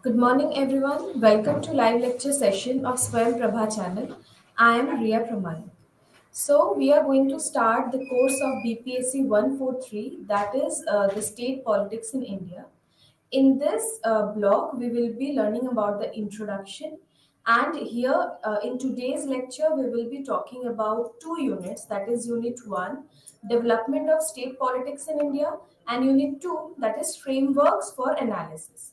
Good morning, everyone. Welcome to live lecture session of Swayam Prabha channel. I am Riya Praman. So we are going to start the course of BPSC 143, that is the state politics in India. In this blog, we will be learning about the introduction. And here in today's lecture, we will be talking about two units, that is Unit 1, Development of State Politics in India, and Unit 2, that is Frameworks for Analysis.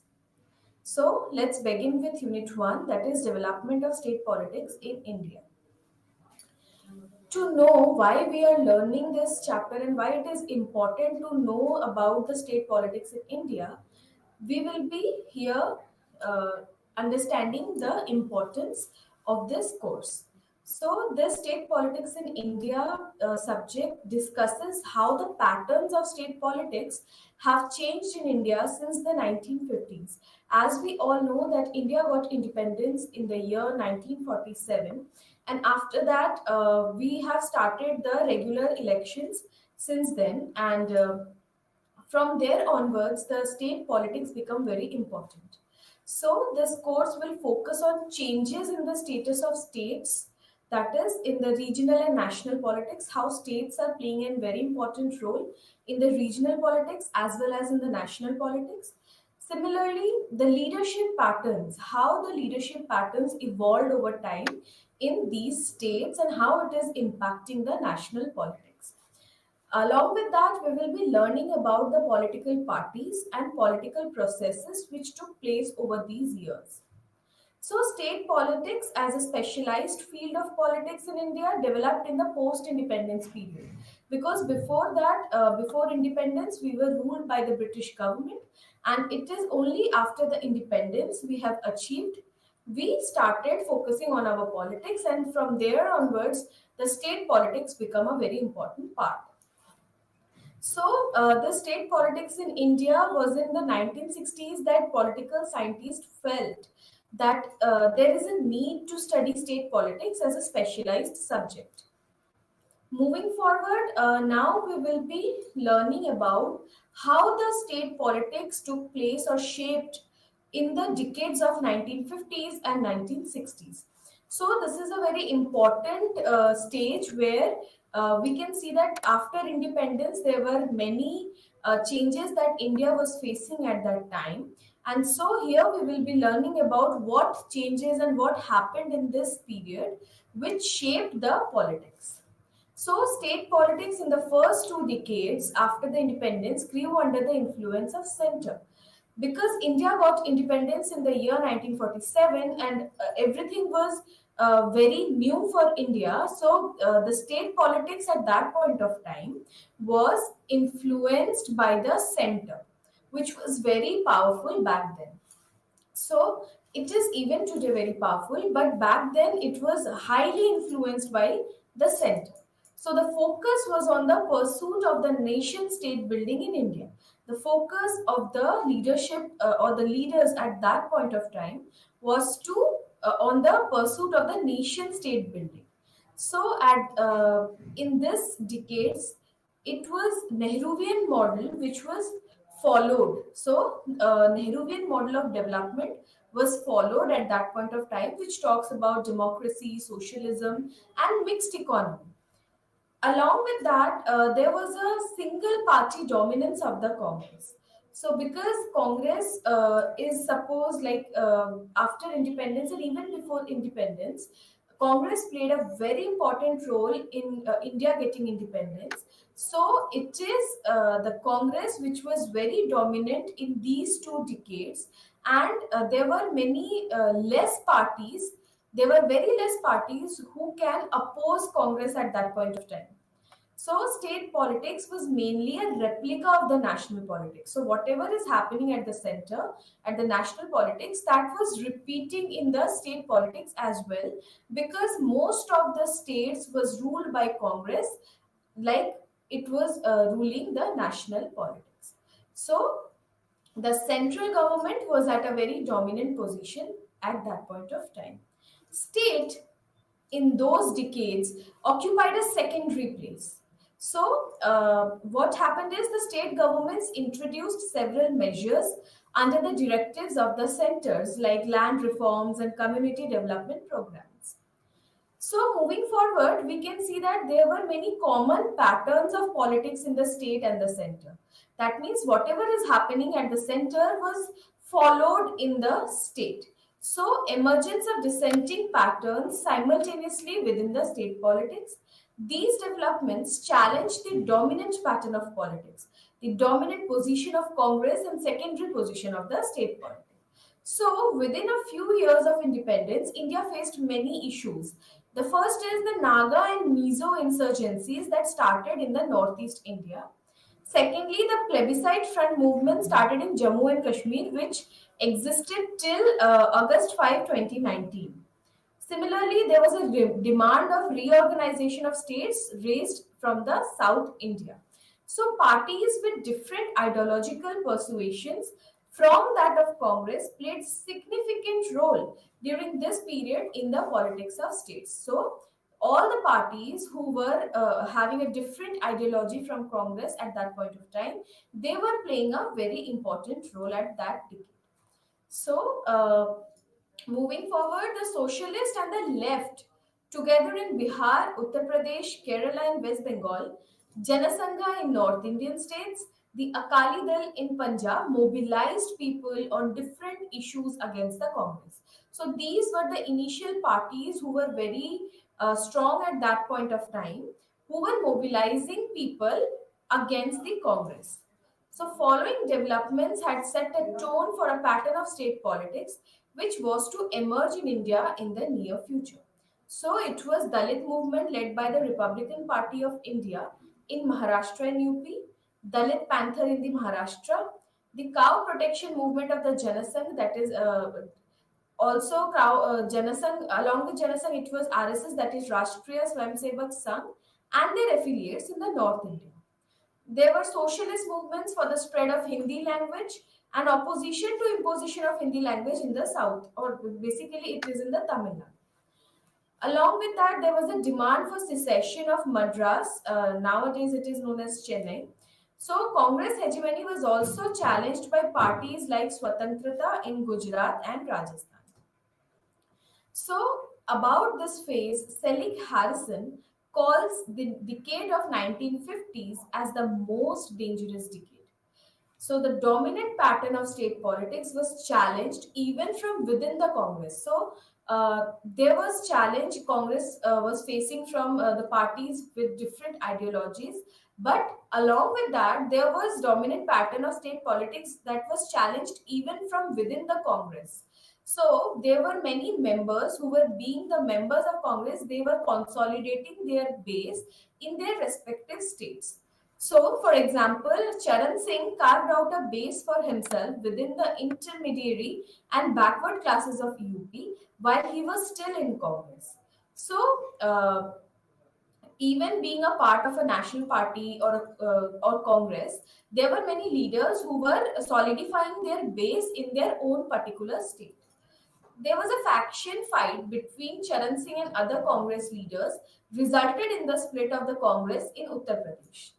So let's begin with Unit 1, that is Development of State Politics in India. To know why we are learning this chapter and why it is important to know about the state politics in India, we will be here understanding the importance of this course. So, the state politics in India subject discusses how the patterns of state politics have changed in India since the 1950s. As we all know that India got independence in the year 1947, and after that we have started the regular elections since then, and from there onwards, the state politics become very important. So, this course will focus on changes in the status of states, that is, in the regional and national politics, how states are playing a very important role in the regional politics as well as in the national politics. Similarly, the leadership patterns, how the leadership patterns evolved over time in these states and how it is impacting the national politics. Along with that, we will be learning about the political parties and political processes which took place over these years. So, state politics as a specialized field of politics in India developed in the post independence period. Because before that, before independence, we were ruled by the British government, and it is only after the independence we have achieved. We started focusing on our politics, and from there onwards, the state politics become a very important part. So, the state politics in India was in the 1960s that political scientists felt that there is a need to study state politics as a specialized subject. Moving forward, now we will be learning about how the state politics took place or shaped in the decades of 1950s and 1960s. So this is a very important stage where we can see that after independence there were many changes that India was facing at that time. And so here we will be learning about what changes and what happened in this period which shaped the politics. So, state politics in the first two decades after the independence grew under the influence of center. Because India got independence in the year 1947 and everything was very new for India, so the state politics at that point of time was influenced by the center, which was very powerful back then. So it is even today very powerful, but back then it was highly influenced by the center. So the focus was on the pursuit of the nation state building in India. The focus of the leadership or the leaders at that point of time was to on the pursuit of the nation state building. So at in this decades, it was Nehruvian model which was followed. So Nehruvian model of development was followed at that point of time, which talks about democracy, socialism, and mixed economy. Along with that, there was a single party dominance of the Congress. So, because Congress is supposed like after independence and even before independence, Congress played a very important role in India getting independence. So, it is the Congress which was very dominant in these two decades, and there were many less parties. There were very less parties who can oppose Congress at that point of time. So, state politics was mainly a replica of the national politics. So, whatever is happening at the center, at the national politics, that was repeating in the state politics as well, because most of the states was ruled by Congress, like it was ruling the national politics. So, the central government was at a very dominant position at that point of time. State in those decades occupied a secondary place. What happened is the state governments introduced several measures under the directives of the centers, like land reforms and community development programs. So, moving forward, we can see that there were many common patterns of politics in the state and the center. That means whatever is happening at the center was followed in the state. So, emergence of dissenting patterns simultaneously within the state politics. These developments challenge the dominant pattern of politics, the dominant position of Congress and secondary position of the state politics. So, within a few years of independence, India faced many issues. The first is the Naga and Mizo insurgencies that started in the northeast India. Secondly, the plebiscite front movement started in Jammu and Kashmir, which existed till August 5, 2019. Similarly, there was a demand of reorganization of states raised from the South India. So, parties with different ideological persuasions from that of Congress played significant role during this period in the politics of states. So, all the parties who were having a different ideology from Congress at that point of time, they were playing a very important role at that decade. Moving forward, the socialist and the left, together in Bihar, Uttar Pradesh, Kerala, and West Bengal, Janasangha in North Indian states, the Akali Dal in Punjab mobilized people on different issues against the Congress. So these were the initial parties who were very strong at that point of time, who were mobilizing people against the Congress. So, following developments had set a tone for a pattern of state politics which was to emerge in India in the near future. So, it was Dalit movement led by the Republican Party of India in Maharashtra and UP, Dalit Panther in the Maharashtra, the cow protection movement of the Janasangh, that is also Janasangh, along with Janasangh, it was RSS, that is Rashtriya Swayamsevak Sangh, and their affiliates in the North India. There were socialist movements for the spread of Hindi language and opposition to imposition of Hindi language in the south, or basically it is in the Tamil Nadu. Along with that, there was a demand for secession of Madras. Nowadays, it is known as Chennai. So, Congress hegemony was also challenged by parties like Swatantrata in Gujarat and Rajasthan. So, about this phase, Selig Harrison calls the decade of 1950s as the most dangerous decade. So the dominant pattern of state politics was challenged even from within the Congress. So there was challenge Congress was facing from the parties with different ideologies. But along with that, there was dominant pattern of state politics that was challenged even from within the Congress. So there were many members who were being the members of Congress. They were consolidating their base in their respective states. So, for example, Charan Singh carved out a base for himself within the intermediary and backward classes of UP while he was still in Congress. So, even being a part of a national party or Congress, there were many leaders who were solidifying their base in their own particular state. There was a faction fight between Charan Singh and other Congress leaders, resulted in the split of the Congress in Uttar Pradesh.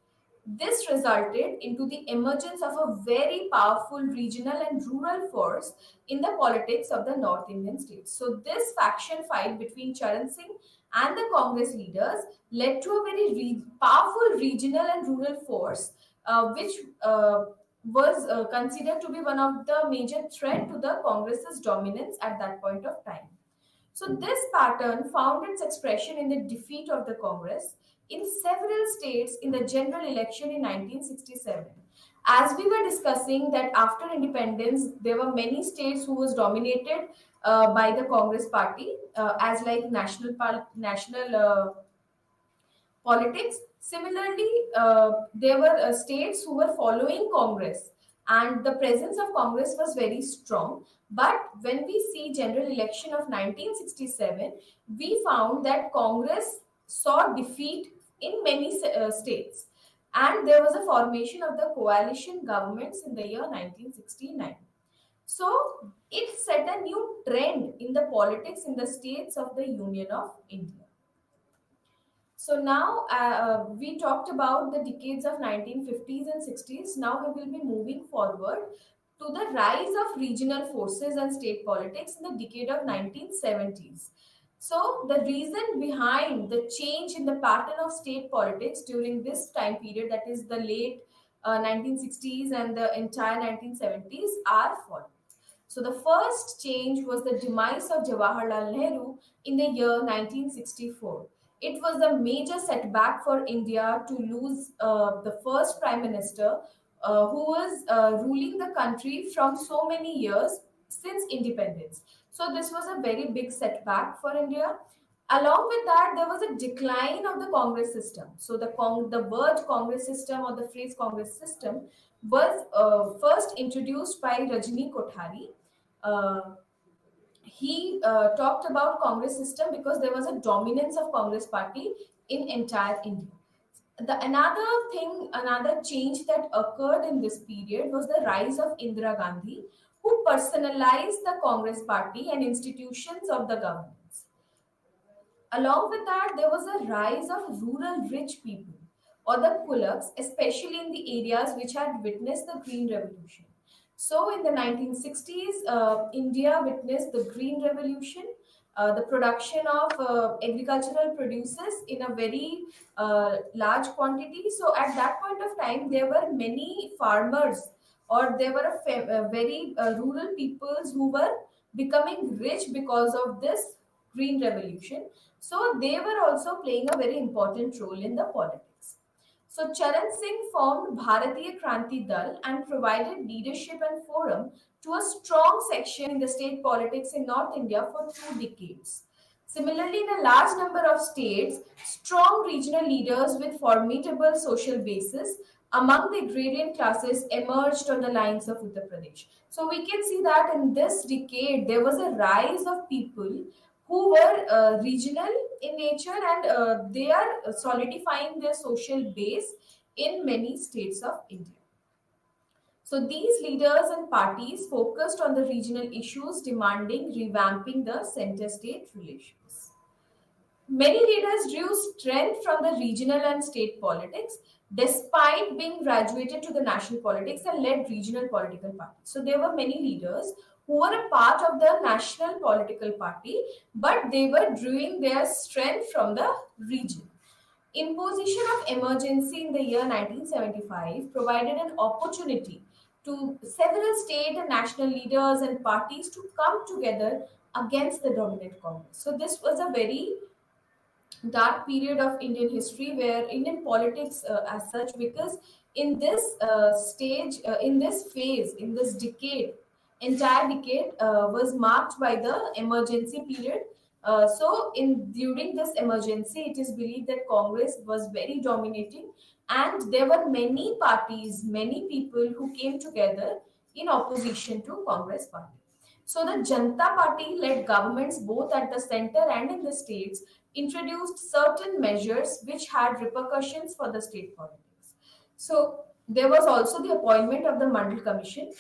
This resulted into the emergence of a very powerful regional and rural force in the politics of the North Indian states. So, this faction fight between Charan Singh and the Congress leaders led to a very powerful regional and rural force, which was considered to be one of the major threat to the Congress's dominance at that point of time. So this pattern found its expression in the defeat of the Congress in several states in the general election in 1967. As we were discussing that after independence, there were many states who was dominated by the Congress party, as like national politics. Similarly, there were states who were following Congress, and the presence of Congress was very strong. But when we see general election of 1967, we found that Congress saw defeat in many states, and there was a formation of the coalition governments in the year 1969. So it set a new trend in the politics in the states of the Union of India. So now we talked about the decades of 1950s and 60s. Now we will be moving forward to the rise of regional forces and state politics in the decade of 1970s. So the reason behind the change in the pattern of state politics during this time period, that is the late 1960s and the entire 1970s, are following. So the first change was the demise of Jawaharlal Nehru in the year 1964. It was a major setback for India to lose the first prime minister who was ruling the country from so many years since independence. So this was a very big setback for India. Along with that, there was a decline of the Congress system. So the word Congress system or the phrase Congress system was first introduced by Rajni Kothari. uh, he talked about Congress system because there was a dominance of Congress party in entire India. Another change that occurred in this period was the rise of Indira Gandhi, who personalized the Congress party and institutions of the governance. Along with that, there was a rise of rural rich people or the kulaks, especially in the areas which had witnessed the Green Revolution. So, in the 1960s, India witnessed the Green Revolution, the production of agricultural produces in a very large quantity. So, at that point of time, there were many farmers or there were very rural peoples who were becoming rich because of this Green Revolution. So they were also playing a very important role in the politics. So Charan Singh formed Bharatiya Kranti Dal and provided leadership and forum to a strong section in the state politics in North India for 2 decades. Similarly, in a large number of states, strong regional leaders with formidable social bases among the agrarian classes emerged on the lines of Uttar Pradesh. So we can see that in this decade, there was a rise of people who were regional in nature, and they are solidifying their social base in many states of India. So these leaders and parties focused on the regional issues, demanding revamping the center state relations. Many leaders drew strength from the regional and state politics despite being graduated to the national politics and led regional political parties. So there were many leaders who were a part of the national political party, but they were drawing their strength from the region. Imposition of emergency in the year 1975 provided an opportunity to several state and national leaders and parties to come together against the dominant Congress. So this was a very dark period of Indian history where Indian politics, as such, because in this in this phase, in this decade, entire decade was marked by the emergency period. So, in during this emergency, it is believed that Congress was very dominating, and there were many parties, many people who came together in opposition to Congress party. So the Janata Party led governments both at the center and in the states introduced certain measures which had repercussions for the state politics. So there was also the appointment of the Mandal Commission,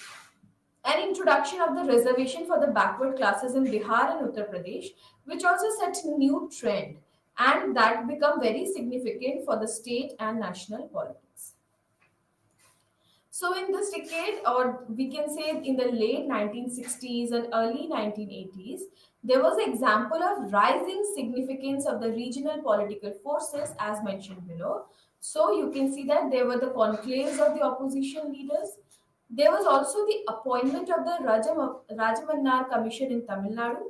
an introduction of the reservation for the backward classes in Bihar and Uttar Pradesh, which also set a new trend and that become very significant for the state and national politics. So, in this decade, or we can say in the late 1960s and early 1980s, there was an example of rising significance of the regional political forces as mentioned below. So, you can see that there were the conclaves of the opposition leaders. There was also the appointment of the Rajamannar Commission in Tamil Nadu.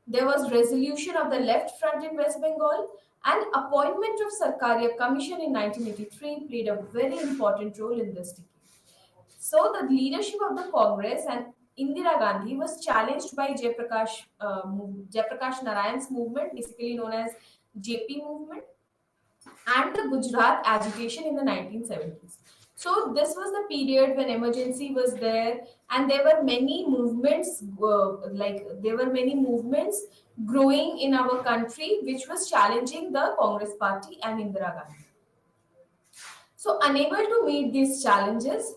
There was resolution of the left front in West Bengal, and appointment of Sarkaria Commission in 1983 played a very important role in this decade. So the leadership of the Congress and Indira Gandhi was challenged by Jayaprakash Narayan's movement, basically known as JP movement, and the Gujarat agitation in the 1970s. So this was the period when emergency was there, and there were many movements, there were many movements growing in our country, which was challenging the Congress Party and Indira Gandhi. So, unable to meet these challenges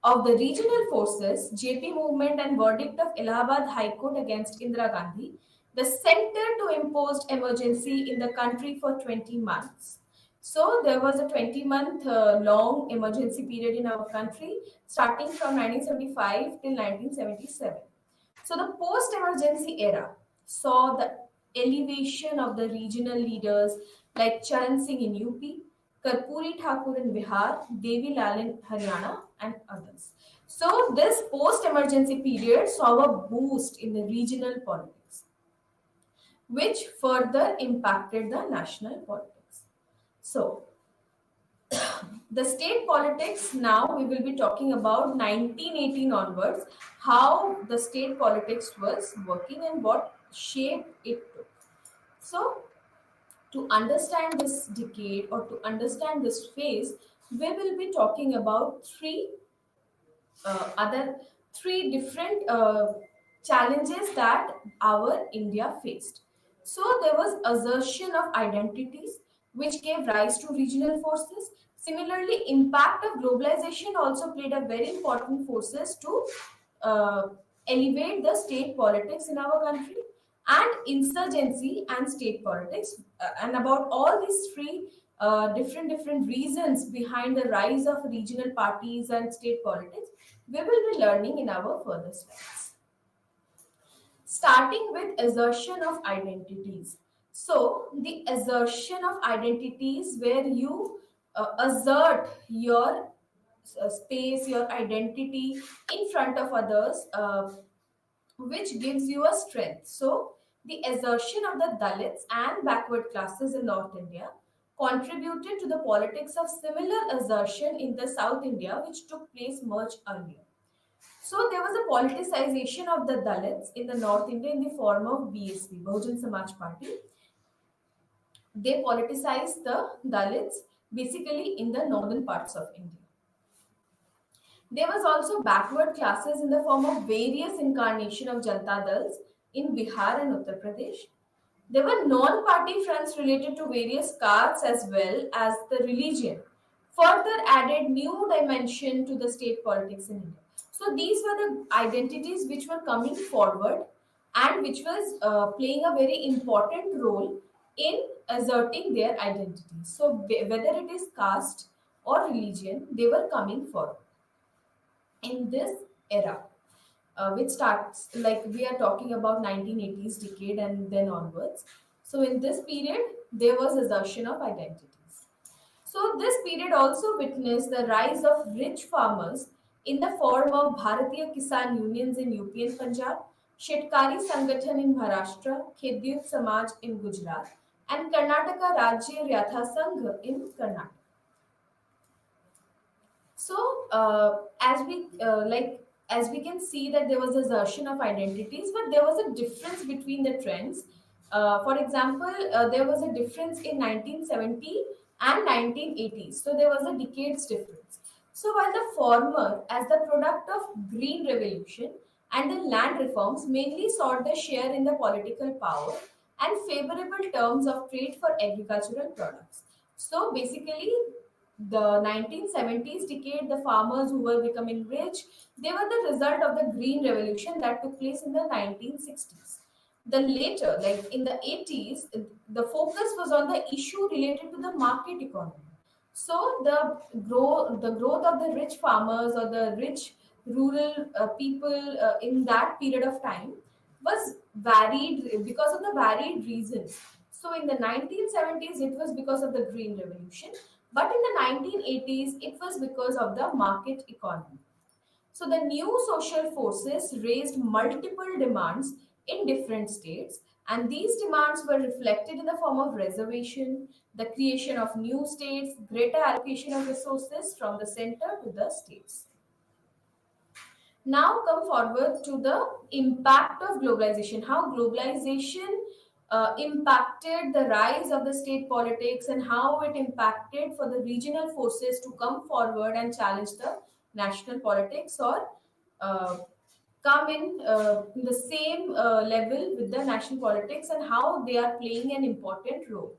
of the regional forces, JP movement and verdict of Allahabad High Court against Indira Gandhi, The center to imposed emergency in the country for 20 months. So there was a 20-month long emergency period in our country starting from 1975 till 1977. So the post-emergency era saw the elevation of the regional leaders like Charan Singh in UP, Karpuri Thakur in Bihar, Devi Lal in Haryana, and others. So this post-emergency period saw a boost in the regional politics, which further impacted the national politics. So the state politics, now we will be talking about 1918 onwards, how the state politics was working and what shape it took. So to understand this decade or to understand this phase, we will be talking about other three different challenges that our India faced. So there was assertion of identities, which gave rise to regional forces. Similarly, impact of globalization also played a very important forces to uh, elevate the state politics in our country, and insurgency and state politics. And about all these three different reasons behind the rise of regional parties and state politics, we will be learning in our further slides. Starting with assertion of identities. So, the assertion of identities where you assert your space, your identity in front of others, which gives you a strength. So, the assertion of the Dalits and backward classes in North India contributed to the politics of similar assertion in the South India, which took place much earlier. So there was a politicization of the Dalits in the North India in the form of BSP, Bahujan Samaj Party. They politicized the Dalits basically in the northern parts of India. There was also backward classes in the form of various incarnation of Janta Dals in Bihar and Uttar Pradesh. There were non-party fronts related to various castes as well as the religion, further added new dimension to the state politics in India. So these were the identities which were coming forward and which was playing a very important role in asserting their identities. So whether it is caste or religion, they were coming forward in this era, which starts like we are talking about 1980s decade and then onwards. So in this period, there was assertion of identities. So this period also witnessed the rise of rich farmers in the form of Bharatiya Kisan Unions in UP and Punjab, Shetkari Sangathan in Maharashtra, Khedyut Samaj in Gujarat, and Karnataka Rajya Ryatha Sangh in Karnataka. So as we can see that there was assertion of identities, but there was a difference between the trends. For example, there was a difference in 1970 and 1980s. So there was a decades difference. So while the former, as the product of Green Revolution and the land reforms, mainly sought the share in the political power and favorable terms of trade for agricultural products. So basically, the 1970s decade, the farmers who were becoming rich, they were the result of the Green Revolution that took place in the 1960s. The later, like in the 80s, the focus was on the issue related to the market economy. So the growth of the rich farmers or the rich rural people in that period of time was varied because of the varied reasons. So in the 1970s, it was because of the Green Revolution, but in the 1980s, it was because of the market economy. So the new social forces raised multiple demands in different states, and these demands were reflected in the form of reservation, the creation of new states, greater allocation of resources from the center to the states. Now come forward to the impact of globalization, how globalization impacted the rise of the state politics and how it impacted for the regional forces to come forward and challenge the national politics or uh, come in the same level with the national politics and how they are playing an important role.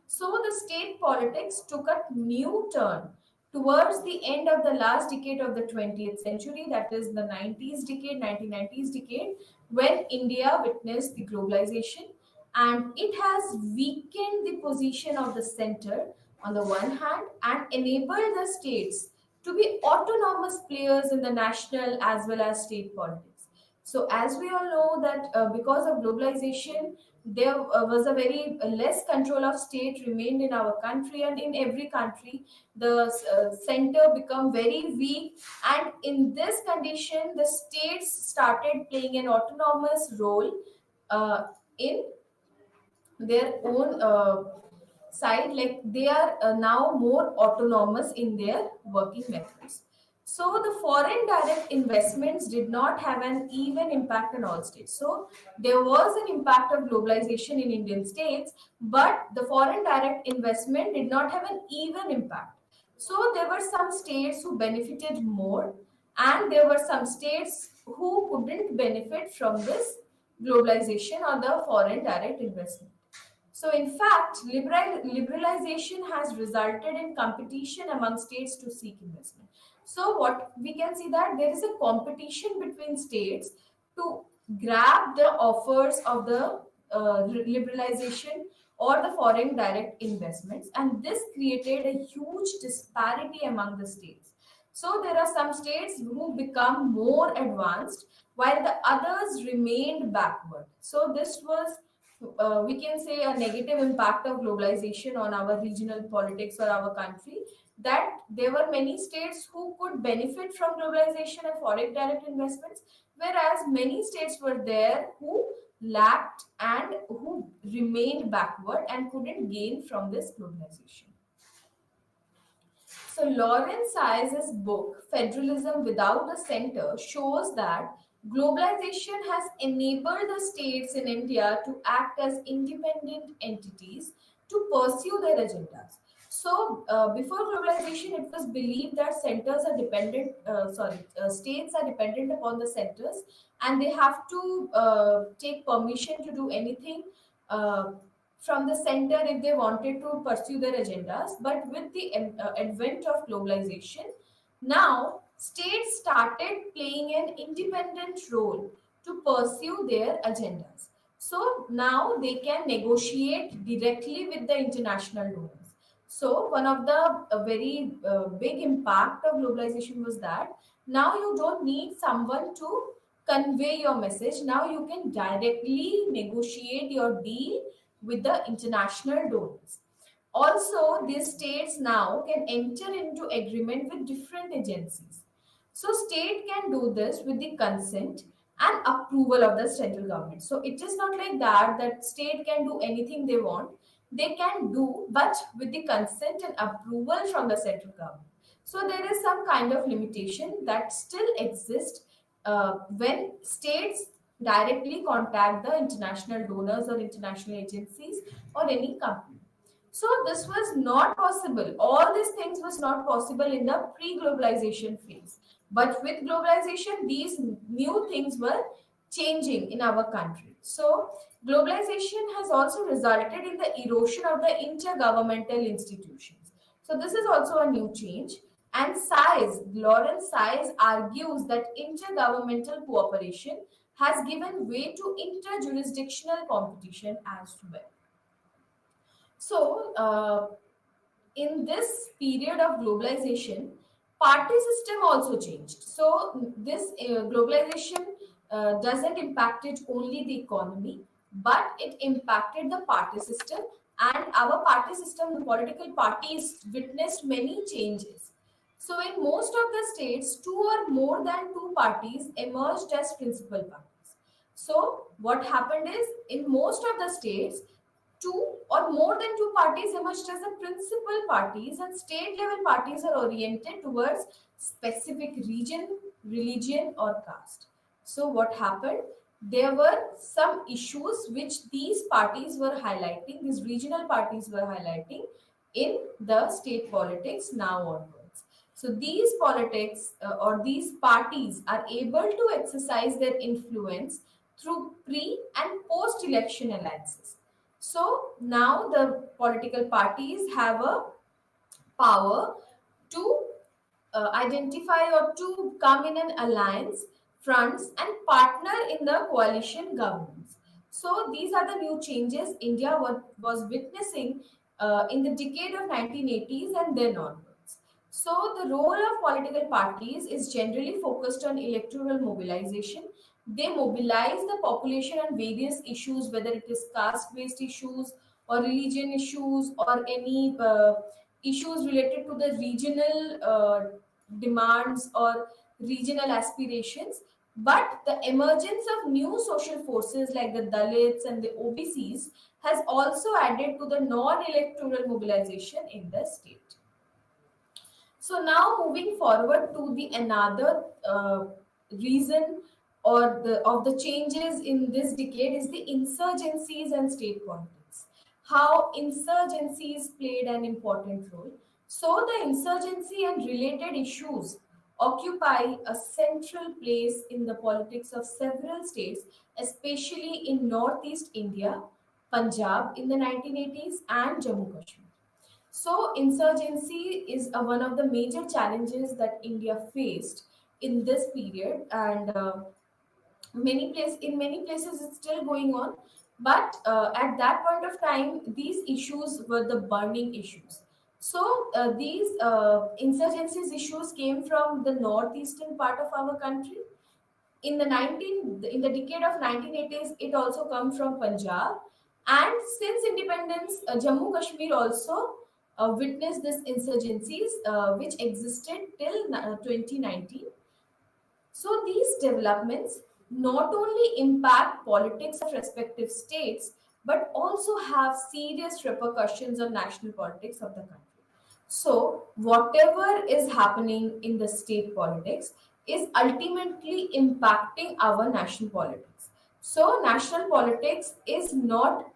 So the state politics took a new turn Towards the end of the last decade of the 20th century, that is the 90s decade, 1990s decade, when India witnessed the globalization, and it has weakened the position of the center on the one hand and enabled the states to be autonomous players in the national as well as state politics. So, as we all know that because of globalization, there was a very less control of state remained in our country, and in every country, the center become very weak. And in this condition, the states started playing an autonomous role in their own side, like they are now more autonomous in their working methods. So the foreign direct investments did not have an even impact on all states. So there was an impact of globalization in Indian states, but the foreign direct investment did not have an even impact. So there were some states who benefited more, and there were some states who couldn't benefit from this globalization or the foreign direct investment. So, in fact, liberalization has resulted in competition among states to seek investment. So, what we can see that there is a competition between states to grab the offers of the liberalization or the foreign direct investments, and this created a huge disparity among the states. So, there are some states who become more advanced while the others remained backward. So, this was we can say a negative impact of globalization on our regional politics or our country, that there were many states who could benefit from globalization and foreign direct investments, whereas many states were there who lacked and who remained backward and couldn't gain from this globalization. So Lawrence Sayes's book, Federalism Without the Center, shows that globalization has enabled the states in India to act as independent entities to pursue their agendas. So before globalization, it was believed that states are dependent upon the centers, and they have to take permission to do anything uh, from the center if they wanted to pursue their agendas. But with the advent of globalization, now states started playing an independent role to pursue their agendas. So now they can negotiate directly with the international donors. So one of the very big impact of globalization was that now you don't need someone to convey your message. Now you can directly negotiate your deal with the international donors. Also, these states now can enter into agreement with different agencies. So, state can do this with the consent and approval of the central government. So, it is not like that state can do anything they want. They can do, but with the consent and approval from the central government. So, there is some kind of limitation that still exists when states directly contact the international donors or international agencies or any company. So this was not possible. All these things was not possible in the pre-globalization phase. But with globalization, these new things were changing in our country. So globalization has also resulted in the erosion of the intergovernmental institutions. So this is also a new change. And Lawrence Sayes argues that intergovernmental cooperation has given way to interjurisdictional competition as well. So, in this period of globalization, party system also changed. So, this globalization doesn't impacted only the economy, but it impacted the party system, and our party system, the political parties, witnessed many changes. So, in most of the states, two or more than two parties emerged as principal parties. So, what happened is in most of the states, two or more than two parties emerged as the principal parties, and state level parties are oriented towards specific region, religion, or caste. So, what happened? There were some issues which these parties were highlighting, these regional parties were highlighting in the state politics now onwards. So, these politics or these parties are able to exercise their influence through pre and post election alliances. So now the political parties have a power to identify or to come in an alliance, fronts, and partner in the coalition governments. So these are the new changes India was witnessing in the decade of 1980s and then onwards. So the role of political parties is generally focused on electoral mobilization. They mobilize the population on various issues, whether it is caste-based issues or religion issues or any issues related to the regional demands or regional aspirations. But the emergence of new social forces like the Dalits and the OBCs has also added to the non-electoral mobilization in the state. So now moving forward to the another reason or the of the changes in this decade is the insurgencies and state politics. How insurgencies played an important role. So the insurgency and related issues occupy a central place in the politics of several states, especially in northeast India, Punjab in the 1980s, and Jammu Kashmir. So, insurgency is one of the major challenges that India faced in this period, and in many places it's still going on. But at that point of time, these issues were the burning issues. So, these insurgencies issues came from the northeastern part of our country. In the decade of 1980s, it also comes from Punjab, and since independence, Jammu Kashmir also witnessed this insurgencies which existed till 2019. So these developments not only impact politics of respective states but also have serious repercussions on national politics of the country. So, whatever is happening in the state politics is ultimately impacting our national politics. So, national politics is not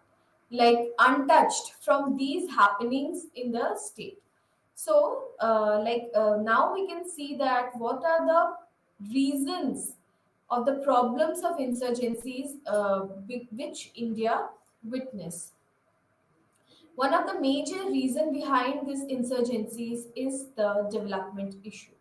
like untouched from these happenings in the state. So, now we can see that what are the reasons of the problems of insurgencies which India witnessed. One of the major reasons behind these insurgencies is the development issue.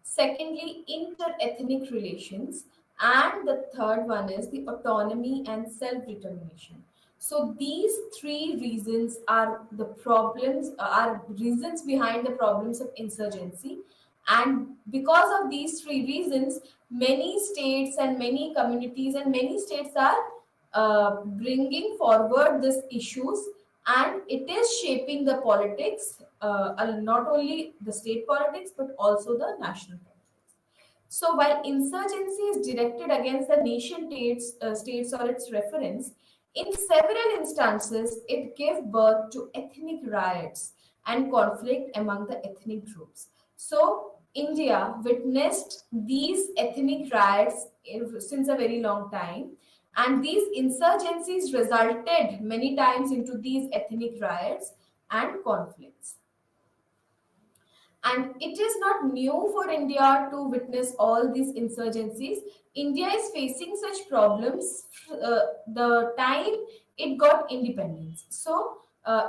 Secondly, inter-ethnic relations. And the third one is the autonomy and self-determination. So these three reasons are the problems, are reasons behind the problems of insurgency. And because of these three reasons, many states and many communities and many states are bringing forward these issues, and it is shaping the politics, not only the state politics but also the national politics. So while insurgency is directed against the states or its reference, in several instances it gave birth to ethnic riots and conflict among the ethnic groups. So India witnessed these ethnic riots since a very long time, and these insurgencies resulted many times into these ethnic riots and conflicts. And it is not new for India to witness all these insurgencies. India is facing such problems the time it got independence. So,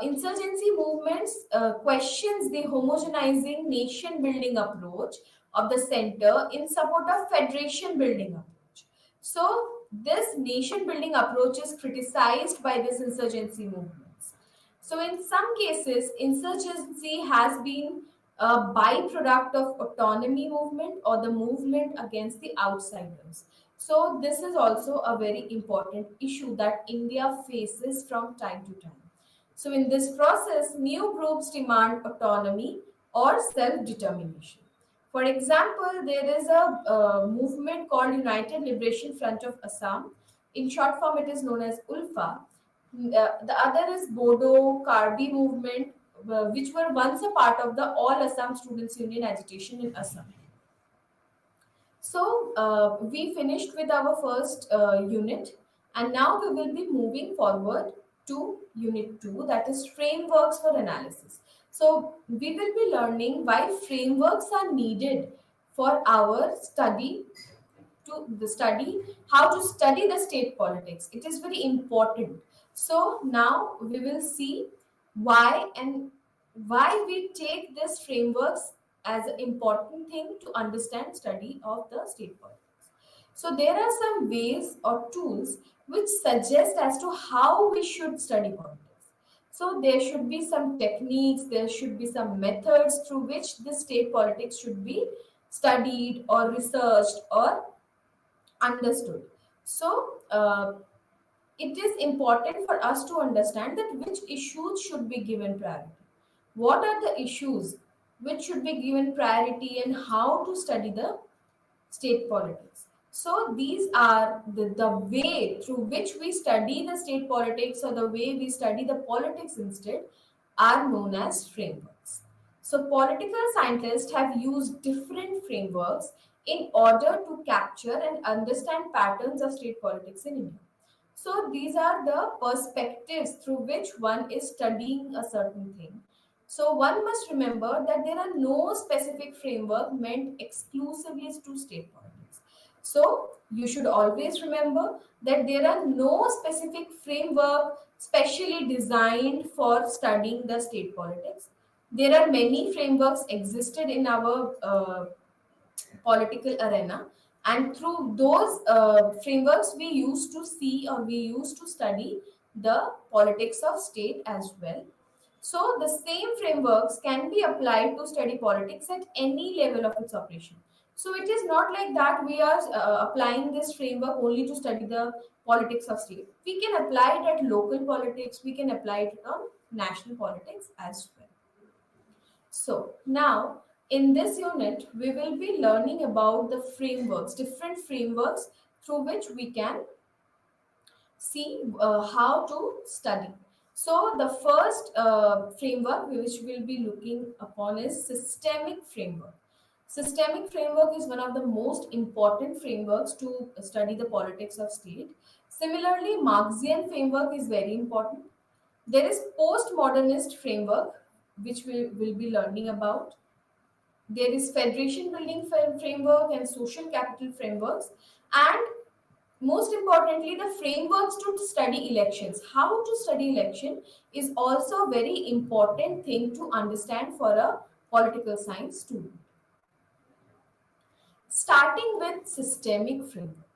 insurgency movements questions the homogenizing nation building approach of the center in support of federation building approach. So, this nation building approach is criticized by this insurgency movements. So, in some cases, insurgency has been a byproduct of autonomy movement or the movement against the outsiders. So, this is also a very important issue that India faces from time to time. So, in this process, new groups demand autonomy or self determination. For example, there is a movement called United Liberation Front of Assam. In short form, it is known as ULFA. The other is Bodo Karbi movement, which were once a part of the All Assam Students Union agitation in Assam. So we finished with our first unit, and now we will be moving forward to unit 2, that is frameworks for analysis. So we will be learning why frameworks are needed for our study, to the study how to study the state politics. It is very important. So now we will see why and why we take these frameworks as an important thing to understand study of the state politics. So there are some ways or tools which suggest as to how we should study politics. So there should be some techniques, there should be some methods through which the state politics should be studied or researched or understood. So it is important for us to understand that which issues should be given priority. What are the issues which should be given priority and how to study the state politics. So these are the way through which we study the state politics or the way we study the politics instead are known as frameworks. So political scientists have used different frameworks in order to capture and understand patterns of state politics in India. So these are the perspectives through which one is studying a certain thing. So one must remember that there are no specific framework meant exclusively to state politics. So you should always remember that there are no specific framework specially designed for studying the state politics. There are many frameworks existed in our political arena, and through those frameworks we used to see or we used to study the politics of state as well. So the same frameworks can be applied to study politics at any level of its operation. So it is not like that we are applying this framework only to study the politics of state. We can apply it at local politics, we can apply it on national politics as well. So now in this unit, we will be learning about the frameworks, different frameworks through which we can see how to study. So the first framework which we'll be looking upon is systemic framework. Systemic framework is one of the most important frameworks to study the politics of state. Similarly, Marxian framework is very important. There is postmodernist framework, which we will be learning about. There is federation building framework and social capital frameworks. And most importantly, the frameworks to study elections. How to study election is also a very important thing to understand for a political science student. Starting with systemic framework.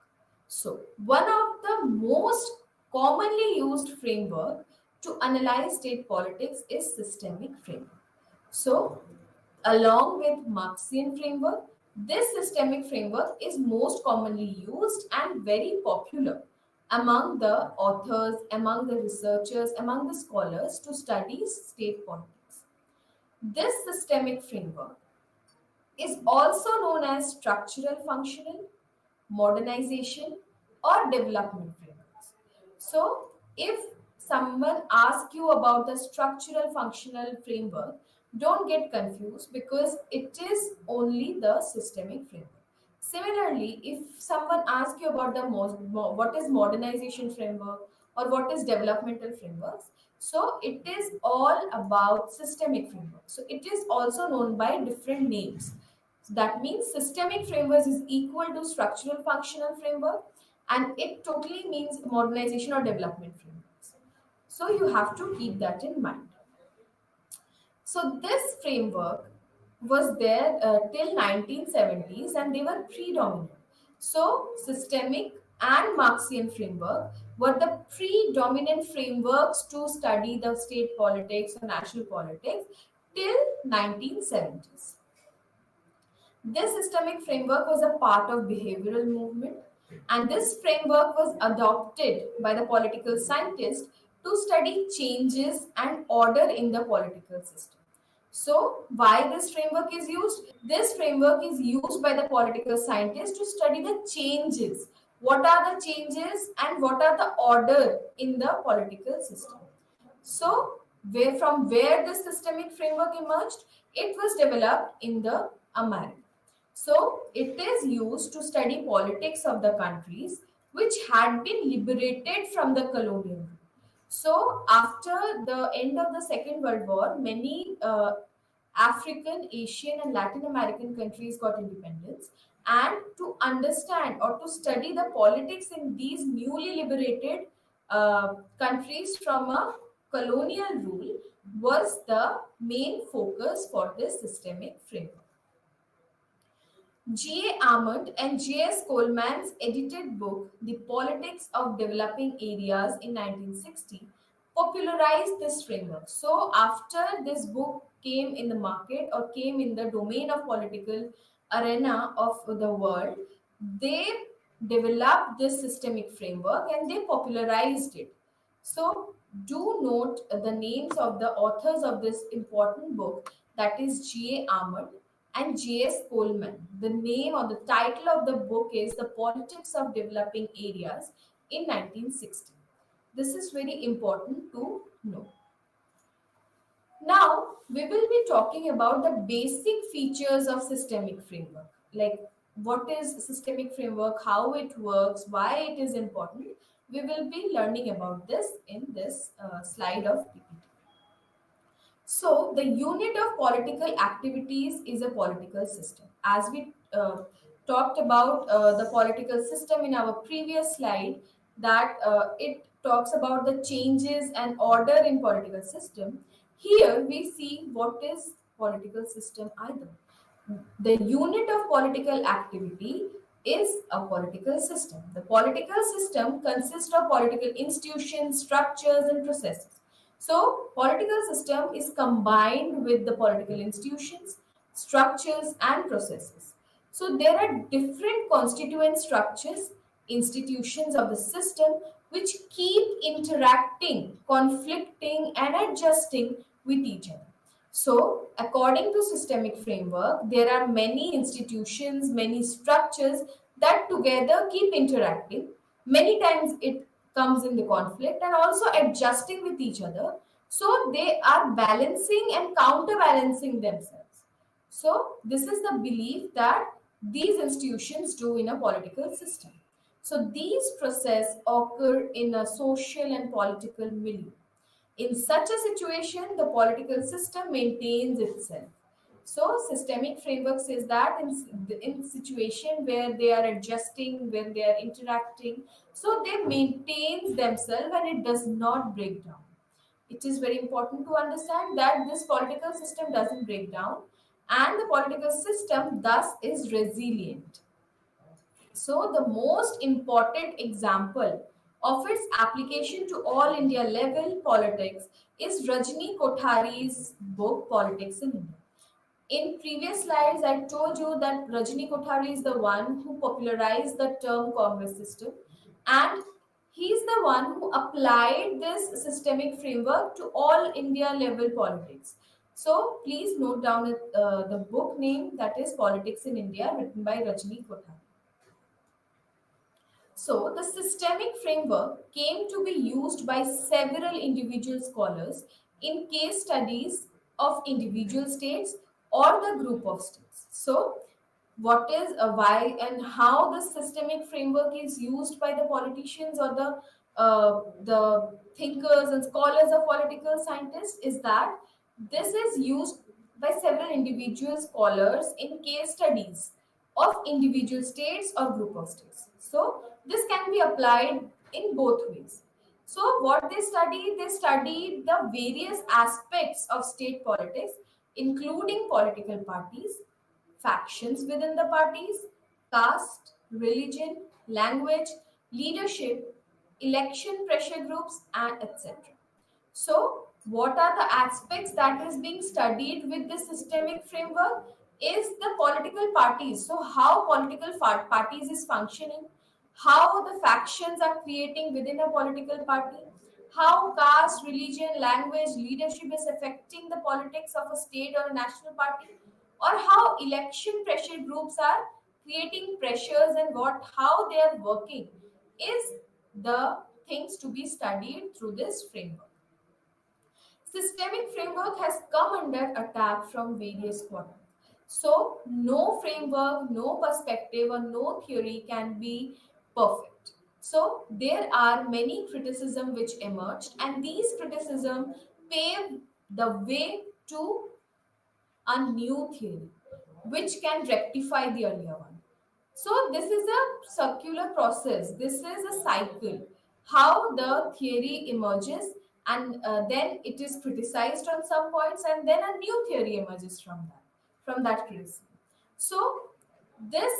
So, one of the most commonly used framework to analyze state politics is systemic framework. So, along with Marxian framework, this systemic framework is most commonly used and very popular among the authors, among the researchers, among the scholars to study state politics. This systemic framework is also known as structural functional, modernization, or development frameworks. So, if someone asks you about the structural functional framework, don't get confused because it is only the systemic framework. Similarly, if someone asks you about the what is modernization framework or what is developmental frameworks, so it is all about systemic framework. So it is also known by different names. So that means systemic frameworks is equal to structural functional framework, and it totally means modernization or development frameworks. So you have to keep that in mind. So this framework was there till 1970s and they were predominant. So systemic and Marxian framework were the predominant frameworks to study the state politics or national politics till 1970s. This systemic framework was a part of behavioral movement, and this framework was adopted by the political scientists to study changes and order in the political system. So, why this framework is used? This framework is used by the political scientists to study the changes. What are the changes and what are the order in the political system? So, from where this systemic framework emerged? It was developed in the America. So, it is used to study politics of the countries which had been liberated from the colonial rule. So, after the end of the Second World War, many African, Asian, and Latin American countries got independence. And to understand or to study the politics in these newly liberated countries from a colonial rule was the main focus for this systemic framework. G.A. Armand and J.S. Coleman's edited book, The Politics of Developing Areas in 1960, popularized this framework. So, after this book came in the market or came in the domain of political arena of the world, they developed this systemic framework and they popularized it. So, do note the names of the authors of this important book, that is G.A. Armand and J.S. Coleman. The name or the title of the book is The Politics of Developing Areas in 1960. This is very important to know. Now, we will be talking about the basic features of systemic framework. Like what is systemic framework, how it works, why it is important. We will be learning about this in this slide of PPT. So, the unit of political activities is a political system. As we talked about the political system in our previous slide, that it talks about the changes and order in political system. Here we see what is political system either. The unit of political activity is a political system. The political system consists of political institutions, structures, and processes. So, political system is combined with the political institutions, structures, and processes. So, there are different constituent structures, institutions of the system which keep interacting, conflicting, and adjusting with each other. So, according to systemic framework, there are many institutions, many structures that together keep interacting. Many times it comes in the conflict and also adjusting with each other. So, they are balancing and counterbalancing themselves. So, this is the belief that these institutions do in a political system. So, these processes occur in a social and political milieu. In such a situation, the political system maintains itself. So, systemic framework says that in situation where they are adjusting, when they are interacting, so they maintains themselves and it does not break down. It is very important to understand that this political system doesn't break down, and the political system thus is resilient. So, the most important example of its application to all India level politics is Rajni Kothari's book Politics in India. In previous slides, I told you that Rajni Kothari is the one who popularized the term Congress system, and he is the one who applied this systemic framework to all India level politics. So, please note down the book name, that is Politics in India, written by Rajni Kothari. So, the systemic framework came to be used by several individual scholars in case studies of individual states or the group of states. So, what is why and how the systemic framework is used by the politicians or the thinkers and scholars of political scientists is that this is used by several individual scholars in case studies of individual states or group of states. So this can be applied in both ways. So what they study the various aspects of state politics, including political parties, factions within the parties, caste, religion, language, leadership, election pressure groups, and etc. So, what are the aspects that is being studied with this systemic framework? Is the political parties. So, how political parties is functioning, how the factions are creating within a political party, how caste, religion, language, leadership is affecting the politics of a state or a national party, or how election pressure groups are creating pressures and what how they are working is the things to be studied through this framework. Systemic framework has come under attack from various quarters. So, no framework, no perspective, or no theory can be perfect. So, there are many criticism which emerged, and these criticism pave the way to a new theory which can rectify the earlier one. So, this is a circular process, this is a cycle. How the theory emerges, and then it is criticized on some points, and then a new theory emerges from that criticism. So, This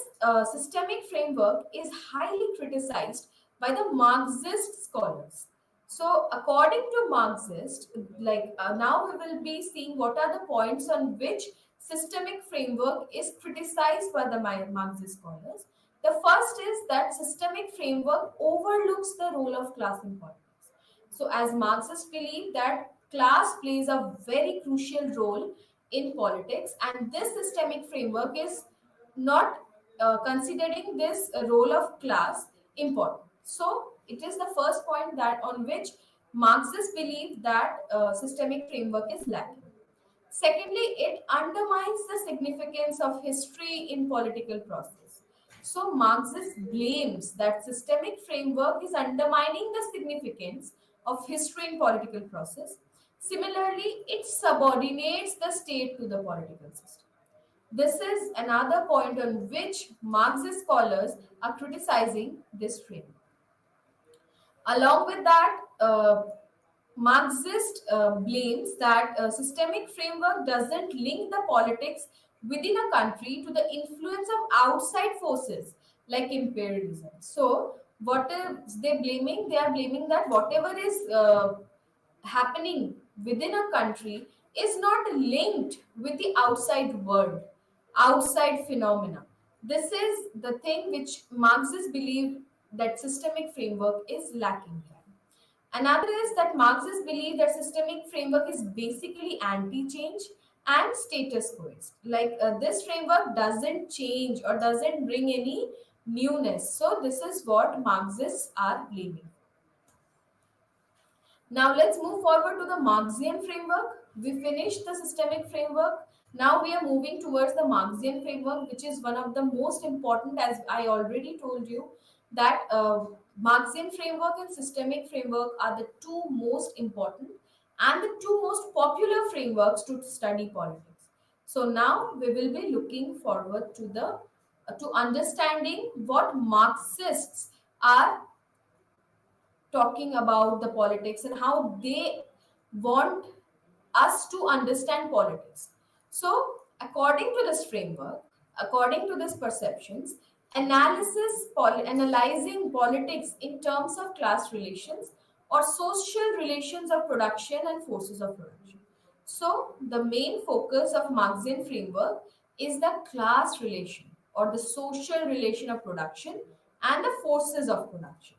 systemic framework is highly criticized by the Marxist scholars. So, according to Marxist, now we will be seeing what are the points on which systemic framework is criticized by the Marxist scholars. The first is that systemic framework overlooks the role of class in politics. So, as Marxists believe that class plays a very crucial role in politics, and this systemic framework is not considering this role of class important. So, it is the first point that on which Marxists believe that systemic framework is lacking. Secondly, it undermines the significance of history in political process. So Marxist blames that systemic framework is undermining the significance of history in political process. Similarly, it subordinates the state to the political system. This is another point on which Marxist scholars are criticizing this framework. Along with that, Marxist blames that systemic framework doesn't link the politics within a country to the influence of outside forces like imperialism. So, what is they blaming? They are blaming that whatever is happening within a country is not linked with the outside world, outside phenomena. This is the thing which Marxists believe that systemic framework is lacking here. Another is that Marxists believe that systemic framework is basically anti-change and status quo. This framework doesn't change or doesn't bring any newness. So this is what Marxists are believing. Now let's move forward to the Marxian framework. We finished the systemic framework. Now we are moving towards the Marxian framework, which is one of the most important, as I already told you, that Marxian framework and systemic framework are the two most important and the two most popular frameworks to study politics. So now we will be looking forward to the to understanding what Marxists are talking about the politics and how they want us to understand politics. So, according to this framework, according to these perceptions, analyzing politics in terms of class relations or social relations of production and forces of production. So, the main focus of Marxian framework is the class relation or the social relation of production and the forces of production.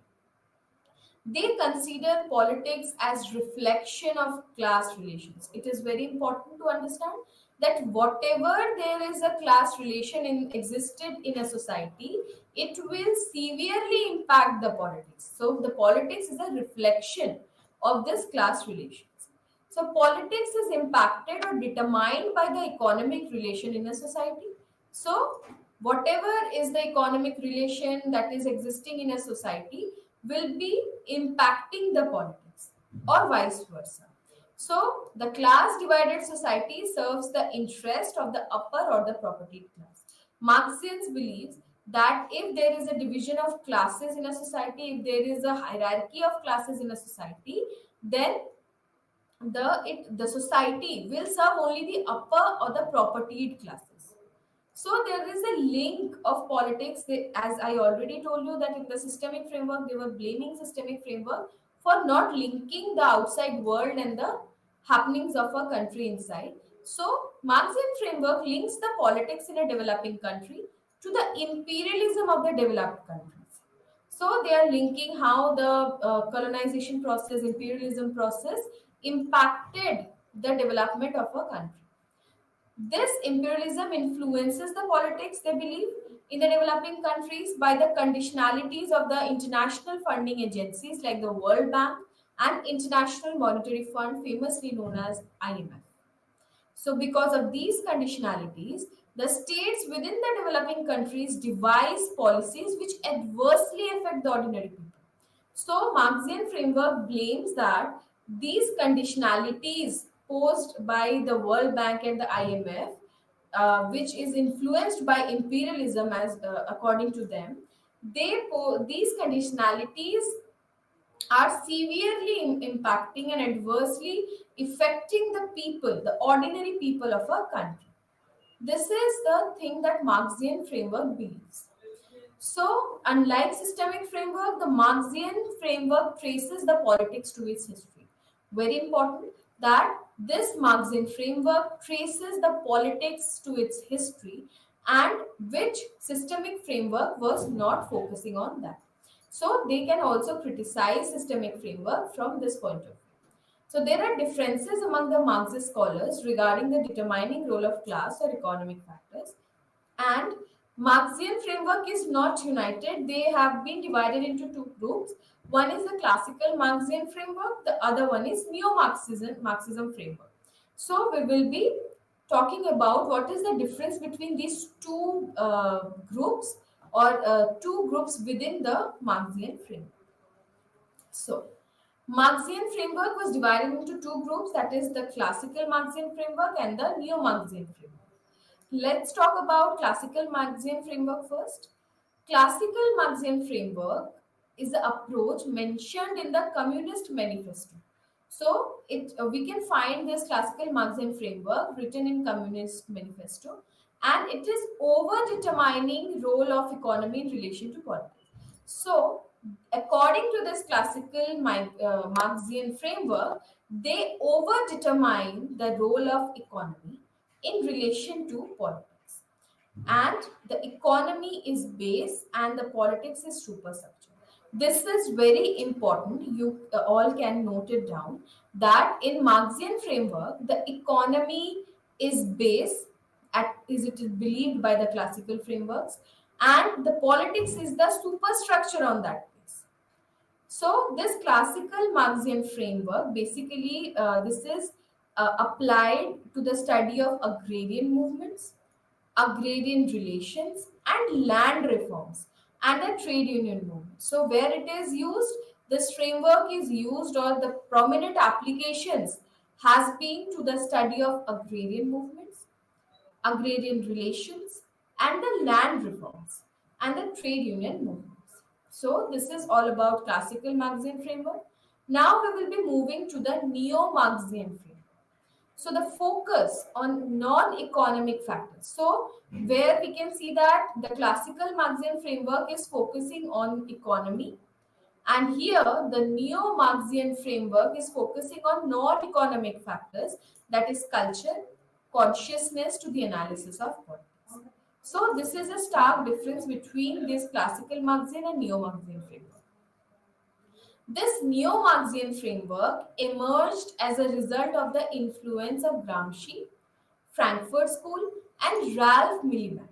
They consider politics as reflection of class relations. It is very important to understand that whatever there is a class relation in existed in a society, it will severely impact the politics. So the politics is a reflection of this class relations. So politics is impacted or determined by the economic relation in a society. So whatever is the economic relation that is existing in a society will be impacting the politics or vice versa. So the class divided society serves the interest of the upper or the propertied class. Marxians believes that if there is a division of classes in a society, if there is a hierarchy of classes in a society, then the society will serve only the upper or the propertied classes. So there is a link of politics. As I already told you that in the systemic framework, they were blaming systemic framework for not linking the outside world and the happenings of a country inside. So Marxian framework links the politics in a developing country to the imperialism of the developed countries. So they are linking how the colonization process, imperialism process impacted the development of a country. This imperialism influences the politics, they believe, in the developing countries by the conditionalities of the international funding agencies like the World Bank and International Monetary Fund, famously known as IMF. So, because of these conditionalities, the states within the developing countries devise policies which adversely affect the ordinary people. So, Marxian framework blames that these conditionalities posed by the World Bank and the IMF, which is influenced by imperialism, as according to them, these conditionalities are severely impacting and adversely affecting the people, the ordinary people of a country. This is the thing that Marxian framework believes. So, unlike systemic framework, the Marxian framework traces the politics to its history. Very important that this Marxian framework traces the politics to its history, and which systemic framework was not focusing on that. So, they can also criticize systemic framework from this point of view. So there are differences among the Marxist scholars regarding the determining role of class or economic factors. And Marxian framework is not united. They have been divided into two groups. One is the classical Marxian framework, the other one is Marxism framework. So we will be talking about what is the difference between these two groups, or two groups within the Marxian framework. So, Marxian framework was divided into two groups, that is the classical Marxian framework and the neo Marxian framework. Let's talk about classical Marxian framework first. Classical Marxian framework is the approach mentioned in the Communist Manifesto. So, we can find this classical Marxian framework written in Communist Manifesto, and it is over determining role of economy in relation to politics. So, according to this classical Marxian framework, they over determine the role of economy in relation to politics. And the economy is base and the politics is superstructure. This is very important. You all can note it down that in Marxian framework, the economy is base, at is it is believed by the classical frameworks, and the politics is the superstructure on that base. So this classical Marxian framework, basically, this is applied to the study of agrarian movements, agrarian relations, and land reforms, and the trade union movement. So where it is used, this framework is used, or the prominent applications has been to the study of agrarian movements, agrarian relations, and the land reforms, and the trade union movements. So, this is all about classical Marxian framework. Now, we will be moving to the neo Marxian framework. So, the focus on non economic factors. So, where we can see that the classical Marxian framework is focusing on economy, and here, the neo Marxian framework is focusing on non economic factors, that is, culture, consciousness, to the analysis of politics. So, this is a stark difference between this classical Marxian and neo Marxian framework. This neo Marxian framework emerged as a result of the influence of Gramsci, Frankfurt School, and Ralph Miliband.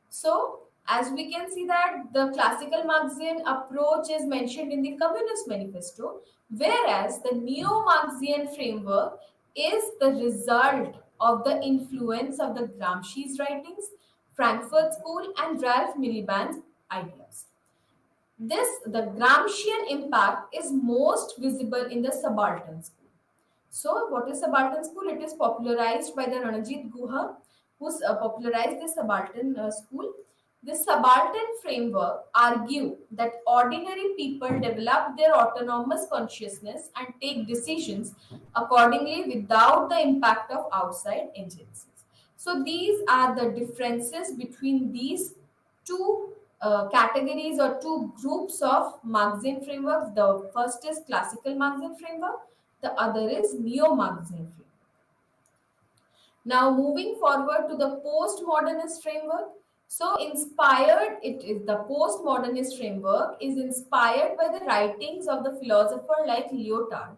So, as we can see that the classical Marxian approach is mentioned in the Communist Manifesto, whereas the neo-Marxian framework is the result of the influence of the Gramsci's writings, Frankfurt School, and Ralph Miliband's ideas. The Gramscian impact is most visible in the subaltern school. So, what is subaltern school? It is popularized by the Ranjit Guha, who's popularized the subaltern school. This subaltern framework argue that ordinary people develop their autonomous consciousness and take decisions accordingly without the impact of outside agencies. So, these are the differences between these two categories or two groups of Marxian frameworks. The first is classical Marxian framework, the other is neo-Marxian framework. Now moving forward to the postmodernist framework. So inspired, it is the postmodernist framework is inspired by the writings of the philosopher like Lyotard.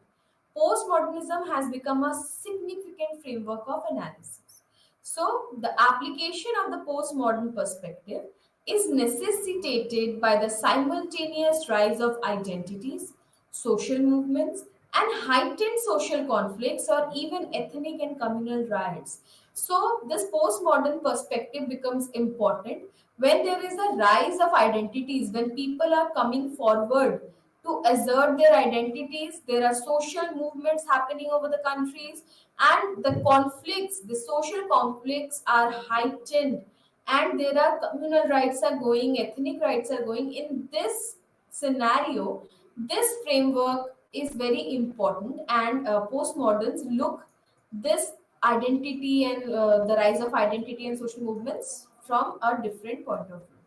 Postmodernism has become a significant framework of analysis. So the application of the postmodern perspective is necessitated by the simultaneous rise of identities, social movements, and heightened social conflicts or even ethnic and communal riots. So, this postmodern perspective becomes important when there is a rise of identities, when people are coming forward to assert their identities. There are social movements happening over the countries, and the conflicts, the social conflicts are heightened, and there are communal rights are going, ethnic rights are going. In this scenario, this framework is very important, and postmoderns look this identity and the rise of identity and social movements from a different point of view.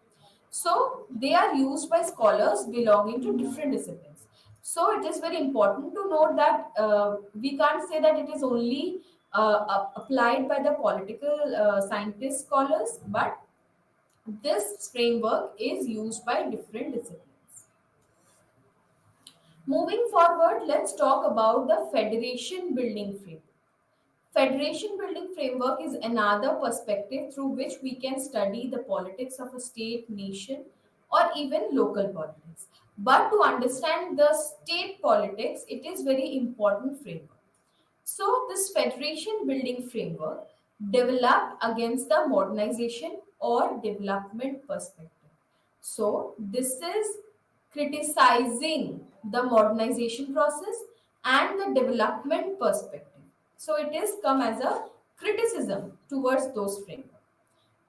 So they are used by scholars belonging to different disciplines. So it is very important to note that we can't say that it is only applied by the political scientist scholars, but this framework is used by different disciplines. Moving forward, let's talk about the federation building framework. Federation building framework is another perspective through which we can study the politics of a state, nation, or even local politics. But to understand the state politics, it is very important framework. So this federation building framework developed against the modernization or development perspective. So this is criticizing the modernization process and the development perspective. So it is come as a criticism towards those frameworks.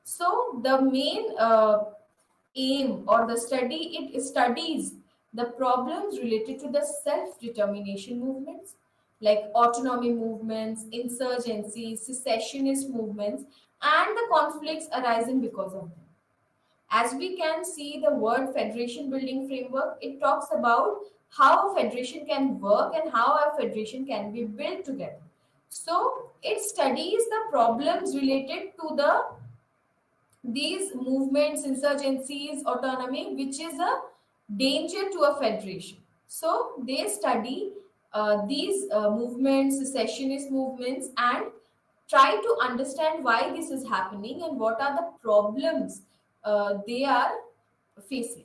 So the main aim or the study, it studies the problems related to the self-determination movements like autonomy movements, insurgencies, secessionist movements, and the conflicts arising because of them. As we can see, the word federation building framework, it talks about how a federation can work and how a federation can be built together. So it studies the problems related to these movements, insurgencies, autonomy, which is a danger to a federation. So they study these movements, secessionist movements, and try to understand why this is happening and what are the problems they are facing.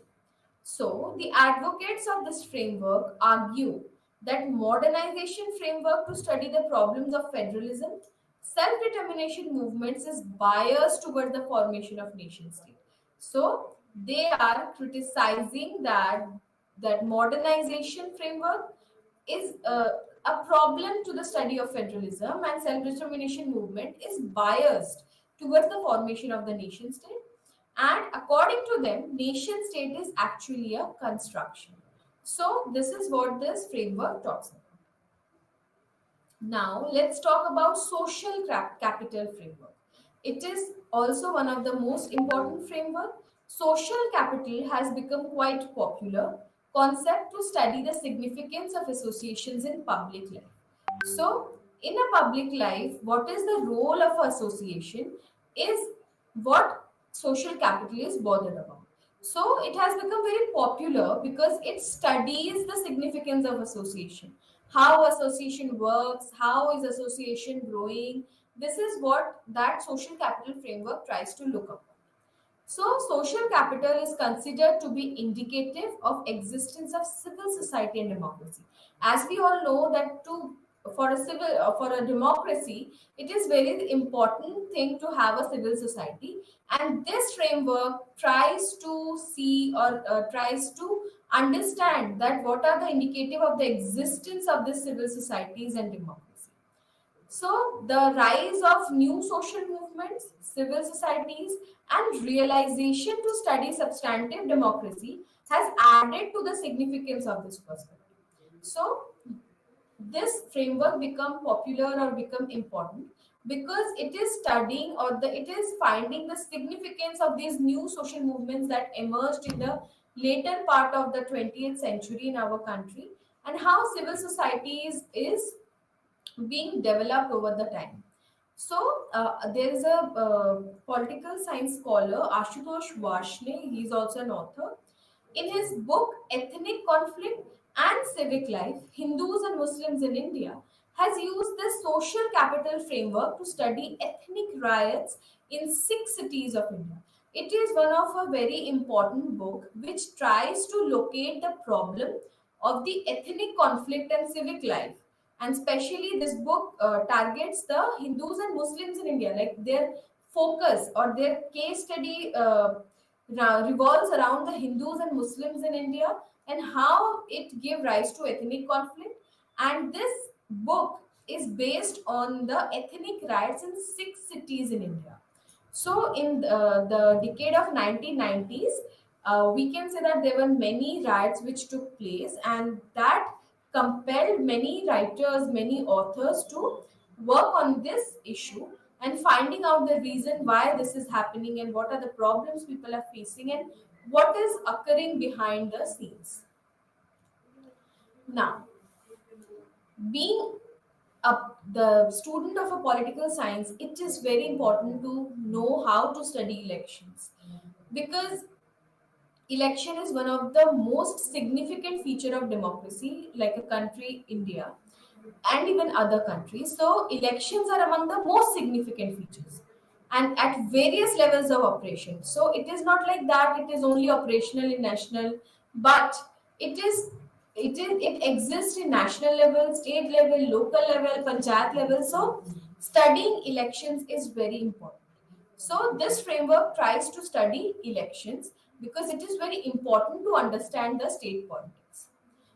So, the advocates of this framework argue that modernization framework to study the problems of federalism, self-determination movements is biased toward the formation of nation state. So, they are criticizing that modernization framework is a problem to the study of federalism, and self-determination movement is biased towards the formation of the nation state, and according to them nation state is actually a construction. So this is what this framework talks about. Now let's talk about social capital framework. It is also one of the most important framework. Social capital has become quite popular concept to study the significance of associations in public life. So in a public life, what is the role of association is what social capital is bothered about. So it has become very popular because it studies the significance of association, how association works, how is association growing. This is what that social capital framework tries to look upon. So social capital is considered to be indicative of existence of civil society and democracy. As we all know that to for a civil for a democracy, it is very important thing to have a civil society, and this framework tries to see or tries to understand that what are the indicative of the existence of the civil societies and democracy. So, the rise of new social movements, civil societies, and realization to study substantive democracy has added to the significance of this perspective. So, this framework become popular or become important because it is studying or it is finding the significance of these new social movements that emerged in the later part of the 20th century in our country, and how civil societies is being developed over the time. So there is a political science scholar, Ashutosh Varshney. He is also an author. In his book Ethnic Conflict and Civic Life, Hindus and Muslims in India, has used this social capital framework to study ethnic riots in 6 cities of India. It is one of a very important book which tries to locate the problem of the ethnic conflict and civic life. And especially this book targets the Hindus and Muslims in India, like their focus or their case study revolves around the Hindus and Muslims in India and how it gave rise to ethnic conflict. And this book is based on the ethnic riots in 6 cities in India. So in the decade of 1990s, we can say that there were many riots which took place, and that compelled many writers, many authors to work on this issue and finding out the reason why this is happening and what are the problems people are facing and what is occurring behind the scenes. Now, being the student of a political science, it is very important to know how to study elections, because election is one of the most significant feature of democracy, like a country India and even other countries. So elections are among the most significant features and at various levels of operation. So it is not like that it is only operational in national, but it is it exists in national level, state level, local level, panchayat level. So studying elections is very important. So this framework tries to study elections because it is very important to understand the state politics.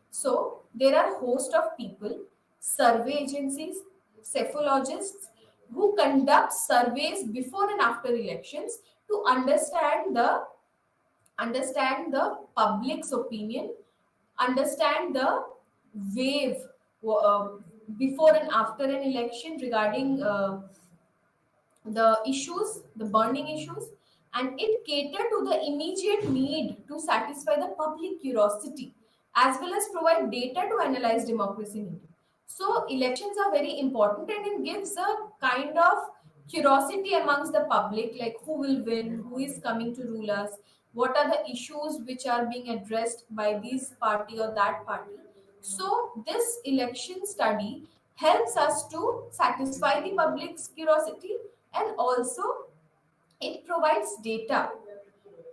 So there are a host of people, survey agencies, psephologists who conduct surveys before and after elections to understand the public's opinion, understand the wave uh, before and after an election regarding the issues, the burning issues, and it catered to the immediate need to satisfy the public curiosity as well as provide data to analyze democracy in India. So elections are very important and it gives a kind of curiosity amongst the public, like who will win, who is coming to rule us, what are the issues which are being addressed by this party or that party. So this election study helps us to satisfy the public's curiosity, and also it provides data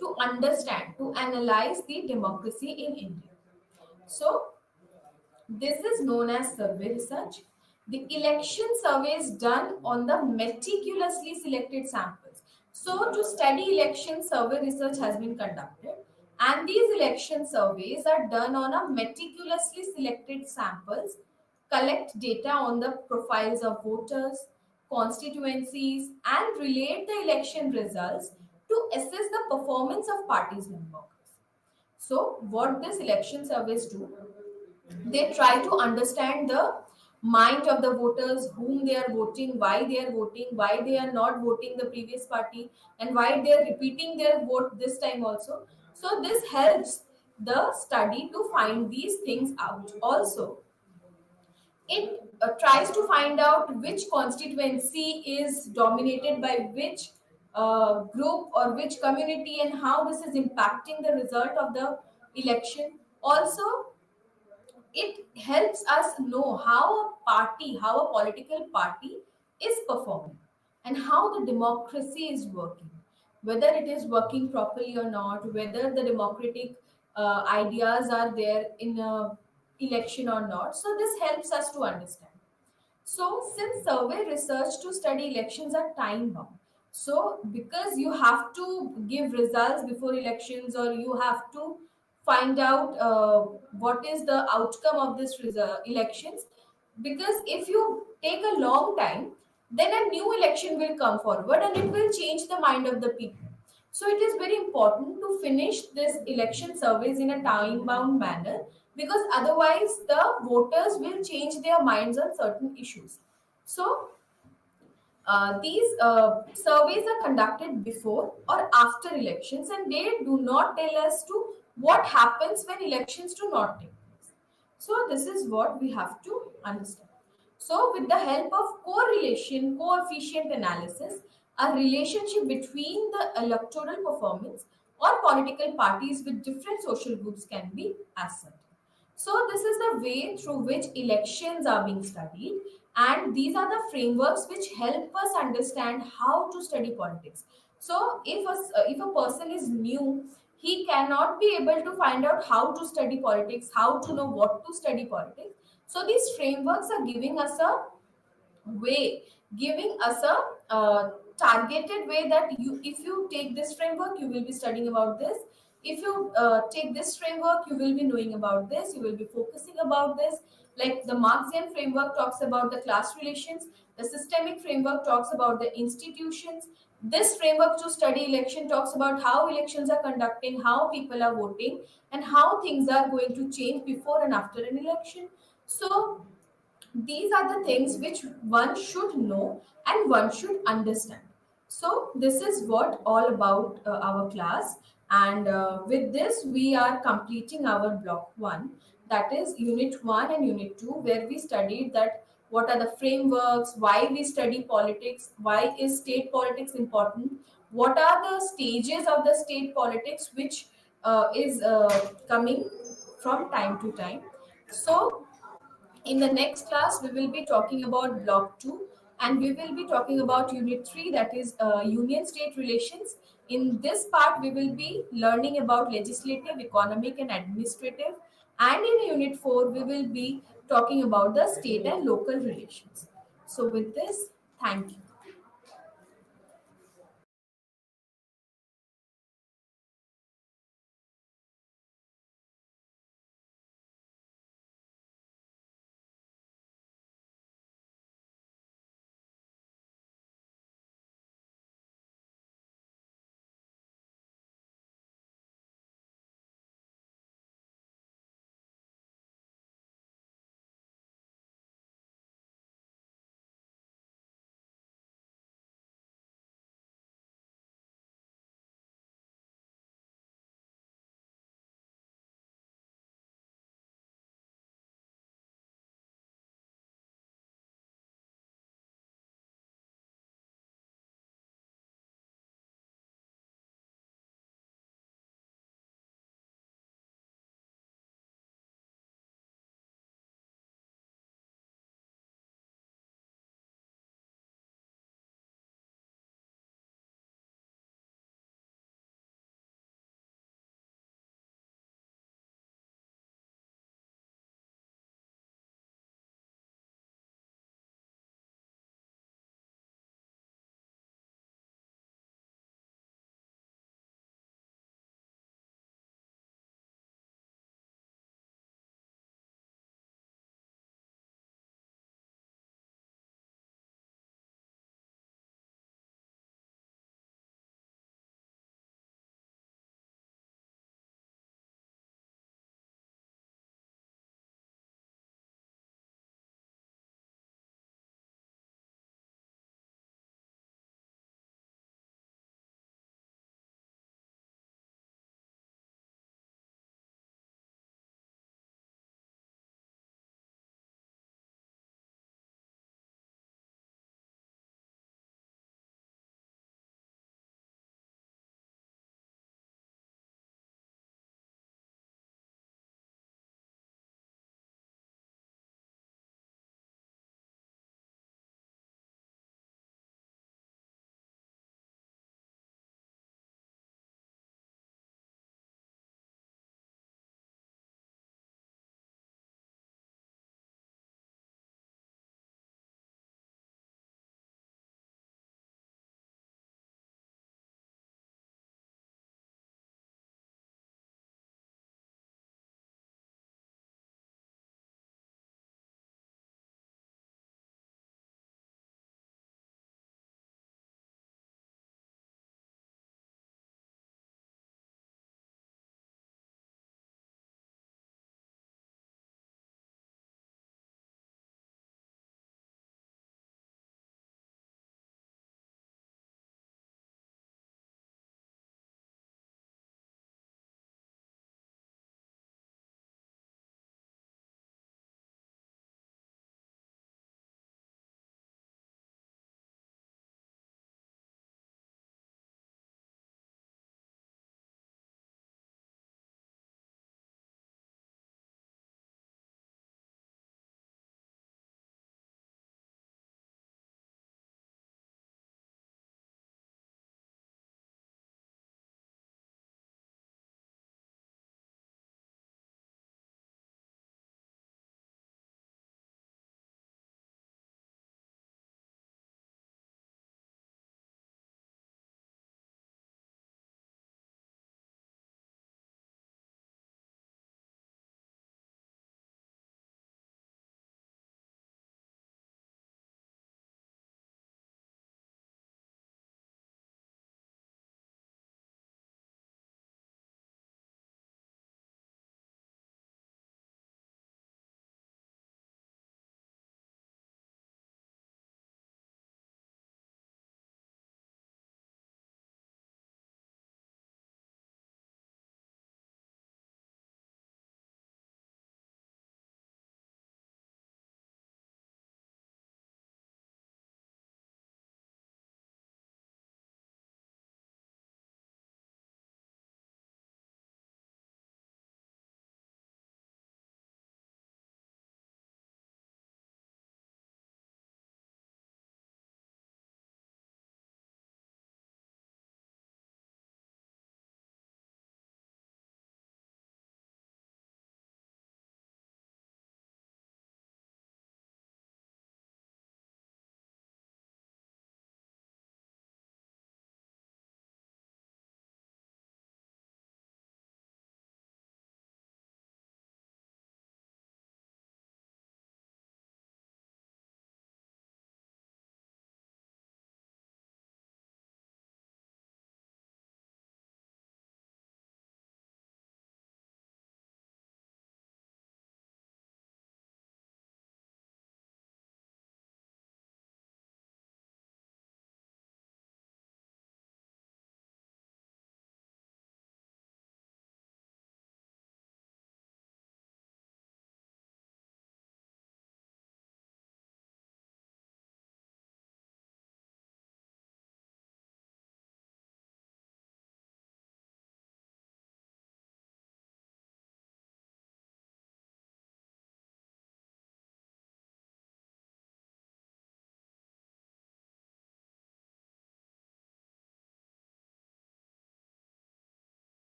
to understand, to analyze the democracy in India. So this is known as survey research. The election survey is done on the meticulously selected samples. So, to study election, survey research has been conducted, and these election surveys are done on a meticulously selected samples, collect data on the profiles of voters, constituencies, and relate the election results to assess the performance of parties members. So, what these election surveys do, they try to understand the mind of the voters, whom they are voting, why they are voting, why they are not voting the previous party, and why they are repeating their vote this time also. So this helps the study to find these things out. Also, it tries to find out which constituency is dominated by which group or which community and how this is impacting the result of the election. Also, it helps us know how a party, how a political party is performing and how the democracy is working, whether it is working properly or not, whether the democratic ideas are there in a election or not. So this helps us to understand. So, since survey research to study elections are time bound, so because you have to give results before elections or you have to find out what is the outcome of this elections, because if you take a long time, then a new election will come forward and it will change the mind of the people. So it is very important to finish this election surveys in a time bound manner, because otherwise the voters will change their minds on certain issues. So these surveys are conducted before or after elections, and they do not tell us to what happens when elections do not take place. So this is what we have to understand. So with the help of correlation coefficient analysis, a relationship between the electoral performance or political parties with different social groups can be ascertained. So this is the way through which elections are being studied, and these are the frameworks which help us understand how to study politics. So if a person is new, he cannot be able to find out how to study politics, how to know what to study politics. So these frameworks are giving us a way, giving us a targeted way that you, if you take this framework, you will be studying about this. If you take this framework, you will be knowing about this, you will be focusing about this. Like the Marxian framework talks about the class relations, the systemic framework talks about the institutions. This framework to study election talks about how elections are conducting, how people are voting, and how things are going to change before and after an election. So These are the things which one should know and one should understand. So this is what all about our class, and with this we are completing our block 1, that is unit 1 and unit 2, where we studied that what are the frameworks, why we study politics, why is state politics important, what are the stages of the state politics which is coming from time to time. So in the next class, we will be talking about Block 2, and we will be talking about Unit 3, that is Union State Relations. In this part, we will be learning about legislative, economic, and administrative. And in Unit 4, we will be talking about the state and local relations. So, with this, thank you.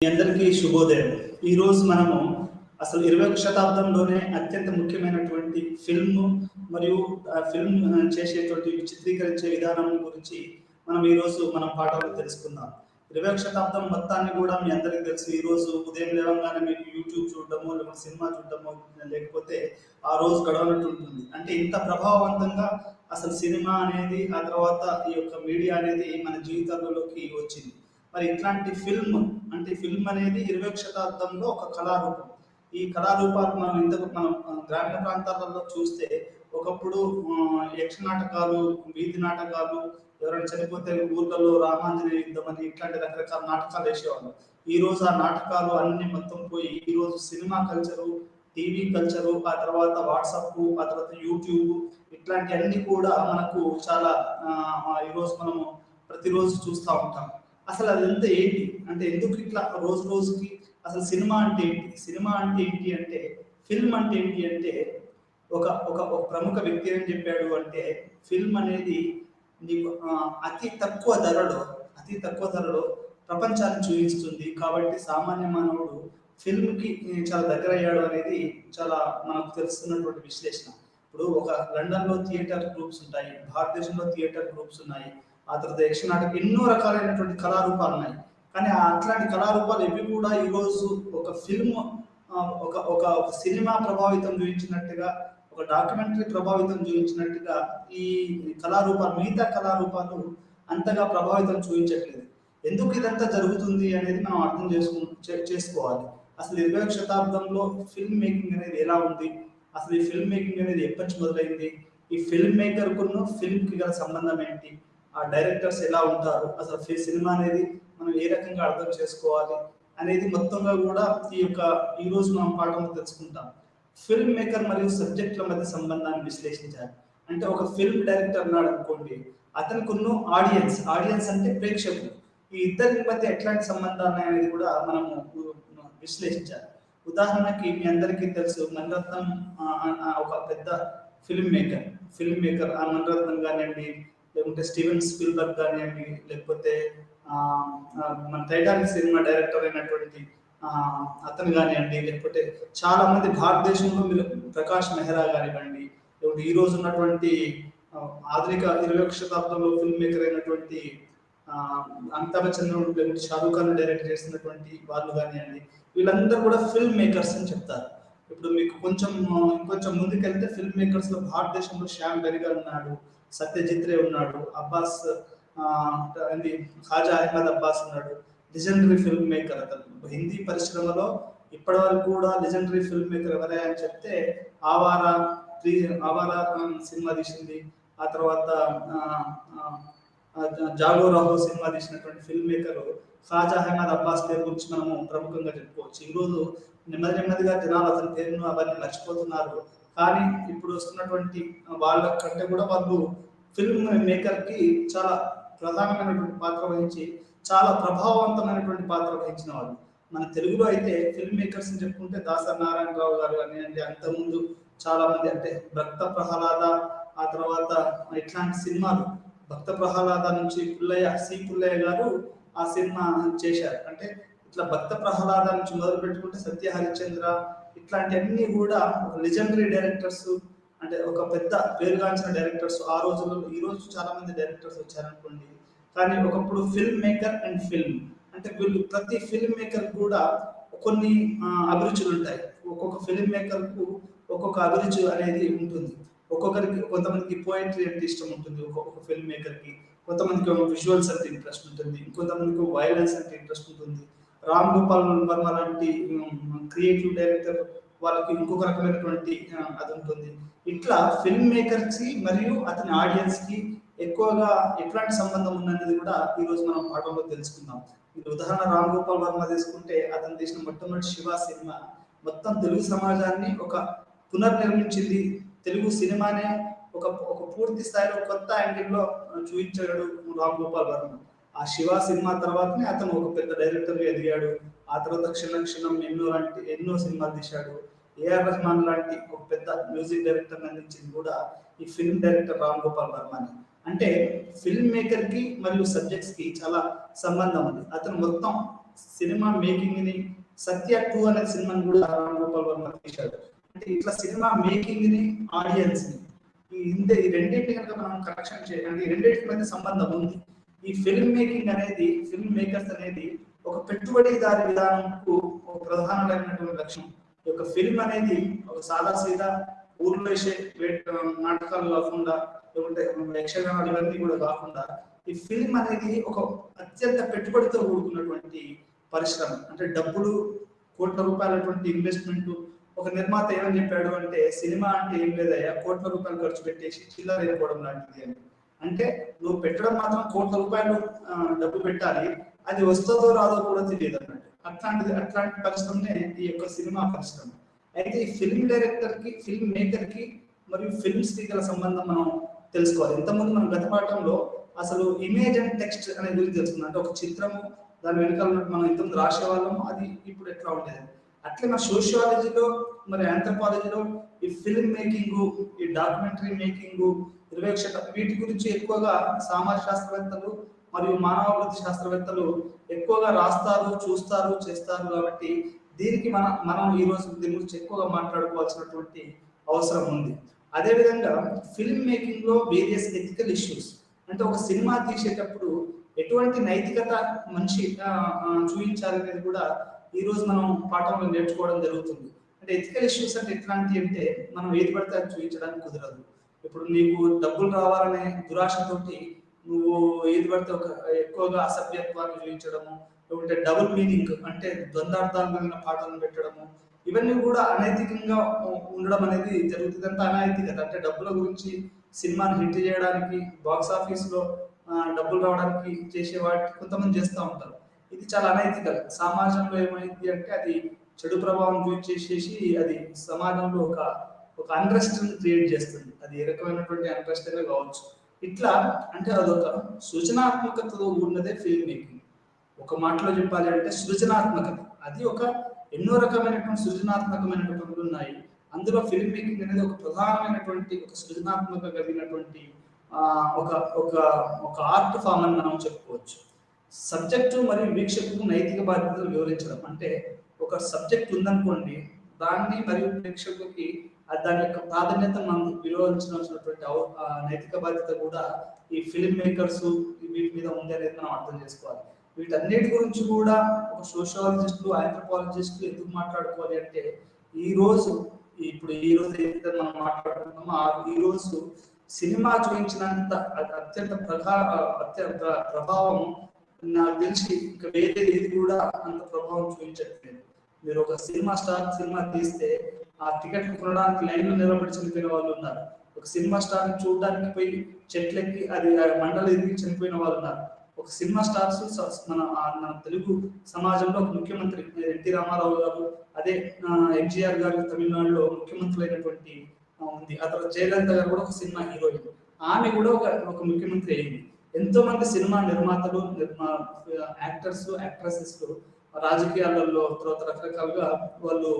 మీ అందరికీ శుభోదయం. ఈరోజు మనము అసలు 21వ శతాబ్దంలోనే అత్యంత ముఖ్యమైనటువంటి film మరియు ఆ ఫిల్మ్ చేసేటువంటి చిత్రీకరించే విధానం గురించి మనం పాఠంలో తెలుసుకుందాం. 21వ శతాబ్దం మొత్తాన్ని కూడా మీ అందరికీ తెలుసు. ఈ రోజు ఉదయం లేవగానే మీకు యూట్యూబ్ చూడడము, లేకపోతే సినిమా చూడడము, లేకపోతే ఆ రోజు గడవనట్టు ఉంటుంది. అంటే ఇంత ప్రభావవంతంగా అసలు సినిమా అనేది, ఆ తర్వాత ఈ యొక్క మీడియా అనేది మన జీవితాలలోకి వచ్చింది. మరి ఇట్లాంటి ఫిల్మ్ అనేది 20వ శతాబ్దంలో ఒక కళారూపం. ఈ కళారూపాలు మనం గ్రామీణ ప్రాంతాలలో చూస్తే ఒకప్పుడు యక్ష నాటకాలు, వీధి నాటకాలు, ఎవరైనా చనిపోతే ఊర్లలో రామాంజనేయ యుద్ధం అని ఇట్లాంటి రకరకాల నాటకాలు వేసేవాళ్ళు. ఈ రోజు ఆ నాటకాలు అన్ని మొత్తం పోయి ఈ రోజు సినిమా కల్చరు, టీవీ కల్చరు, ఆ తర్వాత వాట్సాప్, ఆ తర్వాత యూట్యూబ్, ఇట్లాంటి అన్ని కూడా మనకు చాలా ఈరోజు మనము ప్రతిరోజు చూస్తూ ఉంటాం. అసలు అదంతా ఏంటి అంటే, ఎందుకు ఇట్లా రోజు రోజుకి అసలు సినిమా అంటే ఏంటి, అంటే ఫిల్మ్ అంటే ఏంటి అంటే, ఒక ఒక ఒక ప్రముఖ వ్యక్తి ఏం చెప్పాడు అంటే, ఫిల్మ్ అనేది నీకు అతి తక్కువ ధరలో ప్రపంచాన్ని చూపిస్తుంది. కాబట్టి సామాన్య మానవుడు ఫిల్మ్కి చాలా దగ్గర అయ్యాడు అనేది చాలా మనకు తెలుస్తున్నటువంటి విశ్లేషణ. ఇప్పుడు ఒక లండన్లో థియేటర్ గ్రూప్స్ ఉంటాయి, భారతదేశంలో థియేటర్ గ్రూప్స్ ఉన్నాయి, ఆ తర్వాత యక్షనాటకం, ఎన్నో రకాలైనటువంటి కళారూపాలు ఉన్నాయి. కానీ అట్లాంటి కళారూపాలు ఎవి కూడా ఈరోజు ఒక ఫిల్మ్, ఒక ఒక సినిమా ప్రభావితం చూపించినట్టుగా, ఒక డాక్యుమెంటరీ ప్రభావితం చూపించినట్టుగా ఈ మిగతా కళారూపాలు అంతగా ప్రభావితం చూపించట్లేదు. ఎందుకు ఇదంతా జరుగుతుంది అనేది మనం అర్థం చేసుకోవాలి. అసలు 20వ శతాబ్దంలో ఫిల్మ్ మేకింగ్ అనేది ఎలా ఉంది, అసలు ఈ ఫిల్మ్ మేకింగ్ అనేది ఎప్పటి నుంచి మొదలైంది, ఈ ఫిల్మ్ మేకర్ కున్న ఫిల్మ్ కి గల సంబంధం ఏంటి, ఆ డైరెక్టర్స్ ఎలా ఉంటారు, అసలు సినిమా అనేది మనం ఏ రకంగా అర్థం చేసుకోవాలి అనేది మొత్తంగా కూడా ఈ రోజు మనం పాఠంలో తెలుసుకుంటాం. ఫిల్మ్ మేకర్ మరియు సబ్జెక్టుల మధ్య సంబంధాన్ని విశ్లేషించాలి. అంటే ఒక ఫిల్మ్ డైరెక్టర్ ఉన్నాడు అనుకోండి, అతనికి ఉన్న ఆడియన్స్ అంటే ప్రేక్షకులు, ఈ ఇద్దరి మధ్య ఎట్లాంటి సంబంధాలు అనేది కూడా మనము విశ్లేషించాలి. ఉదాహరణకి మీ అందరికీ తెలుసు, మణిరత్నం ఒక పెద్ద ఫిల్మ్ మేకర్ ఆ మణిరత్నం కానివ్వండి, లేకుంటే స్టీవెన్ స్పిల్బర్గ్ కానివ్వండి, లేకపోతే మన టైటానిక్ సినిమా డైరెక్టర్ అయినటువంటి అతను కానివ్వండి, లేకపోతే చాలా మంది భారతదేశంలో మీరు ప్రకాష్ మెహ్రా కానివ్వండి, లేకపోతే ఈ రోజు ఉన్నటువంటి ఆధునిక 20వ శతాబ్దంలో ఫిల్మ్ మేకర్ అయినటువంటి అమితాబ్ బచ్చన్, లేకపోతే షారూఖ్ ఖాన్ డైరెక్ట్ చేసినటువంటి వాళ్ళు కానివ్వండి, వీళ్ళందరూ కూడా ఫిల్మ్ మేకర్స్ అని చెప్తారు. ఇప్పుడు మీకు ఇంకొంచెం ముందుకెళ్తే ఫిల్మ్ మేకర్స్ లో భారతదేశంలో శ్యామ్ బెనగల్ ఉన్నాడు, సత్యజిత్ రే ఉన్నాడు, ఖాజా అహ్మద్ అబ్బాస్ ఉన్నాడు. లెజెండరీ ఫిల్మ్ మేకర్ అతను. హిందీ పరిశ్రమలో ఇప్పటి వరకు కూడా లెజెండరీ ఫిల్మ్ మేకర్ ఎవరే అని చెప్తే ఆవారా సినిమా తీసింది, ఆ తర్వాత జాగో రాహో సినిమా తీసినటువంటి ఫిల్మ్ మేకర్ ఖాజా అహ్మద్ అబ్బాస్ పేరు గురించి మనము ప్రముఖంగా చెప్పుకోవచ్చు. ఈరోజు నెమ్మదిగా జనాలు అతని పేరును అవన్నీ మర్చిపోతున్నారు. కానీ ఇప్పుడు వస్తున్నటువంటి వాళ్ళ కంటే కూడా వాళ్ళు ఫిల్మ్ మేకర్ కి చాలా ప్రధానమైనటువంటి పాత్ర వహించి, చాలా ప్రభావవంతమైనటువంటి పాత్ర వహించిన వాళ్ళు. మన తెలుగులో అయితే ఫిల్మ్ మేకర్స్ అని చెప్పుకుంటే దాసరి నారాయణరావు గారు అని, అంతకుముందు చాలా మంది, అంటే భక్త ప్రహ్లాద, ఆ తర్వాత ఇట్లాంటి సినిమాలు, భక్త ప్రహ్లాద నుంచి పుల్లయ్య గారు ఆ సినిమా చేశారు. అంటే ఇట్లా భక్త ప్రహ్లాద నుంచి మొదలు పెట్టుకుంటే సత్య హరిశ్చంద్ర, ఇట్లాంటి అన్ని కూడా లెజెండరీ డైరెక్టర్స్, అంటే ఒక పెద్ద పేరుగాంచిన డైరెక్టర్స్ ఆ రోజుల్లో. ఈ రోజు చాలా మంది డైరెక్టర్స్ వచ్చారనుకోండి, కానీ ఒకప్పుడు ఫిల్మ్ మేకర్ అండ్ ఫిల్మ్ అంటే వీళ్ళు, ప్రతి ఫిల్మ్ మేకర్ కూడా కొన్ని అభిరుచులు ఉంటాయి. ఒక్కొక్క ఫిల్మ్ మేకర్ కు ఒక్కొక్క అభిరుచి అనేది ఉంటుంది. కొంతమందికి పోయిటరీ అంటే ఇష్టం ఉంటుంది, ఒక్కొక్క ఫిల్మ్ మేకర్ కి. కొంతమందికి విజువల్స్ అంటే ఇంట్రెస్ట్ ఉంటుంది, కొంతమందికి వైలెన్స్ అంటే ఇంట్రెస్ట్ ఉంటుంది. రామ్ గోపాల్ వర్మ లాంటి క్రియేటివ్ డైరెక్టర్ వాళ్ళకి ఇంకొక రకమైనటువంటి అది ఉంటుంది. ఇట్లా ఫిల్మ్ మేకర్స్ కి మరియు అతని ఆడియన్స్ కి ఎక్కువగా ఎట్లాంటి సంబంధం ఉన్నది కూడా ఈ రోజు మనం పాఠంలో తెలుసుకుందాం. ఉదాహరణ రామ్ గోపాల్ వర్మ తీసుకుంటే, అతను తీసిన మొట్టమొదటి శివ సినిమా మొత్తం తెలుగు సమాజాన్ని ఒక పునర్నిర్మించింది. తెలుగు సినిమానే ఒక పూర్తి స్థాయిలో కొత్త యాంగిల్లో చూపించాడు రామ్ గోపాల్ వర్మ. ఆ శివ సినిమా తర్వాతనే అతను ఒక పెద్ద డైరెక్టర్ గా ఎదిగాడు. ఆ తర్వాత క్షణం ఎన్నో సినిమాలు తీశాడు. ఏఆర్ రెహమాన్ లాంటి ఒక పెద్ద మ్యూజిక్ డైరెక్టర్ అందించింది కూడా ఈ ఫిల్మ్ డైరెక్టర్ రామ్ గోపాల్ వర్మ. అంటే ఫిల్మ్ మేకర్ కి మరియు సబ్జెక్ట్స్ కి చాలా సంబంధం ఉంది. అతను మొత్తం సినిమా మేకింగ్ ని సత్య 2 అనే సినిమాని కూడా రామ్ గోపాల్ వర్మ తీశాడు. అంటే ఇట్లా సినిమా మేకింగ్ ని, ఆడియన్స్ ని, ఈ రెండింటి కనుక మనం కరెక్షన్ చేయాలి, ఈ రెండింటి మధ్య సంబంధం ఉంది. ఈ ఫిల్మ్ మేకింగ్ అనేది, ఫిల్మ్ మేకర్స్ అనేది ఒక పెట్టుబడిదారి విధానంకు ఒక ప్రధానమైనటువంటి లక్ష్యం. ఈ యొక్క ఫిల్మ్ అనేది ఒక సాదా సీదా ఊర్లో వేసే నాటకాలు కాకుండా, లేకుంటే యక్షగానాలు ఇవన్నీ కూడా కాకుండా, ఈ ఫిల్మ్ అనేది ఒక అత్యంత పెట్టుబడితో కూడుకున్నటువంటి పరిశ్రమ. అంటే డబ్బులు, కోట్ల రూపాయలటువంటి ఇన్వెస్ట్మెంట్. ఒక నిర్మాత ఏమని చెప్పాడు అంటే, సినిమా అంటే ఏం లేదయ్యా, కోట్ల రూపాయలు ఖర్చు పెట్టేసి చిల్లర అయిపోవడం లాంటిది అని. అంటే నువ్వు పెట్టడం మాత్రం కోట్ల రూపాయలు డబ్బు పెట్టాలి, అది వస్తుందో రాదో కూడా తెలియదు అన్నట్టు. అట్లాంటి పరిశ్రమనే ఈ యొక్క సినిమా పరిశ్రమ. అయితే ఈ ఫిల్మ్ డైరెక్టర్ కి, ఫిల్మ్ మేకర్ కి మరియు ఫిల్మ్స్ కి గల సంబంధం మనం తెలుసుకోవాలి. ఇంతకుముందు మన గత పాఠంలో అసలు ఇమేజ్ అండ్ టెక్స్ట్ అనే గురించి తెలుసుకుందాం. అంటే ఒక చిత్రము, దాని వెనకాల మనం ఇంతకుముందు రాసేవాళ్ళము, అది ఇప్పుడు ఎట్లా ఉండేది. అట్లే మన సోషియాలజీలో, మరి ఆంథ్రోపాలజీలో ఈ ఫిల్మ్ మేకింగ్, ఈ డాక్యుమెంటరీ మేకింగ్, 21 వీటి గురించి ఎక్కువగా సామాజిక శాస్త్రవేత్తలు మరియు మానవాభివృద్ధి శాస్త్రవేత్తలు ఎక్కువగా రాస్తారు, చూస్తారు, చేస్తారు. కాబట్టి దీనికి మనం ఈ రోజు దీని గురించి ఎక్కువగా మాట్లాడుకోవాల్సినటువంటి అవసరం ఉంది. అదేవిధంగా ఫిల్మ్ మేకింగ్ లో వేరియస్ ఎథికల్ ఇష్యూస్, అంటే ఒక సినిమా తీసేటప్పుడు ఎటువంటి నైతికత మనిషి చూపించాలనేది కూడా ఈ రోజు మనం పాఠంలో నేర్చుకోవడం జరుగుతుంది. అంటే ఎథికల్ ఇష్యూస్ అంటే ఎట్లాంటి అంటే, మనం ఏది పడితే అది చూపించడానికి కుదరదు. ఇప్పుడు నీకు డబ్బులు రావాలనే దురాశతోటి నువ్వు ఏది పడితే ఒక ఎక్కువగా అసభ్యత్వాన్ని చూపించడము, లేకుంటే డబుల్ మీనింగ్ అంటే ద్వంద్వార్థాలు కలిగిన పాటలను పెట్టడము, ఇవన్నీ కూడా అనైతికంగా ఉండడం అనేది జరుగుతుంది. అంటే అనైతికత అంటే డబ్బుల గురించి సినిమాని హిట్ చేయడానికి, బాక్స్ ఆఫీస్ లో డబ్బులు రావడానికి చేసే వాటి కొంతమంది చేస్తూ ఉంటారు. ఇది చాలా అనైతికత. సమాజంలో ఏమైంది అంటే అది చెడు ప్రభావం చూపించేసేసి అది సమాజంలో ఒక అన్రెస్ట్ క్రియేట్ చేస్తుంది. అది ఏ రకమైనటువంటి అన్రెస్ట్ అయినా కావచ్చు. ఇట్లా అంటే అదొక సృజనాత్మకతతో ఉన్నదే ఫిల్మ్ మేకింగ్. ఒక మాటలో చెప్పాలి అంటే సృజనాత్మకత. అది ఒక ఎన్నో రకమైనటువంటి సృజనాత్మకమైనటువంటి పనులు ఉన్నాయి. అందులో ఫిల్మ్ మేకింగ్ అనేది ఒక ప్రధానమైనటువంటి, ఒక సృజనాత్మక కలిగినటువంటి ఒక ఒక ఒక ఆర్ట్ ఫామ్ అని మనం చెప్పుకోవచ్చు. సబ్జెక్టు మరియు వీక్షకులకు నైతిక బాధ్యతలు వివరించడం. అంటే ఒక సబ్జెక్ట్ ఉందనుకోండి, దాన్ని మరియు ప్రేక్షకులకి దాని యొక్క ప్రాధాన్యత మనం వివరించాల్సినటువంటి నైతిక బాధ్యత కూడా ఈ ఫిల్మ్ మేకర్స్ వీటి మీద ఉంది అనేది మనం అర్థం చేసుకోవాలి. వీటన్నిటి గురించి కూడా ఒక సోషియాలజిస్టులు, ఆంథ్రోపాలజిస్టులు ఎందుకు మాట్లాడుకోవాలి అంటే, ఈ రోజు ఏదైతే మనం మాట్లాడుతున్నామో ఈ రోజు సినిమా చూపించినంత అత్యంత ప్రభావం నాకు తెలిసి ఇంకా వేరే ఏది కూడా అంత ప్రభావం చూపించట్లేదు. మీరు ఒక సినిమా స్టార్ సినిమా తీస్తే ఆ టికెట్ కొనడానికి లైన్ లో నిలబడి చనిపోయిన వాళ్ళు ఉన్నారు. ఒక సినిమా స్టార్ ని చూడడానికి పోయి చెట్లెక్కి అది మంటలు ఎదిగి చనిపోయిన వాళ్ళు ఉన్నారు. ఒక సినిమా స్టార్స్ మన తెలుగు సమాజంలో ఒక ముఖ్యమంత్రి ఎన్టీ రామారావు గారు, అదే ఎంజీఆర్ గారు తమిళనాడులో ముఖ్యమంత్రులు అయినటువంటి ఉంది. ఆ తర్వాత జయలలిత గారు కూడా ఒక సినిమా హీరోయిన్, ఆమె కూడా ఒక ముఖ్యమంత్రి అయింది. ఎంతో మంది సినిమా నిర్మాతలు, యాక్టర్స్, యాక్ట్రెసెస్ రాజకీయాలలో తర్వాత రకరకాలుగా వాళ్ళు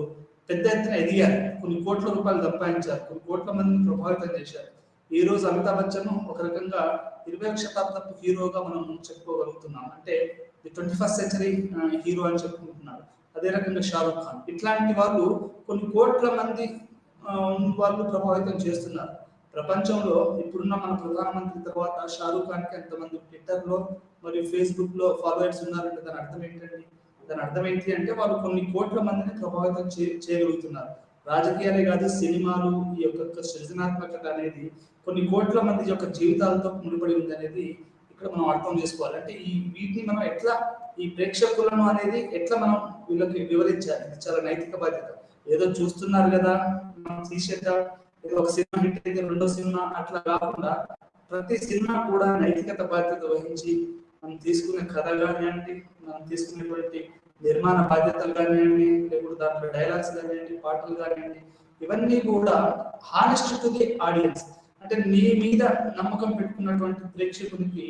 పెద్ద ఎత్తున ఎదిగారు. కొన్ని కోట్ల రూపాయలు సంపాదించారు, కొన్ని కోట్ల మందిని ప్రభావితం చేశారు. ఈ రోజు అమితాబ్ బచ్చన్ ఒక రకంగా 21వ శతాబ్దపు హీరోగా మనం చెప్పుకోగలుగుతున్నాం. అంటే 21st సెంచరీ హీరో అని చెప్పుకుంటున్నారు. అదే రకంగా షారూక్ ఖాన్, ఇట్లాంటి వాళ్ళు కొన్ని కోట్ల మంది వాళ్ళు ప్రభావితం చేస్తున్నారు. ప్రపంచంలో ఇప్పుడున్న మన ప్రధానమంత్రి తర్వాత షారూక్ ఖాన్ కి ఎంతమంది ట్విట్టర్ లో మరియు ఫేస్బుక్ లో ఫాలోవర్స్ ఉన్నారంటే దాని అర్థం ఏంటండి? దాని అర్థం ఏంటి అంటే వాళ్ళు కొన్ని కోట్ల మందిని ప్రభావితం చేయగలుగుతున్నారు. రాజకీయాలే కాదు, సినిమాలు, ఈ యొక్క సృజనాత్మకత అనేది కొన్ని కోట్ల మంది యొక్క జీవితాలతో ముడిపడి ఉంది అనేది ఇక్కడ మనం అర్థం చేసుకోవాలి. అంటే వీటిని మనం ఎట్లా, ఈ ప్రేక్షకులను అనేది ఎట్లా మనం వీళ్ళకి వివరించాలి, ఇది చాలా నైతిక బాధ్యత. ఏదో చూస్తున్నారు కదా మనం తీసేద్దాం, ఏదో ఒక సినిమా హిట్ అయితే రెండో సినిమా అట్లా కాకుండా ప్రతి సినిమా కూడా నైతికత బాధ్యత వహించి మనం తీసుకునే కథ కానివ్వండి, మనం తీసుకునేటువంటి నిర్మాణ బాధ్యతలు కానివ్వండి, లేకపోతే దాంట్లో డైలాగ్స్ కానివ్వండి, పాటలు కానివ్వండి, ఇవన్నీ కూడా హానెస్ట్ టు ది ఆడియన్స్. అంటే నీ మీద నమ్మకం పెట్టుకున్నటువంటి ప్రేక్షకునికి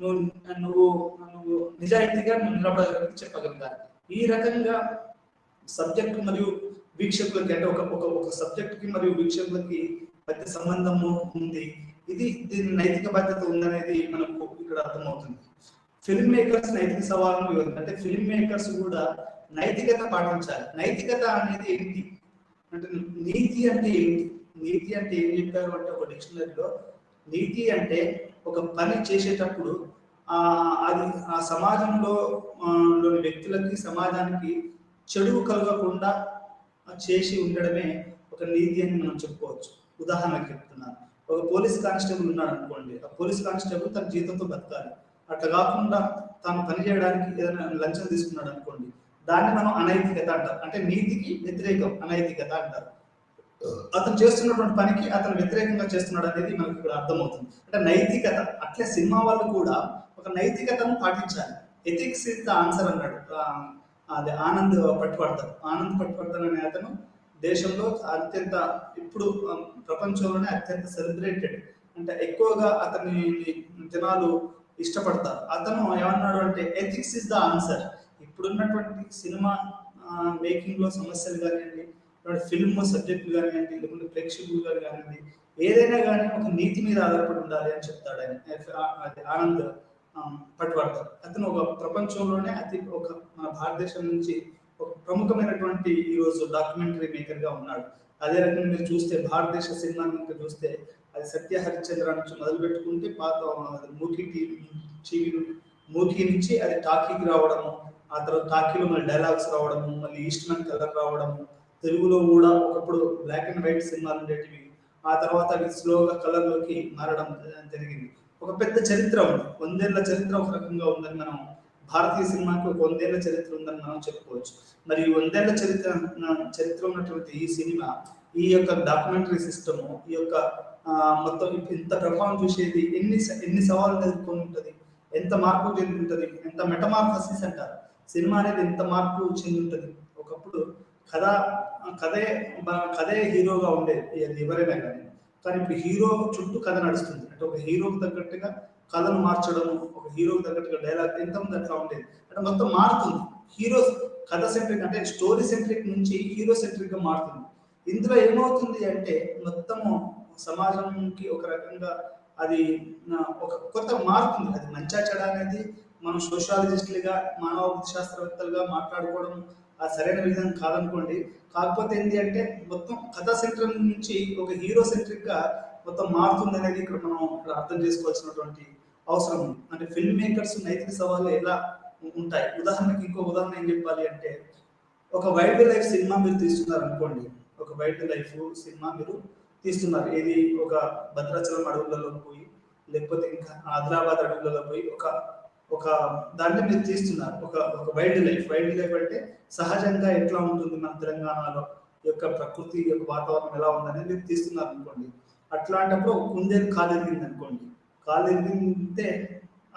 నువ్వు నిజాయితీగా నిలబడగలిగి చెప్పగలగాలి. ఈ రకంగా సబ్జెక్ట్ మరియు వీక్షకులకి, అంటే ఒక సబ్జెక్ట్ కి మరియు వీక్షకులకి మధ్య సంబంధము ఉంది. దీని నైతిక బాధ్యత ఉందనేది మనకు ఇక్కడ అర్థమవుతుంది. ఫిల్మ్ మేకర్స్ నైతిక సవాళ్ళను అంటే ఫిల్మ్ మేకర్స్ కూడా నైతికత పాటించాలి. నైతికత అనేది ఏంటి అంటే, నీతి అంటే ఏంటి? నీతి అంటే ఏం చెప్పారు అంటే, ఒక డిక్షనరీలో నీతి అంటే ఒక పని చేసేటప్పుడు అది ఆ సమాజంలో లోని వ్యక్తులకి, సమాజానికి చెడు కలగకుండా చేసి ఉండడమే ఒక నీతి అని మనం చెప్పుకోవచ్చు. ఉదాహరణకు చెప్తున్నాను, ఒక పోలీస్ కానిస్టేబుల్ ఉన్నాడు అనుకోండి. ఆ పోలీస్ కానిస్టేబుల్ తన జీతంతో బతకాలి. అట్లా కాకుండా తాను పని చేయడానికి ఏదైనా లంచం తీసుకున్నాడు అనుకోండి, దాన్ని మనం అనైతికత అంటారు. అంటే నీతికి వ్యతిరేకం అనైతికత అంటారు. అతను చేస్తున్నటువంటి పనికి అతను వ్యతిరేకంగా చేస్తున్నాడు అనేది మనకి ఇక్కడ అర్థమవుతుంది. అంటే నైతికత. అట్లే సినిమా వాళ్ళు కూడా ఒక నైతికతను పాటించాలి. ఎథిక్స్ ఇస్ ద ఆన్సర్ అన్నాడు. అది ఆనంద్ పట్టుపడతారు. ఆనంద్ పట్టుపడతారు అనే అతను దేశంలో అత్యంత ఇప్పుడు ప్రపంచంలోనే అత్యంత సెలబ్రేటెడ్, అంటే ఎక్కువగా అతని జనాలు ఇష్టపడతారు. అతను ఏమన్నాడు అంటే, ఎథిక్స్ ఇస్ ద ఆన్సర్. ఇప్పుడున్నటువంటి సినిమా మేకింగ్ లో సమస్యలు కానివ్వండి, ఫిల్మ్ సబ్జెక్టులు కానివ్వండి, లేకుంటే ప్రేక్షకులు కానివ్వండి, ఏదైనా కానీ ఒక నీతి మీద ఆధారపడి ఉండాలి అని చెప్తాడు ఆయన. అది ఆనంద్ పట్టుబడతారు. అతను ఒక ప్రపంచంలోనే ఒక మన భారతదేశం నుంచి ఒక ప్రముఖమైనటువంటి ఈరోజు డాక్యుమెంటరీ మేకర్ గా ఉన్నాడు. అదే రకంగా మీరు చూస్తే భారతదేశ సినిమా కనుక చూస్తే అది సత్య హరిశ్చంద్ర నుంచి మొదలు పెట్టుకుంటే పాత మూకీ నుంచి అది టాకీకి రావడము, ఆ తర్వాత టాకీలో మళ్ళీ డైలాగ్స్ రావడము, మళ్ళీ ఈస్ట్ మ్యాన్ కలర్ రావడము, తెలుగులో కూడా ఒకప్పుడు బ్లాక్ అండ్ వైట్ సినిమాలు ఉండేటివి, ఆ తర్వాత అవి స్లోగా కలర్లోకి మారడం జరిగింది. ఒక పెద్ద చరిత్ర ఉంది. 100 ఏళ్ల చరిత్ర ఒక రకంగా ఉందని మనం, భారతీయ సినిమాకి ఒక 100 ఏళ్ల చరిత్ర ఉందని మనం చెప్పుకోవచ్చు. మరి 100 ఏళ్ల చరిత్ర ఉన్నటువంటి ఈ సినిమా, ఈ యొక్క డాక్యుమెంటరీ సిస్టము, ఈ యొక్క మొత్తం ఇంత ప్రభావం చూసేది ఎన్ని సవాళ్ళు ఎదుర్కొని ఉంటుంది, ఎంత మార్పు చెంది ఉంటుంది, ఎంత మెటమార్ఫసిస్ అంటారు. సినిమా అనేది ఎంత మార్పు చెంది ఉంటుంది. ఒకప్పుడు కథే హీరోగా ఉండేది, అది ఎవరైనా కానీ. కానీ ఇప్పుడు హీరో చుట్టూ కథ నడుస్తుంది. అంటే ఒక హీరోకి తగ్గట్టుగా కథను మార్చడము, ఒక హీరోకి తగ్గట్టుగా డైలాగ్, ఎంతమంది అట్లా ఉండేది. అంటే మొత్తం మారుతుంది. హీరో కథ సెంట్రిక్, అంటే స్టోరీ సెంట్రిక్ నుంచి హీరో సెంట్రిక్ గా మారుతుంది. ఇందులో ఏమవుతుంది అంటే, మొత్తము సమాజంకి ఒక రకంగా అది ఒక కొత్త మారుతుంది. అది మంచా చెడ అనేది మనం సోషాలజిస్టులుగా, మానవ శాస్త్రవేత్తలుగా మాట్లాడుకోవడం ఆ సరైన విధానం కాదనుకోండి. కాకపోతే ఏంటి అంటే, మొత్తం కథా సెంట్రిక్ నుంచి ఒక హీరో సెంట్రిక్ గా మొత్తం మారుతుంది అనేది ఇక్కడ మనం అర్థం చేసుకోవాల్సినటువంటి అవసరం ఉంది. అంటే ఫిల్మ్ మేకర్స్ నైతిక సవాళ్ళు ఎలా ఉంటాయి. ఉదాహరణకి ఇంకో ఉదాహరణ ఏం చెప్పాలి అంటే, ఒక వైల్డ్ లైఫ్ సినిమా మీరు తీస్తున్నారు అనుకోండి. ఒక వైల్డ్ లైఫ్ సినిమా మీరు తీస్తున్నారు. ఏది, ఒక భద్రాచలం అడవులలో పోయి, లేకపోతే ఇంకా ఆదిలాబాద్ అడవులలో పోయి ఒక ఒక దాన్ని మీరు తీస్తున్నారు. ఒక వైల్డ్ లైఫ్ అంటే సహజంగా ఎట్లా ఉంటుంది మన తెలంగాణలో యొక్క ప్రకృతి యొక్క వాతావరణం ఎలా ఉందనేది మీరు తీస్తున్నారు అనుకోండి. అట్లాంటప్పుడు ఒక కుందేలు కాలు ఎరిగింది అనుకోండి. కాలు ఎరిగితే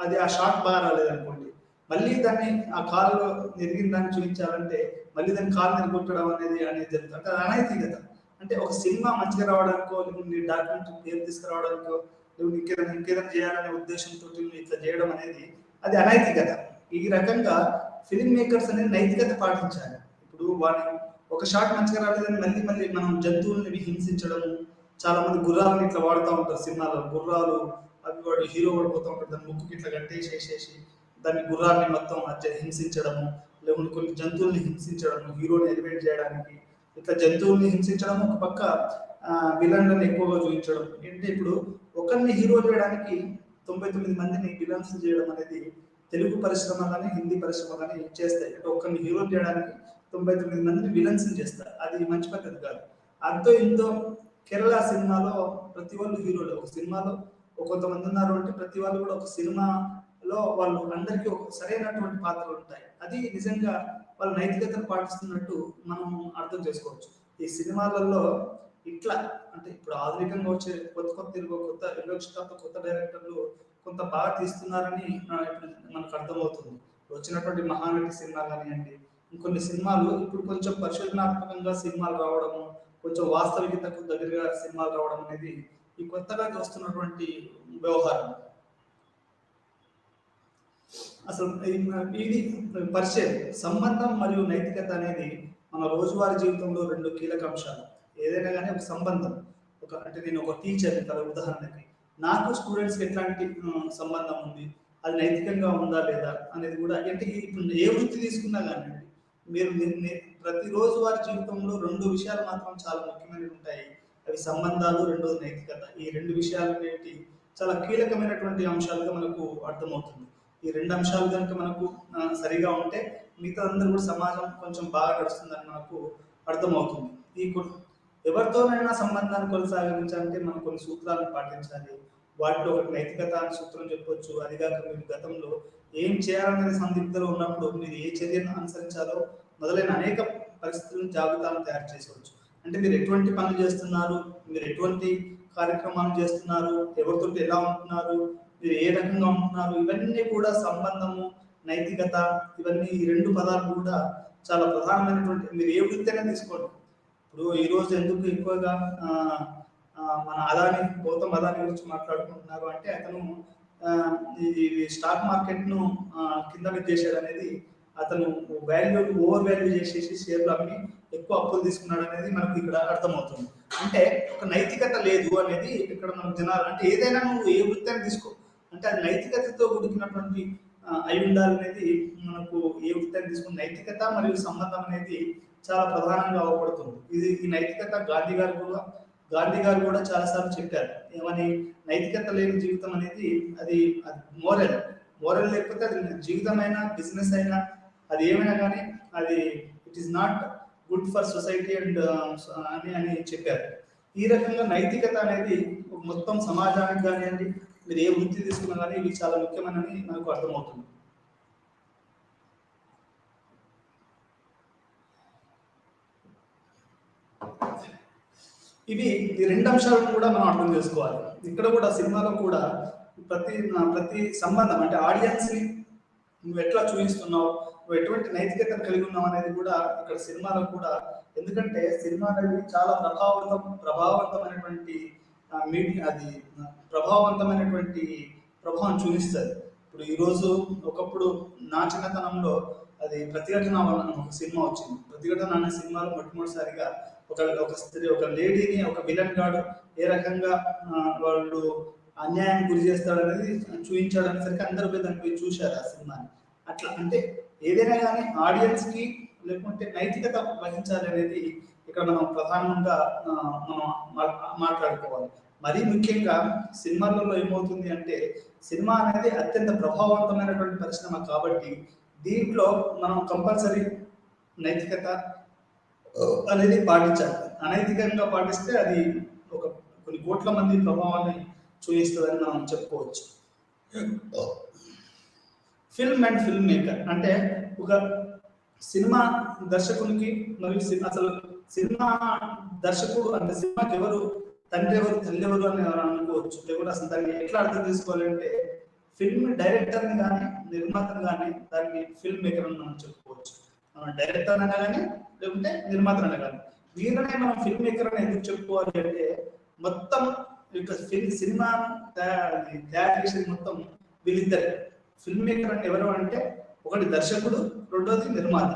అది ఆ షాట్ బాగా రాలేదనుకోండి, మళ్ళీ దాన్ని ఆ కాలు ఎరిగిన దాన్ని చూపించాలంటే మళ్ళీ దాన్ని కాలు నిలగొట్టడం అనేది జరుగుతుంది. అంటే అనైతికత. అంటే ఒక సినిమా మంచిగా రావడానికో, లేకుంటే డాక్యుమెంటరీ పేరు తీసుకురావడానికో, లేకుంటే ఇంకేదైనా చేయాలనే ఉద్దేశంతో ఇట్లా చేయడం అనేది అది అనైతికత. ఈ రకంగా ఫిల్మ్ మేకర్స్ అనేది నైతికత పాటించాలి. ఇప్పుడు వాడిని ఒక షాట్ మంచిగా రాలేదని మళ్ళీ మళ్ళీ మనం జంతువుల్ని హింసించడము, చాలా మంది గుర్రాలను ఇట్లా వాడుతూ ఉంటారు సినిమాలో. గుర్రాలు అవి వాడు హీరో పడిపోతూ ఉంటాడు, దాని ముక్కుకి ఇట్లా కట్టేసేసి దాన్ని గుర్రాన్ని మొత్తం హింసించడము, లేకుంటే కొన్ని జంతువుల్ని హింసించడము హీరోని ఎలివేట్ చేయడానికి. ఇట్లా జంతువుల్ని హింసించడం ఒక పక్క, విలన్లను ఎక్కువగా చూపించడం. ఏంటంటే ఇప్పుడు ఒకరిని హీరో చేయడానికి 99 మందిని విలన్స్ చేయడం అనేది తెలుగు పరిశ్రమ కానీ హిందీ పరిశ్రమ కానీ చేస్తాయి. అంటే ఒక్కరిని హీరో చేయడానికి 99 మందిని విలన్స్ చేస్తారు. అది మంచి పద్ధతి కాదు. అంతో ఇంతో కేరళ సినిమాలో ప్రతి వాళ్ళు హీరోలు. ఒక సినిమాలో కొంతమంది ఉన్నారు అంటే ప్రతి వాళ్ళు కూడా ఒక సినిమాలో వాళ్ళు అందరికీ ఒక సరైనటువంటి పాత్రలు ఉంటాయి. అది నిజంగా వాళ్ళ నైతికతను పాటిస్తున్నట్టు మనం అర్థం చేసుకోవచ్చు. ఈ సినిమాలలో ఇట్లా, అంటే ఇప్పుడు ఆధునికంగా వచ్చే కొత్త 20వ శతాబ్దం కొత్త డైరెక్టర్లు కొంత బాగా తీస్తున్నారని ఇప్పుడు మనకు అర్థమవుతుంది. వచ్చినటువంటి మహానటి సినిమా కానివ్వండి, ఇంకొన్ని సినిమాలు ఇప్పుడు కొంచెం పరిశోధనాత్మకంగా సినిమాలు రావడము, కొంచెం వాస్తవికతకు దగ్గరగా సినిమాలు రావడం అనేది ఈ కొత్తగా వస్తున్నటువంటి వ్యవహారం. అసలు ఇది పరిచయం. సంబంధం మరియు నైతికత అనేది మన రోజువారీ జీవితంలో 2 కీలక అంశాలు. ఏదైనా కానీ ఒక సంబంధం, అంటే నేను ఒక టీచర్ కదా, ఉదాహరణకి నాకు స్టూడెంట్స్కి ఎట్లాంటి సంబంధం ఉంది, అది నైతికంగా ఉందా లేదా అనేది కూడా, అంటే ఇప్పుడు ఏ వృత్తి తీసుకున్నా కానివ్వండి, మీరు ప్రతిరోజు వారి జీవితంలో రెండు విషయాలు మాత్రం చాలా ముఖ్యమైనవి ఉంటాయి. అవి సంబంధాలు, రెండోది నైతికత. ఈ రెండు విషయాలు అనేవి చాలా కీలకమైనటువంటి అంశాలుగా మనకు అర్థమవుతుంది. ఈ రెండు అంశాలు కనుక మనకు సరిగా ఉంటే మిగతా అందరూ కూడా సమాజం కొంచెం బాగా నడుస్తుందని మనకు అర్థమవుతుంది. ఎవరితోనైనా సంబంధాన్ని కొనసాగించాలంటే మనం కొన్ని సూత్రాలను పాటించాలి. వాటిలో ఒకటి నైతికత అని సూత్రం చెప్పొచ్చు. అది కాక మీరు గతంలో ఏం చేయాలనేది సందిగ్ధలో ఉన్నప్పుడు మీరు ఏ చర్యను అనుసరించాలో మొదలైన అనేక పరిస్థితులను జాబితాలను తయారు చేసుకోవచ్చు. అంటే మీరు ఎటువంటి పనులు చేస్తున్నారు, మీరు ఎటువంటి కార్యక్రమాలు చేస్తున్నారు, ఎవరితో ఎలా ఉంటున్నారు, మీరు ఏ రకంగా ఉంటున్నారు, ఇవన్నీ కూడా సంబంధము, నైతికత, ఇవన్నీ ఈ రెండు పదాలు కూడా చాలా ప్రధానమైనటువంటి. మీరు ఏ వృత్తి తీసుకోండి. ఇప్పుడు ఈ రోజు ఎందుకు ఎక్కువగా మన గౌతమ్ అదాని గురించి మాట్లాడుకుంటున్నారు అంటే, అతను ఈ స్టాక్ మార్కెట్ ను కింద మీద చేశాడు అనేది, అతను వాల్యూ ఓవర్ వాల్యూ చేసేసి షేర్లు అమ్మి ఎక్కువ అప్పులు తీసుకున్నాడు అనేది మనకు ఇక్కడ అర్థమవుతుంది. అంటే ఒక నైతికత లేదు అనేది ఇక్కడ మనం జనాలు, అంటే ఏదైనా నువ్వు ఏ వృత్తిని తీసుకో, అంటే అది నైతికతతో కూడుకున్నటువంటి అయి ఉండాలనేది మనకు. ఏ వృత్తిని తీసుకున్న నైతికత మరియు సంబంధం అనేది చాలా ప్రధానంగా అవపడుతుంది. ఈ నైతికత గాంధీ గారు కూడా చాలాసార్లు చెప్పారు. ఏమని, నైతికత లేని జీవితం అనేది అది మోరల్ లేకపోతే అది జీవితం అయినా, బిజినెస్ అయినా, అది ఏమైనా కానీ అది it is not good for society and అని చెప్పారు. ఈ రకంగా నైతికత అనేది మొత్తం సమాజానికి కానివ్వండి, మీరు ఏ వృత్తి తీసుకున్నా కానీ ఇవి చాలా ముఖ్యమైనని నాకు అర్థమవుతుంది. ఈ రెండు అంశాలను కూడా మనం అర్థం చేసుకోవాలి. ఇక్కడ కూడా సినిమాలో కూడా ప్రతి సంబంధం, అంటే ఆడియన్స్ ని నువ్వు ఎట్లా చూపిస్తున్నావు, నువ్వు ఎటువంటి నైతికతను కలిగి ఉన్నావు అనేది కూడా ఇక్కడ సినిమాలో కూడా. ఎందుకంటే సినిమా అనేది చాలా ప్రభావవంతమైనటువంటి మీడియా, అది ప్రభావవంతమైనటువంటి ప్రభావం చూపిస్తుంది. ఇప్పుడు ఈరోజు ఒకప్పుడు నా చిన్నతనంలో అది ప్రతిఘటన ఒక సినిమా వచ్చింది. ప్రతిఘటన అనే సినిమాలో మొట్టమొదటిసారిగా ఒక లేడీని, ఒక విలన్ గాడు ఏ రకంగా వాళ్ళు అన్యాయానికి గురి చేస్తాడనేది చూపించాడు అనేసరికి అందరూ దాన్ని పోయి చూశారు ఆ సినిమాని. అట్లా అంటే ఏదైనా కానీ ఆడియన్స్ కి లేకుంటే నైతికత వహించాలి అనేది ఇక్కడ మనం ప్రధానంగా మనం మాట్లాడుకోవాలి. మరీ ముఖ్యంగా సినిమాలలో ఏమవుతుంది అంటే, సినిమా అనేది అత్యంత ప్రభావవంతమైనటువంటి పరిశ్రమ కాబట్టి దీంట్లో మనం కంపల్సరీ నైతికత అనేది పాటించాలి. అనైతికంగా పాటిస్తే అది కొన్ని కోట్ల మంది ప్రభావాన్ని చూపిస్తుందని మనం చెప్పుకోవచ్చు. ఫిల్మ్ అండ్ ఫిల్మ్ మేకర్ అంటే ఒక సినిమా దర్శకునికి మరియు అసలు సినిమా దర్శకుడు అంటే సినిమాకి ఎవరు తండ్రి ఎవరు తల్లి ఎవరు అని అనుకోవచ్చు. లేకపోతే అసలు దాన్ని ఎట్లా అర్థం చేసుకోవాలంటే, ఫిల్మ్ డైరెక్టర్ని కానీ నిర్మాతను కానీ దాన్ని ఫిల్మ్ మేకర్ అని మనం చెప్పుకోవచ్చు. డైరెక్టర్ అయినా కానీ లేకుంటే నిర్మాత అయినా కానీ వీళ్ళనే మనం ఫిల్మ్ మేకర్ అని ఎందుకు చెప్పుకోవాలి అంటే, మొత్తం సినిమా తయారు చేసేది మొత్తం వీళ్ళిద్దరే. ఫిల్మ్ మేకర్ అంటే ఎవరు అంటే, ఒకటి దర్శకుడు, రెండోది నిర్మాత.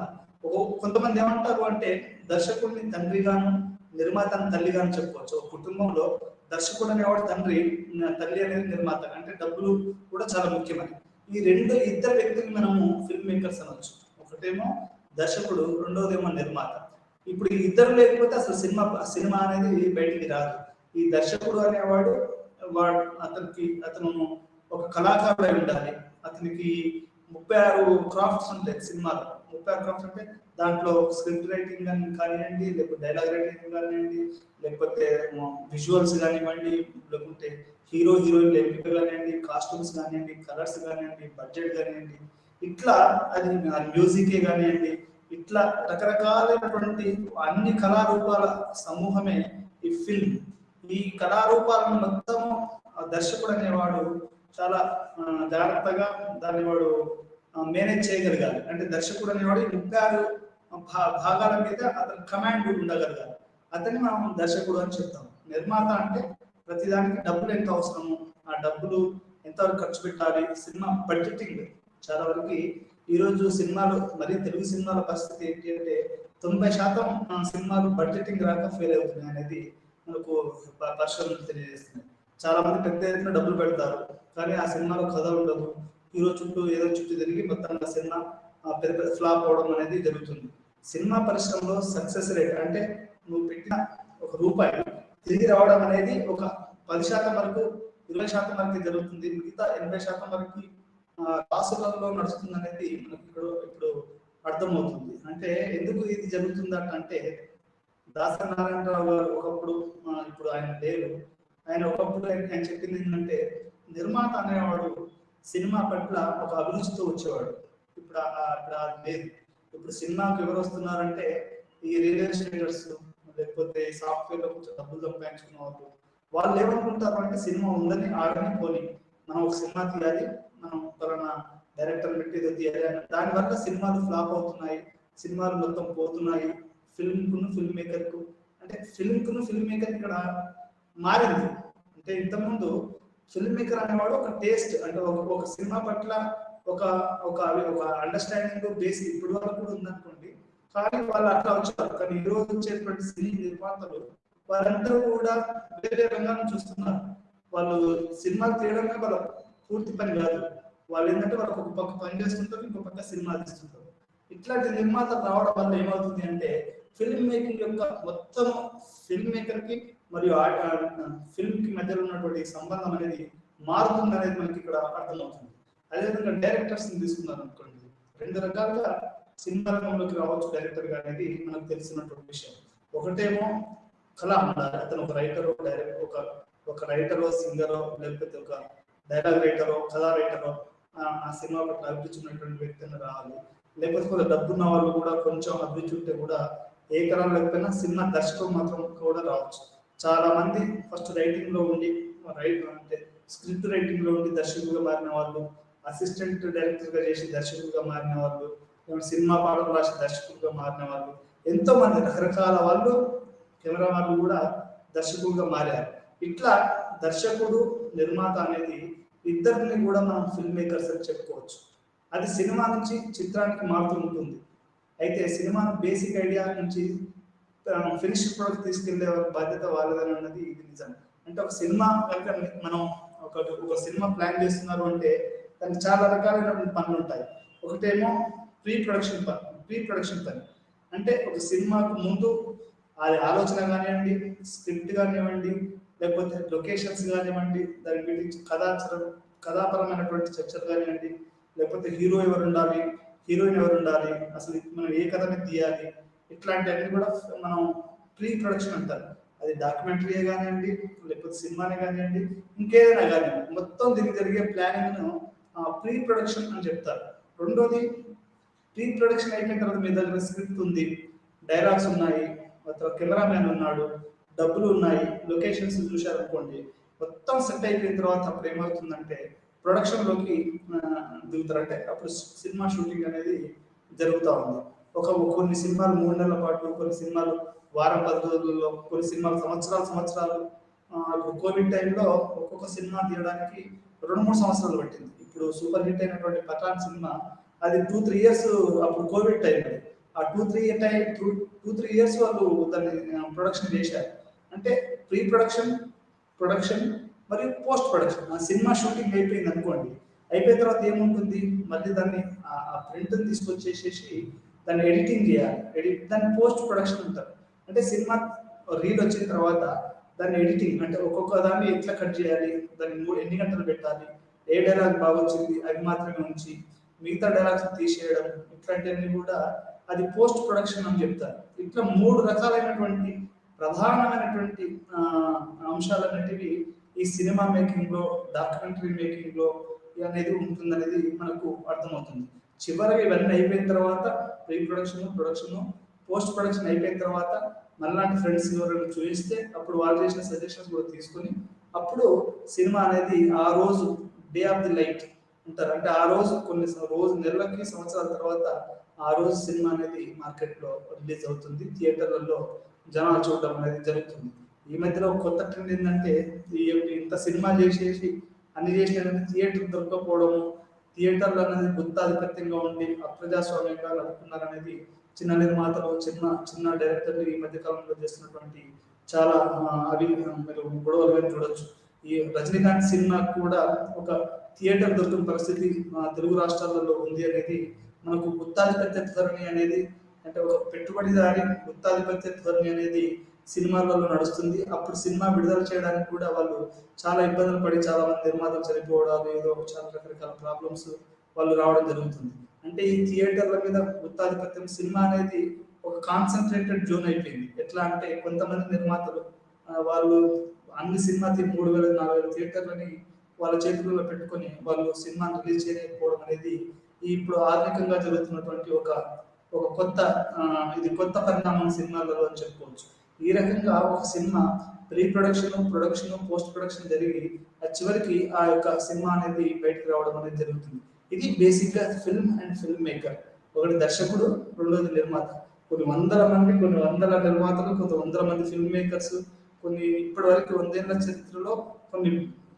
కొంతమంది ఏమంటారు అంటే, దర్శకుడిని తండ్రిగాను నిర్మాతను తల్లిగాను చెప్పుకోవచ్చు. ఒక కుటుంబంలో దర్శకుడు అనేవాడు తండ్రి, తల్లి అనేది నిర్మాత. అంటే డబ్బులు కూడా చాలా ముఖ్యమని ఈ ఇద్దరు వ్యక్తులు మనము ఫిల్మ్ మేకర్స్ అనొచ్చు. ఒకటేమో దర్శకుడు, రెండోదేమో నిర్మాత. ఇప్పుడు ఈ ఇద్దరు లేకపోతే అసలు సినిమా అనేది బయటికి రాదు. ఈ దర్శకుడు అనేవాడు అతను ఒక కళాకారుడై ఉండాలి. అతనికి 36 క్రాఫ్ట్స్ ఉంటాయి సినిమాలో. 36 క్రాఫ్ట్స్ అంటే దాంట్లో స్క్రిప్ట్ రైటింగ్ కానివ్వండి, లేకపోతే డైలాగ్ రైటింగ్ కానివ్వండి, లేకపోతే విజువల్స్ కానివ్వండి, లేకుంటే హీరో హీరోయిన్ ఎంపిక కానివ్వండి, కాస్ట్యూమ్స్ కానివ్వండి, కలర్స్ కానివ్వండి, బడ్జెట్ కానివ్వండి, ఇట్లా అది మ్యూజికే కానివ్వండి, ఇట్లా రకరకాలైనటువంటి అన్ని కళారూపాల సమూహమే ఈ ఫిల్మ్. ఈ కళారూపాలను మొత్తం దర్శకుడు అనేవాడు చాలా జాగ్రత్తగా దాన్ని వాడు మేనేజ్ చేయగలగాలి. అంటే దర్శకుడు అనేవాడు 36 భాగాల మీద అతని కమాండ్ ఉండగలగాలి. అతన్ని మనం దర్శకుడు అని చెప్తాం. నిర్మాత అంటే ప్రతిదానికి డబ్బులు ఎంత అవసరము, ఆ డబ్బులు ఎంతవరకు ఖర్చు పెట్టాలి, సినిమా బడ్జెటింగ్. చాలా వరకు ఈరోజు సినిమాలు, మరి తెలుగు సినిమాల పరిస్థితి ఏంటి అంటే 90% సినిమాలు బడ్జెటింగ్ రాక ఫెయిల్ అవుతున్నాయి అనేది మనకు పరిశోధనలు తెలియజేస్తున్నాయి. చాలా మంది పెద్ద ఎత్తున డబ్బులు పెడతారు, కానీ ఆ సినిమాలో కథ ఉండదు, హీరో చుట్టూ ఏదో చుట్టూ తిరిగి మొత్తంగా సినిమా పెద్ద పెద్ద ఫ్లాప్ అవడం అనేది జరుగుతుంది. సినిమా పరిశ్రమలో సక్సెస్ రేట్ అంటే నువ్వు పెట్టిన ఒక రూపాయి తిరిగి రావడం అనేది ఒక 10% వరకు, 20% వరకు జరుగుతుంది. మిగతా 80% వరకు రాసులలో నడుస్తుంది అనేది మనకి ఇప్పుడు అర్థమవుతుంది. అంటే ఎందుకు ఇది జరుగుతుందంటే దాసరి నారాయణరావు గారు ఒకప్పుడు, ఇప్పుడు ఆయన లేరు, ఆయన ఒకప్పుడు ఆయన చెప్పింది ఏంటంటే నిర్మాత అనేవాడు సినిమా పట్ల ఒక అభిరుచితో వచ్చేవాడు. ఇప్పుడు అది లేదు. ఇప్పుడు సినిమాకి ఎవరు వస్తున్నారంటే ఈ రియల్ ఎస్టేటర్స్, లేకపోతే సాఫ్ట్వేర్లో కొంచెం డబ్బులు సంపాదించుకున్న వాళ్ళు ఏమనుకుంటారు అంటే సినిమా ఉందని ఆడని పోని మనం ఒక సినిమా తీయాలి, మనం పలానా డైరెక్టర్ పెట్టి ఏదో తీయాలి అని. దానివల్ల సినిమాలు ఫ్లాప్ అవుతున్నాయి, సినిమాలు మొత్తం పోతున్నాయి. ఫిల్మ్ మేకర్కు అంటే ఫిల్మ్ మేకర్ ఇక్కడ మారింది. అంటే ఇంతకుముందు ఫిల్మ్ మేకర్ అనేవాడు ఒక టేస్ట్ అంటే ఒక సినిమా పట్ల ఒక ఒక ఒక అండర్స్టాండింగ్ బేస్ ఇప్పుడు వరకు కూడా ఉందనుకోండి. కానీ వాళ్ళు అట్లా వచ్చారు. కానీ ఈ రోజు వచ్చేటువంటి సినీ నిర్మాతలు వాళ్ళందరూ కూడా వేరే రంగాన్ని చూస్తున్నారు. వాళ్ళు సినిమాలు తీయడమే వాళ్ళ పూర్తి పని కాదు. వాళ్ళు ఏంటంటే వాళ్ళకి ఒక పక్క పని చేస్తుంటారు, ఇంకో పక్క సినిమా తీస్తుంటారు. ఇట్లాంటి నిర్మాత రావడం వల్ల ఏమవుతుంది అంటే ఫిల్మ్ మేకింగ్ యొక్క మొత్తం ఫిల్మ్ మేకర్ కి మరియు ఫిల్మ్ కి మధ్యలో ఉన్నటువంటి సంబంధం అనేది మారుతుంది అనేది మనకి ఇక్కడ అర్థమవుతుంది. అదేవిధంగా డైరెక్టర్స్ ని తీసుకున్నారు అనుకోండి, రెండు రకాలుగా సినిమా రంగంలోకి రావచ్చు డైరెక్టర్ గా అనేది మనకు తెలిసినటువంటి విషయం. ఒకటేమో కళ ఉండాలి, అతను ఒక రైటరో ఒక రైటరో సింగరో లేకపోతే ఒక డైలాగ్ రైటరో కథా రైటరో ఆ సినిమా పట్ల అభిరుచి ఉన్నటువంటి వ్యక్తిని రావాలి. లేకపోతే కొంత డబ్బున్న వాళ్ళు కూడా కొంచెం అభిరుచి ఉంటే కూడా ఏ కళ లేకపోయినా సినిమా దర్శకుడు మాత్రం కూడా రావచ్చు. చాలా మంది ఫస్ట్ రైటింగ్ లో ఉండి అంటే స్క్రిప్ట్ రైటింగ్ లో ఉండి దర్శకులుగా మారిన వాళ్ళు, అసిస్టెంట్ డైరెక్టర్ గా చేసి దర్శకులుగా మారిన వాళ్ళు, సినిమా పాటలు రాసి దర్శకులుగా మారిన వాళ్ళు, ఎంతో మంది రకరకాల వాళ్ళు కెమెరా వాళ్ళు కూడా దర్శకులుగా మారారు. ఇట్లా దర్శకుడు నిర్మాత అనేది ఇద్దరిని కూడా మనం ఫిల్మ్ మేకర్స్ అని చెప్పుకోవచ్చు. అది సినిమా నుంచి చిత్రానికి మారుతూ ఉంటుంది. అయితే సినిమాను బేసిక్ ఐడియా నుంచి ఫినిష్ ప్రొడక్ట్ తీసుకెళ్లే బాధ్యత వాళ్ళదని అన్నది ఇది నిజం. అంటే ఒక సినిమా కనుక మనం ఒక సినిమా ప్లాన్ చేస్తున్నారు అంటే దానికి చాలా రకాలైన పనులు ఉంటాయి. ఒకటేమో ప్రీ ప్రొడక్షన్ పని. అంటే ఒక సినిమాకు ముందు అది ఆలోచన కానివ్వండి, స్క్రిప్ట్ కానివ్వండి, లేకపోతే లొకేషన్స్ కానివ్వండి, దాని గురించి కథాపరమైనటువంటి చర్చలు కానివ్వండి, లేకపోతే హీరో ఎవరు ఉండాలి, హీరోయిన్ ఎవరు ఉండాలి, అసలు మనం ఏ కథని తీయాలి, ఇట్లాంటివన్నీ కూడా మనం ప్రీ ప్రొడక్షన్ అంటారు. అది డాక్యుమెంటరీ కానివ్వండి, లేకపోతే సినిమానే కానివ్వండి, ఇంకేదైనా కానివ్వండి, మొత్తం దీనికి జరిగే ప్లానింగ్ ను ప్రీ ప్రొడక్షన్ అని చెప్తారు. రెండోది ప్రీ ప్రొడక్షన్ అయిపోయిన తర్వాత మీ దగ్గర స్క్రిప్ట్ ఉంది, డైలాగ్స్ ఉన్నాయి, కెమెరామ్యాన్ ఉన్నాడు, డబ్బులు ఉన్నాయి, లొకేషన్స్ చూశారనుకోండి, మొత్తం సెట్ అయిపోయిన తర్వాత అప్పుడు ఏమవుతుందంటే ప్రొడక్షన్ లోకి దిగుతారంటే అప్పుడు సినిమా షూటింగ్ అనేది జరుగుతూ ఉంది. కొన్ని సినిమాలు 3 నెలల పాటు, కొన్ని సినిమాలు వారం 10 రోజుల్లో, కొన్ని సినిమాలు సంవత్సరాలు. ఇప్పుడు కోవిడ్ టైంలో ఒక్కొక్క సినిమా తీయడానికి 2-3 సంవత్సరాలు పట్టింది. ఇప్పుడు సూపర్ హిట్ అయినటువంటి పఠాన్ సినిమా అది 2-3 ఇయర్స్ అప్పుడు కోవిడ్ టైం. ఆ 2-3 ఇయర్స్ వాళ్ళు దాన్ని ప్రొడక్షన్ చేశారు. అంటే ప్రీ ప్రొడక్షన్ మరియు పోస్ట్ ప్రొడక్షన్. ఆ సినిమా షూటింగ్ అయిపోయింది అనుకోండి, అయిపోయిన తర్వాత ఏముంటుంది, మళ్ళీ దాన్ని ఆ ప్రింట్ తీసుకొచ్చేసేసి దాన్ని ఎడిటింగ్ చేయాలి. దాన్ని పోస్ట్ ప్రొడక్షన్ అంటారు. అంటే సినిమా రీల్ వచ్చిన తర్వాత దాన్ని ఎడిటింగ్ అంటే ఒక్కొక్క దాన్ని ఎట్లా కట్ చేయాలి, దాన్ని ఎన్ని గంటలు పెట్టాలి, ఏ డైలాగ్ బాగా వచ్చింది అవి మాత్రమే ఉంచి మిగతా డైలాగ్స్ తీసేయడం, ఇట్లాంటివన్నీ కూడా అది పోస్ట్ ప్రొడక్షన్ అని చెప్తారు. ఇట్లా 3 రకాలైనటువంటి ప్రధానమైనటువంటి అంశాలన్నిటివి ఈ సినిమా మేకింగ్ లో, డాక్యుమెంటరీ మేకింగ్ లో అనేది ఉంటుందనేది మనకు అర్థమవుతుంది. చివరికి ఇవన్నీ అయిపోయిన తర్వాత ప్రీ ప్రొడక్షన్, పోస్ట్ ప్రొడక్షన్ అయిపోయిన తర్వాత మనలాంటి ఫ్రెండ్స్ ఎవరైనా చూపిస్తే అప్పుడు వాళ్ళు చేసిన సజెషన్స్ కూడా తీసుకొని అప్పుడు సినిమా అనేది ఆ రోజు డే ఆఫ్ ది లైట్ అంటారు. అంటే ఆ రోజు నెలలకి సంవత్సరాల తర్వాత ఆ రోజు సినిమా అనేది మార్కెట్ లో రిలీజ్ అవుతుంది, థియేటర్లలో జనాలు చూడడం అనేది జరుగుతుంది. ఈ మధ్యలో కొత్త ట్రెండ్ ఏంటంటే ఇంత సినిమా చేసేసి అన్ని చేసిన థియేటర్ దొరకపోవడము, థియేటర్లు అనేది గుత్తాధిపత్యంగా ఉండి అప్రజాస్వామ్యంగా నడుపుతున్నారనేది చిన్న నిర్మాతలు, చిన్న డైరెక్టర్లు ఈ మధ్య కాలంలో చేస్తున్నటువంటి చాలా అవి మీరు గొడవలు చూడొచ్చు. ఈ రజనీకాంత్ సినిమా కూడా ఒక థియేటర్ దొరికిన పరిస్థితి తెలుగు రాష్ట్రాలలో ఉంది అనేది మనకు గుత్తాధిపత్య ధోరణి అనేది, అంటే ఒక పెట్టుబడిదారి గుత్తాధిపత్య ధోరణి అనేది సినిమాలలో నడుస్తుంది. అప్పుడు సినిమా విడుదల చేయడానికి కూడా వాళ్ళు చాలా ఇబ్బందులు పడి చాలా మంది నిర్మాతలు చనిపోవడాలు, ఏదో చాలా రకరకాల ప్రాబ్లమ్స్ వాళ్ళు రావడం జరుగుతుంది. అంటే ఈ థియేటర్ల మీద గుత్తాధిపత్యం, సినిమా అనేది ఒక కాన్సన్ట్రేటెడ్ జోన్ అయిపోయింది. ఎట్లా అంటే కొంతమంది నిర్మాతలు వాళ్ళు అన్ని సినిమా 3,000-4,000 థియేటర్లని వాళ్ళ చేతుల్లో పెట్టుకొని వాళ్ళు సినిమాని రిలీజ్ చేయకపోవడం అనేది ఇప్పుడు ఆధునికంగా జరుగుతున్నటువంటి ఒక ఒక కొత్త ఇది కొత్త పరిణామం సినిమాలలో అని చెప్పుకోవచ్చు. ఈ రకంగా ఒక cinema pre production, production, post production జరిగి చివరికి ఆ యొక్క సినిమా అనేది బయటకు రావడం అనేది జరుగుతుంది. ఇది బేసిక్ గా ఫిల్మ్ అండ్ ఫిల్మ్ మేకర్. ఒకటి దర్శకుడు, రెండోది నిర్మాత. కొన్ని వందల నిర్మాతలు, కొంత వందల మంది ఫిల్మ్ మేకర్స్, కొన్ని ఇప్పటి వరకు 100 ఏళ్ల చరిత్రలో కొన్ని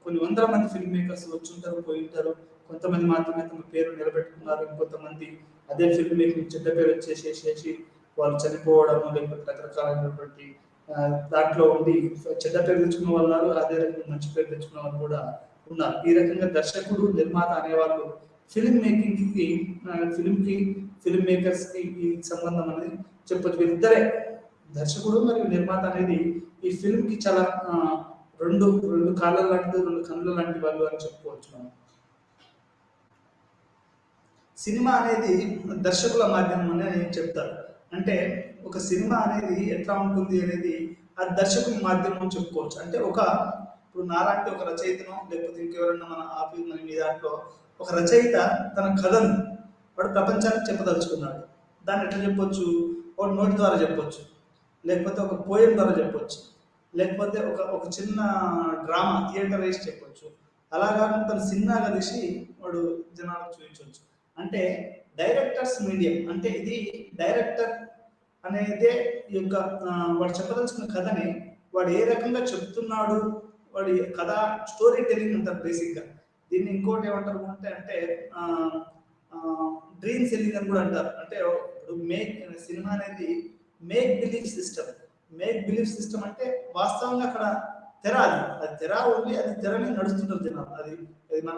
కొన్ని వందల మంది ఫిల్మ్ మేకర్స్ వచ్చి ఉంటారు, పోయి ఉంటారు. కొంతమంది మాత్రమే తమ పేరు నిలబెట్టుకున్నారు. ఇంకొంతమంది అదే ఫిల్మ్ మేకింగ్ చెడ్డ పేరు వచ్చేసేసి వాళ్ళు చనిపోవడం, లేకపోతే రకరకాలైనటువంటి దాంట్లో ఉండి చెడ్డ పేరు తెచ్చుకున్న వాళ్ళు ఉన్నారు, అదే రకంగా మంచి పేరు తెచ్చుకున్న వాళ్ళు కూడా ఉన్నారు. ఈ రకంగా దర్శకుడు, నిర్మాత అనేవాళ్ళు ఫిల్మ్ మేకింగ్ కి, ఫిల్మ్ మేకర్స్ కి ఈ సంబంధం అనేది చెప్పొచ్చు. వీరిద్దరే, దర్శకుడు మరియు నిర్మాత అనేది ఈ ఫిల్మ్ కి చాలా రెండు కాళ్ళ లాంటిది, రెండు కన్నుల లాంటి వాళ్ళు అని చెప్పుకోవచ్చు మనం. సినిమా అనేది దర్శకుల మాధ్యమం అని చెప్తారు. అంటే ఒక సినిమా అనేది ఎట్లా ఉంటుంది అనేది ఆ దర్శకుల మాధ్యమం చెప్పుకోవచ్చు. అంటే ఇప్పుడు నాలాంటి ఒక రచయితను, లేకపోతే ఇంకెవరన్నా మన ఆఫీస్ మీ దాంట్లో ఒక రచయిత తన కథను వాడు ప్రపంచానికి చెప్పదలుచుకున్నాడు. దాన్ని ఎట్లా చెప్పొచ్చు? ఒక నోటి ద్వారా చెప్పొచ్చు, లేకపోతే ఒక పోయం ద్వారా చెప్పొచ్చు, లేకపోతే ఒక చిన్న డ్రామా థియేటర్ వేసి చెప్పొచ్చు. అలాగా తన సినిమాగా తీసి వాడు జనాలకు చూపించవచ్చు. అంటే డైరెక్టర్స్ మీడియం, అంటే ఇది డైరెక్టర్ అనేదే ఈ యొక్క వాడు చెప్పదలుచుకున్న కథని వాడు ఏ రకంగా చెప్తున్నాడు, వాడి కథ స్టోరీ టెల్లింగ్ అంటారు బేసిక్గా. దీన్ని ఇంకోటి ఏమంటారు అంటే డ్రీమ్ సెల్లింగ్ అని కూడా అంటారు. అంటే సినిమా అనేది make belief system. Make belief system అంటే వాస్తవంగా అక్కడ తెర, అది తెర ఉంది, అది తెరని నడుస్తుంటారు జనాలు. అది మన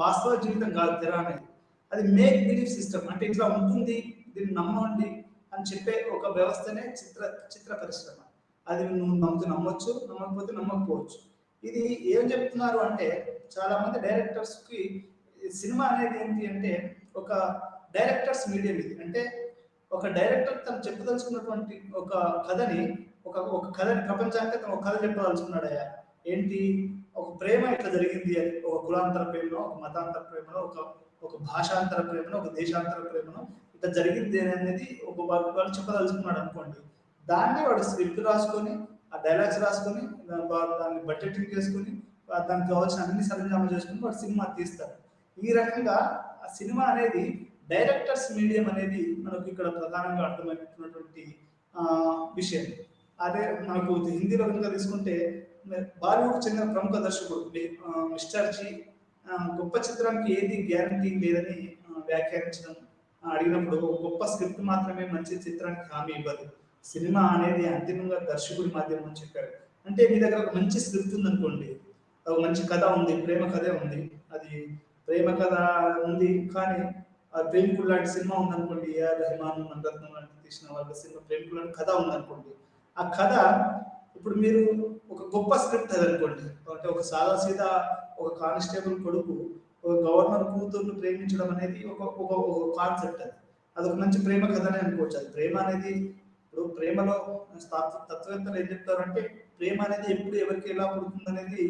వాస్తవ జీవితం కాదు తెర అనేది. అది మేక్ బిలీఫ్ సిస్టమ్. అంటే ఇట్లా ఉంటుంది, దీన్ని నమ్మండి అని చెప్పే ఒక వ్యవస్థనే చిత్ర పరిశ్రమ. అది నువ్వు నమ్మొచ్చు, నమ్మకపోతే నమ్మకపోవచ్చు. ఇది ఏం చెప్తున్నారు అంటే, చాలా మంది డైరెక్టర్స్ కి సినిమా అనేది ఏంటి అంటే ఒక డైరెక్టర్స్ మీడియం. ఇది అంటే ఒక డైరెక్టర్ తను చెప్పదలుచుకున్నటువంటి ఒక కథని ప్రపంచానికి తను ఒక కథ చెప్పదలుచుకున్నాడయ్యా. ఏంటి? ఒక ప్రేమ ఇట్లా జరిగింది అని, ఒక కులాంతర ప్రేమలో, ఒక మతాంతర ప్రేమలో, ఒక భాషాంతర ప్రేమలో, ఒక దేశాంతర ప్రేమలో ఇట్లా జరిగింది అనేది వాళ్ళు చెప్పదలుచుకున్నాడు అనుకోండి. దాన్ని వాడు స్క్రిప్ట్ రాసుకొని, ఆ డైలాగ్స్ రాసుకొని, దాన్ని బడ్జెటింగ్ చేసుకొని, దానికి కావాల్సిన అన్ని సరంజామా చేసుకుని వాడు సినిమా తీస్తాడు. ఈ రకంగా ఆ సినిమా అనేది డైరెక్టర్స్ మీడియం అనేది మనకు ఇక్కడ ప్రధానంగా అర్థమవుతున్నటువంటి విషయం. అదే మనకు హిందీలో కనుక తీసుకుంటే బాలీవుడ్ చెందిన ప్రముఖ దర్శకుడు మిస్టర్ జీ గొప్ప చిత్రానికి ఏది గ్యారంటీ లేదని వ్యాఖ్యానించడం అడిగినప్పుడు, గొప్ప స్క్రిప్ట్ మాత్రమే మంచి చిత్రానికి హామీ ఇవ్వదు, సినిమా అనేది అంతిమంగా దర్శకుడి మాధ్యమం అని చెప్పారు. అంటే మీ దగ్గర ఒక మంచి స్క్రిప్ట్ ఉందనుకోండి, ఒక మంచి కథ ఉంది, ప్రేమ కథే ఉంది, అది ప్రేమ కథ ఉంది, కానీ ఆ ప్రేమికుడు లాంటి సినిమా ఉందనుకోండి, ఏఆర్ రెహమాన్, మణిరత్నం లాంటి తీసిన వాళ్ళ సినిమా ప్రేమికుడు లాంటి కథ ఉందనుకోండి. ఆ కథ ఇప్పుడు మీరు ఒక గొప్ప స్క్రిప్ట్ అది అనుకోండి, అంటే ఒక సాదాసీదా ఒక కానిస్టేబుల్ కొడుకు ఒక గవర్నర్ కూతుర్ను ప్రేమించడం అనేది ఒక కాన్సెప్ట్. అది ఒక మంచి ప్రేమ కథనే అనుకోవచ్చు. అది ప్రేమ అనేది, ఇప్పుడు ప్రేమలో తత్వవేత్తలు ఏం చెప్తారంటే, ప్రేమ అనేది ఎప్పుడు ఎవరికి ఎలా పుడుతుంది అనేది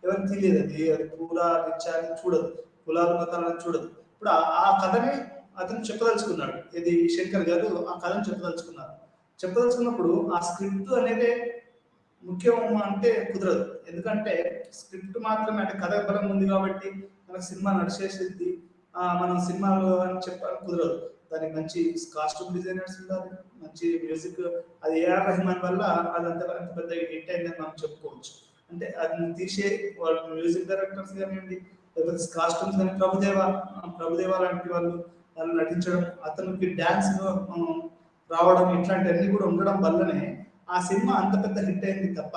ఎవరికి తెలియదు. అది పూరా రిచ్ అని చూడదు, కులాలు మతాలను చూడదు. ఇప్పుడు ఆ కథని అతను చెప్పదలుచుకున్నాడు. ఇది శంకర్ గారు ఆ కథను చెప్పదలుచుకున్నప్పుడు ఆ స్క్రిప్ట్ అనేది ముఖ్యం అంటే కుదరదు. ఎందుకంటే స్క్రిప్ట్ మాత్రమే, అంటే కథ బలం ఉంది కాబట్టి మనకు సినిమా నడిచేసింది, మనం సినిమాలో అని చెప్పాలని కుదరదు. దానికి మంచి కాస్ట్యూమ్ డిజైనర్స్ ఉండాలి, మంచి మ్యూజిక్. అది ఏఆర్ రెహమాన్ వల్ల అదంత పెద్ద హిట్ అయిందని మనం చెప్పుకోవచ్చు. అంటే అది తీసే వాళ్ళు మ్యూజిక్ డైరెక్టర్స్ కానివ్వండి, లేకపోతే కాస్ట్యూమ్స్ కానీ, ప్రభుదేవ లాంటి వాళ్ళు నటించడం, అతనికి డ్యాన్స్ రావడం, ఇట్లాంటివన్నీ కూడా ఉండడం వల్లనే ఆ సినిమా అంత పెద్ద హిట్ అయింది తప్ప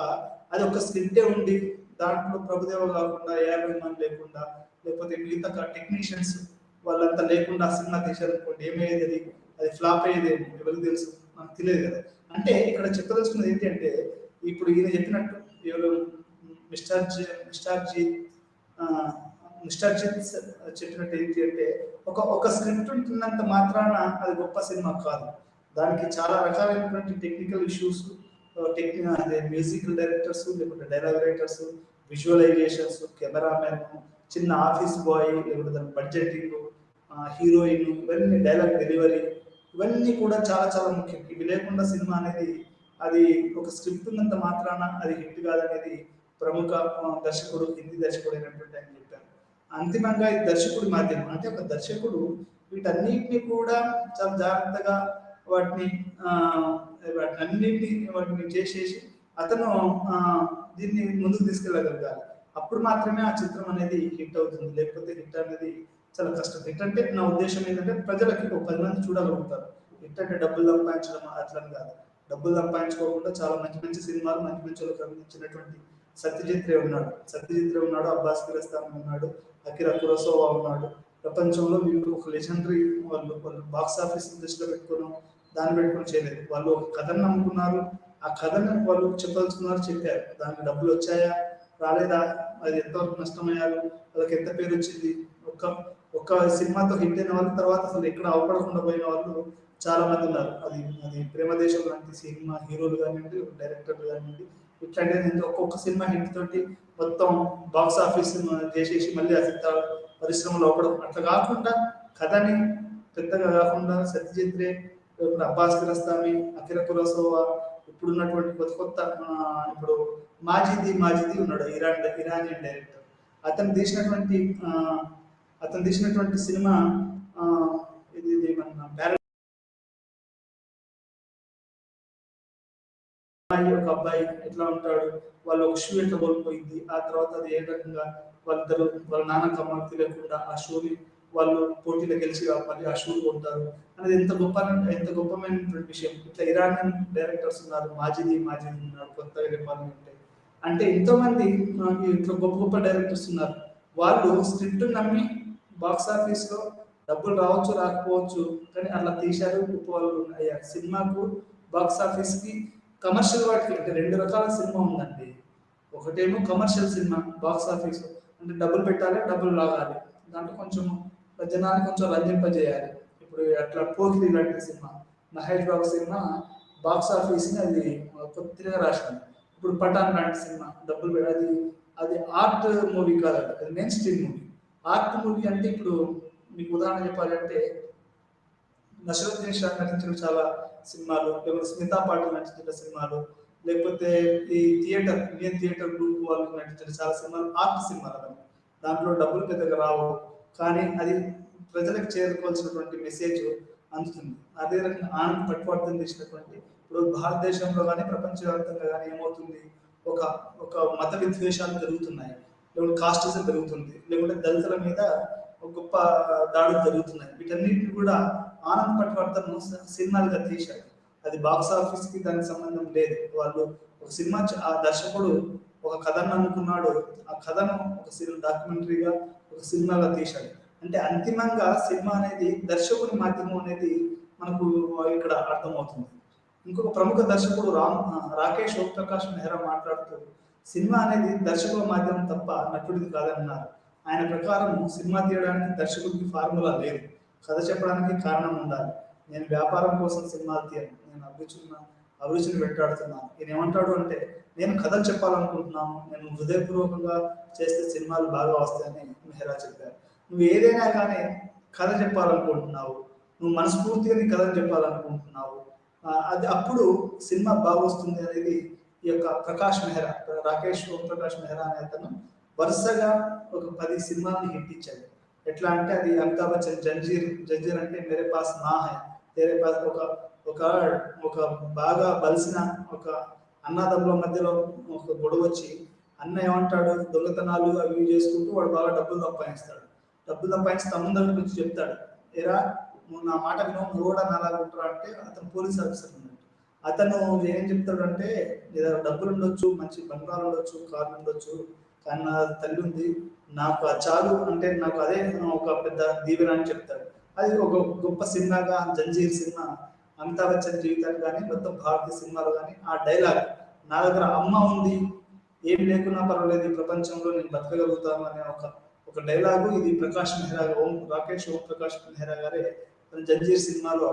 అది ఒక స్క్రిప్టే ఉండి దాంట్లో ప్రభుదేవ కాకుండా, ఏఆర్ రెహమాన్ లేకుండా, లేకపోతే మిగతా టెక్నీషియన్స్ వాళ్ళంతా లేకుండా ఆ సినిమా తీశారనుకోండి, ఏమయ్యేది అది? అది ఫ్లాప్ అయ్యేదేమో, ఎవరికి తెలుసు? మనకు తెలియదు కదా. అంటే ఇక్కడ చెప్పదలుచుకున్నది ఏంటి అంటే, ఇప్పుడు ఈయన చెప్పినట్టు ఎవరు మిస్టర్ జి మిస్టర్ జీ ఆ, మిస్టర్ జిత్ చెప్పినట్టు ఏంటి అంటే, ఒక స్క్రిప్ట్ ఉంటున్నంత మాత్రాన అది గొప్ప సినిమా కాదు. దానికి చాలా రకాలైనటువంటి టెక్నికల్ ఇష్యూస్, అదే మ్యూజికల్ డైరెక్టర్స్, లేకుంటే డైలాగ్ రైటర్స్, విజువలైజేషన్స్, కెమెరామెన్, చిన్న ఆఫీస్ బాయ్, లేకుంటే దాని బడ్జెటింగ్, హీరోయిన్, ఇవన్నీ డైలాగ్ డెలివరీ, ఇవన్నీ కూడా చాలా చాలా ముఖ్యం. ఇవి లేకుండా సినిమా అనేది అది ఒక స్క్రిప్ట్ ఉన్నంత మాత్రాన అది హిట్ కాదనేది ప్రముఖ దర్శకుడు, హిందీ దర్శకుడు అయినటువంటి ఆయన చెప్పారు. అంతిమంగా ఇది దర్శకుడి మాధ్యమం. అంటే ఒక దర్శకుడు వీటన్నిటిని కూడా చాలా జాగ్రత్తగా వాటిని వాటిని చేసేసి అతను దీన్ని ముందుకు తీసుకెళ్ళగలగాలి. అప్పుడు మాత్రమే ఆ చిత్రం అనేది హిట్ అవుతుంది. లేకపోతే హిట్ అనేది చాలా కష్టం. హిట్ అంటే నా ఉద్దేశం ఏంటంటే ప్రజలకి ఒక 10 మంది చూడగలుగుతారు. హిట్ అంటే డబ్బులు సంపాదించడం అట్లని కాదు. డబ్బులు సంపాదించుకోకుండా చాలా మంచి మంచి సినిమాలు, మంచి మంచి వాళ్ళకి అందించినటువంటి సత్యజిత్ రే ఉన్నాడు, అబ్బాస్ కిరస్తాన్ ఉన్నాడు, అకిరా కురోసావా ఉన్నాడు. ప్రపంచంలో వీళ్ళు ఒక లెజెండరీ, వాళ్ళు బాక్స్ ఆఫీస్ దృష్టిలో దాన్ని పెట్టుకొని చేయలేదు. వాళ్ళు ఒక కథను నమ్ముకున్నారు, ఆ కథను వాళ్ళు చెప్పదలుచుకున్నారు, చెప్పారు. దానికి డబ్బులు వచ్చాయా, రాలేదా, అది ఎంతవరకు నష్టమయ్యారు, వాళ్ళకి ఎంత పేరు వచ్చింది, ఒక ఒక సినిమాతో హిట్ అయిన వాళ్ళు తర్వాత అసలు ఎక్కడ అవపడకుండా పోయిన వాళ్ళు చాలా మంది ఉన్నారు. అది ప్రేమదేశం లాంటి సినిమా హీరోలు కానివ్వండి, డైరెక్టర్లు కానివ్వండి, ఇట్లాంటి ఒక్కొక్క సినిమా హిట్ తోటి మొత్తం బాక్స్ ఆఫీస్ చేసేసి మళ్ళీ అసలు పరిశ్రమలో అవపడం అట్లా కాకుండా, కథని పెద్దగా కాకుండా సత్యజిత్ రే, ఇప్పుడు అబ్బాస్ కిరస్తామి, అకిరా కురోసావా, ఇప్పుడున్నటువంటి కొత్త కొత్త ఇప్పుడు మాజిది ఉన్నాడు, ఇరానియన్ డైరెక్టర్. అతను తీసినటువంటి సినిమా ఇది మన ఒక అబ్బాయి ఎట్లా ఉంటాడు, వాళ్ళ ఒక షూ ఎట్లా కోల్పోయింది, ఆ తర్వాత అది ఏ రకంగా వాళ్ళ నాన్న కమ్మకు తెలియకుండా ఆ షూని వాళ్ళు పోటీలో గెలిచి మళ్ళీ ఆ షూ కొంటారు అనేది ఎంత గొప్పమైనటువంటి విషయం. ఇట్లా ఇరానియన్ డైరెక్టర్స్ ఉన్నారు, మాజిది ఉన్నారు, కొత్తగా చెప్పాలంటే. అంటే ఎంతో మంది ఇట్లా గొప్ప గొప్ప డైరెక్టర్స్ ఉన్నారు. వాళ్ళు స్క్రిప్ట్ నమ్మి బాక్స్ ఆఫీస్ లో డబ్బులు రావచ్చు రాకపోవచ్చు, కానీ అట్లా తీశారు, గొప్ప వాళ్ళు అయ్యారు. సినిమాకు బాక్స్ ఆఫీస్ కి కమర్షియల్ వాటికి అంటే రెండు రకాల సినిమా ఉందండి. ఒకటేమో కమర్షియల్ సినిమా, బాక్స్ ఆఫీస్ అంటే డబ్బులు పెట్టాలి, డబ్బులు లాగాలి, దాంట్లో కొంచెం జనాన్ని కొంచెం రంజింపజేయాలి. ఇప్పుడు అట్లా పోకిరి లాంటి cinema, Mahesh Babu cinema box office ని అది కొద్దిగా రాసింది. ఇప్పుడు పఠాన్ లాంటి సినిమా డబ్బులు అది అది ఆర్ట్ మూవీ కాదండి, అది main stream movie. Art movie అంటే ఇప్పుడు మీకు ఉదాహరణ చెప్పాలంటే నసరుద్దీన్ షా నటించిన చాలా సినిమాలు, లేకపోతే స్మితా పాటిల్ నటించిన సినిమాలు, లేకపోతే ఈ ఇండియన్ థియేటర్ గ్రూప్ వాళ్ళు నటించిన చాలా సినిమాలు ఆర్ట్ సినిమాలు అన్నమాట. దాంట్లో డబ్బులు పెద్దగా రావు, కానీ అది ప్రజలకు చేరుకోవాల్సినటువంటి మెసేజ్ అందుతుంది. అదే రకంగా ఆనంద్ పట్టుబడుతుంది తీసినటువంటి, ఇప్పుడు భారతదేశంలో కానీ ప్రపంచవ్యాప్తంగా కానీ ఏమవుతుంది, ఒక ఒక మత విద్వేషాలు జరుగుతున్నాయి, లేకుంటే కాస్టిజం జరుగుతుంది, లేకుంటే దళితుల మీద ఒక గొప్ప దాడులు జరుగుతున్నాయి. వీటన్నిటిని కూడా ఆనంద్ పట్వర్ధన్ సినిమాలుగా తీశారు. అది బాక్స్ ఆఫీస్ కి దానికి సంబంధం లేదు. వాళ్ళు ఒక సినిమా ఆ దర్శకుడు ఒక కథను అనుకున్నాడు, ఆ కథను ఒక డాక్యుమెంటరీగా ఒక సినిమాగా తీశాడు. అంటే అంతిమంగా సినిమా అనేది దర్శకుని మాధ్యమం అనేది మనకు ఇక్కడ అర్థమవుతుంది. ఇంకొక ప్రముఖ దర్శకుడు రాకేష్ ఓంప్రకాష్ మెహ్రా మాట్లాడుతూ, సినిమా అనేది దర్శకుల మాధ్యమం తప్ప నటుడిది కాదన్నారు. ఆయన ప్రకారం సినిమా తీయడానికి దర్శకుడికి ఫార్ములా లేదు, కథ చెప్పడానికి కారణం ఉండాలి. నేను వ్యాపారం కోసం సినిమాలు తీయను, నేను అభిరుచిని వెంటాడుతున్నాను. ఈయన ఏమంటాడు అంటే, నేను కథలు చెప్పాలనుకుంటున్నాను, నేను హృదయపూర్వకంగా చేస్తే సినిమాలు బాగా వస్తాయని మెహ్రా చెప్పారు. నువ్వు ఏదైనా కానీ కథ చెప్పాలనుకుంటున్నావు, నువ్వు మనస్ఫూర్తిగా నీ కథను చెప్పాలనుకుంటున్నావు, అది అప్పుడు సినిమా బాగా వస్తుంది అనేది ఈ యొక్క రాకేష్ ఓంప్రకాష్ మెహ్రా అనే అతను వరుసగా ఒక 10 సినిమాలను హిట్ ఇచ్చాడు. ఎట్లా అంటే అది అమితాబ్ బచ్చన్ జంజీర్ అంటే మేరే పాస్ నా హై, తేరే పాస్ ఒక ఒక బాగా బలిసిన ఒక అన్నదమ్ముల మధ్యలో ఒక గొడవ వచ్చి, అన్న ఏమంటాడు, దొంగతనాలు అవి చేసుకుంటూ వాడు బాగా డబ్బులు సంపాదించి తమ్ముడు దగ్గర గురించి చెప్తాడు, ఏరా నువ్వు నా మాట వినవు, నువ్వు కూడా నాలాగా ఉంటారా అంటే, అతను పోలీస్ ఆఫీసర్ ఉన్నాడు. అతను ఏం చెప్తాడు అంటే, లేదా డబ్బులు ఉండొచ్చు, మంచి బంగారు ఉండొచ్చు, కార్లు ఉండొచ్చు, కానీ నా తల్లి ఉంది, నాకు అది చాలు అంటే నాకు అదే ఒక పెద్ద దీవెన అని చెప్తాడు. అది ఒక గొప్ప సినిమాగా 'జంజీర్' సినిమా, అమితాబ్ బచ్చన్ జీవితాన్ని కానీ మొత్తం భారతీయ సినిమాలో కానీ ఆ డైలాగ్, నా దగ్గర అమ్మ ఉంది, ఏం లేకున్నా పర్వాలేదు ఈ ప్రపంచంలో నేను బతకగలుగుతాను అనే ఒక ఒక డైలాగు ఇది ప్రకాష్ మెహ్రా, రాకేష్ ఓం ప్రకాష్ మెహ్రా గారే తన 'జంజీర్' సినిమాలో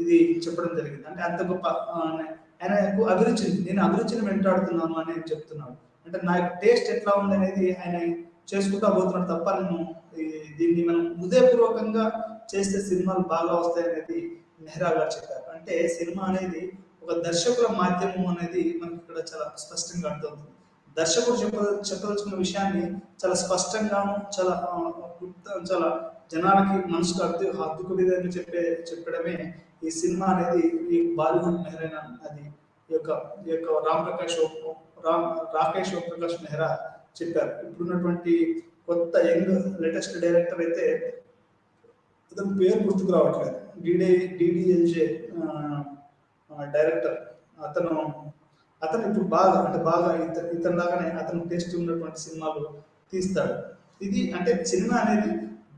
ఇది చెప్పడం జరిగింది. అంటే అంత గొప్ప ఆయనకు అభిరుచి, నేను అభిరుచిని వెంటాడుతున్నాను అని చెప్తున్నాడు. అంటే నా యొక్క టేస్ట్ ఎట్లా ఉంది అనేది ఆయన చేసుకుంటా పోతున్నాడు తప్ప నేను దీన్ని మనం హృదయపూర్వకంగా చేస్తే సినిమాలు బాగా వస్తాయి అనేది మెహ్రా గారు చెప్పారు. అంటే సినిమా అనేది ఒక దర్శకుల మాధ్యమం అనేది మనకి ఇక్కడ చాలా స్పష్టంగా అర్థమవుతుంది. దర్శకుడు చెప్పదలుచుకున్న విషయాన్ని చాలా స్పష్టంగాను చాలా జనాలకి మనసుకు హద్దుకు విధంగా చెప్పడమే ఈ సినిమా అనేది. ఈ బాలీవుడ్ మెహరైన అది ఈ యొక్క రాకేష్ ప్రకాష్ మెహ్రా చెప్పారు. ఇప్పుడున్నటువంటి కొత్త యంగ్ లేటెస్ట్ డైరెక్టర్ అయితే అతని పేరు గుర్తుకు రావట్లేదు, డిడిఎల్జే డైరెక్టర్. అతను ఇప్పుడు బాగా ఇతని లాగానే అతను టేస్ట్ ఉన్నటువంటి సినిమాలు తీస్తాడు. ఇది అంటే సినిమా అనేది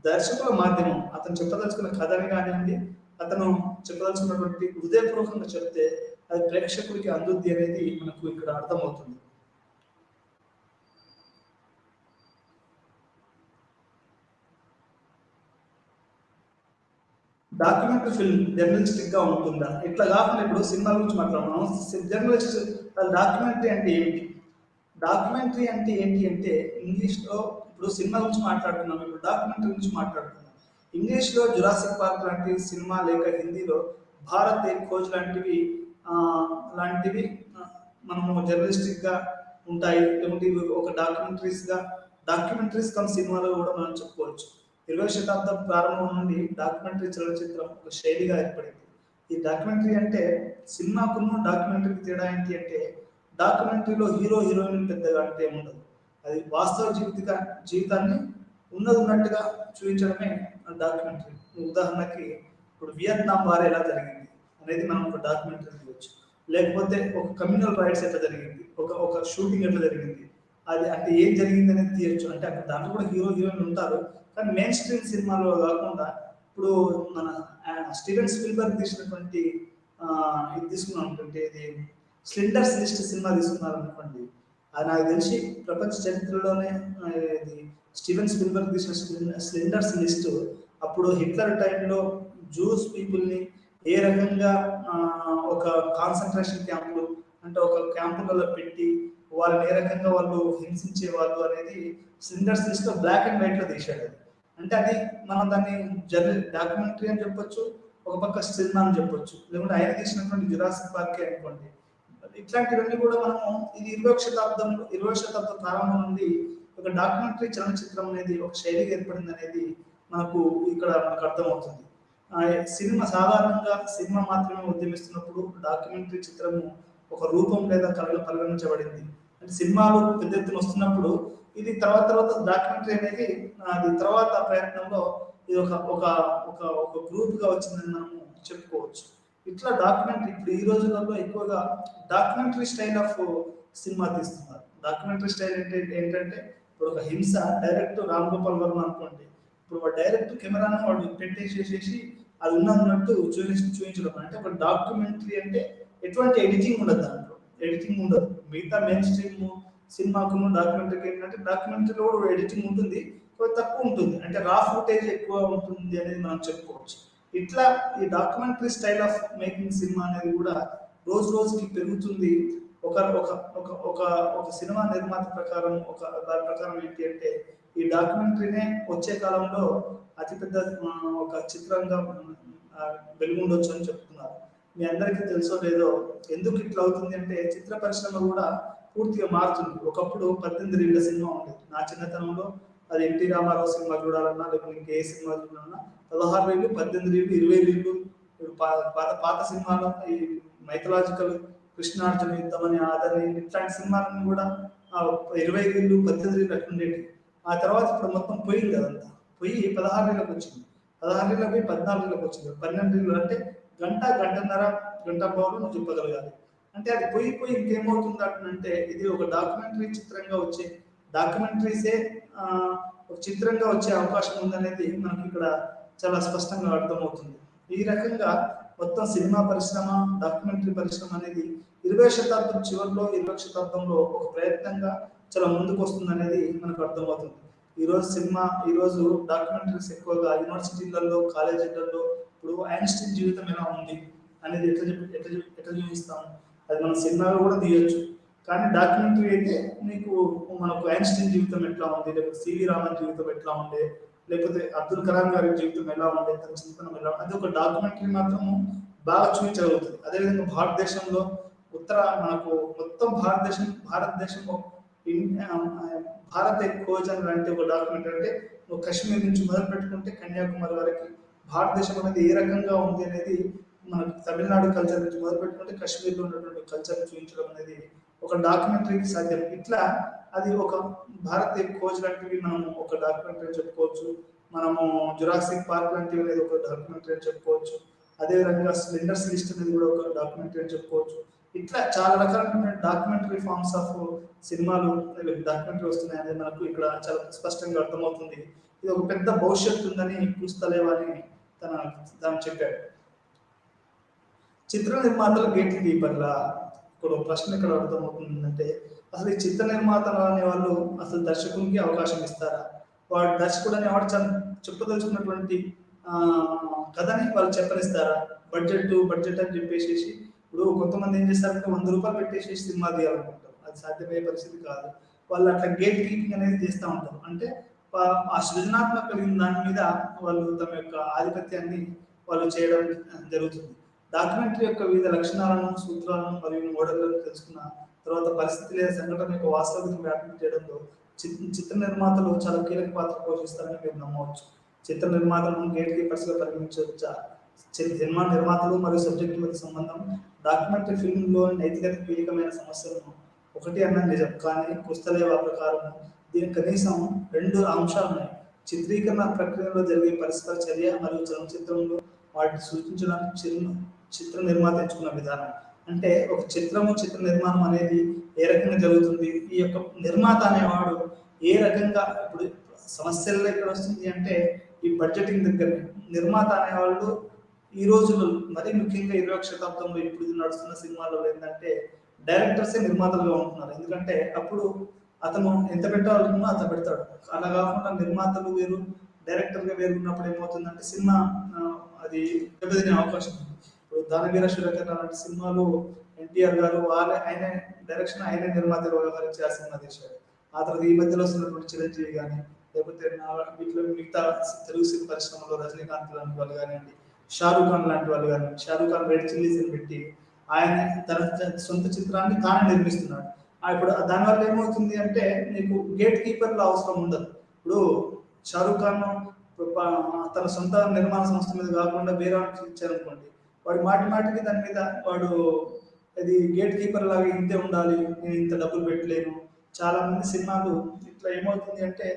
దర్శకుల మాధ్యమం. అతను చెప్పదలుచుకున్న కథని కానివ్వండి, అతను చెప్పదలుచుకున్నటువంటి హృదయపూర్వకంగా చెప్తే అది ప్రేక్షకుడికి అందుద్ది అనేది మనకు ఇక్కడ అర్థమవుతుంది. డాక్యుమెంటరీ ఫిల్మ్ జర్నలిస్టిక్ గా ఉంటుందా? ఇట్లా కాకుండా ఇప్పుడు సినిమాల గురించి మాట్లాడుతున్నాం. జర్నలిస్ట్ డాక్యుమెంటరీ అంటే ఏంటి? డాక్యుమెంటరీ అంటే ఏంటి అంటే ఇంగ్లీష్లో ఇప్పుడు సినిమా గురించి మాట్లాడుతున్నాం, ఇప్పుడు డాక్యుమెంటరీ గురించి మాట్లాడుతున్నాం. ఇంగ్లీష్లో జురాసిక్ పార్క్ లాంటి సినిమా, లేక హిందీలో భారత్ ఏ ఖోజ్ లాంటివి మనము జర్నలిస్టిక్ గా ఉంటాయి. లేకుంటే ఒక డాక్యుమెంటరీస్ కమ్ సినిమాలో కూడా మనం చెప్పుకోవచ్చు. 20వ శతాబ్దం ప్రారంభం నుండి డాక్యుమెంటరీ చలనచిత్రం ఒక శైలిగా ఏర్పడింది. ఈ డాక్యుమెంటరీ అంటే సినిమాకున్న డాక్యుమెంటరీకి తేడా ఏంటి అంటే, డాక్యుమెంటరీలో హీరో హీరోయిన్ పెద్దగా అంటే ఉండదు. అది వాస్తవ జీవితాన్ని ఉన్నట్టుగా చూపించడమే డాక్యుమెంటరీ. ఉదాహరణకి ఇప్పుడు వియత్నాం వార్ ఎలా జరిగింది అనేది మనం ఒక డాక్యుమెంటరీ తీయవచ్చు. లేకపోతే ఒక కమ్యూనల్ రైట్స్ ఎట్లా జరిగింది, ఒక షూటింగ్ ఎట్లా జరిగింది, అది అంటే ఏం జరిగింది అనేది తీయచ్చు. అంటే అక్కడ దాంట్లో కూడా హీరో హీరోయిన్ ఉంటారు, కానీ మెయిన్ స్ట్రీమ్ సినిమాలో కాకుండా ఇప్పుడు మన స్టీవెన్ స్పిల్బర్గ్ తీసినటువంటి ఇది తీసుకున్నాం అనుకుంటే, ఇది స్లిండర్స్ లిస్ట్ సినిమా తీసుకున్నారు అనుకోండి, అది నాకు తెలిసి ప్రపంచ చరిత్రలోనే ఇది స్టీవెన్ స్పిల్బర్గ్ తీసిన స్లిండర్స్ లిస్ట్ అప్పుడు హిట్లర్ టైంలో జూస్ పీపుల్ని ఏ రకంగా ఒక కాన్సన్ట్రేషన్ క్యాంపులు అంటే ఒక క్యాంపులలో పెట్టి వాళ్ళని ఏ రకంగా వాళ్ళు హింసించే వాళ్ళు అనేది స్లిండర్స్ లిస్ట్ బ్లాక్ అండ్ వైట్ లో తీశాడు. అది అంటే అది మనం దాన్ని డాక్యుమెంటరీ అని చెప్పొచ్చు, ఒక పక్క సినిమా అని చెప్పొచ్చు, లేకుంటే ఆయన తీసినటువంటి జురాసిక్ పార్క్ అనుకోండి. ఇట్లాంటివన్నీ కూడా మనము ఇది 20వ శతాబ్దం ప్రారంభం నుండి ఒక డాక్యుమెంటరీ చలనచిత్రం అనేది ఒక శైలిగా ఏర్పడింది అనేది మనకు అర్థమవుతుంది. సాధారణంగా సినిమా మాత్రమే ఉద్యమిస్తున్నప్పుడు డాక్యుమెంటరీ చిత్రము ఒక రూపం లేదా కళగా పరిగణించబడింది. అంటే సినిమాలు పెద్ద ఎత్తున వస్తున్నప్పుడు ఇది తర్వాత డాక్యుమెంటరీ అనేది అది తర్వాత ప్రయత్నంలో ఇది ఒక గ్రూప్ గా వచ్చిందని మనము చెప్పుకోవచ్చు. ఇట్లా డాక్యుమెంటరీ ఇప్పుడు ఈ రోజులలో ఎక్కువగా డాక్యుమెంటరీ స్టైల్ ఆఫ్ సినిమా తీస్తున్నారు. డాక్యుమెంటరీ స్టైల్ ఏంటంటే ఇప్పుడు ఒక హింస డైరెక్ట్ రామ్ గోపాల్ వర్మ అనుకోండి, ఇప్పుడు వాడు డైరెక్ట్ కెమెరాను వాడు పెట్టేసేసి అది ఉన్నట్టు చూపించడం. అంటే ఒక డాక్యుమెంటరీ అంటే ఎటువంటి ఎడిటింగ్ ఉండదు, దాంట్లో ఎడిటింగ్ ఉండదు. మిగతా మెయిన్ స్ట్రీమ్ సినిమాకు డాక్యుమెంటరీకి ఏంటంటే డాక్యుమెంటరీలో కూడా ఎడిటింగ్ ఉంటుంది, తక్కువ ఉంటుంది, అంటే రా ఫుటేజ్ ఎక్కువ ఉంటుంది అనేది మనం చెప్పుకోవచ్చు. ఇట్లా ఈ documentary style of making cinema అనేది కూడా రోజుకి పెరుగుతుంది. ఒక సినిమా నిర్మాత ప్రకారం దాని ప్రకారం ఏంటి అంటే ఈ డాక్యుమెంటరీనే వచ్చే కాలంలో అతిపెద్ద ఒక చిత్రంగా వెలుగుండొచ్చు అని చెప్తున్నారు. మీ అందరికీ తెలుసో లేదో ఎందుకు ఇట్లా అవుతుంది అంటే చిత్ర పరిశ్రమ కూడా పూర్తిగా మారుతుంది. ఒకప్పుడు 18 రీళ్ల సినిమా ఉండేది. నా చిన్నతనంలో అది ఎన్టీ రామారావు సినిమా చూడాలన్నా లేకపోతే ఇంకే సినిమా చూడాలన్నా 16 రీళ్లు, 18 రీళ్లు, 20 రీళ్లు. పాత సినిమాలో ఈ మైథలాజికల్ కృష్ణార్జున యుద్ధం అని ఆదని ఇట్లాంటి సినిమాలను కూడా 20 రీళ్లు, 18 రీళ్లు అట్లుండేవి. ఆ తర్వాత ఇప్పుడు మొత్తం పోయింది కదంతా, పోయి 16 రీళ్ళకి వచ్చింది. 16 రీళ్ళకి పోయి 14 రీళ్ళకి వచ్చింది. 12 రీళ్లు అంటే గంటన్నర గంట పావులు నువ్వు చెప్పగలగాలి. అంటే అది పోయి ఇంకేమవుతుంది అంటే ఇది ఒక డాక్యుమెంటరీ చిత్రంగా వచ్చే డాక్యుమెంటరీసే ఒక చిత్రంగా వచ్చే అవకాశం ఉందనేది మనకి ఇక్కడ చాలా స్పష్టంగా అర్థమవుతుంది. ఈ రకంగా మొత్తం సినిమా పరిశ్రమ, డాక్యుమెంటరీ పరిశ్రమ అనేది 20వ శతాబ్దం చివరిలో, 20వ శతాబ్దంలో ఒక ప్రయత్నంగా చాలా ముందుకు వస్తుందనేది మనకు అర్థమవుతుంది. ఈరోజు డాక్యుమెంటరీస్ ఎక్కువగా యూనివర్సిటీలలో, కాలేజీలలో ఇప్పుడు ఐన్‌స్టీన్ జీవితం ఎలా ఉంది అనేది ఎట్లా చూపిస్తాము, అది మనం సినిమాలో కూడా తీయొచ్చు. కానీ డాక్యుమెంటరీ అయితే నీకు మనకు ఐన్‌స్టీన్ జీవితం ఎట్లా ఉంది, లేకపోతే సివి రామన్ జీవితం ఎట్లా ఉండే, లేకపోతే అబ్దుల్ కలాం గారి జీవితం ఎలా ఉండే, తన చింతనం ఎలా, అది ఒక డాక్యుమెంటరీ మాత్రము బాగా చూపించగలుగుతుంది. అదేవిధంగా భారతదేశంలో మనకు మొత్తం భారతదేశంలో భారత కోజన్ లాంటి ఒక డాక్యుమెంటరీ, అంటే నువ్వు కాశ్మీర్ నుంచి మొదలు పెట్టుకుంటే కన్యాకుమారి వరకు భారతదేశం అనేది ఏ రకంగా ఉంది అనేది, మనకు తమిళనాడు కల్చర్ నుంచి మొదలు పెట్టుకుంటే కాశ్మీర్లో ఉన్నటువంటి కల్చర్ చూపించడం అనేది ఒక డాక్యుమెంటరీకి సాధ్యం. ఇట్లా అది ఒక భారతీయ కోజ్ లాంటివి మనము ఒక డాక్యుమెంటరీ చెప్పుకోవచ్చు. మనము జురాసిక్ పార్క్ లాంటివి అనేది ఒక డాక్యుమెంటరీ అని చెప్పుకోవచ్చు. అదేవిధంగా స్ప్లెండర్స్ లిస్ట్ అనేది కూడా ఒక డాక్యుమెంటరీ అని చెప్పుకోవచ్చు. ఇట్లా చాలా రకాలైన డాక్యుమెంటరీ ఫార్మ్స్ ఆఫ్ సినిమాలు, డాక్యుమెంటరీ వస్తున్నాయి అనేది మనకు ఇక్కడ చాలా స్పష్టంగా అర్థమవుతుంది. ఇది ఒక పెద్ద భవిష్యత్తు ఉందని పూస్తలేవా అని తను చెప్పాడు. చిత్ర నిర్మాతలు గేట్ కీపర్లా, ఇప్పుడు ప్రశ్న ఇక్కడ అర్థమవుతుందంటే, అసలు ఈ చిత్ర నిర్మాతలు అనే వాళ్ళు అసలు దర్శకునికి అవకాశం ఇస్తారా? వాడు దర్శకుడు అనేవాడు చెప్పదలుచుకున్నటువంటి కథని వాళ్ళు చెప్పనిస్తారా? బడ్జెట్ అని చెప్పేసి ఇప్పుడు కొంతమంది ఏం చేస్తారంటే 100 రూపాయలు పెట్టేసి సినిమా తీయాలనుకుంటారు. అది సాధ్యమయ్యే పరిస్థితి కాదు. వాళ్ళు అట్లా గేట్ కీపింగ్ అనేది చేస్తూ ఉంటారు. అంటే ఆ సృజనాత్మక కలిగిన దాని మీద వాళ్ళు తమ యొక్క ఆధిపత్యాన్ని వాళ్ళు చేయడం జరుగుతుంది. డాక్యుమెంటరీ యొక్క వివిధ లక్షణాలను, సూత్రాలను మరియు మోడళ్లను తెలుసుకున్న తర్వాత పరిస్థితి లేదా సంఘటన యొక్క వాస్తవికతను వ్యాప్తి చేయడంలో చిత్ర నిర్మాతలు చాలా కీలక పాత్ర పోషిస్తారని మీరు నమ్మవచ్చు. చిత్ర నిర్మాతలను గేట్ కీపర్స్ గా పరిగణించవచ్చా? సినిమా నిర్మాతలు మరియు సబ్జెక్టు మధ్య సంబంధం డాక్యుమెంటరీ ఫిల్మ్లో నైతికత కీలకమైన సమస్యలను ఒకటి అన్నది నిజం. కానీ కుస్తలేవా ప్రకారం దీనికి కనీసం 2 అంశాలు ఉన్నాయి. చిత్రీకరణ ప్రక్రియలో జరిగే పరస్పర చర్య మరియు చలనచిత్రంలో వాటిని సూచించడానికి చిత్ర నిర్మాత ఎంచుకున్న విధానం. అంటే ఒక చిత్ర నిర్మాణం అనేది ఏ రకంగా జరుగుతుంది, ఈ యొక్క నిర్మాత అనేవాడు ఏ రకంగా, ఇప్పుడు సమస్యల్లో ఎక్కడ వస్తుంది అంటే ఈ బడ్జెటింగ్ దగ్గర నిర్మాత అనేవాళ్ళు ఈ రోజుల్లో మరీ ముఖ్యంగా 20వ శతాబ్దంలో ఇప్పుడు నడుస్తున్న సినిమాల్లో ఏంటంటే డైరెక్టర్సే నిర్మాతలుగా ఉంటున్నారు. ఎందుకంటే అప్పుడు అతను ఎంత పెట్టాలనుకున్నా అంత పెడతాడు. అలా కాకుండా నిర్మాతలు వేరు, డైరెక్టర్గా వేరు ఉన్నప్పుడు ఏమవుతుందంటే సినిమా అది దెబ్బతినే అవకాశం ఉంది. ఇప్పుడు దానవీర శూరకర్ణ లాంటి సినిమాలు ఎన్టీఆర్ గారు ఆయన డైరెక్షన్, ఆయనే నిర్మాతగా వ్యవహరించి ఆ సినిమా తీశాడు. ఆ తర్వాత ఈ మధ్యలో వస్తున్నటువంటి చిరంజీవి కానీ, లేకపోతే వీటిలో మిగతా తెలుగు సినిమా పరిశ్రమలో రజనీకాంత్ లాంటి వాళ్ళు కానివ్వండి, షారూఖ్ ఖాన్ లాంటి వాళ్ళు కానివ్వండి, షారూఖ్ ఖాన్ రెడ్ చిల్లీస్ అని పెట్టి ఆయన తన సొంత చిత్రాన్ని తానే నిర్మిస్తున్నాడు. ఇప్పుడు దానివల్ల ఏమవుతుంది అంటే నీకు గేట్ కీపర్ల అవసరం ఉండదు. ఇప్పుడు షారూఖ్ ఖాన్ తన సొంత నిర్మాణ సంస్థ మీద కాకుండా వేరే ఇచ్చారనుకోండి, వాడు మాటికి దాని మీద వాడు అది గేట్ కీపర్ లాగా ఇంతే ఉండాలి, నేను ఇంత డబ్బులు పెట్టలేను. చాలా మంది సినిమాలు ఇట్లా ఏమవుతుంది అంటే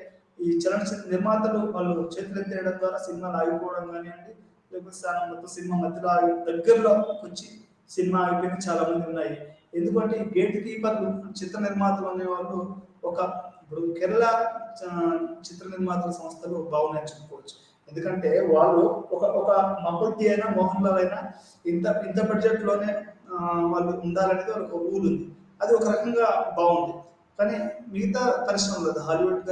ఈ చలనచిత్ర నిర్మాతలు వాళ్ళు చేతులు ఎత్తేయడం ద్వారా సినిమాలు ఆగిపోవడం కానివ్వండి, లేకపోతే మొత్తం సినిమా మధ్యలో దగ్గరలో వచ్చి సినిమా ఆగిపోయిన చాలా మంది ఉన్నాయి. ఎందుకంటే ఈ గేట్ కీపర్లు చిత్ర నిర్మాతలు అనేవాళ్ళు ఇప్పుడు కేరళ చిత్ర నిర్మాతల సంస్థలు బాగున్నాయని చెప్పుకోవచ్చు. ఎందుకంటే వాళ్ళు ఒక మబ్బుద్ది అయినా, మోహన్ లాల్ అయినా ఇంత బడ్జెట్ లోనే వాళ్ళు ఉండాలనేది ఒక రూల్ ఉంది. అది ఒక రకంగా బాగుంది. కానీ మిగతా పరిశ్రమలు హాలీవుడ్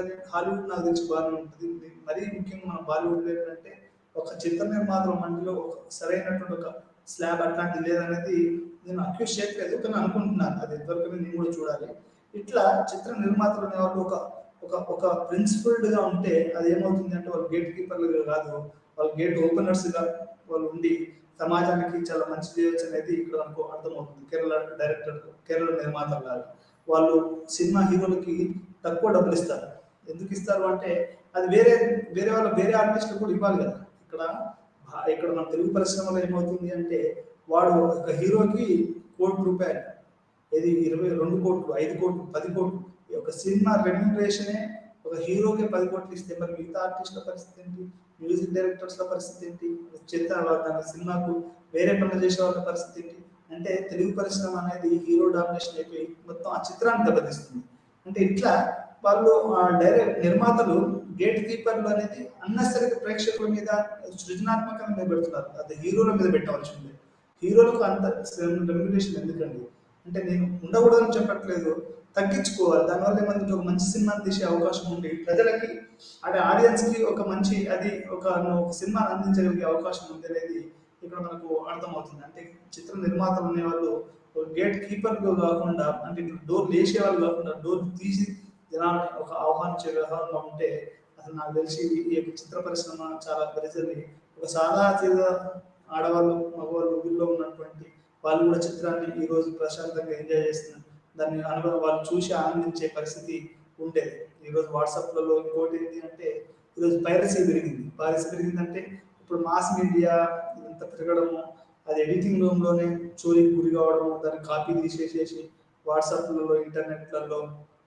నాకు తెలిసి బాగానే ఉంటుంది. మరీ ముఖ్యంగా మన బాలీవుడ్ ఏంటంటే ఒక చిత్ర నిర్మాతల మందిలో ఒక సరైనటువంటి ఒక స్లాబ్ అట్లాంటిది లేదనేది నేను అక్యూజ్ చేయట్లేదు, కానీ అనుకుంటున్నాను. అది ఎంతవరకు నేను కూడా చూడాలి. ఇట్లా చిత్ర నిర్మాతలు అనేవాళ్ళు ఒక ప్రిన్సిపల్డ్ గా ఉంటే అది ఏమవుతుంది అంటే వాళ్ళు గేట్ కీపర్లుగా కాదు, వాళ్ళు గేట్ ఓపెనర్స్ గా వాళ్ళు ఉండి సమాజానికి చాలా మంచి చేయొచ్చు అనేది ఇక్కడ మనకు అర్థమవుతుంది. కేరళ నిర్మాతలు కాదు, వాళ్ళు సినిమా హీరోలకి తక్కువ డబ్బులు ఇస్తారు. ఎందుకు ఇస్తారు అంటే అది వేరే ఆర్టిస్టులు కూడా ఇవ్వాలి కదా. ఇక్కడ మన తెలుగు పరిశ్రమలో ఏమవుతుంది అంటే వాడు ఒక హీరోకి ₹1,00,00,000, ఇది 22 కోట్లు, 5 కోట్లు, 10 కోట్లు, ఈ యొక్క సినిమా రెమ్యూనరేషనే ఒక హీరోకి 10 కోట్లు ఇస్తే మరి మిగతా ఆర్టిస్టుల పరిస్థితి ఏంటి, మ్యూజిక్ డైరెక్టర్స్ల పరిస్థితి ఏంటి, దాని సినిమాకు వేరే పనులు చేసే వాళ్ళ పరిస్థితి ఏంటి అంటే తెలుగు పరిశ్రమ అనేది హీరో డామినేషన్ అయిపోయి మొత్తం ఆ చిత్రాన్ని దెబ్బతీస్తుంది. అంటే ఇట్లా వాళ్ళు డైరెక్ట్ నిర్మాతలు గేట్ కీపర్లు అనేది అన్నెసరీ ప్రేక్షకుల మీద సృజనాత్మకంగా మీద పెడుతున్నారు. అది హీరోల మీద పెట్టవలసింది. హీరోలకు అంత రెమ్యునరేషన్ ఎందుకండి? అంటే నేను ఉండకూడదని చెప్పట్లేదు, తగ్గించుకోవాలి. దానివల్ల ఏమంటే ఒక మంచి సినిమాని తీసే అవకాశం ఉండి ప్రజలకి అంటే ఆడియన్స్కి ఒక మంచి అది ఒక సినిమాని అందించగలిగే అవకాశం ఉంది అనేది ఇక్కడ మనకు అర్థమవుతుంది. అంటే చిత్ర నిర్మాతలు అనేవాళ్ళు గేట్ కీపర్లు కాకుండా అంటే డోర్ వేసే వాళ్ళు కాకుండా డోర్ తీసి జనాల్ని ఒక ఆహ్వానించే విధానంలో ఉంటే అసలు నాకు తెలిసి ఈ యొక్క చిత్ర పరిశ్రమ చాలా పరిధిని ఒక సాదాసీద ఆడవాళ్ళు మగవాళ్ళు ఊళ్ళో ఉన్నటువంటి వాళ్ళు కూడా చిత్రాన్ని ఈ రోజు ప్రశాంతంగా ఎంజాయ్ చేస్తున్నారు. దాన్ని అనుభవం వాళ్ళు చూసి ఆనందించే పరిస్థితి ఉండేది. ఈరోజు వాట్సాప్లలో ఇంకోటి ఏంటి అంటే ఈరోజు పైరసీ పెరిగింది. పైరసీ పెరిగిందంటే ఇప్పుడు మాస్ మీడియా ఇంత పెరగడము, అది ఎడిటింగ్ రూమ్లోనే చోరీకి గురి కావడము, దాన్ని కాపీ తీసేసేసి వాట్సాప్లలో ఇంటర్నెట్లలో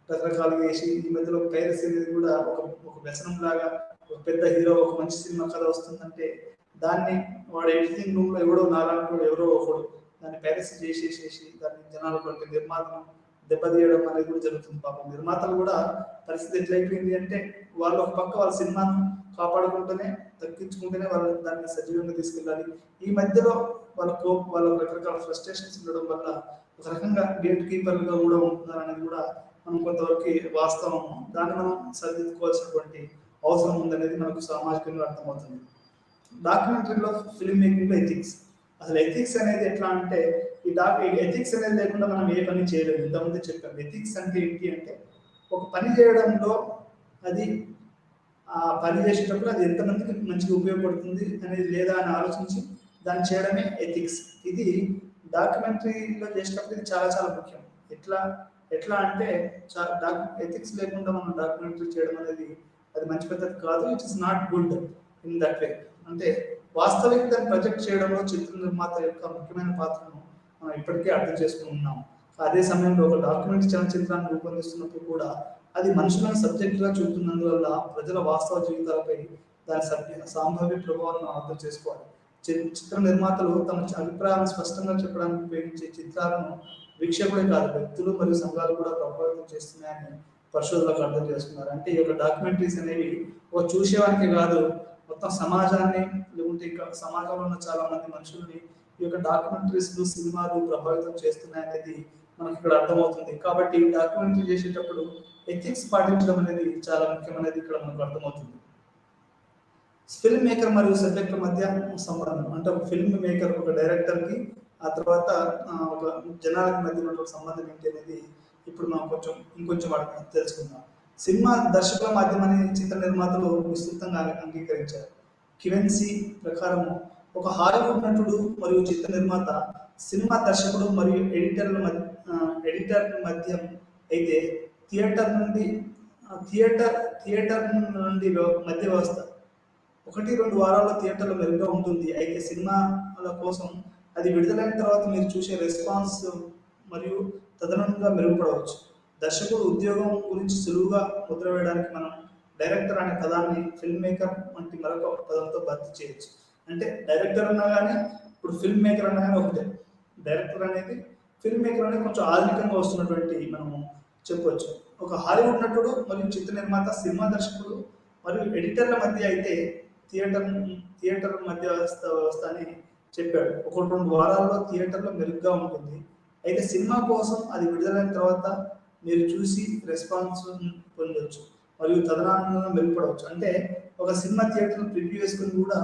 రకరకాలుగా వేసి ఈ మధ్యలో పైరసీ అనేది కూడా ఒక వ్యసనం లాగా ఒక పెద్ద హీరో ఒక మంచి సినిమా కథ వస్తుందంటే దాన్ని వాడు ఎడిటింగ్ రూమ్లో ఎవడో నారాయణ ఎవరో ఒకడు దాన్ని పైరసీ చేసేసేసి దాన్ని జనాలు అంటే నిర్మాతను దెబ్బతీయడం అనేది కూడా జరుగుతుంది. పాపం నిర్మాతలు కూడా పరిస్థితి ఎట్లయిపోయింది అంటే వాళ్ళు ఒక పక్క వాళ్ళ సినిమాను కాపాడుకుంటూనే తగ్గించుకుంటూనే వాళ్ళు దాన్ని సజీవంగా తీసుకెళ్ళాలి. ఈ మధ్యలో వాళ్ళ రకరకాల ఫ్రస్ట్రేషన్స్ ఉండడం వల్ల ఒక రకంగా గేట్ కీపర్గా కూడా ఉంటున్నారు అనేది కూడా మనం కొంతవరకు వాస్తవం. దాన్ని మనం సరిదిద్దుకోవాల్సినటువంటి అవసరం ఉందనేది మనకు సామాజికంగా అర్థమవుతుంది. డాక్యుమెంటరీలో ఫిల్మ్ మేకింగ్లో ఎథిక్స్, అసలు ఎథిక్స్ అనేది ఎట్లా అంటే ఈ ఎథిక్స్ అనేది లేకుండా మనం ఏ పని చేయలేము. ఇంతకుముందు చెప్పాం ఎథిక్స్ అంటే ఏంటి అంటే ఒక పని చేయడంలో అది ఆ పని చేసేటప్పుడు అది ఎంతమందికి మంచిగా ఉపయోగపడుతుంది అనేది లేదా అని ఆలోచించి దాన్ని చేయడమే ఎథిక్స్. ఇది డాక్యుమెంటరీలో చేసేటప్పుడు ఇది చాలా చాలా ముఖ్యం. ఎట్లా ఎట్లా అంటే ఎథిక్స్ లేకుండా మనం డాక్యుమెంటరీ చేయడం అనేది అది మంచి పద్ధతి కాదు. It is not good in that way. అంటే వాస్తవికతను ప్రొజెక్ట్ చేయడంలో చిత్ర నిర్మాత యొక్క ముఖ్యమైన పాత్రను మనం ఇప్పటికే అర్థం చేసుకుని ఉన్నాం. అదే సమయంలో ఒక డాక్యుమెంటరీ చలనచిత్రాన్ని రూపొందిస్తున్నప్పుడు కూడా అది మనుషులను సబ్జెక్టుగా చూపుతున్నందువల్ల ప్రజల వాస్తవ జీవితాలపై దాని సాంభావ్య ప్రభావాలను అర్థం చేసుకోవాలి. చిత్ర నిర్మాతలు తమ అభిప్రాయాలను స్పష్టంగా చెప్పడానికి ఉపయోగించే చిత్రాలను వీక్షకుడే కాదు వ్యక్తులు మరియు సంఘాలు కూడా ప్రభావితం చేస్తున్నాయని పరిశోధనలకు అర్థం చేస్తున్నారు. అంటే ఈ యొక్క డాక్యుమెంటరీస్ అనేవి ఒక చూసేవానికి కాదు, మొత్తం సమాజాన్ని లేకుంటే ఇంకా సమాజంలో ఉన్న చాలా మంది మనుషుల్ని ఈ యొక్క డాక్యుమెంటరీస్ సినిమాలు ప్రభావితం చేస్తున్నాయి అనేది మనకి ఇక్కడ అర్థమవుతుంది. కాబట్టి డాక్యుమెంటరీ చేసేటప్పుడు ఎథిక్స్ పాటించడం అనేది చాలా ముఖ్యమైనది ఇక్కడ మనకు అర్థమవుతుంది. ఫిల్మ్ మేకర్ మరియు సబ్జెక్ట్ మధ్య సంబంధం అంటే ఒక ఫిల్మ్ మేకర్ ఒక డైరెక్టర్కి ఆ తర్వాత ఒక జనాలకి మధ్య ఉన్నటువంటి సంబంధం ఏంటి అనేది ఇప్పుడు మనం ఇంకొంచెం తెలుసుకుందాం. సినిమా దర్శకుల మాధ్యమాన్ని చిత్ర నిర్మాతలు విస్తృతంగా అంగీకరించారు. క్యుఎన్సి ప్రకారం ఒక హాలీవుడ్ నటుడు మరియు చిత్ర నిర్మాత సినిమా దర్శకుడు మరియు ఎడిటర్ మధ్య అయితే థియేటర్ నుండి మధ్య వ్యవస్థ 1-2 వారాల్లో థియేటర్లో మెరుగ్గా ఉంటుంది. అయితే సినిమాల కోసం అది విడుదలైన తర్వాత మీరు చూసే రెస్పాన్స్ మరియు తదనంగా మెరుగుపడవచ్చు. దర్శకుడు ఉద్యోగం గురించి సులువుగా ముద్ర వేయడానికి మనం డైరెక్టర్ అనే పదాన్ని ఫిల్మ్ మేకర్ వంటి మరొక పదంతో భర్తీ చేయొచ్చు. అంటే డైరెక్టర్ అన్నా కానీ ఇప్పుడు ఫిల్మ్ మేకర్ అన్నా కానీ ఒకటే. డైరెక్టర్ అనేది ఫిల్మ్ మేకర్ అనేది కొంచెం ఆధునికంగా వస్తున్నటువంటి మనము చెప్పవచ్చు. ఒక హాలీవుడ్ నటుడు మరియు చిత్ర నిర్మాత సినిమా దర్శకుడు మరియు ఎడిటర్ల మధ్య అయితే థియేటర్ మధ్య వ్యవస్థ అని చెప్పాడు. 1-2 వారాల్లో థియేటర్లో మెరుగ్గా ఉంటుంది. అయితే సినిమా కోసం అది విడుదలైన తర్వాత మీరు చూసి రెస్పాన్స్ పొందవచ్చు మరియు తదనంగా మెరుగుపడవచ్చు. అంటే ఒక సినిమా థియేటర్ ప్రివ్యూ వేసుకుని కూడా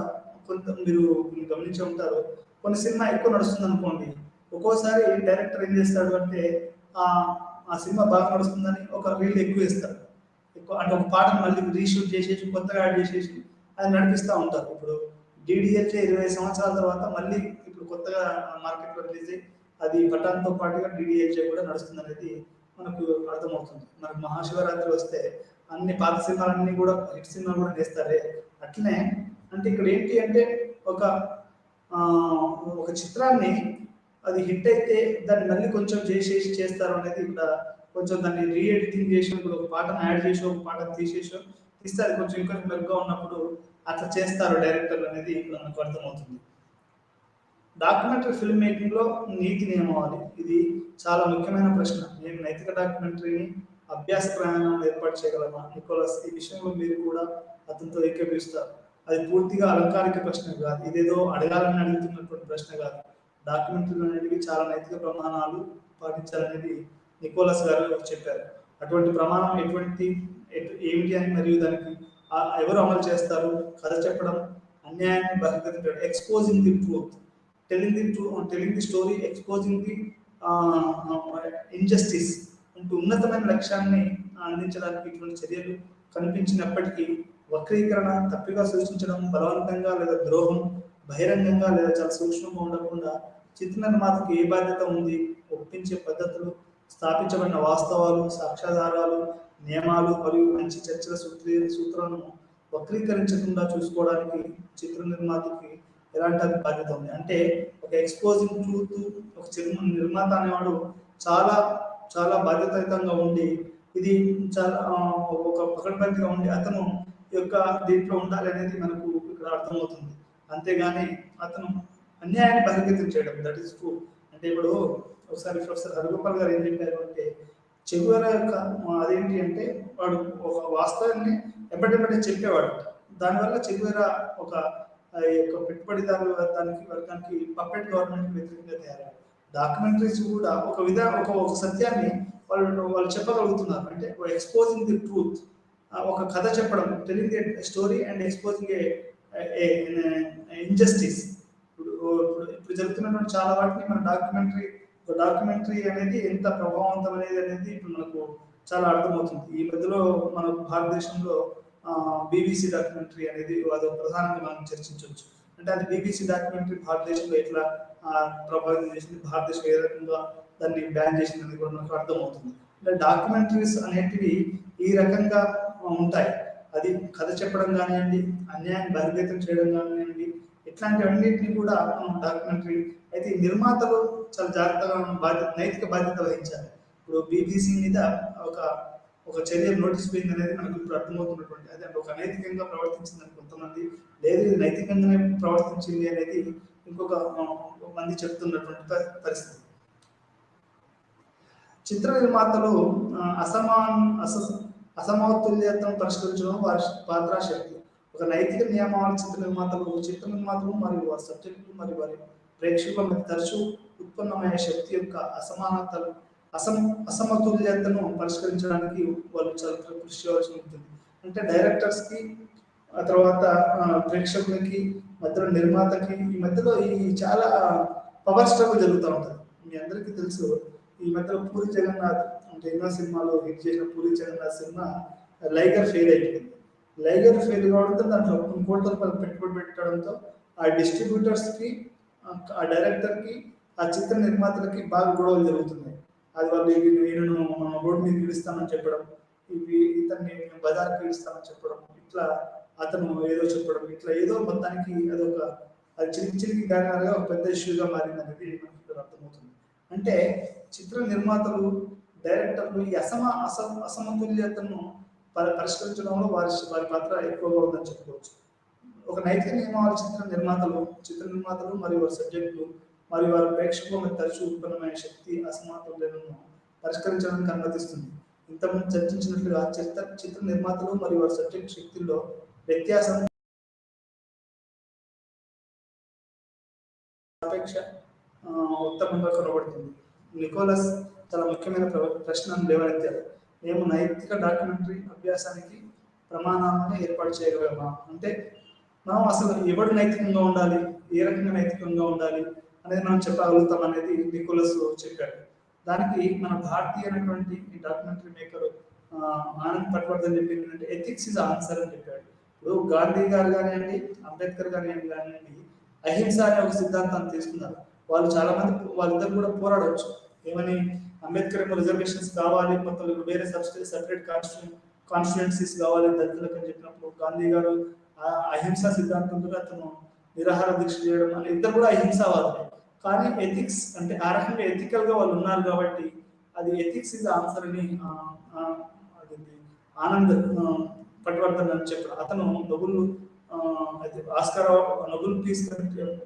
మీరు గమనించి ఉంటారు. కొన్ని సినిమా ఎక్కువ నడుస్తుంది అనుకోండి, ఒక్కోసారి డైరెక్టర్ ఏం చేస్తాడు అంటే ఆ సినిమా బాగా నడుస్తుందని ఒక రీల్ ఎక్కువ వేస్తాడు. అంటే ఒక పాటను మళ్ళీ రీషూట్ చేసేసి కొత్తగా యాడ్ చేసేసి అది నడిపిస్తూ ఉంటారు. ఇప్పుడు డిడిఎల్జే 20 సంవత్సరాల తర్వాత మళ్ళీ ఇప్పుడు కొత్తగా మార్కెట్లో రిలీజ్ అయ్యి అది పఠాన్తో పాటుగా డిడిఎల్జే కూడా నడుస్తుంది అనేది మనకు అర్థమవుతుంది. మనకు మహాశివరాత్రి వస్తే అన్ని పాత సినిమాలన్నీ కూడా హిట్ సినిమాలు కూడా వేస్తారే. అట్లనే అంటే ఇక్కడ ఏంటి అంటే ఒక చిత్రాన్ని అది హిట్ అయితే దాన్ని మళ్ళీ కొంచెం చేస్తారు అనేది ఇక్కడ కొంచెం దాన్ని రీఎడిటింగ్ చేసి ఇప్పుడు ఒక పాటను యాడ్ చేసి ఒక పాటను తీసేసి తీస్తే అది కొంచెం ఇంకా మెరుగ్గా ఉన్నప్పుడు అట్లా చేస్తారు డైరెక్టర్లు అనేది ఇక్కడ మనకు అర్థమవుతుంది. డాక్యుమెంటరీ ఫిల్మ్ మేకింగ్లో నీతి నియమావళి ఇది చాలా ముఖ్యమైన ప్రశ్న. నేను నైతిక డాక్యుమెంటరీని అభ్యాస ప్రయాణాలను ఏర్పాటు చేయగలమా? నికోలస్, ఈ విషయంలో మీరు కూడా అతనితో ఏకీభవిస్తారు. అది పూర్తిగా అలంకారిక ప్రశ్న కాదు, ఇదేదో అడగాలని అడుగుతున్నటువంటి ప్రశ్న కాదు. డాక్యుమెంటరీలు అనేవి చాలా నైతిక ప్రమాణాలు పాటించాలనేది నికోలస్ గారు చెప్పారు. అటువంటి ప్రమాణం ఏమిటి అని, మరియు దానికి ఎవరు అమలు చేస్తారు? కథ చెప్పడం, అన్యాయాన్ని బహిర్గతించడం, exposing the truth, telling the story, exposing the injustice అంటూ ఉన్నతమైన లక్ష్యాన్ని అందించడానికి ఇటువంటి చర్యలు కనిపించినప్పటికీ వక్రీకరణ, తప్పిగా సూచించడం, బలవంతంగా లేదా ద్రోహం, బహిరంగంగా లేదా చాలా సూక్ష్మంగా ఉండకుండా చిత్ర నిర్మాతకు ఏ బాధ్యత ఉంది? ఒప్పించే పద్ధతులు, స్థాపించబడిన వాస్తవాలు, సాక్ష్యాధారాలు, నియమాలు మరియు మంచి చర్చల సూత్రాలను వక్రీకరించకుండా చూసుకోవడానికి చిత్ర నిర్మాతకి ఎలాంటి బాధ్యత ఉంది? అంటే ఒక ఎక్స్పోజింగ్ ట్రూత్, ఒక నిర్మాత అనేవాడు చాలా చాలా బాధ్యతాయుతంగా ఉండి, ఇది చాలా ఒక పకడ్బందీగా ఉండి అతను యొక్క దీంట్లో ఉండాలి అనేది మనకు ఇక్కడ అర్థమవుతుంది. అంతేగాని అతను అన్యాయాన్ని బహిర్గతం చేయడం, దట్ ఈస్ ట్రూ. అంటే ఇప్పుడు ఒకసారి ప్రొఫెసర్ హరిగోపాల్ గారు ఏం చెప్పారు అంటే, చెగువర యొక్క అదేంటి అంటే వాడు ఒక వాస్తవాన్ని ఎప్పటికప్పుడు చెప్పేవాడు. దానివల్ల చెగువర ఒక యొక్క పెట్టుబడిదారుల వర్గానికి పప్పెట్ గవర్నమెంట్ వ్యతిరేకంగా తయారయ్యారు. డాక్యుమెంటరీస్ కూడా ఒక సత్యాన్ని వాళ్ళు చెప్పగలుగుతున్నారు. అంటే ఎక్స్పోజింగ్ ది ట్రూత్, ఒక కథ చెప్పడం, telling A story and exposing injustice. ఇప్పుడు జరుగుతున్నటువంటి చాలా వాటిని మన డాక్యుమెంటరీ అనేది ఎంత ప్రభావవంతం అనేది ఇప్పుడు మనకు చాలా అర్థమవుతుంది. ఈ మధ్యలో మన భారతదేశంలో బీబీసీ డాక్యుమెంటరీ అనేది అది ప్రధానంగా మనం చర్చించవచ్చు. అంటే అది బీబీసీ డాక్యుమెంటరీ భారతదేశంలో ఎట్లా ప్రభావితం చేసింది, భారతదేశం ఏ రకంగా దాన్ని బ్యాన్ చేసింది అనేది కూడా మనకు అర్థమవుతుంది. అంటే డాక్యుమెంటరీస్ అనేటివి ఈ రకంగా ఉంటాయి. అది కథ చెప్పడం కానివ్వండి, అన్యాయాన్ని బహిర్గతం చేయడం కానివ్వండి, ఇట్లాంటివన్నింటినీ కూడా మనం డాక్యుమెంటరీ అయితే నిర్మాతలు చాలా జాగ్రత్తగా నైతిక బాధ్యత వహించాలి. ఇప్పుడు బీబీసీ మీద ఒక చర్య నోటీస్ పోయింది అనేది మనకు ఇప్పుడు అర్థమవుతున్నటువంటి, అదే ఒక నైతికంగా ప్రవర్తించిందని కొంతమంది, లేదు ఇది నైతికంగానే ప్రవర్తించింది అనేది ఇంకొక మంది చెప్తున్నటువంటి పరిస్థితి. చిత్ర నిర్మాతలు అసమతుల్యతను పరిష్కరించడం వారి పాత్రాశక్తి. ఒక నైతిక నియమావళి చిత్ర నిర్మాతలు మరియు వారి సబ్జెక్టులు మరియు వారి ప్రేక్షకుల మధ్య తరచూ ఉత్పన్నమయ్యే శక్తి యొక్క అసమతుల్యతను పరిష్కరించడానికి వాళ్ళు చాలా కృషి చేయాల్సి ఉంటుంది. అంటే డైరెక్టర్స్కి, ఆ తర్వాత ప్రేక్షకులకి మధ్యలో, నిర్మాతకి ఈ మధ్యలో ఈ చాలా పవర్ స్ట్రగుల్ జరుగుతూ ఉంటుంది. మీ అందరికీ తెలుసు, ఈ మధ్యలో పూరి జగన్నాథ్ అంటే ఎన్నో సినిమాలో హిట్ చేసిన పూరి జగన్నాథ్ సినిమా లైగర్ ఫెయిల్ అయిపోయింది. లైగర్ ఫెయిల్ కావడంతో దాంట్లో కొన్ని కోట్ల రూపాయలు పెట్టుబడి పెట్టడంతో ఆ డిస్ట్రిబ్యూటర్స్కి, ఆ డైరెక్టర్కి, ఆ చిత్ర నిర్మాతలకి బాగా గొడవలు జరుగుతున్నాయి. అది వాళ్ళు నేను రోడ్డు మీద ఇస్తామని చెప్పడం, ఇతన్ని బజార్కి ఇస్తామని చెప్పడం, ఇట్లా అతను ఏదో చెప్పడం, ఇట్లా ఏదో మొత్తానికి అది చిలికి గానాలుగా ఒక పెద్ద ఇష్యూగా మారింది అనేది మనకు అర్థమవుతుంది. అంటే చిత్ర నిర్మాతలు, డైరెక్టర్లు ఈ అసమతుల్యతను పరిష్కరించడంలో వారి పాత్ర ఎక్కువగా ఉందని చెప్పుకోవచ్చు. ఒక నైతిక నియమావళి చిత్ర నిర్మాతలు మరియు వారి సబ్జెక్టులు మరియు వారి ప్రేక్షకుల మీద తరచూ ఉత్పన్నమైన శక్తి అసమతుల్యతను పరిష్కరించడానికి అనుమతిస్తుంది. ఇంతకుముందు చర్చించినట్లుగా చిత్ర నిర్మాతలు మరియు వారి సబ్జెక్ట్ శక్తుల్లో వ్యత్యాసం సాపేక్ష ఉత్తమంగా కనబడుతుంది. నికోలస్ చాలా ముఖ్యమైన ప్రశ్నను లేవనెత్తారు. మేము నైతిక డాక్యుమెంటరీ అభ్యాసానికి ప్రమాణాలను ఏర్పాటు చేయగలమా? అంటే మనం అసలు ఎవడు నైతికంగా ఉండాలి, ఏ రకంగా నైతికంగా ఉండాలి అనేది మనం చెప్పగలుగుతాం అనేది నికోలస్ చెప్పాడు. దానికి మన భారతీయ అయినటువంటి డాక్యుమెంటరీ మేకర్ ఆనంద్ పట్వర్ధన్ చెప్పింది ఏంటంటే ఎథిక్స్ ఇస్ ఆన్సర్ అని చెప్పాడు. ఇప్పుడు గాంధీ గారు కానివ్వండి, అంబేద్కర్ కానివ్వండి అహింస అనే ఒక సిద్ధాంతాన్ని తీసుకున్నారు. వాళ్ళు చాలా మంది వాళ్ళిద్దరు కూడా పోరాడవచ్చు. ఏమని, అంబేద్కర్ ఏమో రిజర్వేషన్స్ కావాలి, మొత్తం వేరే సెపరేట్ కాన్స్టిట్యుయెన్సీస్ కావాలి దళితులకు అని చెప్పినప్పుడు గాంధీ గారు అహింసా సిద్ధాంతంతో అతను నిరాహార దీక్ష చేయడం అని, ఇద్దరు కూడా అహింసావాదులే. కానీ ఎథిక్స్ అంటే ఆ రకంగా ఎథికల్ గా వాళ్ళు ఉన్నారు కాబట్టి అది ఎథిక్స్ ఇస్ ఆన్సర్ అని ఆనంద్ పట్వర్ధన్ అని చెప్పాడు. అతను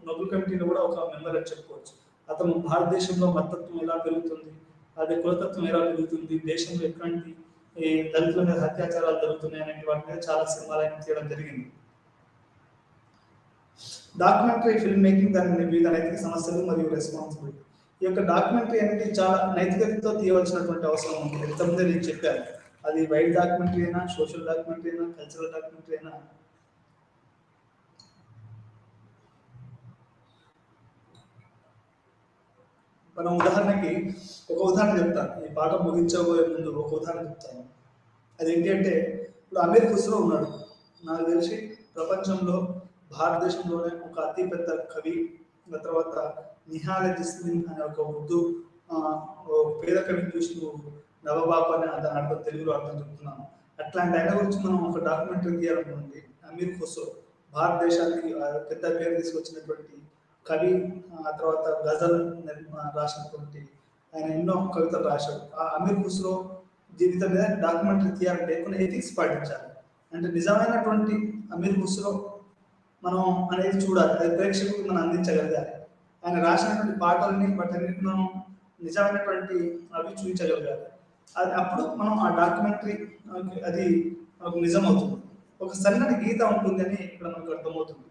నోబెల్ కమిటీలో కూడా ఒక మెంబర్ అని చెప్పుకోవచ్చు. అతను భారతదేశంలో మతత్వం ఎలా పెరుగుతుంది, అదే కులతత్వం ఎలా పెరుగుతుంది, దేశంలో ఎట్లాంటి ఈ దళితుల మీద అత్యాచారాలు జరుగుతున్నాయి అనే వాటి మీద చాలా సినిమాలు ఆయన తీయడం జరిగింది. డాక్యుమెంటరీ ఫిల్మ్ మేకింగ్ దాని వివిధ నైతిక సమస్యలు మరియు రెస్పాన్సిబిలిటీ. ఈ యొక్క డాక్యుమెంటరీ అనేది చాలా నైతికతతో తీయవలసినటువంటి అవసరం ఉంది. ఇంతకుముందే నేను చెప్పాను, అది వైల్డ్ డాక్యుమెంటరీ అయినా, సోషల్ డాక్యుమెంటరీ అయినా, కల్చరల్ డాక్యుమెంటరీ అయినా. మనం ఉదాహరణకి ఒక ఉదాహరణ చెప్తాను. ఈ పాఠం ముగించబోయే ముందు ఒక ఉదాహరణ చెప్తాను. అదేంటి అంటే, ఇప్పుడు అమీర్ ఖుస్రో ఉన్నాడు. నాకు తెలిసి ప్రపంచంలో భారతదేశంలోనే ఒక అతిపెద్ద కవి. తర్వాత నిహాల్ జిస్మిన్ అనే ఒక ఉర్దూ పేద కవిని చూసి నువ్వు నవబాబు అని దాని అర్థం తెలుగులో అర్థం చెప్తున్నాను. అట్లాంటి ఆయన గురించి మనం ఒక డాక్యుమెంటరీ తీయాలనుకోండి. అమీర్ ఖుస్రో భారతదేశానికి పెద్ద పేరు తీసుకొచ్చినటువంటి కవి. ఆ తర్వాత గజల్ రాసినటువంటి ఆయన ఎన్నో కవితలు రాశాడు. ఆ అమీర్ ఖుస్రో జీవితం మీద డాక్యుమెంటరీ తీయాలంటే కొన్ని ఎథిక్స్ పాటించాలి. అంటే నిజమైనటువంటి అమీర్ ఖుస్రో మనం అనేది చూడాలి, అది ప్రేక్షకులకు మనం అందించగలగాలి. ఆయన రాసినటువంటి పాటల్ని వాటన్నిటి మనం నిజమైనటువంటి అవి చూపించగలగాలి. అది అప్పుడు మనం ఆ డాక్యుమెంటరీ అది మనకు నిజమవుతుంది. ఒక సన్నని గీత ఉంటుంది అని ఇక్కడ మనకు అర్థమవుతుంది.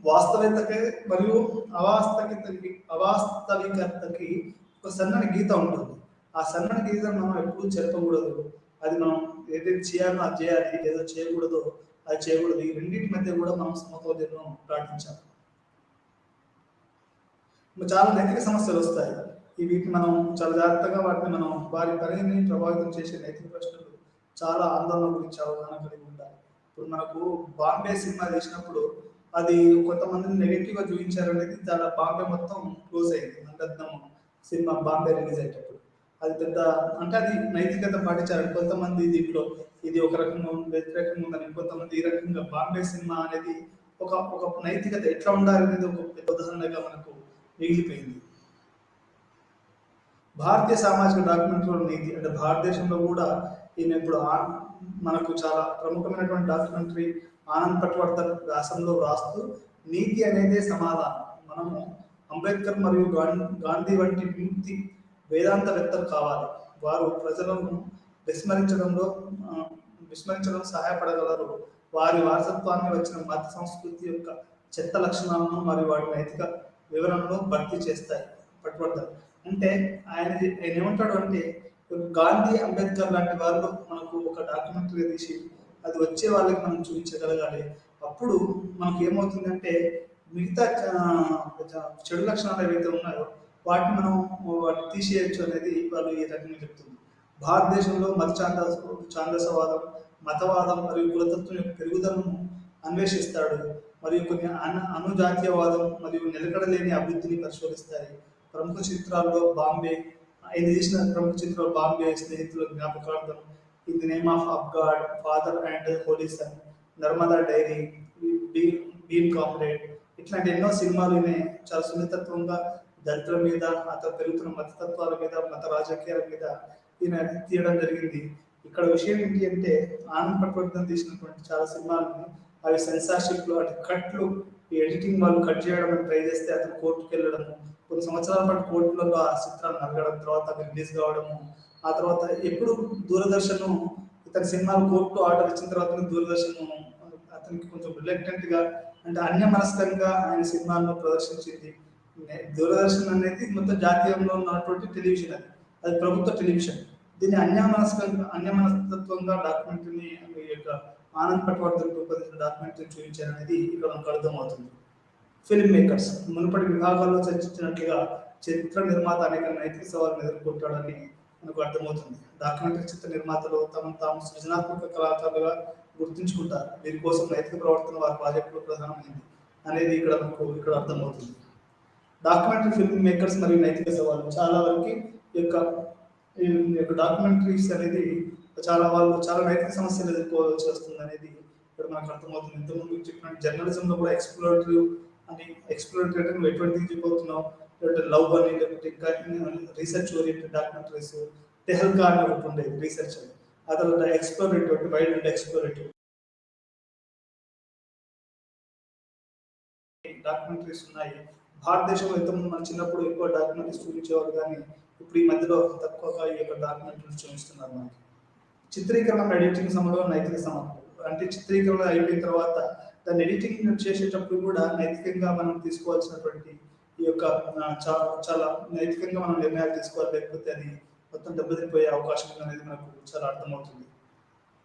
వాస్తవికతకి మరియు అవాస్తవికతకి ఒక సన్నని గీత ఉంటుంది. ఆ సన్నని గీత మనం ఎప్పుడూ చెరపకూడదు. అది మనం ఏదైతే చేయాలో అది చేయాలి, ఏదో చేయకూడదో అది చేయకూడదు. ఈ రెండింటి మధ్య కూడా మనం సమతౌల్యం పాటించాలి. చాలా నైతిక సమస్యలు వస్తాయి. వీటిని మనం చాలా జాగ్రత్తగా వాటిని వారి పనిని ప్రభావితం చేసే నైతిక ప్రశ్నలు చాలా ఆందోళన గురించి అవగాహన కలిగి ఉండాలి. ఇప్పుడు మనకు బాంబే సినిమా చేసినప్పుడు అది కొంతమందిని నెగిటివ్ గా చూపించారనేది చాలా బాంబే మొత్తం క్లోజ్ అయింది. అంతర్థం సినిమా బాంబే రిలీజ్ అయ్యేటప్పుడు అది పెద్ద అంటే అది నైతికత పాటించారు. కొంతమంది దీంట్లో ఇది ఒక రకంగా వ్యతిరేకంగా ఉందని, కొంతమంది ఈ రకంగా బాంబే సినిమా అనేది ఒక ఒక నైతికత ఎట్లా ఉండాలి అనేది ఒక పెద్ద ఉదాహరణగా మనకు మిగిలిపోయింది. భారతీయ సామాజిక డాక్యుమెంటరీ నీతి అంటే భారతదేశంలో కూడా ఈయన ఇప్పుడు మనకు చాలా ప్రముఖమైనటువంటి డాక్యుమెంటరీ ఆనంద్ పట్వర్ధన్ వ్యాసంలో రాస్తూ నీతి అనేది సమాధానం. మనము అంబేద్కర్ మరియు గాంధీ వంటి విముక్తి వేదాంతవేత్తలు కావాలి. వారు ప్రజలను విస్మరించడం సహాయపడగలరు. వారి వారసత్వాన్ని వచ్చిన మత సంస్కృతి యొక్క చెత్త లక్షణాలను మరియు వాటి నైతిక వివరణను భర్తీ చేస్తాయి. పట్వర్ధన్ అంటే ఆయన ఏమంటాడు అంటే, గాంధీ అంబేద్కర్ లాంటి వాళ్ళు మనకు ఒక డాక్యుమెంటరీ తీసి అది వచ్చే వాళ్ళకి మనం చూపించగలగాలి. అప్పుడు మనకు ఏమవుతుందంటే మిగతా చెడు లక్షణాలు ఏవైతే ఉన్నాయో వాటిని తీసేయచ్చు అనేది వాళ్ళు ఈ రకంగా చెప్తుంది. భారతదేశంలో ఛాందసవాదం, మతవాదం మరియు కులతత్వం యొక్క పెరుగుదలను అన్వేషిస్తాడు. మరియు కొన్ని అనుజాతీయవాదం మరియు నిలకడలేని అభివృద్ధిని పరిశోధిస్తాయి. ప్రముఖ చిత్రాల్లో బాంబే, ఆయన తీసిన ప్రముఖ చిత్రాలు బాంబే, స్నేహితుల జ్ఞాపకార్థం, in the name of God, father and holy son, Narmada diary, Bhim comrade, ఇట్లాంటి ఎన్నో సినిమాలు చాలా సున్నితత్వంగా దళితుల మీద, పెరుగుతున్న మతతత్వాల మీద, మత రాజకీయాల మీద ఈయన తీయడం జరిగింది. ఇక్కడ విషయం ఏంటి అంటే, ఆనంద్ పట్వర్ధన్ తీసినటువంటి చాలా సినిమాలను అవి సెన్సార్షిప్ లో అంటే కట్లు, ఈ ఎడిటింగ్ వాళ్ళు కట్ చేయడం ట్రై చేస్తే అతను కోర్టుకు వెళ్ళడము, కొన్ని సంవత్సరాల పాటు కోర్టులలో ఆ చిత్రాన్ని నరగడం, తర్వాత అవి రిలీజ్ కావడము. ఆ తర్వాత ఎప్పుడు దూరదర్శన్ ఇతని సినిమాలు కోర్టు ఆర్డర్ ఇచ్చిన తర్వాత దూరదర్శన్ అతనికి కొంచెం రిలక్టెంట్ గా అంటే అన్యమనస్కంగా ఆయన సినిమాలను ప్రదర్శించింది. దూరదర్శన్ అనేది మొత్తం జాతీయంలో ఉన్నటువంటి టెలివిజన్, అది ప్రభుత్వ టెలివిజన్. దీన్ని అన్యమనస్తత్వంగా డాక్యుమెంటరీని యొక్క ఆనంద్ పట్వర్ధన్ రూపొందించిన డాక్యుమెంటరీ చూపించారనేది ఇక్కడ మనకు అర్థమవుతుంది. ఫిల్మ్ మేకర్స్ మునుపటి విభాగాల్లో చర్చించినట్లుగా చిత్ర నిర్మాత అనేక నైతిక సవాళ్ళను ఎదుర్కొంటాడని మనకు అర్థమవుతుంది. డాక్యుమెంటరీ చిత్ర నిర్మాతలు తాము సృజనాత్మక కళాకారులుగా గుర్తుంచుకుంటారు. వీరి కోసం నైతిక ప్రవర్తన వారి ప్రాజెక్టులో ప్రధానమైంది అనేది ఇక్కడ అర్థమవుతుంది. డాక్యుమెంటరీ ఫిల్మ్ మేకర్స్ మరియు నైతిక సవాళ్ళు చాలా వరకు ఈ యొక్క డాక్యుమెంటరీస్ అనేది చాలా నైతిక సమస్యలు ఎదుర్కోవాల్సి వస్తుంది అనేది ఇక్కడ మనకు అర్థమవుతుంది. ఇంతకుముందు చెప్పిన జర్నలిజంలో కూడా ఎక్స్ప్లోరేటరీ నువ్వు ఎటువంటిది చెప్పబోతున్నావు, లేకపోతే లవ్ అని, లేకపోతే ఇంకా రీసెర్చ్ ఓరియంటెడ్ డాక్యుమెంటరీస్, టెహల్కా అని ఒకటి ఉండేది రీసెర్చ్ అని, ఆ తర్వాత ఎక్స్ప్లోరేటివ్, వైల్డ్ అండ్ ఎక్స్ప్లోరేటివ్ డాక్యుమెంటరీస్ ఉన్నాయి. భారతదేశంలో ఇంతకుముందు మన చిన్నప్పుడు ఎక్కువ డాక్యుమెంటరీస్ చూపించేవారు, కానీ ఇప్పుడు ఈ మధ్యలో తక్కువగా ఈ యొక్క డాక్యుమెంటరీస్ చూపిస్తున్నారు మనకి. చిత్రీకరణ, ఎడిటింగ్ సమయంలో నైతిక సమస్యలు. అంటే చిత్రీకరణ అయిపోయిన తర్వాత దాన్ని ఎడిటింగ్ చేసేటప్పుడు కూడా నైతికంగా మనం తీసుకోవాల్సినటువంటి ఈ యొక్క చాలా నైతికంగా మనం నిర్ణయాలు తీసుకోవాలి. లేకపోతే అది మొత్తం దెబ్బతినిపోయే అవకాశం ఉందనేది మనకు చాలా అర్థమవుతుంది.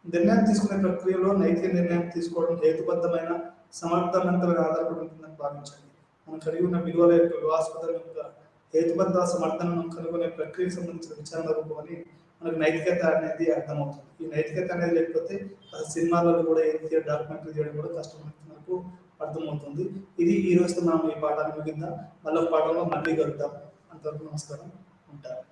నిర్ణయం తీసుకునే ప్రక్రియలో నైతిక నిర్ణయం తీసుకోవడం హేతుబద్ధమైన, సమర్థవంతమైన ఆధారపడి ఉంటుందని భావించండి. మనం కలిగి ఉన్న విలువల యొక్క వివాదాస్పదం యొక్క హేతుబద్ధ సమర్థనను కనుగొనే ప్రక్రియకు సంబంధించిన విచారణ రూపం అని మనకు నైతికత అనేది అర్థమవుతుంది. ఈ నైతికత అనేది లేకపోతే అసలు సినిమాలలో కూడా ఏది డాక్యుమెంటరీ చేయడం కూడా కష్టం మనకు అర్థమవుతుంది. ఇది ఈ రోజుతో మనం ఈ పాఠాన్ని ముగిద్దాం. మళ్ళీ పాఠంలో మళ్ళీ కలుద్దాం. అంతవరకు నమస్కారం. ఉంటారు.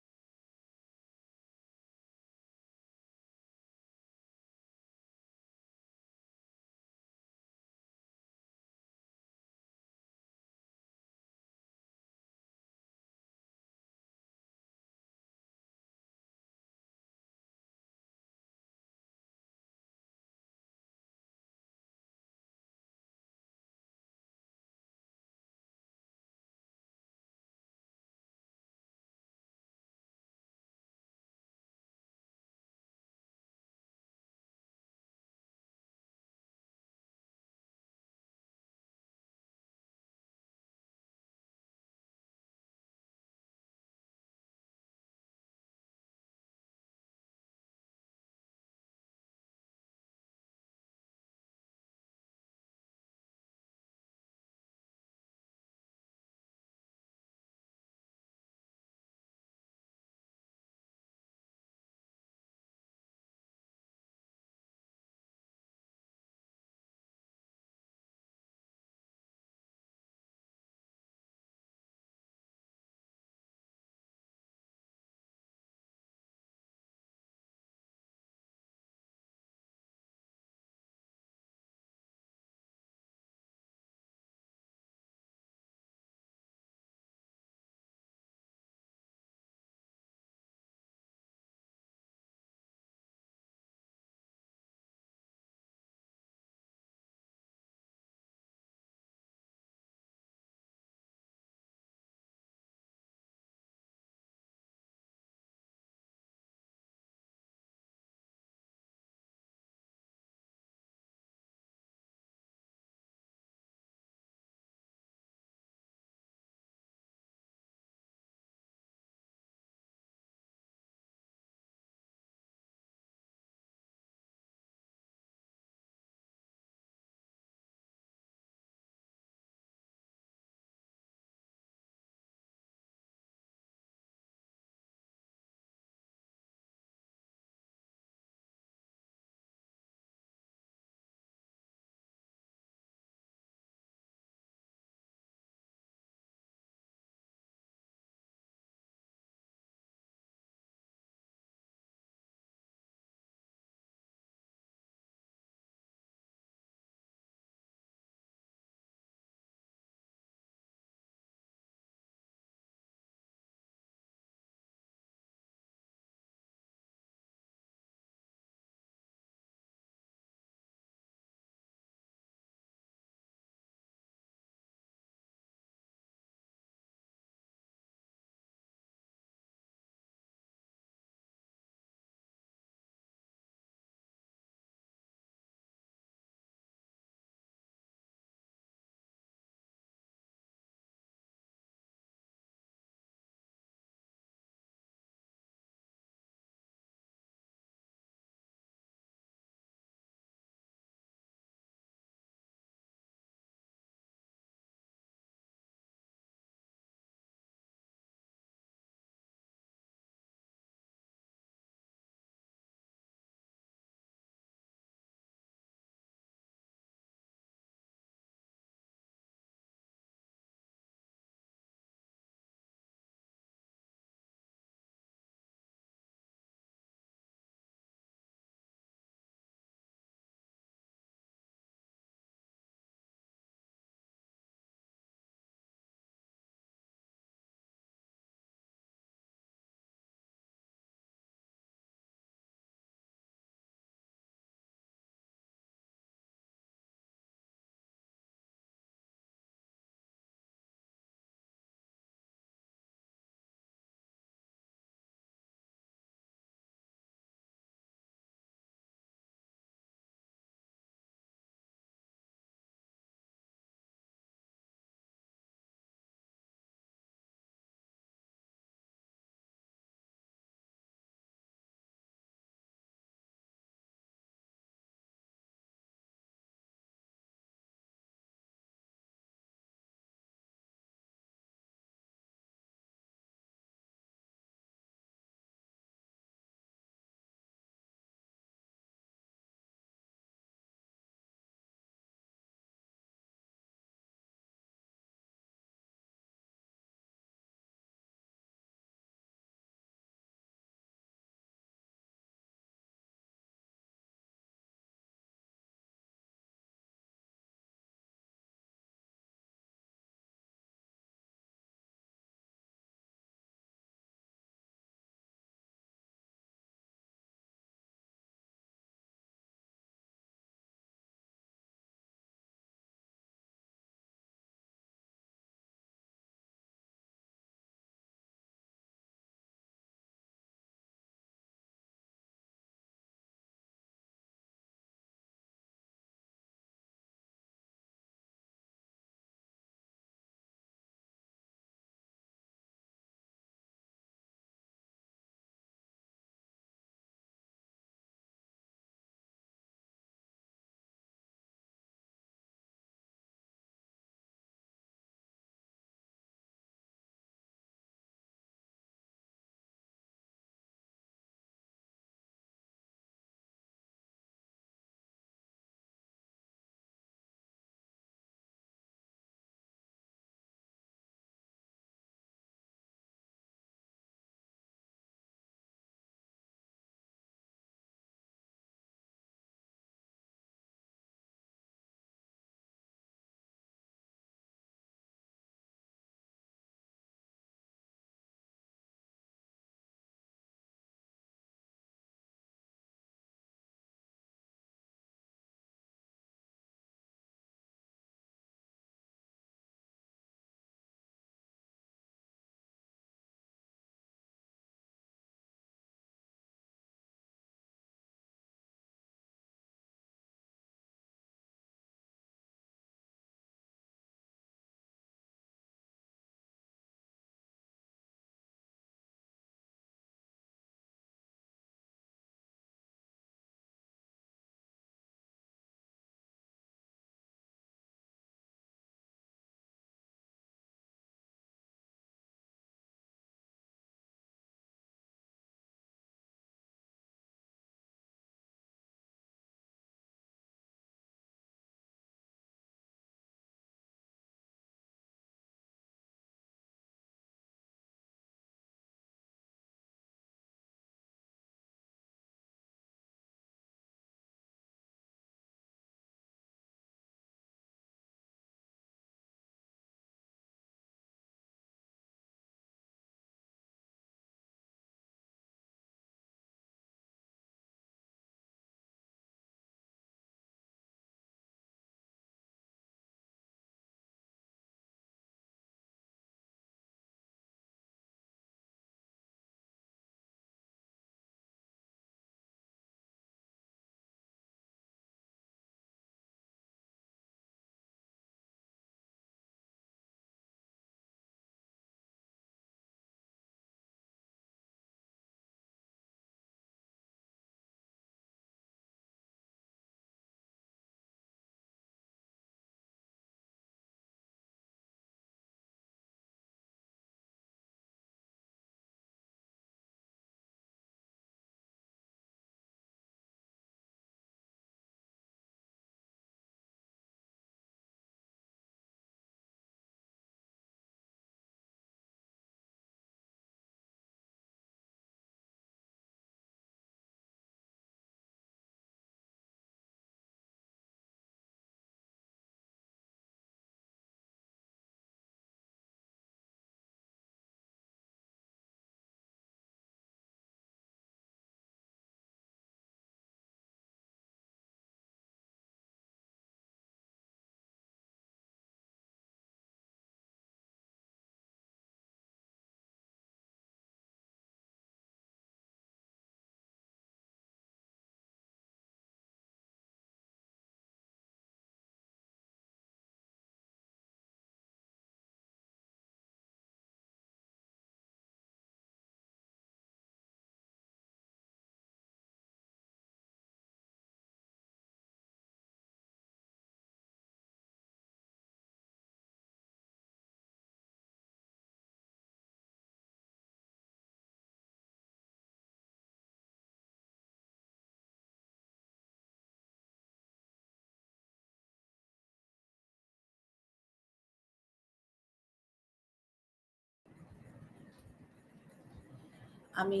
আমি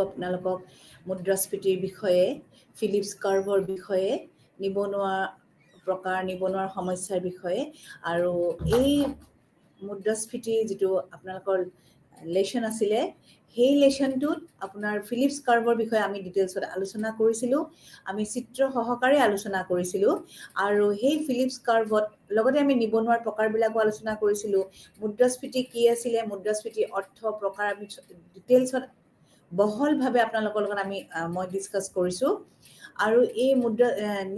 আপোনালোকক মুদ্ৰাস্ফীতিৰ বিষয়ে, ফিলিপছ কাৰ্ভৰ বিষয়ে, নিবনুৱা প্ৰকাৰ, নিবনুৱাৰ সমস্যাৰ বিষয়ে, আৰু এই মুদ্ৰাস্ফীতিৰ যিটো আপোনালোকৰ লেশ্যন আছিলে, সেই লেশ্যনটোত আপোনাৰ ফিলিপছ কাৰ্ভৰ বিষয়ে আমি ডিটেইলছত আলোচনা কৰিছিলোঁ, আমি চিত্ৰ সহকাৰে আলোচনা কৰিছিলোঁ, আৰু সেই ফিলিপছ কাৰ্ভত লগতে আমি নিবনুৱাৰ প্ৰকাৰবিলাকো আলোচনা কৰিছিলোঁ। মুদ্ৰাস্ফীতি কি আছিলে, মুদ্ৰাস্ফীতিৰ অৰ্থ প্ৰকাৰ আমি ডিটেইলছত বহলভাৱে আপোনালোকৰ লগত মই ডিছকাছ কৰিছোঁ। আৰু এই মুদ্ৰা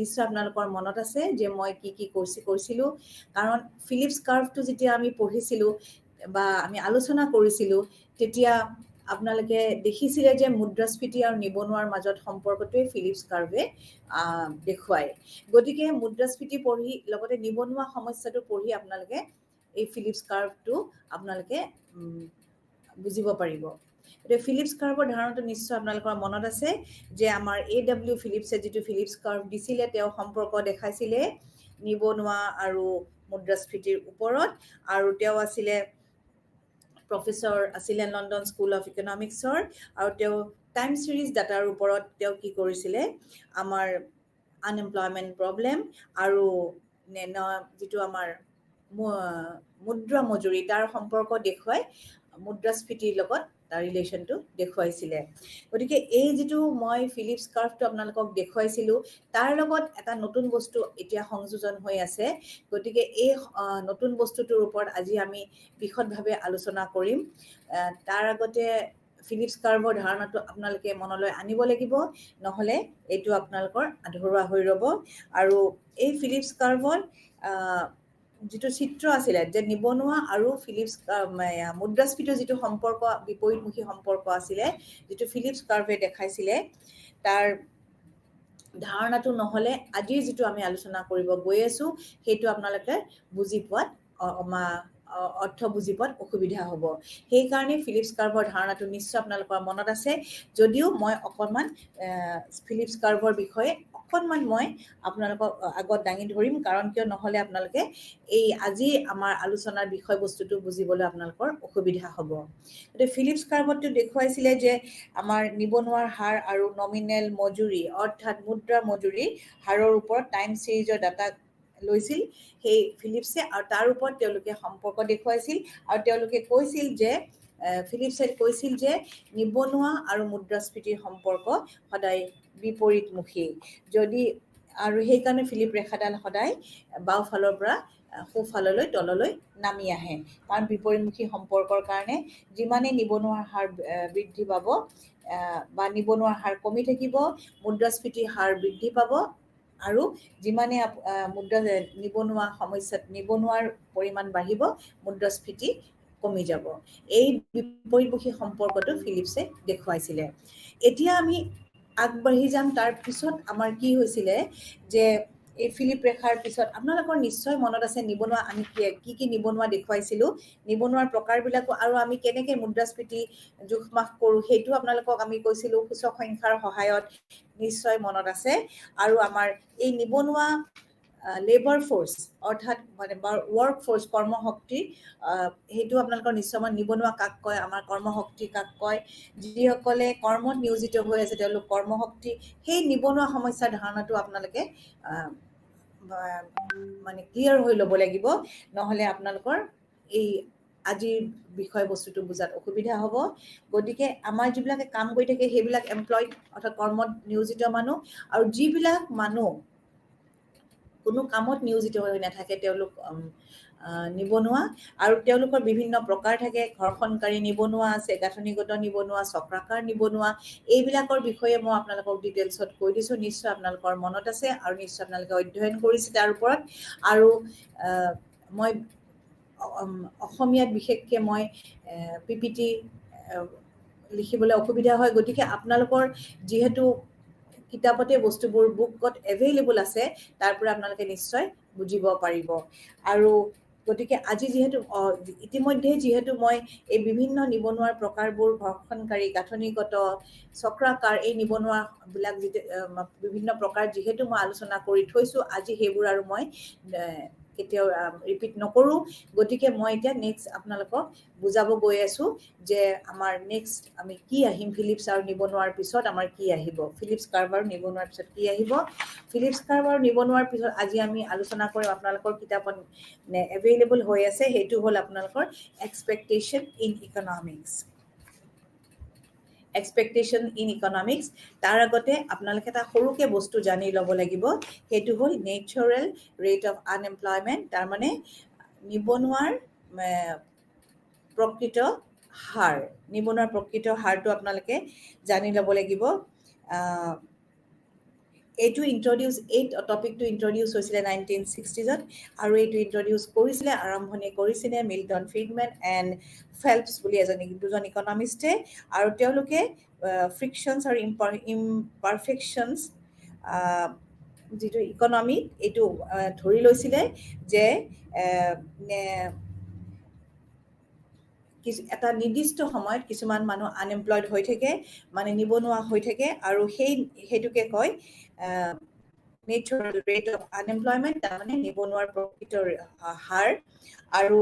নিশ্চয় আপোনালোকৰ মনত আছে যে মই কি কি কৈছিলোঁ, কাৰণ ফিলিপছ কাৰ্ভটো যেতিয়া আমি পঢ়িছিলোঁ বা আমি আলোচনা কৰিছিলোঁ, তেতিয়া আপোনালোকে দেখিছিলে যে মুদ্ৰাস্ফীতি আৰু নিবনুৱাৰ মাজত সম্পৰ্কটোৱে ফিলিপছ কাৰ্ভে দেখুৱায়। গতিকে মুদ্ৰাস্ফীতি পঢ়ি লগতে নিবনুৱা সমস্যাটো পঢ়ি আপোনালোকে এই ফিলিপছ কাৰ্ভটো আপোনালোকে বুজিব পাৰিব। গতিকে ফিলিপছ কাৰ্ভৰ ধাৰণাটো নিশ্চয় আপোনালোকৰ মনত আছে যে আমাৰ A.W. ফিলিপছে যিটো ফিলিপছ কাৰ্ভ দিছিলে, তেওঁ সম্পৰ্ক দেখাইছিলে নিবনুৱা আৰু মুদ্ৰাস্ফীতিৰ ওপৰত, আৰু তেওঁ আছিলে প্ৰফেচৰ আছিলে লণ্ডন স্কুল অফ ইকনমিক্সৰ, আৰু তেওঁ টাইম ছিৰিজ ডাটাৰ ওপৰত তেওঁ কি কৰিছিলে, আমাৰ আনএমপ্লয়মেণ্ট প্ৰব্লেম আৰু যিটো আমাৰ মুদ্ৰা মজুৰি তাৰ সম্পৰ্ক দেখুৱাই মুদ্ৰাস্ফীতিৰ লগত তাৰ ৰিলেশ্যনটো দেখুৱাইছিলে। গতিকে এই যিটো মই ফিলিপছ কাৰ্ভটো আপোনালোকক দেখুৱাইছিলোঁ, তাৰ লগত এটা নতুন বস্তু এতিয়া সংযোজন হৈ আছে। গতিকে এই নতুন বস্তুটোৰ ওপৰত আজি আমি বিশদভাৱে আলোচনা কৰিম। তাৰ আগতে ফিলিপছ কাৰ্ভৰ ধাৰণাটো আপোনালোকে মনলৈ আনিব লাগিব, নহ'লে এইটো আপোনালোকৰ আধৰুৱা হৈ ৰ'ব। আৰু এই ফিলিপছ কাৰ্ভৰ যিটো চিত্ৰ আছিলে যে নিবনুৱা আৰু ফিলিপছ মুদ্ৰাস্ফীতিৰ যিটো সম্পৰ্ক, বিপৰীতমুখী সম্পৰ্ক আছিলে, যিটো ফিলিপছ কাৰ্ভে দেখাইছিলে, তাৰ ধাৰণাটো নহ'লে আজিৰ যিটো আমি আলোচনা কৰিব গৈ আছোঁ, সেইটো আপোনালোকে বুজি পোৱাত অৰ্থ বুজি পোৱাত অসুবিধা হ'ব। সেইকাৰণে ফিলিপছ কাৰ্ভৰ ধাৰণাটো নিশ্চয় আপোনালোকৰ মনত আছে, যদিও মই অকণমান ফিলিপছ কাৰ্ভৰ বিষয়ে মই আপোনালোকক আগত দাঙি ধৰিম, কাৰণ কিয় নহ'লে আপোনালোকে এই আজি আমাৰ আলোচনাৰ বিষয়বস্তুটো বুজিবলৈ আপোনালোকৰ অসুবিধা হ'ব। গতিকে ফিলিপছ কাৰ্ভটো দেখুৱাইছিলে যে আমাৰ নিবনুৱাৰ হাৰ আৰু নমিনেল মজুৰি, অৰ্থাৎ মুদ্ৰা মজুৰি হাৰৰ ওপৰত টাইম ছিৰিজৰ ডাটা লৈছিল সেই ফিলিপছে, আৰু তাৰ ওপৰত তেওঁলোকে সম্পৰ্ক দেখুৱাইছিল, আৰু তেওঁলোকে কৈছিল যে ফিলিপছে কৈছিল যে নিবনুৱা আৰু মুদ্ৰাস্ফীতিৰ সম্পৰ্ক সদায় বিপৰীতমুখী, আৰু সেইকাৰণে ফিলিপ ৰেখাডাল সদায় বাওঁফালৰ পৰা সোঁফাললৈ তললৈ নামি আহে, কাৰণ বিপৰীতমুখী সম্পৰ্কৰ কাৰণে যিমানেই নিবনুৱাৰ হাৰ বৃদ্ধি পাব বা নিবনুৱাৰ হাৰ কমি থাকিব, মুদ্ৰাস্ফীতিৰ হাৰ বৃদ্ধি পাব, আৰু যিমানে নিবনুৱা সমস্যাত নিবনুৱাৰ পৰিমাণ বাঢ়িব, মুদ্ৰাস্ফীতি কমি যাব। এই বিপৰীতমুখী সম্পৰ্কটো ফিলিপছে দেখুৱাইছিলে। এতিয়া আমি আগবাঢ়ি যাম। তাৰ পিছত আমাৰ কি হৈছিলে যে এই ফিলিপ ৰেখাৰ পিছত আপোনালোকৰ নিশ্চয় মনত আছে নিবনুৱা আমি কি নিবনুৱা দেখুৱাইছিলোঁ, নিবনুৱাৰ প্ৰকাৰবিলাকো, আৰু আমি কেনেকৈ মুদ্ৰাস্ফীতি জোখ-মাখ কৰোঁ সেইটো আপোনালোকক আমি কৈছিলোঁ সূচক সংখ্যাৰ সহায়ত, নিশ্চয় মনত আছে। আৰু আমাৰ এই নিবনুৱা লেবাৰ ফ'ৰ্চ, অৰ্থাৎ মানে ৱৰ্ক ফ'ৰ্চ, কৰ্মশক্তি, সেইটো আপোনালোকৰ নিশ্চয় নিবনুৱা কাক কয়, আমাৰ কৰ্মশক্তি কাক কয়, যিসকলে কৰ্মত নিয়োজিত হৈ আছে তেওঁলোক কৰ্মশক্তি। সেই নিবনুৱা সমস্যাৰ ধাৰণাটো আপোনালোকে মানে ক্লিয়াৰ হৈ ল'ব লাগিব, নহ'লে আপোনালোকৰ এই আজিৰ বিষয়বস্তুটো বুজাত অসুবিধা হ'ব। গতিকে আমাৰ যিবিলাকে কাম কৰি থাকে সেইবিলাক এমপ্লয়ড, অৰ্থাৎ কৰ্মত নিয়োজিত মানুহ, আৰু যিবিলাক মানুহ কোনো কামত নিয়োজিত হৈ নাথাকে তেওঁলোক নিবনুৱা, আৰু তেওঁলোকৰ বিভিন্ন প্ৰকাৰ থাকে। ঘৰ্ষণকাৰী নিবনুৱা আছে, গাঁথনিগত নিবনুৱা, চক্ৰাকাৰ নিবনুৱা, এইবিলাকৰ বিষয়ে মই আপোনালোকক ডিটেইলছত কৈ দিছোঁ, নিশ্চয় আপোনালোকৰ মনত আছে, আৰু নিশ্চয় আপোনালোকে অধ্যয়ন কৰিছে তাৰ ওপৰত। আৰু মই অসমীয়াত বিশেষকৈ মই PPT লিখিবলৈ অসুবিধা হয়, গতিকে আপোনালোকৰ যিহেতু কিতাপতে বস্তুবোৰ বুকত এভেইলেবল আছে, তাৰ পৰা আপোনালোকে নিশ্চয় বুজিব পাৰিব। আৰু গতিকে আজি ইতিমধ্যে যিহেতু মই এই বিভিন্ন নিবনুৱাৰ প্ৰকাৰবোৰ, ঘৰ্ষণকাৰী, গাঁথনিগত, চক্ৰাকাৰ, এই নিবনুৱাবিলাক বিভিন্ন প্ৰকাৰ যিহেতু মই আলোচনা কৰি থৈছোঁ, আজি সেইবোৰ আৰু মই কেতিয়াও ৰিপিট নকৰোঁ। গতিকে মই এতিয়া নেক্সট আপোনালোকক বুজাব গৈ আছোঁ যে আমাৰ নেক্সট আমি কি আহিম, ফিলিপছ আৰু নিবনুৱাৰ পিছত আমাৰ কি আহিব, ফিলিপছ কাৰ্ভ আৰু নিবনুৱাৰ পিছত কি আহিব। ফিলিপছ কাৰ্ভ আৰু নিবনুৱাৰ পিছত আজি আমি আলোচনা কৰিম, আপোনালোকৰ কিতাপত এভেইলেবল হৈ আছে, সেইটো হ'ল আপোনালোকৰ expectation in economics. Expectation in economics. তাৰ আগতে আপোনালোকে এটা সৰুকে বস্তু জানি ল'ব লাগিব, সেইটো হ'ল নেচাৰেল ৰেট অফ আনএমপ্লয়মেণ্ট, তাৰমানে নিবনুৱাৰ প্ৰকৃত হাৰ। নিবনুৱাৰ প্ৰকৃত হাৰটো আপোনালোকে জানি ল'ব লাগিব। এইটো এই টপিকটো ইন্ট্ৰডিউচ হৈছিলে 1960s আৰু এইটো ইন্ট্ৰডিউচ কৰিছিলে, আৰম্ভণি কৰিছিলে মিল্টন ফ্ৰিডমেন এণ্ড ফেল্পছ বুলি দুজন ইকনমিষ্টে, আৰু তেওঁলোকে ফ্ৰিকশ্যনছ আৰু ইমপাৰফেকশ্যনছ যিটো ইকনমিত এইটো ধৰি লৈছিলে যে এটা নিৰ্দিষ্ট সময়ত কিছুমান মানুহ আনএমপ্লয়ড হৈ থাকে, মানে নিবনুৱা হৈ থাকে, আৰু সেইটোকে কয় নেচাৰেল ৰেট অফ আনএমপ্লয়মেণ্ট, তাৰমানে নিবনুৱাৰ প্ৰকৃত হাৰ। আৰু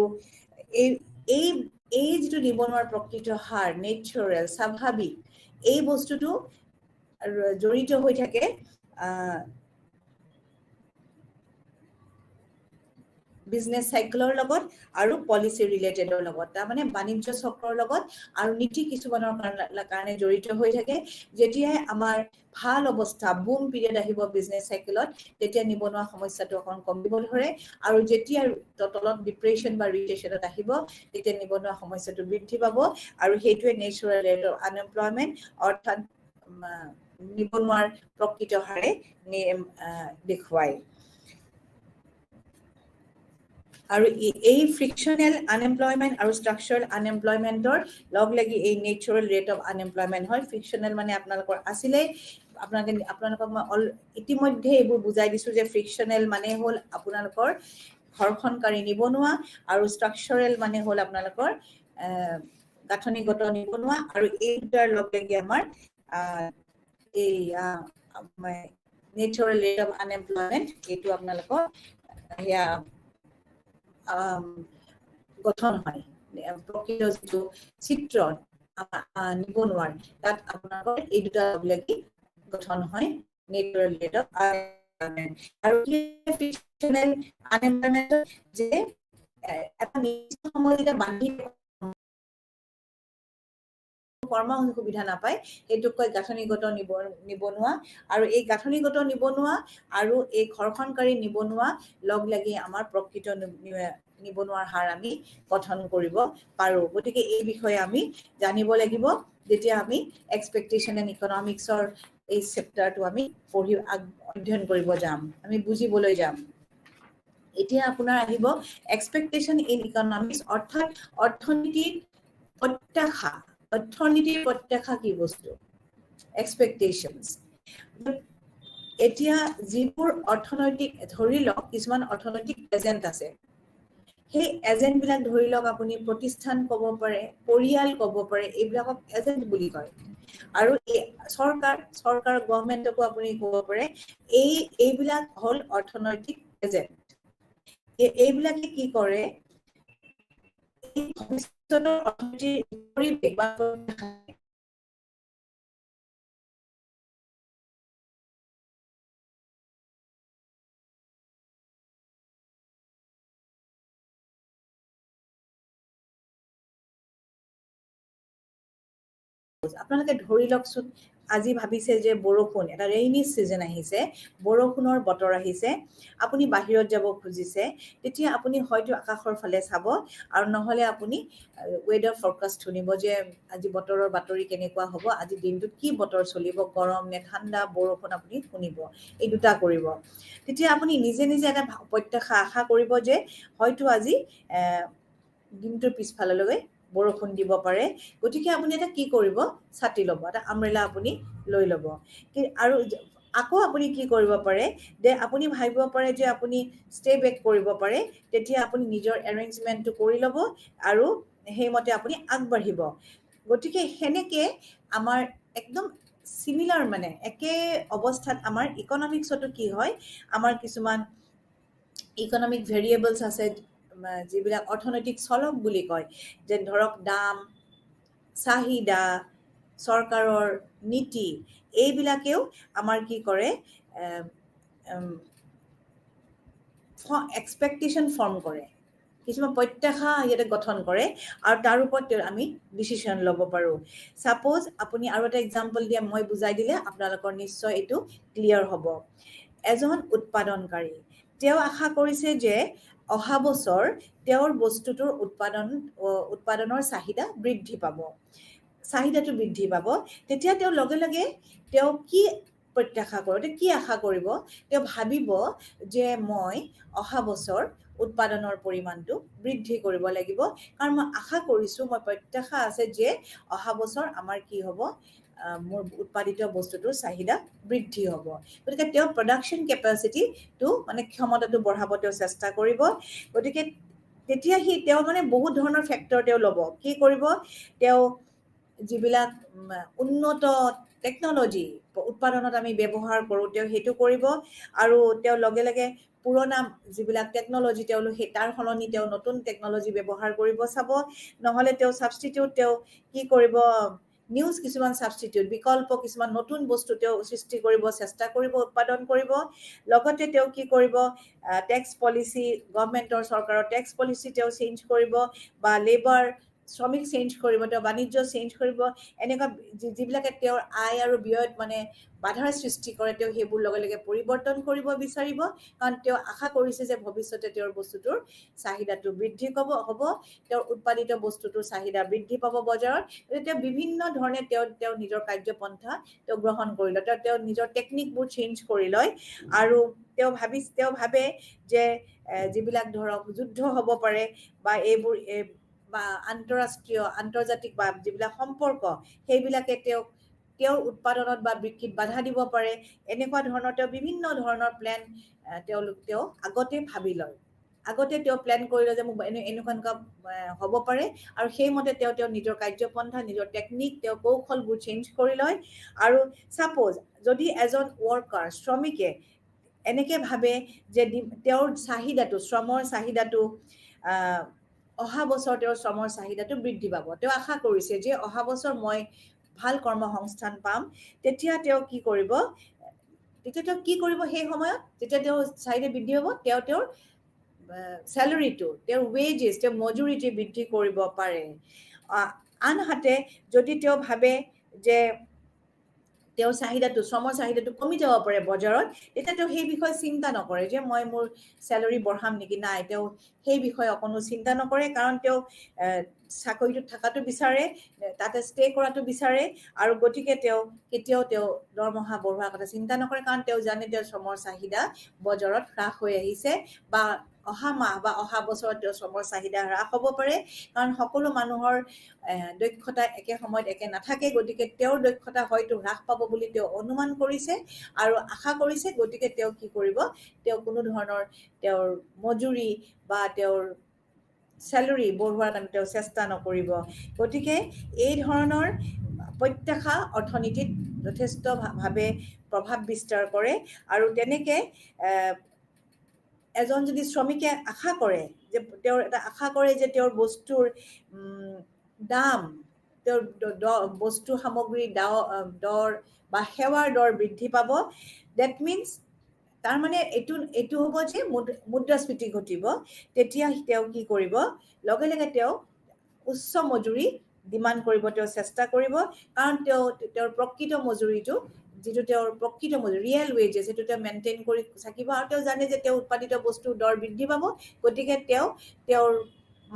এই যিটো নিবনুৱাৰ প্ৰকৃত হাৰ, নেচাৰেল, স্বাভাৱিক, এই বস্তুটো জড়িত হৈ থাকে বিজনেছ চাইকেলৰ লগত আৰু পলিচি ৰিলেটেডৰ লগত, তাৰমানে বাণিজ্য চক্ৰৰ লগত আৰু নীতি কিছুমানৰ কাৰণে জড়িত হৈ থাকে। যেতিয়াই আমাৰ ভাল অৱস্থা, বুম পিৰিয়ড আহিব বিজনেছ চাইকেলত, তেতিয়া নিবনুৱা সমস্যাটো অকণ কমিব ধৰে, আৰু যেতিয়া তলত ডিপ্ৰেশ্যন বা ৰিচেশ্যনত আহিব, তেতিয়া নিবনুৱা সমস্যাটো বৃদ্ধি পাব, আৰু সেইটোৱে নেচাৰেল ৰেট অফ আনএমপ্লয়মেণ্ট, অৰ্থাৎ নিবনুৱাৰ প্ৰকৃত হাৰে দেখুৱায়। আৰু এই ফ্ৰিকশ্যনেল আনএমপ্লয়মেণ্ট আৰু ষ্ট্ৰাকচাৰেল আনএমপ্লয়মেণ্টৰ লগ লাগি এই নেচাৰেল ৰেট অফ আনএমপ্লয়মেণ্ট হয়। ফ্ৰিকশ্যনেল মানে আপোনালোকৰ আছিলেই, আপোনালোকক মই ইতিমধ্যে এইবোৰ বুজাই দিছোঁ যে ফ্ৰিকশ্যনেল মানে হ'ল আপোনালোকৰ ঘৰ্ষণকাৰী নিবনুৱা, আৰু ষ্ট্ৰাকচাৰেল মানে হ'ল আপোনালোকৰ গাঁথনিগত নিবনুৱা, আৰু এই দুটাৰ লগ লাগি আমাৰ এই নেচাৰেল ৰেট অফ আনএমপ্লয়মেণ্ট এইটো আপোনালোকৰ সেয়া গঠন হয়। প্ৰকৃত যিটো চিত্ৰ নিবনুৱাৰ, তাত আপোনালোকৰ এই দুটা লগ লাগি গঠন হয় নেচাৰেল ৰেট অফ আনএমপ্লয়মেণ্ট। আৰু ফ্ৰিকশ্যনেল আনএমপ্লয়মেণ্টত যে এটা নিৰ্দিষ্ট সময় যেতিয়া বান্ধি কৰ্ম সুবিধা নাপায়, সেইটোক কয় গাঁথনিগত নিবনুৱা। আৰু এই গাঁথনিগত নিবনুৱা আৰু এই ঘৰ্ষণকাৰী নিবনুৱা লগ লাগি আমাৰ প্ৰকৃত নিবনুৱাৰ হাৰ আমি গঠন কৰিব পাৰোঁ। গতিকে এই বিষয়ে আমি জানিব লাগিব যেতিয়া আমি এক্সপেক্টেশ্যন এণ্ড ইকনমিক্সৰ এই চেপ্টাৰটো আমি অধ্যয়ন কৰিব যাম, আমি বুজিবলৈ যাম। এতিয়া আপোনাৰ আহিব এক্সপেক্টেশ্যন ইন ইকনমিক্স, অৰ্থাৎ অৰ্থনীতিৰ প্ৰত্যাশা। অৰ্থনীতিৰ প্ৰত্যাশা কি বস্তু? এক্সপেক্টেশ্যনছ। এতিয়া যিবোৰ অৰ্থনৈতিক, ধৰি লওক কিছুমান অৰ্থনৈতিক এজেণ্ট আছে, সেই এজেণ্টবিলাক ধৰি লওক আপুনি প্ৰতিষ্ঠান ক'ব পাৰে, পৰিয়াল ক'ব পাৰে, এইবিলাকক এজেণ্ট বুলি কয়। আৰু চৰকাৰ গভৰ্ণমেণ্টকো আপুনি ক'ব পাৰে, এইবিলাক হ'ল অৰ্থনৈতিক এজেণ্ট। এইবিলাকে কি কৰে, ভৱিষ্যতৰ অৰ্থনীতিৰ পৰিৱেশ বা আপোনালোকে ধৰি লওকচোন, আজি ভাবিছে যে বৰষুণ, এটা ৰেইনি ছিজন আহিছে, বৰষুণৰ বতৰ আহিছে, আপুনি বাহিৰত যাব খুজিছে, তেতিয়া আপুনি হয়তো আকাশৰ ফালে চাব, আৰু নহ'লে আপুনি ৱেডাৰ ফৰকাষ্ট শুনিব যে আজি বতৰৰ বাতৰি কেনেকুৱা হ'ব, আজি দিনটোত কি বতৰ চলিব, গৰম নে ঠাণ্ডা, বৰষুণ, আপুনি শুনিব। এই দুটা কৰিব। তেতিয়া আপুনি নিজে নিজে এটা প্ৰত্যাশা আশা কৰিব যে হয়তো আজি দিনটোৰ পিছফাললৈ বৰষুণ দিব পাৰে। গতিকে আপুনি এটা কি কৰিব, ছাতি ল'ব, এটা আমব্ৰেলা আপুনি লৈ ল'ব। আৰু আকৌ আপুনি কি কৰিব পাৰে, যে আপুনি ভাবিব পাৰে যে আপুনি ষ্টে বেক কৰিব পাৰে, তেতিয়া আপুনি নিজৰ এৰেঞ্জমেণ্টটো কৰি ল'ব আৰু সেইমতে আপুনি আগবাঢ়িব। গতিকে সেনেকে আমাৰ একদম চিমিলাৰ, মানে একে অৱস্থাত আমাৰ ইকনমিক্সতো কি হয়, আমাৰ কিছুমান ইকনমিক ভেৰিয়েবলছ আছে, যিবিলাক অৰ্থনৈতিক চলক বুলি কয়, যে ধৰক দাম, চাহিদা, চৰকাৰৰ নীতি, এইবিলাকেও আমাৰ কি কৰে, এক্সপেক্টেশ্যন ফৰ্ম কৰে, কিছুমান প্ৰত্যাশা ইয়াতে গঠন কৰে, আৰু তাৰ ওপৰত আমি ডিচিশ্যন ল'ব পাৰোঁ। ছাপ'জ আপুনি আৰু এটা এক্সাম্পল দিয়ে, মই বুজাই দিলে আপোনালোকৰ নিশ্চয় এইটো ক্লিয়াৰ হ'ব। এজন উৎপাদনকাৰী, তেওঁ আশা কৰিছে যে অহা বছৰ তেওঁৰ বস্তুটোৰ উৎপাদনৰ চাহিদা বৃদ্ধি পাব, চাহিদাটো বৃদ্ধি পাব। তেতিয়া তেওঁ লগে লগে তেওঁ কি প্ৰত্যাশা কৰে, কি আশা কৰিব, তেওঁ ভাবিব যে মই অহা বছৰ উৎপাদনৰ পৰিমাণটো বৃদ্ধি কৰিব লাগিব, কাৰণ মই আশা কৰিছোঁ, মই প্ৰত্যাশা আছে যে অহা বছৰ আমাৰ কি হ'ব, মোৰ উৎপাদিত বস্তুটোৰ চাহিদা বৃদ্ধি হ'ব। গতিকে তেওঁ প্ৰডাকশ্যন কেপাচিটিটো মানে ক্ষমতাটো বঢ়াব তেওঁ চেষ্টা কৰিব। গতিকে তেতিয়া তেওঁ মানে বহুত ধৰণৰ ফেক্টৰ তেওঁ ল'ব। কি কৰিব, তেওঁ যিবিলাক উন্নত টেকন'লজি উৎপাদনত আমি ব্যৱহাৰ কৰোঁ, তেওঁ সেইটো কৰিব। আৰু তেওঁ লগে লগে পুৰণা যিবিলাক টেকন'লজি তেওঁলোকে তাৰ সলনি তেওঁ নতুন টেকন'লজি ব্যৱহাৰ কৰিব চাব। নহ'লে তেওঁ ছাবষ্টিটিউট, তেওঁ কি কৰিব, নিউজ কিছুমান ছাবষ্টিটিউট, বিকল্প কিছুমান নতুন বস্তু তেওঁ সৃষ্টি কৰিব চেষ্টা কৰিব, উৎপাদন কৰিব। লগতে তেওঁ কি কৰিব, টেক্স পলিচি, গভৰ্ণমেণ্টৰ চৰকাৰৰ টেক্স পলিচি তেওঁ চেঞ্জ কৰিব, বা লেবাৰ শ্ৰমিক চেঞ্জ কৰিব, তেওঁ বাণিজ্য চেঞ্জ কৰিব। এনেকুৱা যিবিলাকে তেওঁৰ আয় আৰু ব্যয়ত মানে বাধাৰ সৃষ্টি কৰে, তেওঁ সেইবোৰ লগে লগে পৰিৱৰ্তন কৰিব বিচাৰিব, কাৰণ তেওঁ আশা কৰিছে যে ভৱিষ্যতে তেওঁৰ বস্তুটোৰ চাহিদাটো বৃদ্ধি হ'ব, তেওঁৰ উৎপাদিত বস্তুটোৰ চাহিদা বৃদ্ধি পাব বজাৰত। তেওঁ বিভিন্ন ধৰণে তেওঁ নিজৰ কাৰ্যপন্থা তেওঁ গ্ৰহণ কৰি লয়, তেওঁ নিজৰ টেকনিকবোৰ চেঞ্জ কৰি লয়। আৰু তেওঁ ভাবে যে যিবিলাক ধৰক যুদ্ধ হ'ব পাৰে, বা এইবোৰ বা আন্তৰ্জাতিক বা যিবিলাক সম্পৰ্ক, সেইবিলাকে তেওঁৰ উৎপাদনত বা বিক্ৰীত বাধা দিব পাৰে। এনেকুৱা ধৰণৰ তেওঁ বিভিন্ন ধৰণৰ প্লেন তেওঁ আগতে ভাবি লয়, আগতে তেওঁ প্লেন কৰি লয় যে মোক এনেকুৱা হ'ব পাৰে, আৰু সেইমতে তেওঁ নিজৰ কাৰ্যপন্থা, নিজৰ টেকনিক, তেওঁ কৌশলবোৰ চেঞ্জ কৰি লয়। আৰু ছাপ'জ যদি এজন ৱৰ্কাৰ, শ্ৰমিকে এনেকৈ ভাবে যে তেওঁৰ চাহিদাটো, শ্ৰমৰ চাহিদাটো, অহা বছৰ তেওঁৰ শ্ৰমৰ চাহিদাটো বৃদ্ধি পাব, তেওঁ আশা কৰিছে যে অহা বছৰ মই ভাল কৰ্মসংস্থান পাম, তেতিয়া তেওঁ কি কৰিব, সেই সময়ত যেতিয়া তেওঁৰ চাহিদা বৃদ্ধি হ'ব, তেওঁৰ চেলাৰীটো, তেওঁৰ ৱেজেছ, তেওঁৰ মজুৰিটো বৃদ্ধি কৰিব পাৰে। আনহাতে যদি তেওঁ ভাবে যে তেওঁৰ চাহিদাটো, শ্ৰমৰ চাহিদাটো কমি যাব পাৰে বজাৰত, তেতিয়া তেওঁ সেই বিষয়ে চিন্তা নকৰে যে মই মোৰ চেলাৰী বঢ়াম নেকি, নাই, তেওঁ সেই বিষয়ে অকণো চিন্তা নকৰে, কাৰণ তেওঁ চাকৰিটোত থকাটো বিচাৰে, তাতে ষ্টে কৰাটো বিচাৰে। আৰু গতিকে তেওঁ কেতিয়াও দৰমহা বঢ়োৱাৰ কথা চিন্তা নকৰে, কাৰণ তেওঁ জানে তেওঁৰ শ্ৰমৰ চাহিদা বজাৰত হ্ৰাস হৈ আহিছে, বা অহা মাহ বা অহা বছৰত তেওঁৰ শ্ৰমৰ চাহিদা হ্ৰাস হ'ব পাৰে, কাৰণ সকলো মানুহৰ দক্ষতা একে সময়ত একে নাথাকে। গতিকে তেওঁৰ দক্ষতা হয়তো হ্ৰাস পাব বুলি তেওঁ অনুমান কৰিছে আৰু আশা কৰিছে। গতিকে তেওঁ কি কৰিব, তেওঁ কোনো ধৰণৰ তেওঁৰ মজুৰি বা তেওঁৰ চেলাৰী বঢ়োৱাৰ কাৰণে তেওঁ চেষ্টা নকৰিব। গতিকে এই ধৰণৰ প্ৰত্যাশা অৰ্থনীতিত যথেষ্টভাৱে প্ৰভাৱ বিস্তাৰ কৰে। আৰু তেনেকৈ এজন যদি শ্ৰমিকে আশা কৰে যে তেওঁৰ বস্তুৰ দাম, তেওঁৰ বস্তু সামগ্ৰীৰ দৰ বা সেৱাৰ দৰ বৃদ্ধি পাব, ডেট মিনছ তাৰমানে এইটো হ'ব যে মুদ্ৰাস্ফীতি ঘটিব। তেতিয়া তেওঁ কি কৰিব, লগে লগে তেওঁ উচ্চ মজুৰি ডিমাণ্ড কৰিব, তেওঁ চেষ্টা কৰিব, কাৰণ তেওঁৰ প্ৰকৃত মজুৰিটো, যিটো তেওঁৰ প্ৰকৃত মজুৰি, ৰিয়েল ৱেজেছ, সেইটো তেওঁ মেইনটেইন কৰি থাকিব। আৰু তেওঁ জানে যে তেওঁ উৎপাদিত বস্তুৰ দৰ বৃদ্ধি পাব, গতিকে তেওঁৰ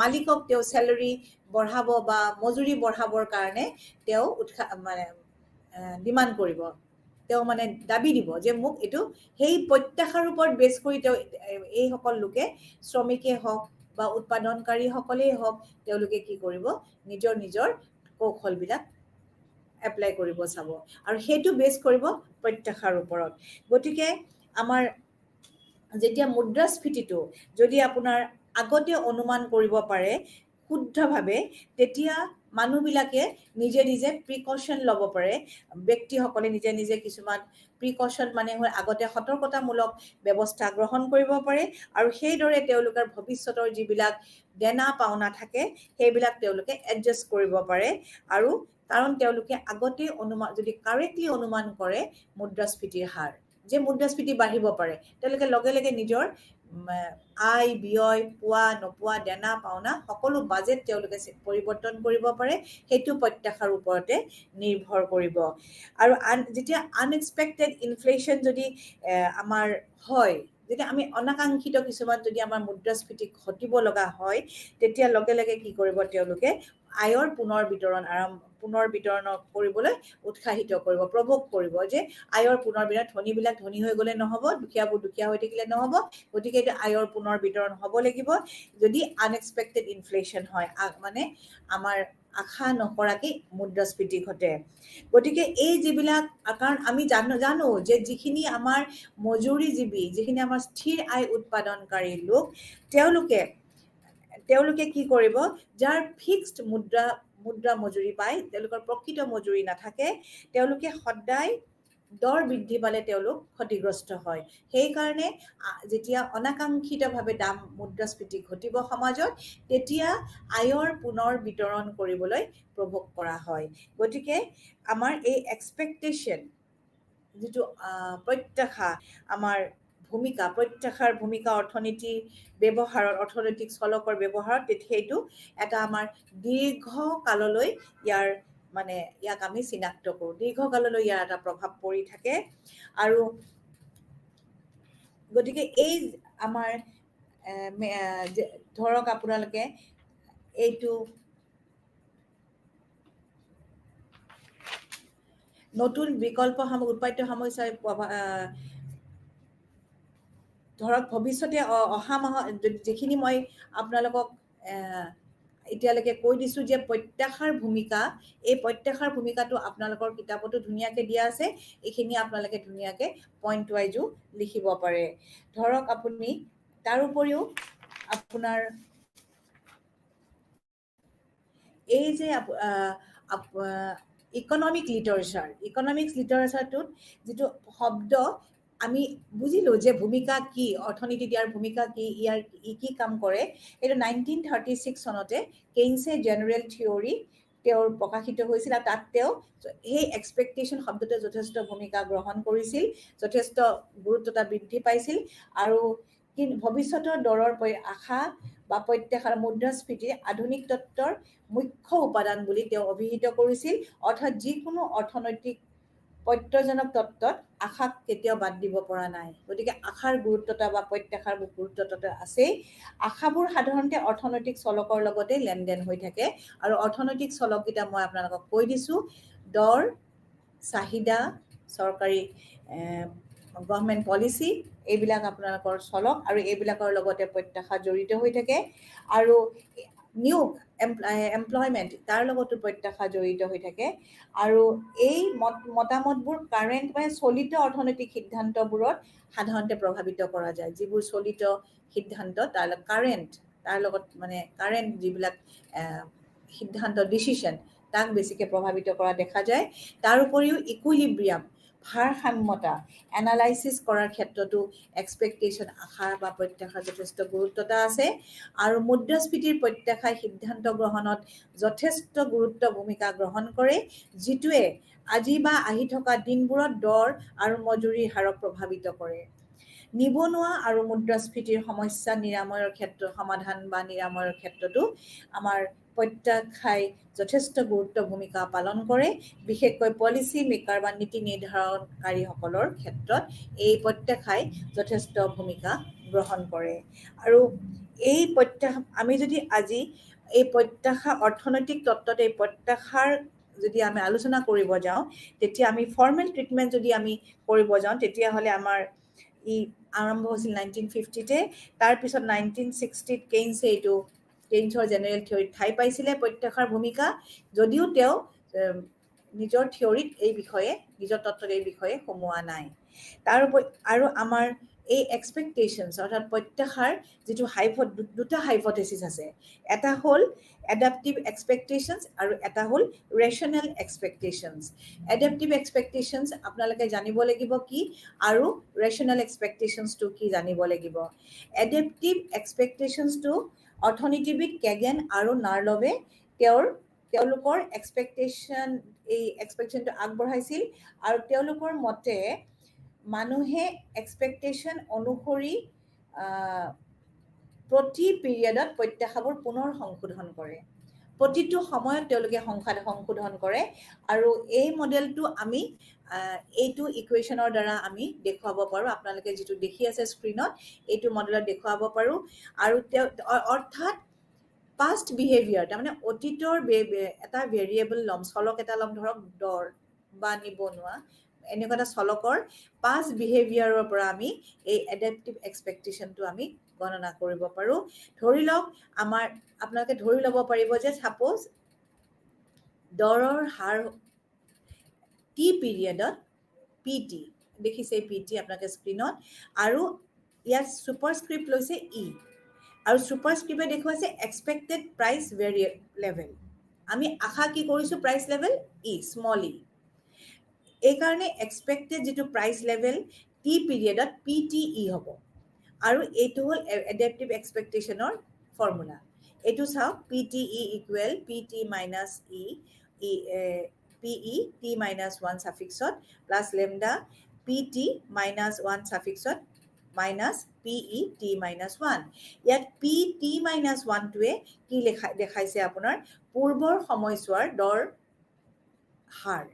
মালিকক তেওঁ চেলাৰী বঢ়াব বা মজুৰি বঢ়াবৰ কাৰণে তেওঁ ডিমাণ্ড কৰিব, তেওঁ দাবী দিব যে মোক এইটো, সেই প্ৰত্যাশাৰ ওপৰত বেছ কৰি এইসকল লোকে, শ্ৰমিকেই হওক বা উৎপাদনকাৰীসকলেই হওক, তেওঁলোকে কি কৰিব, নিজৰ কৌশলবিলাক এপ্লাই কৰিব চাব, আৰু সেইটো বেছ কৰিব প্ৰত্যাশাৰ ওপৰত। গতিকে আমাৰ যেতিয়া মুদ্ৰাস্ফীতিটো যদি আপোনাৰ আগতে অনুমান কৰিব পাৰে শুদ্ধভাৱে, তেতিয়া মানুহবিলাকে নিজে নিজে প্ৰিকশ্যন ল'ব পাৰে, ব্যক্তিসকলে নিজে নিজে কিছুমান প্ৰিকশ্যন মানে আগতে সতৰ্কতামূলক ব্যৱস্থা গ্ৰহণ কৰিব পাৰে আৰু সেইদৰে তেওঁলোকৰ ভৱিষ্যতৰ যিবিলাক দেনা পাওনা থাকে সেইবিলাক তেওঁলোকে এডজাষ্ট কৰিব পাৰে। আৰু কাৰণ তেওঁলোকে আগতে অনুমান যদি কাৰেক্টলি অনুমান কৰে মুদ্ৰাস্ফীতিৰ হাৰ যে মুদ্ৰাস্ফীতি বাঢ়িব পাৰে, তেওঁলোকে লগে লগে নিজৰ আয় ব্যয় পোৱা নোপোৱা দেনা পাওনা সকলো বাজেট তেওঁলোকে পৰিৱৰ্তন কৰিব পাৰে, সেইটো প্ৰত্যাশাৰ ওপৰতে নিৰ্ভৰ কৰিব। আৰু যেতিয়া আনএক্সপেক্টেড ইনফ্লেশ্যন যদি আমাৰ হয়, যেতিয়া আমি অনাকাংক্ষিত কিছুমান যদি আমাৰ মুদ্ৰাস্ফীতি ঘটিব লগা হয়, তেতিয়া লগে লগে কি কৰিব তেওঁলোকে আয়ৰ পুনৰ বিতৰণ কৰিবলৈ উৎসাহিত কৰিব, প্ৰভোগ কৰিব যে আয়ৰ পুনৰ বিতৰণ, ধনীবিলাক ধনী হৈ গ'লে নহ'ব, দুখীয়াবোৰ দুখীয়া হৈ থাকিলে নহ'ব, গতিকে এইটো আয়ৰ পুনৰ বিতৰণ হ'ব লাগিব যদি আনএক্সপেক্টেড ইনফ্লেশ্যন হয়, মানে আমাৰ আশা নকৰাকৈ মুদ্ৰাস্ফীতি ঘটে। গতিকে এই যিবিলাক, কাৰণ আমি জানো যে যিখিনি আমাৰ মজুৰিজীৱী, যিখিনি আমাৰ স্থিৰ আয় উৎপাদনকাৰী লোক, তেওঁলোকে কি কৰিব, যাৰ ফিক্সড মুদ্ৰা মজুৰি পায়, তেওঁলোকৰ প্ৰকৃত মজুৰি নাথাকে, তেওঁলোকে সদায় দৰ বৃদ্ধি পালে তেওঁলোক ক্ষতিগ্ৰস্ত হয়। সেইকাৰণে যেতিয়া অনাকাংক্ষিতভাৱে মুদ্ৰাস্ফীতি ঘটিব সমাজত, তেতিয়া আয়ৰ পুনৰ বিতৰণ কৰিবলৈ প্ৰভোগ কৰা হয়। গতিকে আমাৰ এই এক্সপেক্টেশ্যন যিটো প্ৰত্যাশা, আমাৰ প্ৰত্যাশাৰ ভূমিকা অৰ্থনীতিৰ ব্যৱহাৰত, অৰ্থনৈতিক চলকৰ ব্যৱহাৰত, সেইটো এটা আমাৰ দীৰ্ঘকাললৈ ইয়াক আমি চিনাক্ত কৰোঁ, দীৰ্ঘকাললৈ ইয়াৰ এটা প্ৰভাৱ পৰি থাকে। আৰু গতিকে এই আমাৰ ধৰক আপোনালোকে এইটো নতুন বিকল্প উৎপাদিত সামগ্ৰী ধৰক ভৱিষ্যতে অহা মাহত যিখিনি মই আপোনালোকক এতিয়ালৈকে কৈ দিছোঁ যে প্ৰত্যাশাৰ ভূমিকা, এই প্ৰত্যাশাৰ ভূমিকাটো আপোনালোকৰ কিতাপতো ধুনীয়াকৈ দিয়া আছে, এইখিনি আপোনালোকে ধুনীয়াকৈ পইণ্ট ৱাইজো লিখিব পাৰে। ধৰক আপুনি তাৰোপৰিও আপোনাৰ এই যে ইকনমিক্স লিটাৰেচাৰটোত যিটো শব্দ আমি বুজিলোঁ যে ভূমিকা কি, অৰ্থনীতিত ইয়াৰ ভূমিকা কি, কি কাম কৰে, এইটো 1936 চনতে কেইনছে জেনেৰেল থিয়ৰী তেওঁৰ প্ৰকাশিত হৈছিল। আৰু তাত তেওঁ সেই এক্সপেক্টেশ্যন শব্দটোৱে যথেষ্ট ভূমিকা গ্ৰহণ কৰিছিল, যথেষ্ট গুৰুত্বতা বৃদ্ধি পাইছিল। আৰু ভৱিষ্যতৰ দৰৰ আশা বা প্ৰত্যাশাৰ মুদ্ৰাস্ফীতিৰ আধুনিক তত্ত্বৰ মুখ্য উপাদান বুলি তেওঁ অভিহিত কৰিছিল। অৰ্থাৎ যিকোনো অৰ্থনৈতিক প্ৰত্যয়জনক তত্ত্বত আশাক কেতিয়াও বাদ দিব পৰা নাই। গতিকে আশাৰ গুৰুত্বতা বা প্ৰত্যাশাৰ গুৰুত্বতা আছেই। আশাবোৰ সাধাৰণতে অৰ্থনৈতিক চলকৰ লগতে লেনদেন হৈ থাকে। আৰু অৰ্থনৈতিক চলককেইটা মই আপোনালোকক কৈ দিছোঁ, দৰ, চাহিদা, চৰকাৰী গভৰ্ণমেণ্ট পলিচি, এইবিলাক আপোনালোকৰ চলক, আৰু এইবিলাকৰ লগতে প্ৰত্যাশা জড়িত হৈ থাকে। আৰু নিয়োগ, এমপ্লয়মেণ্ট, তাৰ লগতো প্ৰত্যাশা জড়িত হৈ থাকে। আৰু এই মতামতবোৰ কাৰেণ্ট মানে চলিত অৰ্থনৈতিক সিদ্ধান্তবোৰত সাধাৰণতে প্ৰভাৱিত কৰা যায়। যিবোৰ চলিত সিদ্ধান্ত তাৰ লগত মানে কাৰেণ্ট যিবিলাক সিদ্ধান্ত, ডিচিশ্যন, তাক বেছিকৈ প্ৰভাৱিত কৰা দেখা যায়। তাৰ উপৰিও ইকুইলিব্ৰিয়াম, ভাৰসাম্যতা এনালাইচিছ কৰাৰ ক্ষেত্ৰতো এক্সপেক্টেশ্যন, আশা বা প্ৰত্যাশাৰ যথেষ্ট গুৰুত্বতা আছে। আৰু মুদ্ৰাস্ফীতিৰ প্ৰত্যাশাই সিদ্ধান্ত গ্ৰহণত যথেষ্ট ভূমিকা গ্ৰহণ কৰে, যিটোৱে আজি বা আহি থকা দিনবোৰত দৰ আৰু মজুৰিৰ হাৰক প্ৰভাৱিত কৰে। নিবনুৱা আৰু মুদ্ৰাস্ফীতিৰ সমস্যা সমাধান বা নিৰাময়ৰ ক্ষেত্ৰতো আমাৰ প্ৰত্যাশাই যথেষ্ট ভূমিকা পালন কৰে। বিশেষকৈ পলিচি মেকাৰ বা নীতি নিৰ্ধাৰণকাৰীসকলৰ ক্ষেত্ৰত এই প্ৰত্যাশাই যথেষ্ট ভূমিকা গ্ৰহণ কৰে। আৰু এই আমি যদি আজি এই প্ৰত্যাশা, অৰ্থনৈতিক তত্ত্বত এই প্ৰত্যাশাৰ যদি আমি আলোচনা কৰিব যাওঁ, তেতিয়া আমি ফৰ্মেল ট্ৰিটমেণ্ট যদি আমি কৰিব যাওঁ, তেতিয়াহ'লে আমাৰ আৰম্ভ হৈছিল 1950-তে। তাৰপিছত 1960-ত কেইনছৰ জেনেৰেল থিয়ৰীত ঠাই পাইছিলে প্ৰত্যাশাৰ ভূমিকা, যদিও তেওঁ নিজৰ থিয়ৰীত নিজৰ তত্ত্বত এই বিষয়ে সোমোৱা নাই। তাৰোপৰি আৰু আমাৰ এই এক্সপেক্টেশনছ অৰ্থাৎ প্ৰত্যাশাৰ যিটো দুটা হাইপথেচিছ আছে, এটা হ'ল এডাপ্টিভ এক্সপেক্টেশনছ আৰু এটা হ'ল ৰেচনেল এক্সপেক্টেশনছ। এডাপ্টিভ এক্সপেক্টেশনছ আপোনালোকে জানিব লাগিব কি, আৰু ৰেচনেল এক্সপেক্টেশনছটো কি জানিব লাগিব। এডাপ্টিভ এক্সপেক্টেশনছটো অৰ্থনীতিবিদ কেগেন আৰু নাৰ্লভে তেওঁলোকৰ এক্সপেক্টেশনটো আগবঢ়াইছিল, আৰু তেওঁলোকৰ মতে মানুহে এক্সপেক্টেশন অনুসৰি প্ৰতি পিৰিয়ডত প্ৰত্যাশাবোৰ পুনৰ সংশোধন কৰে। প্ৰতিটো সময়ত তেওঁলোকে সংশোধন কৰে, আৰু এই মডেলটো আমি এইটো ইকুৱেশ্যনৰ দ্বাৰা আমি দেখুৱাব পাৰোঁ। আপোনালোকে যিটো দেখি আছে স্ক্ৰীনত, এইটো মডেলত দেখুৱাব পাৰোঁ। আৰু অৰ্থাৎ পাষ্ট বিহেভিয়াৰ, তাৰমানে অতীতৰ এটা ভেৰিয়েবল ল'ম, চলক এটা ল'ম, ধৰক দৰ বা নিবনুৱা, এনেকুৱা এটা চলকৰ পাষ্ট বিহেভিয়াৰৰ পৰা আমি এই এডাপ্টিভ এক্সপেক্টেশনটো আমি গণনা কৰিব পাৰোঁ। ধৰি লওক আপোনালোকে ধৰি ল'ব পাৰিব যে ছাপ'জ দৰৰ হাৰ টি পিৰিয়ডত PT, দেখিছে PT আপোনালোকে স্ক্ৰীনত, আৰু ইয়াত ছুপাৰস্ক্ৰিপ্ট লৈছে E, আৰু ছুপাৰস্ক্ৰিপ্টে দেখুৱাইছে এক্সপেক্টেড প্ৰাইচ লেভেল। আমি আশা কি কৰিছোঁ price level E, small e। এইকাৰণে এক্সপেক্টেড যিটো প্ৰাইচ লেভেল টি পিৰিয়ডত PTE হ'ব, আৰু এইটো হ'ল এডাপ্টিভ এক্সপেক্টেশনৰ ফৰ্মুলা। এইটো চাওক, PTE equal PT minus PE T minus 1 ছাফিক্সত প্লাছ লেমডা PT মাইনাছ 1 ছাফিক্সত মাইনাছ PE T মাইনাছ 1। ইয়াত PT মাইনাছ 1টোৱে কি দেখাইছে আপোনাৰ পূৰ্বৰ সময়ছোৱাৰ দৰ হাৰ,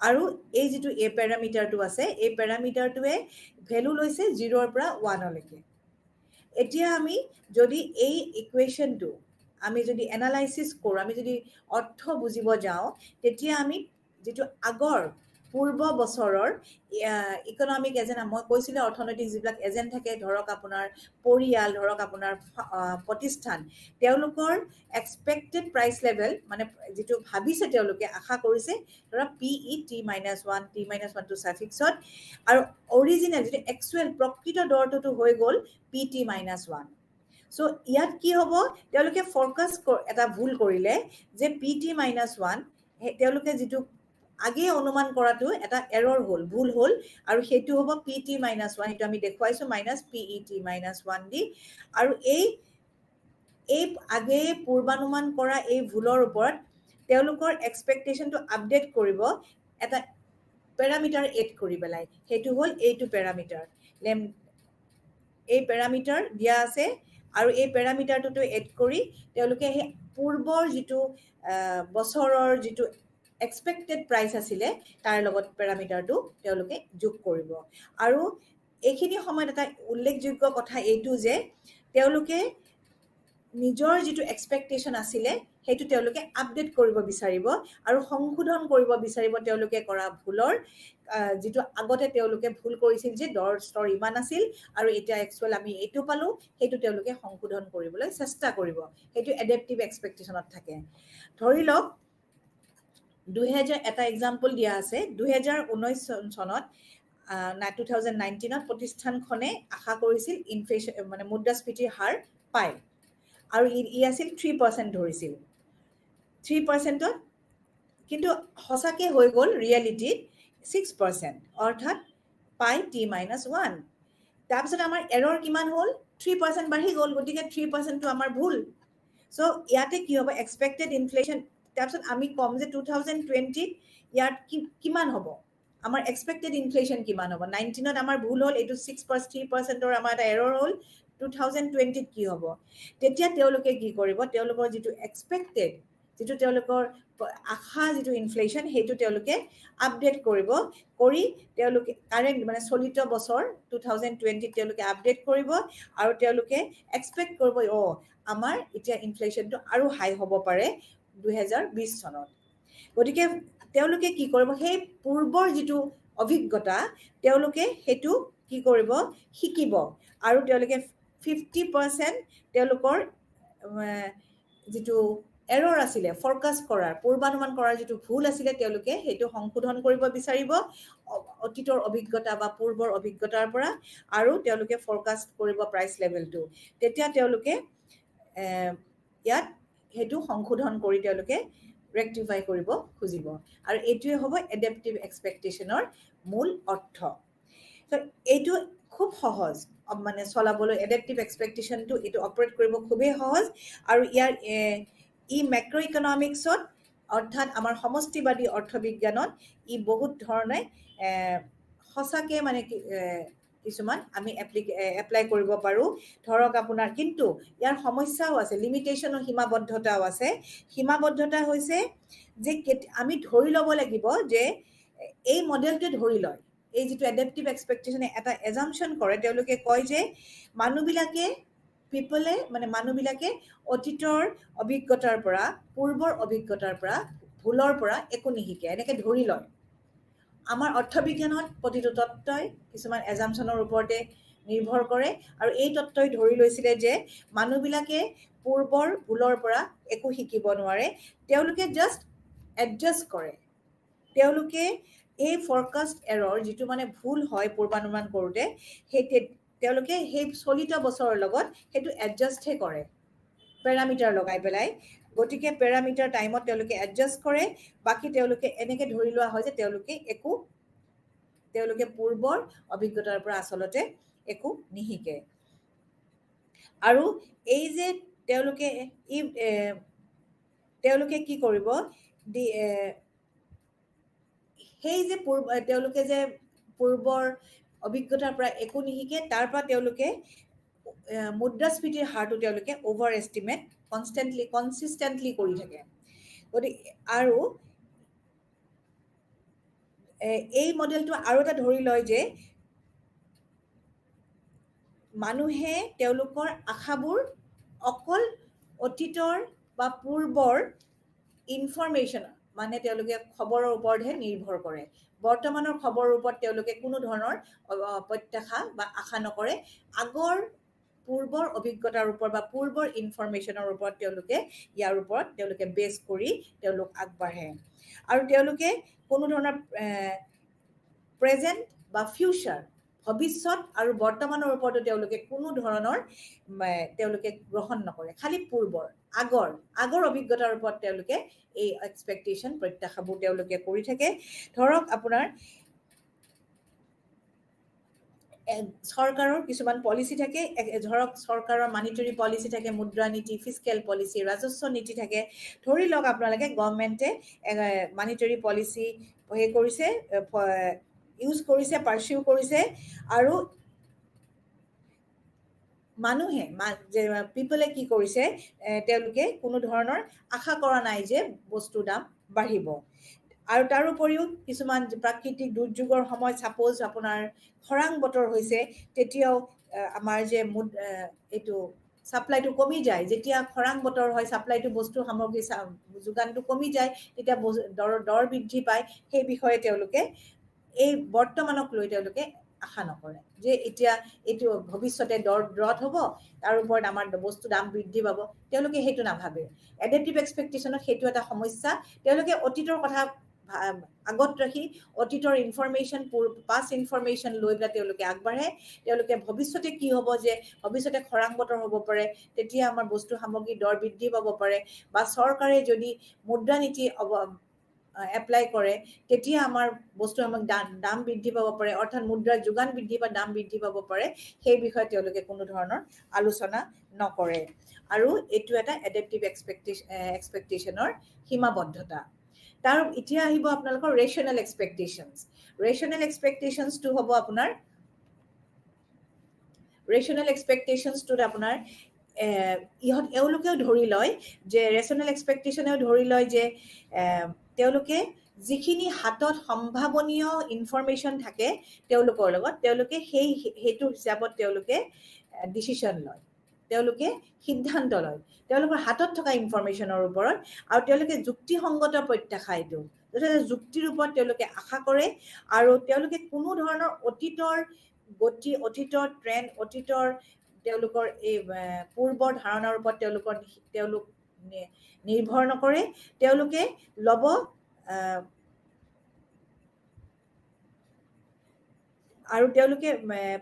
আৰু এই যিটো এ পেৰামিটাৰটো আছে, এই পেৰামিটাৰটোৱে ভেলু লৈছে 0ৰ পৰা 1লৈকে। এতিয়া আমি যদি এই ইকুৱেশ্যনটো আমি যদি এনালাইচিছ কৰোঁ, আমি যদি অৰ্থ বুজিব যাওঁ, তেতিয়া আমি যিটো আগৰ পূৰ্ব বছৰৰ ইকনমিক এজেণ্ট, মই কৈছিলোঁ অৰ্থনৈতিক যিবিলাক এজেণ্ট থাকে, ধৰক আপোনাৰ পৰিয়াল, ধৰক আপোনাৰ প্ৰতিষ্ঠান, তেওঁলোকৰ এক্সপেক্টেড প্ৰাইচ লেভেল, মানে যিটো ভাবিছে তেওঁলোকে আশা কৰিছে, ধৰক PE T minus 1 T minus 1টো ছাফিক্সত, আৰু অৰিজিনেল যিটো একচুৱেল প্ৰকৃত দৰটোতো হৈ গ'ল PT মাইনাছ 1। চ' ইয়াত কি হ'ব, তেওঁলোকে ফৰকাষ্ট এটা ভুল কৰিলে যে PT মাইনাছ 1, তেওঁলোকে যিটো আগে অনুমান কৰাটো এটা এৰৰ হ'ল, ভুল হ'ল, আৰু সেইটো হ'ব PT মাইনাছ 1, সেইটো আমি দেখুৱাইছোঁ মাইনাছ PET মাইনাছ 1 দি। আৰু এই আগে পূৰ্বানুমান কৰা এই ভুলৰ ওপৰত তেওঁলোকৰ এক্সপেক্টেশনটো আপডেট কৰিব এটা পেৰামিটাৰ এড কৰি পেলাই, সেইটো হ'ল এইটো পেৰামিটাৰ। এই পেৰামিটাৰ দিয়া আছে, আৰু এই পেৰামিটাৰটোতো এড কৰি তেওঁলোকে সেই পূৰ্বৰ যিটো বছৰৰ যিটো এক্সপেক্টেড প্ৰাইচ আছিলে তাৰ লগত পেৰামিটাৰটো তেওঁলোকে যোগ কৰিব। আৰু এইখিনি সময়ত এটা উল্লেখযোগ্য কথা এইটো যে তেওঁলোকে নিজৰ যিটো এক্সপেক্টেশন আছিলে সেইটো তেওঁলোকে আপডেট কৰিব বিচাৰিব, আৰু সংশোধন কৰিব বিচাৰিব তেওঁলোকে কৰা ভুলৰ, যিটো আগতে তেওঁলোকে ভুল কৰিছিল যে দৰ স্তৰ ইমান আছিল আৰু এতিয়া একচুৱেল আমি এইটো পালোঁ, সেইটো তেওঁলোকে সংশোধন কৰিবলৈ চেষ্টা কৰিব। সেইটো এডাপ্টিভ এক্সপেক্টেশনত থাকে। ধৰি লওক এটা এক্সাম্পল দিয়া আছে, 2019 চনত 2019ত প্ৰতিষ্ঠানখনে আশা কৰিছিল ইনফ্লেশ্যন, মানে মুদ্ৰাস্ফীতিৰ হাৰ পায়, আৰু ই আছিল 3% ধৰিছিল। 3%ত কিন্তু সঁচাকৈ হৈ গ'ল ৰিয়েলিটিত 6%, অৰ্থাৎ পাই T মাইনাছ 1। তাৰপিছত আমাৰ এৰৰ কিমান হ'ল, 3% বাঢ়ি গ'ল, গতিকে 3%টো আমাৰ ভুল। চ' ইয়াতে কি হ'ব, এক্সপেক্টেড ইনফ্লেশ্যন, তাৰপিছত আমি ক'ম যে 2020ত ইয়াত কিমান হ'ব, আমাৰ এক্সপেক্টেড ইনফ্লেশ্যন কিমান হ'ব। 19ত আমাৰ ভুল হ'ল, এইটো 3%ৰ আমাৰ এটা এৰৰ হ'ল, 2020ত কি হ'ব। তেতিয়া তেওঁলোকে কি কৰিব, তেওঁলোকৰ যিটো এক্সপেক্টেড, যিটো তেওঁলোকৰ আশা যিটো ইনফ্লেশ্যন, সেইটো তেওঁলোকে আপডেট কৰিব, কৰি তেওঁলোকে কাৰেণ্ট মানে চলিত বছৰ 2020ত তেওঁলোকে আপডেট কৰিব, আৰু তেওঁলোকে এক্সপেক্ট কৰিব আমাৰ এতিয়া ইনফ্লেশ্যনটো আৰু হাই হ'ব পাৰে 2020 চনত। গতিকে তেওঁলোকে কি কৰিব, সেই পূৰ্বৰ যিটো অভিজ্ঞতা তেওঁলোকে সেইটো কি কৰিব, শিকিব, আৰু তেওঁলোকে 50% তেওঁলোকৰ যিটো এৰৰ আছিলে ফৰকাষ্ট কৰাৰ পূৰ্বানুমান কৰাৰ যিটো ভুল আছিলে তেওঁলোকে সেইটো সংশোধন কৰিব বিচাৰিব অতীতৰ অভিজ্ঞতা বা পূৰ্বৰ অভিজ্ঞতাৰ পৰা আৰু তেওঁলোকে ফৰকাষ্ট কৰিব প্ৰাইচ লেভেলটো তেতিয়া তেওঁলোকে ইয়াত সেইটো সংশোধন কৰি তেওঁলোকে ৰেক্টিফাই কৰিব খুজিব আৰু এইটোৱে হ'ব এডাপ্টিভ এক্সপেক্টেশ্যনৰ মূল অৰ্থ তো এইটো খুব সহজ মানে চলাবলৈ এডাপ্টিভ এক্সপেক্টেশ্যনটো এইটো অপাৰেট কৰিব খুবেই সহজ আৰু ইয়াৰ ই মেক্ৰ' ইকনমিক্সত অৰ্থাৎ আমাৰ সমষ্টিবাদী অৰ্থবিজ্ঞানত ই বহুত ধৰণে সঁচাকৈ মানে কিছুমান আমি এপ্লাই কৰিব পাৰোঁ ধৰক আপোনাৰ কিন্তু ইয়াৰ সমস্যাও আছে লিমিটেশ্যন সীমাবদ্ধতাও আছে সীমাবদ্ধতা হৈছে যে আমি ধৰি ল'ব লাগিব যে এই মডেলটোৱে ধৰি লয় এই যিটো এডাপ্টিভ এক্সপেক্টেশ্যনে এটা এজাম্পশ্যন কৰে তেওঁলোকে কয় যে মানুহবিলাকে অতীতৰ অভিজ্ঞতাৰ পৰা পূৰ্বৰ অভিজ্ঞতাৰ পৰা ভুলৰ পৰা একো নিশিকে এনেকৈ ধৰি লয় আমাৰ অৰ্থবিজ্ঞানত প্ৰতিটো তত্ত্বই কিছুমান এজাম্পশ্যনৰ ওপৰতে নিৰ্ভৰ কৰে আৰু এই তত্ত্বই ধৰি লৈছিলে যে মানুহবিলাকে পূৰ্বৰ ভুলৰ পৰা একো শিকিব নোৱাৰে তেওঁলোকে জাষ্ট এডজাষ্ট কৰে তেওঁলোকে এই ফৰকাষ্ট এৰৰ যিটো মানে ভুল হয় পূৰ্বানুমান কৰোঁতে তেওঁলোকে সেই চলিত বছৰৰ লগত সেইটো এডজাষ্টহে কৰে পেৰামিটাৰ লগাই পেলাই গতিকে পেৰামিটাৰ টাইমত তেওঁলোকে এডজাষ্ট কৰে বাকী তেওঁলোকে এনেকৈ ধৰি লোৱা হয় যে তেওঁলোকে পূৰ্বৰ অভিজ্ঞতাৰ পৰা আচলতে একো নিশিকে আৰু এই যে তেওঁলোকে কি কৰিব সেই যে তেওঁলোকে যে পূৰ্বৰ অভিজ্ঞতাৰ পৰা একো নিশিকে তাৰ পৰা তেওঁলোকে মুদ্ৰাস্ফীতিৰ হাৰটো তেওঁলোকে অভাৰ এষ্টিমেট কনচিষ্টেণ্টলি কৰি থাকে গতিকে আৰু এই মডেলটো আৰু এটা ধৰি লয় যে মানুহে তেওঁলোকৰ আশাবোৰ অকল অতীতৰ বা পূৰ্বৰ ইনফৰমেশ্যন মানে তেওঁলোকে খবৰৰ ওপৰতহে নিৰ্ভৰ কৰে বৰ্তমানৰ খবৰৰ ওপৰত তেওঁলোকে কোনো ধৰণৰ প্ৰত্যাশা বা আশা নকৰে পূৰ্বৰ অভিজ্ঞতাৰ ওপৰত বা পূৰ্বৰ ইনফৰমেশ্যনৰ ওপৰত ইয়াৰ ওপৰত তেওঁলোকে বেছ কৰি তেওঁলোক আগবাঢ়ে আৰু তেওঁলোকে কোনো ধৰণৰ প্ৰেজেণ্ট বা ফিউচাৰ ভৱিষ্যত আৰু বৰ্তমানৰ ওপৰতো তেওঁলোকে কোনো ধৰণৰ তেওঁলোকে গ্ৰহণ নকৰে খালি পূৰ্বৰ আগৰ অভিজ্ঞতাৰ ওপৰত তেওঁলোকে এই এক্সপেক্টেশ্যন প্ৰত্যাশাবোৰ তেওঁলোকে কৰি থাকে ধৰক আপোনাৰ চৰকাৰৰ কিছুমান পলিচি থাকে ধৰক চৰকাৰৰ মানিটাৰী পলিচি থাকে মুদ্ৰা নীতি ফিস্কেল পলিচি ৰাজস্ব নীতি থাকে ধৰি লওক আপোনালোকে গভৰ্ণমেণ্টে মানিটাৰী পলিচি কৰিছে ইউজ কৰিছে পাৰ্চিউ কৰিছে আৰু মানুহে পিপলে কি কৰিছে তেওঁলোকে কোনো ধৰণৰ আশা কৰা নাই যে বস্তুৰ দাম বাঢ়িব আৰু তাৰোপৰিও কিছুমান প্ৰাকৃতিক দুৰ্যোগৰ সময়ত ছাপ'জ আপোনাৰ খৰাং বতৰ হৈছে তেতিয়াও আমাৰ যে এইটো ছাপ্লাইটো কমি যায় যেতিয়া খৰাং বতৰ হয় ছাপ্লাইটো বস্তু সামগ্ৰী যোগানটো কমি যায় তেতিয়া দৰ বৃদ্ধি পায় সেই বিষয়ে তেওঁলোকে এই বৰ্তমানক লৈ তেওঁলোকে আশা নকৰে যে এতিয়া এইটো ভৱিষ্যতে দৰত হ'ব তাৰ ওপৰত আমাৰ বস্তু দাম বৃদ্ধি পাব তেওঁলোকে সেইটো নাভাবে এডাপ্টিভ এক্সপেক্টেশ্যনত সেইটো এটা সমস্যা তেওঁলোকে অতীতৰ কথা আগত ৰাখি অতীতৰ ইনফৰমেশ্যন পাষ্ট ইনফৰমেশ্যন লৈ পেলাই তেওঁলোকে আগবাঢ়ে তেওঁলোকে ভৱিষ্যতে কি হ'ব যে ভৱিষ্যতে খৰাং বতৰ হ'ব পাৰে তেতিয়া আমাৰ বস্তু সামগ্ৰী দৰ বৃদ্ধি পাব পাৰে বা চৰকাৰে যদি মুদ্ৰা নীতি এপ্লাই কৰে তেতিয়া আমাৰ বস্তু আমাক দাম বৃদ্ধি পাব পাৰে অৰ্থাৎ মুদ্ৰাৰ যোগান বৃদ্ধি বা দাম বৃদ্ধি পাব পাৰে সেই বিষয়ে তেওঁলোকে কোনো ধৰণৰ আলোচনা নকৰে আৰু এইটো এটা এডাপ্টিভ এক্সপেক্টেশ্যনৰ সীমাবদ্ধতা তাৰ এতিয়া আহিব আপোনালোকৰ ৰেচনেল এক্সপেক্টেশ্যনছটো হ'ব আপোনাৰ ৰেচনেল এক্সপেক্টেশ্যনছটোত আপোনাৰ এওঁলোকেও ধৰি লয় যে ৰেচনেল এক্সপেক্টেশ্যনেও ধৰি লয় যে তেওঁলোকে যিখিনি হাতত সম্ভাৱনীয় ইনফৰমেশ্যন থাকে তেওঁলোকৰ লগত তেওঁলোকে সেইটো হিচাপত তেওঁলোকে ডিচিশ্যন লয় তেওঁলোকে সিদ্ধান্ত লয় তেওঁলোকৰ হাতত থকা ইনফৰমেশ্যনৰ ওপৰত আৰু তেওঁলোকে যুক্তিসংগত প্ৰত্যাশা এইটো যথেষ্ট যুক্তিৰ ওপৰত তেওঁলোকে আশা কৰে আৰু তেওঁলোকে কোনো ধৰণৰ অতীতৰ গতি অতীতৰ ট্ৰেণ্ড অতীতৰ তেওঁলোকৰ এই পূৰ্বৰ ধাৰণাৰ ওপৰত তেওঁলোক নিৰ্ভৰ নকৰে তেওঁলোকে ল'ব আৰু তেওঁলোকে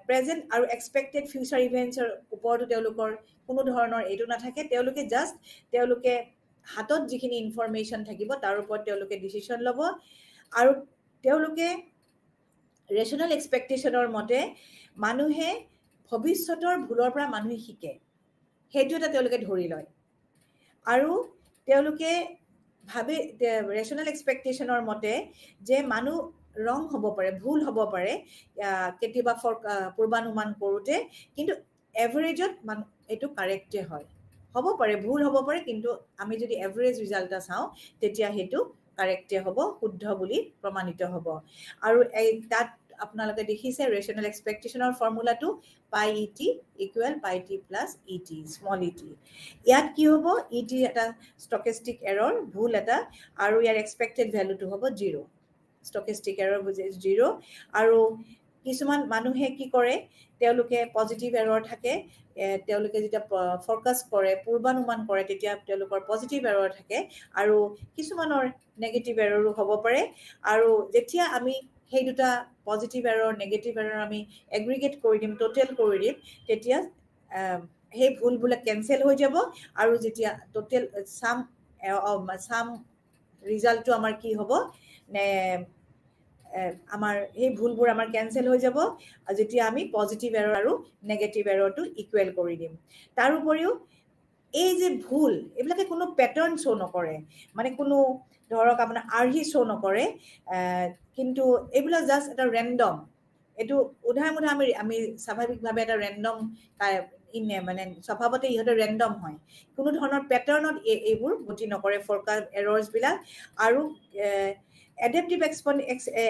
প্ৰেজেণ্ট আৰু এক্সপেক্টেড ফিউচাৰ ইভেণ্টছৰ ওপৰতো তেওঁলোকৰ কোনো ধৰণৰ এইটো নাথাকে তেওঁলোকে জাষ্ট তেওঁলোকে হাতত যিখিনি ইনফৰমেশ্যন থাকিব তাৰ ওপৰত তেওঁলোকে ডিচিশ্যন ল'ব আৰু তেওঁলোকে ৰেচনেল এক্সপেক্টেশ্যনৰ মতে মানুহে ভৱিষ্যতৰ ভুলৰ পৰা মানুহে শিকে সেইটো এটা তেওঁলোকে ধৰি লয় আৰু তেওঁলোকে ভাবে ৰেচনেল এক্সপেক্টেশ্যনৰ মতে যে মানুহ ৰং হ'ব পাৰে ভুল হ'ব পাৰে কেতিয়াবা পূৰ্বানুমান কৰোঁতে কিন্তু এভাৰেজত এইটো কাৰেক্টে হয় হ'ব পাৰে ভুল হ'ব পাৰে কিন্তু আমি যদি এভাৰেজ ৰিজাল্ট এটা চাওঁ তেতিয়া সেইটো কাৰেক্টে হ'ব শুদ্ধ বুলি প্ৰমাণিত হ'ব আৰু এই তাত আপোনালোকে দেখিছে ৰেচনেল এক্সপেক্টেশ্যনৰ ফৰ্মুলাটো পাই ই টি ইকুৱেল পাই টি প্লাছ ই টি স্মল ই টি ইয়াত কি হ'ব ই টি এটা ষ্টকেষ্টিক এৰৰ ভুল এটা আৰু ইয়াৰ এক্সপেক্টেড ভেলুটো হ'ব 0 ষ্টকেষ্টিক এৰৰ বুজি 0 আৰু কিছুমান মানুহে কি কৰে তেওঁলোকে পজিটিভ এৰৰ থাকে তেওঁলোকে যেতিয়া ফৰকাষ্ট কৰে পূৰ্বানুমান কৰে তেতিয়া তেওঁলোকৰ পজিটিভ এৰৰ থাকে আৰু কিছুমানৰ নেগেটিভ এৰৰো হ'ব পাৰে আৰু যেতিয়া আমি সেই দুটা পজিটিভ এৰৰ নেগেটিভ এৰৰ আমি এগ্ৰিগেট কৰি দিম টোটেল কৰি দিম তেতিয়া সেই ভুলবিলাক কেনচেল হৈ যাব আৰু যেতিয়া টোটেল চাম ৰিজাল্টটো আমাৰ কি হ'ব নে আমাৰ সেই ভুলবোৰ আমাৰ কেনচেল হৈ যাব যেতিয়া আমি পজিটিভ এৰৰ আৰু নেগেটিভ এৰৰটো ইকুৱেল কৰি দিম তাৰ উপৰিও এই যে ভুল এইবিলাকে কোনো পেটাৰ্ণ শ্ব' নকৰে মানে কোনো ধৰক আপোনাৰ আৰ্হি শ্ব' নকৰে কিন্তু এইবিলাক জাষ্ট এটা ৰেণ্ডম এইটো উদাহৰণ আমি স্বাভাৱিকভাৱে এটা ৰেণ্ডম মানে স্বভাৱতে ইহঁতে ৰেণ্ডম হয় কোনো ধৰণৰ পেটাৰ্ণত এইবোৰ গতি নকৰে ফৰকাষ্ট এৰৰ্ছবিলাক আৰু এডেপ্টিভ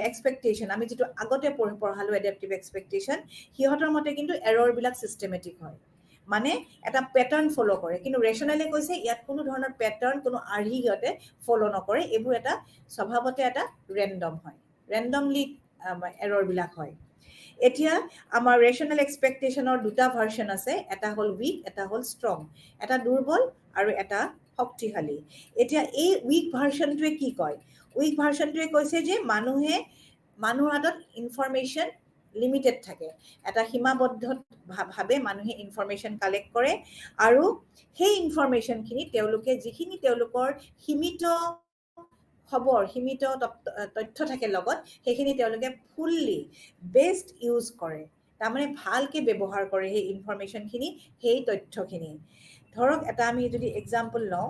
এক্সপেক্টেশ্যন আমি যিটো আগতে পঢ়ালোঁ এডেপ্টিভ এক্সপেক্টেশ্যন সিহঁতৰ মতে কিন্তু এৰৰবিলাক ছিষ্টেমেটিক হয় মানে এটা পেটাৰ্ণ ফ'ল' কৰে কিন্তু ৰেচনেলে কৈছে ইয়াত কোনো ধৰণৰ পেটাৰ্ণ কোনো আৰ্হি সিহঁতে ফ'ল' নকৰে এইবোৰ এটা স্বভাৱতে এটা ৰেণ্ডম হয় ৰেণ্ডমলি এৰৰবিলাক হয় এতিয়া আমাৰ ৰেচনেল এক্সপেক্টেশ্যনৰ দুটা ভাৰ্চন আছে এটা হ'ল উইক এটা হ'ল ষ্ট্ৰং এটা দুৰ্বল আৰু এটা শক্তিশালী এতিয়া এই উইক ভাৰ্চনটোৱে কি কয় উইক ভাৰ্চনটোৱে কৈছে যে মানুহৰ হাতত ইনফৰমেশ্যন লিমিটেড থাকে এটা সীমাবদ্ধভাৱে মানুহে ইনফৰমেশ্যন কালেক্ট কৰে আৰু সেই ইনফৰমেশ্যনখিনি তেওঁলোকে যিখিনি তেওঁলোকৰ সীমিত খবৰ সীমিত তথ্য থাকে লগত সেইখিনি তেওঁলোকে ফুল্লি বেষ্ট ইউজ কৰে তাৰমানে ভালকৈ ব্যৱহাৰ কৰে সেই ইনফৰমেশ্যনখিনি সেই তথ্যখিনি ধৰক এটা আমি যদি এক্সাম্পল লওঁ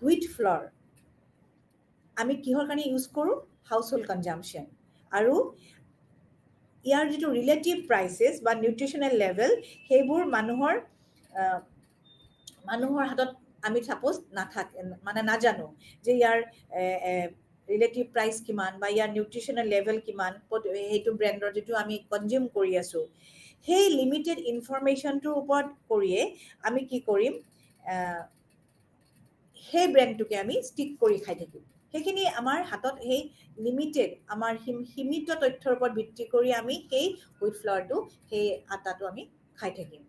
হুইট ফ্ল'ৰ আমি কিহৰ কাৰণে ইউজ কৰোঁ হাউচ হোল্ড কনজাম্পশ্যন আৰু ইয়াৰ যিটো ৰিলেটিভ প্ৰাইচেছ বা নিউট্ৰিশ্যনেল লেভেল সেইবোৰ মানুহৰ হাতত আমি ছাপ'জ নাথাকে মানে নাজানো যে ইয়াৰ ৰিলেটিভ প্ৰাইচ কিমান বা ইয়াৰ নিউট্ৰিশ্যনেল লেভেল কিমান সেইটো ব্ৰেণ্ডৰ যিটো আমি কনজিউম কৰি আছোঁ সেই লিমিটেড ইনফৰমেশ্যনটোৰ ওপৰত কৰিয়ে আমি কি কৰিম সেই ব্ৰেণ্ডটোকে আমি ষ্টিক কৰি খাই থাকিম সেইখিনি আমাৰ হাতত সেই লিমিটেড আমাৰ সীমিত তথ্যৰ ওপৰত ভিত্তি কৰি আমি সেই হুইট ফ্ল'ৰটো সেই আটাটো আমি খাই থাকিম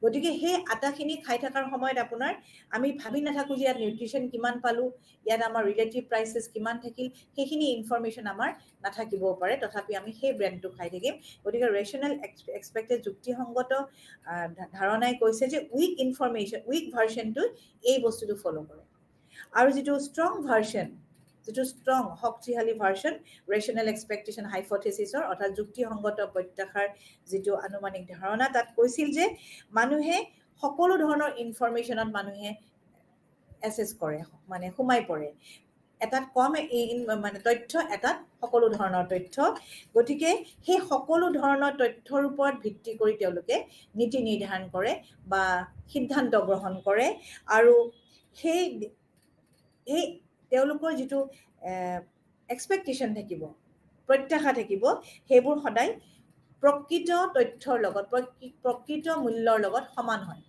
গতিকে সেই আটাখিনি খাই থকাৰ সময়ত আপোনাৰ আমি ভাবি নাথাকোঁ যে ইয়াত নিউট্ৰিশ্যন কিমান পালোঁ ইয়াত আমাৰ ৰিলেটিভ প্ৰাইচেছ কিমান থাকিল সেইখিনি ইনফৰমেশ্যন আমাৰ নাথাকিবও পাৰে তথাপি আমি সেই ব্ৰেণ্ডটো খাই থাকিম গতিকে ৰেচনেল এক্সপেক্টেড যুক্তিসংগত ধাৰণাই কৈছে যে উইক ভাৰ্চনটো এই বস্তুটো ফ'ল' কৰে আৰু যিটো ষ্ট্ৰং ভাৰ্চন যিটো ষ্ট্ৰং শক্তিশালী ভাৰ্চন ৰেচনেল এক্সপেক্টেশ্যন হাইপথেচিছৰ অৰ্থাৎ যুক্তিসংগত প্ৰত্যাশাৰ যিটো আনুমানিক ধাৰণা তাত কৈছিল যে মানুহে সকলো ধৰণৰ ইনফৰমেশ্যনত মানুহে এছেছ কৰে মানে সোমাই পৰে এটাত কম মানে তথ্য এটাত সকলো ধৰণৰ তথ্য গতিকে সেই সকলো ধৰণৰ তথ্যৰ ওপৰত ভিত্তি কৰি তেওঁলোকে নীতি নিৰ্ধাৰণ কৰে বা সিদ্ধান্ত গ্ৰহণ কৰে আৰু সেই তেওঁলোকৰ যিটো এক্সপেক্টেশ্যন থাকিব প্ৰত্যাশা থাকিব সেইবোৰ সদায় প্ৰকৃত তথ্যৰ লগত প্ৰকৃত মূল্যৰ লগত সমান হয়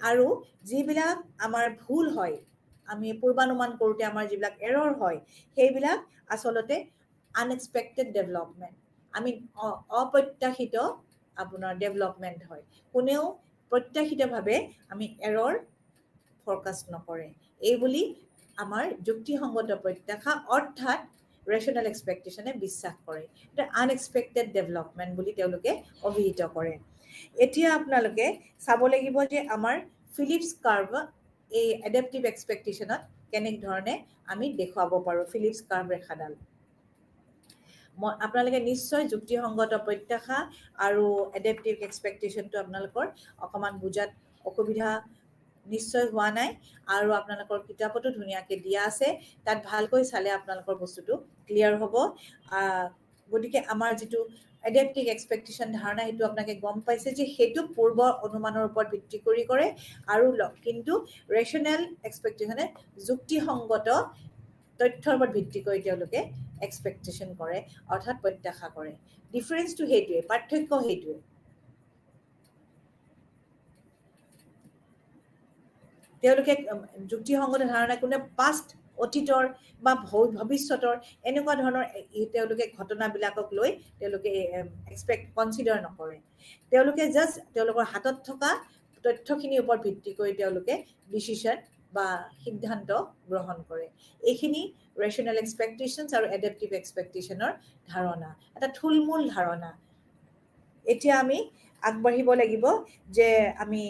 আৰু যিবিলাক আমাৰ ভুল হয় আমি পূৰ্বানুমান কৰোঁতে আমাৰ যিবিলাক এৰৰ হয় সেইবিলাক আচলতে আনএক্সপেক্টেড ডেভেলপমেণ্ট আমি অপ্ৰত্যাশিত আপোনাৰ ডেভেলপমেণ্ট হয় কোনেও প্ৰত্যাশিতভাৱে আমি এৰৰ ফৰকাষ্ট নকৰে এই বুলি আমাৰ যুক্তিসংগত প্ৰত্যাশা অৰ্থাৎ ৰেচনেল এক্সপেক্টেশ্যনে বিশ্বাস কৰে এটা আনএক্সপেক্টেড ডেভেলপমেণ্ট বুলি তেওঁলোকে অভিহিত কৰে এতিয়া আপোনালোকে চাব লাগিব যে আমাৰ ফিলিপছ কাৰ্ভ এই এডাপ্টিভ এক্সপেক্টেশ্যনত কেনেধৰণে আমি দেখুৱাব পাৰোঁ ফিলিপছ কাৰ্ভ ৰেখাডাল আপোনালোকে নিশ্চয় যুক্তিসংগত প্ৰত্যাশা আৰু এডাপ্টিভ এক্সপেক্টেশ্যনটো আপোনালোকৰ অকণমান বুজাত অসুবিধা নিশ্চয় হোৱা নাই আৰু আপোনালোকৰ কিতাপতো ধুনীয়াকৈ দিয়া আছে তাত ভালকৈ চালে আপোনালোকৰ বস্তুটো ক্লিয়াৰ হ'ব গতিকে আমাৰ যিটো এডাপ্টিভ এক্সপেক্টেশ্যন ধাৰণা সেইটো আপোনালোকে গম পাইছে যে সেইটো পূৰ্ব অনুমানৰ ওপৰত ভিত্তি কৰি কৰে আৰু কিন্তু ৰেচনেল এক্সপেক্টেশ্যনে যুক্তিসংগত তথ্যৰ ওপৰত ভিত্তি কৰি তেওঁলোকে এক্সপেক্টেশ্যন কৰে অৰ্থাৎ প্ৰত্যাশা কৰে ডিফাৰেঞ্চটো সেইটোৱে পাৰ্থক্য সেইটোৱে তেওঁলোকে যুক্তিসংগত ধাৰণা কোনে পাষ্ট অতীতৰ বা ভৱিষ্যতৰ এনেকুৱা ধৰণৰ তেওঁলোকে ঘটনাবিলাকক লৈ তেওঁলোকে কনচিডাৰ নকৰে তেওঁলোকে জাষ্ট তেওঁলোকৰ হাতত থকা তথ্যখিনিৰ ওপৰত ভিত্তি কৰি তেওঁলোকে ডিচিশ্যন বা সিদ্ধান্ত গ্ৰহণ কৰে এইখিনি ৰেচনেল এক্সপেক্টেশ্যনছ আৰু এডাপ্টিভ এক্সপেক্টেশ্যনৰ ধাৰণা এটা থুলমূল ধাৰণা এতিয়া আমি আগবাঢ়িব লাগিব যে আমি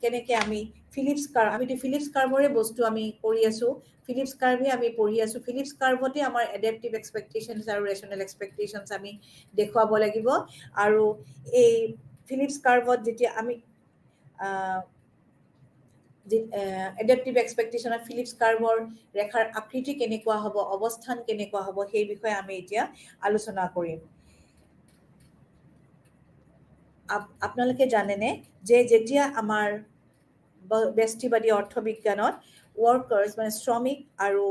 কেনেকৈ আমি আমিতো ফিলিপছ কাৰ্ভৰে বস্তু আমি কৰি আছোঁ ফিলিপছ কাৰ্ভে আমি পঢ়ি আছোঁ ফিলিপছ কাৰ্ভতে আমাৰ এডাপ্টিভ এক্সপেক্টেশ্যনছ আৰু ৰেচনেল এক্সপেক্টেশ্যনছ আমি দেখুৱাব লাগিব আৰু এই ফিলিপছ কাৰ্ভত যেতিয়া আমি এডাপ্টিভ এক্সপেক্টেশ্যনত ফিলিপছ কাৰ্ভৰ ৰেখাৰ আকৃতি কেনেকুৱা হ'ব অৱস্থান কেনেকুৱা হ'ব সেই বিষয়ে আমি এতিয়া আলোচনা কৰিম আপোনালোকে জানেনে যে যেতিয়া আমাৰ ব্যষ্টিবাদী অৰ্থবিজ্ঞানত ৱৰ্কাৰ্ছ মানে শ্ৰমিক আৰু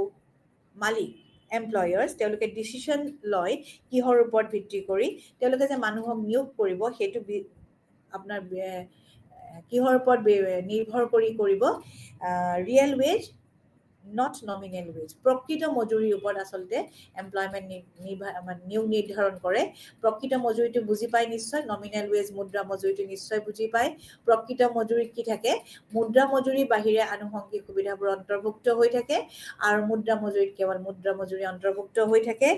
মালিক এমপ্লয়াৰ্ছ তেওঁলোকে ডিচিশ্যন লয় কিহৰ ওপৰত ভিত্তি কৰি তেওঁলোকে যে মানুহক নিয়োগ কৰিব সেইটো আপোনাৰ কিহৰ ওপৰত নিৰ্ভৰ কৰি কৰিব real ways not nominal ways প্ৰকৃত মজুৰিৰ ওপৰত আচলতে এমপ্লয়মেণ্ট নিয়োগ নিৰ্ধাৰণ কৰে প্ৰকৃত মজুৰিটো বুজি পায় নিশ্চয় নমিনেল ৱেজ মুদ্ৰা মজুৰিটো নিশ্চয় বুজি পায় প্ৰকৃত মজুৰিত কি থাকে মুদ্ৰা মজুৰিৰ বাহিৰে আনুষংগিক সুবিধাবোৰ অন্তৰ্ভুক্ত হৈ থাকে আৰু মুদ্ৰা মজুৰিত কেৱল মুদ্ৰা মজুৰি অন্তৰ্ভুক্ত হৈ থাকে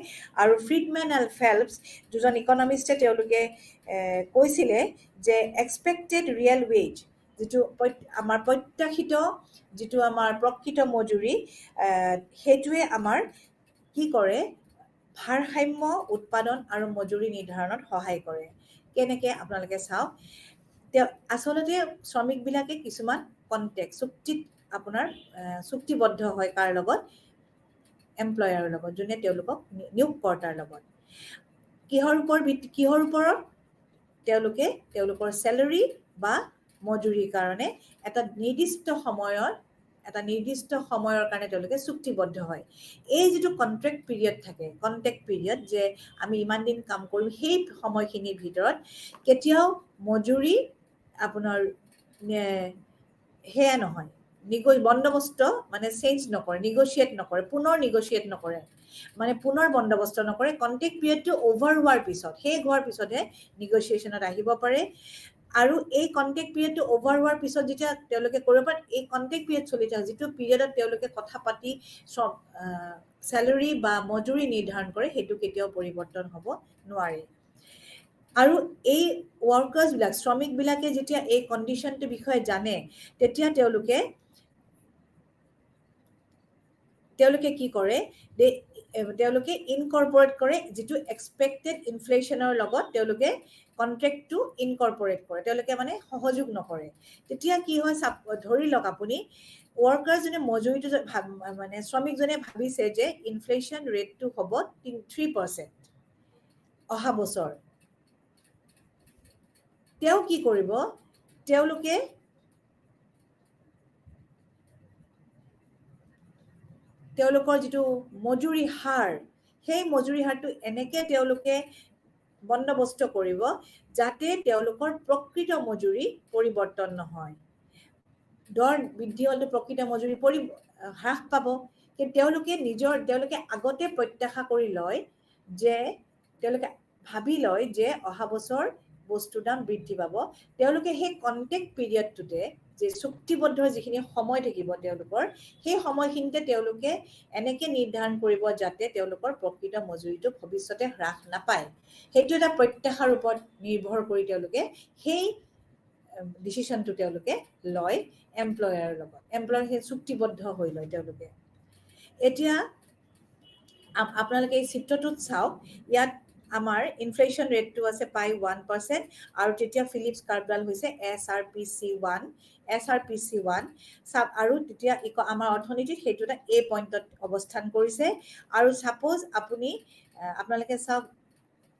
আৰু ফ্ৰিডমেন এণ্ড ফেল্পছ দুজন ইকনমিষ্টে তেওঁলোকে কৈছিলে যে এক্সপেক্টেড ৰিয়েল ৱেজ যিটো আমাৰ প্ৰত্যাশিত যিটো আমাৰ প্ৰকৃত মজুৰি সেইটোৱে আমাৰ কি কৰে ভাৰসাম্য উৎপাদন আৰু মজুৰি নিৰ্ধাৰণত সহায় কৰে কেনেকৈ আপোনালোকে চাওক আচলতে শ্ৰমিকবিলাকে কিছুমান কণ্টেক্ট চুক্তিত আপোনাৰ চুক্তিবদ্ধ হয় কাৰ লগত এমপ্লয়াৰৰ লগত যোনে তেওঁলোকক নিয়োগকৰ্তাৰ লগত কিহৰ ওপৰত তেওঁলোকে তেওঁলোকৰ চেলাৰী বা মজুৰিৰ কাৰণে এটা নিৰ্দিষ্ট সময়ৰ কাৰণে তেওঁলোকে চুক্তিবদ্ধ হয় এই যিটো কণ্ট্ৰেক্ট পিৰিয়ড থাকে কণ্ট্ৰেক্ট পিৰিয়ড যে আমি ইমান দিন কাম কৰিম সেই সময়খিনিৰ ভিতৰত কেতিয়াও মজুৰি আপোনাৰ সেয়া নহয় বন্দবস্ত মানে চেঞ্জ নকৰে নিগচিয়েট নকৰে পুনৰ বন্দবস্ত নকৰে কণ্ট্ৰেক্ট পিৰিয়ডটো অভাৰ হোৱাৰ পিছত শেষ হোৱাৰ পিছতহে নিগচিয়েশ্যনত আহিব পাৰে আৰু এই কণ্ট্ৰেক্ট পিৰিয়ডটো অভাৰ হোৱাৰ পিছত যেতিয়া তেওঁলোকে কৰিব পাৰে এই কণ্ট্ৰেক্ট পিৰিয়ড চলি থাকে যিটো পিৰিয়ডত তেওঁলোকে কথা পাতি চেলাৰী বা মজুৰি নিৰ্ধাৰণ কৰে সেইটো কেতিয়াও পৰিৱৰ্তন হ'ব নোৱাৰে আৰু এই ৱৰ্কাৰ্ছবিলাক শ্ৰমিকবিলাকে যেতিয়া এই কণ্ডিশ্যনটোৰ বিষয়ে জানে তেতিয়া তেওঁলোকে কি কৰে তেওঁলোকে ইনকৰ্পৰেট কৰে যিটো এক্সপেক্টেড ইনফ্লেশ্যনৰ লগত তেওঁলোকে কণ্ট্ৰেক্টটো ইনকৰ্পৰেট কৰে তেওঁলোকে মানে সহযোগ নকৰে তেতিয়া কি হয় ধৰি লওক আপুনি ৱৰ্কাৰজনে মজুৰিটো মানে শ্ৰমিকজনে ভাবিছে যে ইনফ্লেশ্যন ৰেটটো হ'ব 3% অহা বছৰ তেওঁ কি কৰিব তেওঁলোকৰ যিটো মজুৰি হাৰ সেই মজুৰি হাৰটো এনেকৈ তেওঁলোকে বন্দবস্ত কৰিব যাতে তেওঁলোকৰ প্ৰকৃত মজুৰি পৰিৱৰ্তন নহয় দৰ বৃদ্ধি হ'লে প্ৰকৃত মজুৰি হ্ৰাস পাব কিন্তু তেওঁলোকে আগতে প্ৰত্যাশা কৰি লয় যে তেওঁলোকে ভাবি লয় যে অহা বছৰ বস্তুৰ দাম বৃদ্ধি পাব। তেওঁলোকে সেই কণ্টেক্ট পিৰিয়ডটোতে যে চুক্তিবদ্ধ যিখিনি সময় থাকিব তেওঁলোকৰ, সেই সময়খিনিতে তেওঁলোকে এনেকে নিৰ্ধাৰণ কৰিব যাতে তেওঁলোকৰ প্ৰকৃত মজুৰিটো ভৱিষ্যতে হ্ৰাস নাপায়। সেইটো এটা প্ৰত্যাশাৰ ওপৰত নিৰ্ভৰ কৰি তেওঁলোকে সেই ডিচিশ্যনটো তেওঁলোকে লয় এমপ্লয়াৰৰ লগত, এমপ্লয়াৰ সেই চুক্তিবদ্ধ হৈ লয় তেওঁলোকে। এতিয়া আপোনালোকে এই চিত্ৰটোত চাওক, ইয়াত আমাৰ ইনফ্লেশ্যন ৰেটটো আছে প্ৰায় 1%, আৰু তেতিয়া ফিলিপছ কাৰ্ভডাল হৈছে SRPC1 আৰু তেতিয়া আমাৰ অৰ্থনীতিত সেইটো এটা A পইণ্টত অৱস্থান কৰিছে। আৰু ছাপ'জ আপোনালোকে চাওক,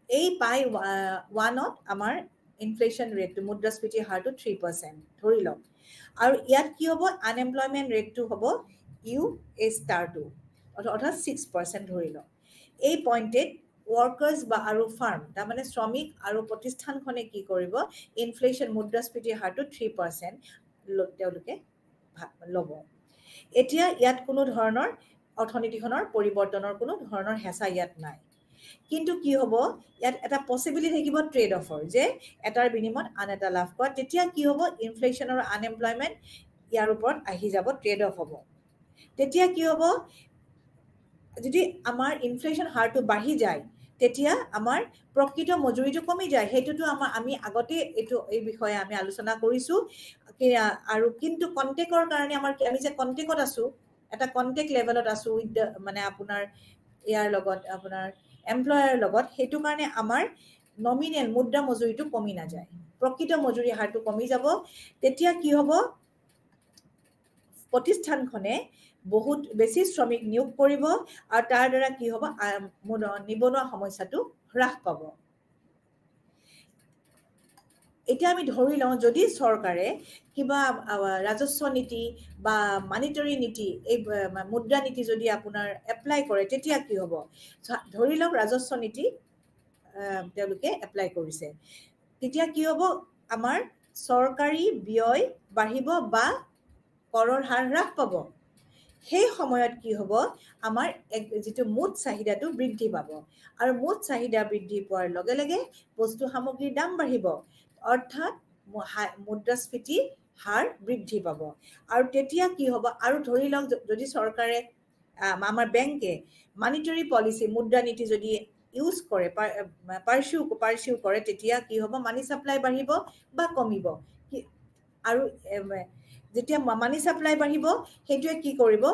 এই প্ৰায় 1ত আমাৰ ইনফ্লেশ্যন ৰেটটো মুদ্ৰাস্ফীতিৰ হাৰটো 3% ধৰি লওক, আৰু ইয়াত কি হ'ব, আনএমপ্লয়মেণ্ট ৰেটটো হ'ব UA*2 অৰ্থাৎ 6% ধৰি লওক। এই পইণ্টে ৱৰ্কাৰ্ছ বা আৰু ফাৰ্ম, তাৰমানে শ্ৰমিক আৰু প্ৰতিষ্ঠানখনে কি কৰিব, ইনফ্লেশ্যন মুদ্ৰাস্ফীতিৰ হাৰটো 3% তেওঁলোকে ল'ব। এতিয়া ইয়াত কোনো ধৰণৰ অৰ্থনীতিখনৰ পৰিৱৰ্তনৰ কোনো ধৰণৰ হেঁচা ইয়াত নাই। কিন্তু কি হ'ব, ইয়াত এটা পচিবিলিটি থাকিব ট্ৰেড অফৰ, যে এটাৰ বিনিময়ত আন এটা লাভ কৰা। তেতিয়া কি হ'ব, ইনফ্লেশ্যন আৰু আনএমপ্লয়মেণ্ট ইয়াৰ ওপৰত আহি যাব, ট্ৰেড অফ হ'ব। তেতিয়া কি হ'ব, যদি আমাৰ ইনফ্লেশ্যন হাৰটো বাঢ়ি যায় তেতিয়া আমাৰ প্ৰকৃত মজুৰিটো কমি যায়। সেইটোতো আমি আগতে এই বিষয়ে আমি আলোচনা কৰিছোঁ। আৰু কিন্তু কণ্টেক্টৰ কাৰণে আমি যে কণ্টেক্টত আছোঁ, এটা কণ্টেক্ট লেভেলত আছোঁ উইথ মানে আপোনাৰ ইয়াৰ লগত, আপোনাৰ এমপ্লয়াৰৰ লগত, সেইটো কাৰণে আমাৰ নমিনেল মুদ্ৰা মজুৰিটো কমি নাযায়, প্ৰকৃত মজুৰি হাৰটো কমি যাব। তেতিয়া কি হ'ব, প্ৰতিষ্ঠানখনে বহুত বেছি শ্ৰমিক নিয়োগ কৰিব, আৰু তাৰ দ্বাৰা কি হ'ব, নিবনুৱা সমস্যাটো হ্ৰাস পাব। এতিয়া আমি ধৰি লওঁ, যদি চৰকাৰে কিবা ৰাজস্ব নীতি বা মানিটৰী নীতি, এই মুদ্ৰা নীতি যদি আপোনাৰ এপ্লাই কৰে, তেতিয়া কি হ'ব, ধৰি লওক ৰাজস্ব নীতি তেওঁলোকে এপ্লাই কৰিছে, তেতিয়া কি হ'ব, আমাৰ চৰকাৰী ব্যয় বাঢ়িব বা কৰৰ হাৰ হ্ৰাস পাব। সেই সময়ত কি হ'ব, আমাৰ যিটো মুঠ চাহিদাটো বৃদ্ধি পাব, আৰু মুঠ চাহিদা বৃদ্ধি পোৱাৰ লগে লগে বস্তু সামগ্ৰীৰ দাম বাঢ়িব, অৰ্থাৎ মুদ্ৰাস্ফীতি হাৰ বৃদ্ধি পাব। আৰু তেতিয়া কি হ'ব, আৰু ধৰি লওক যদি চৰকাৰে আমাৰ বেংকে মানিটৰী পলিচি মুদ্ৰা নীতি যদি ইউজ কৰে, পাৰ্চিউ কৰে, তেতিয়া কি হ'ব, মানি চাপ্লাই বাঢ়িব বা কমিব। আৰু যেতিয়া মানি চাপ্লাই বাঢ়িব, সেইটোৱে কি কৰিব,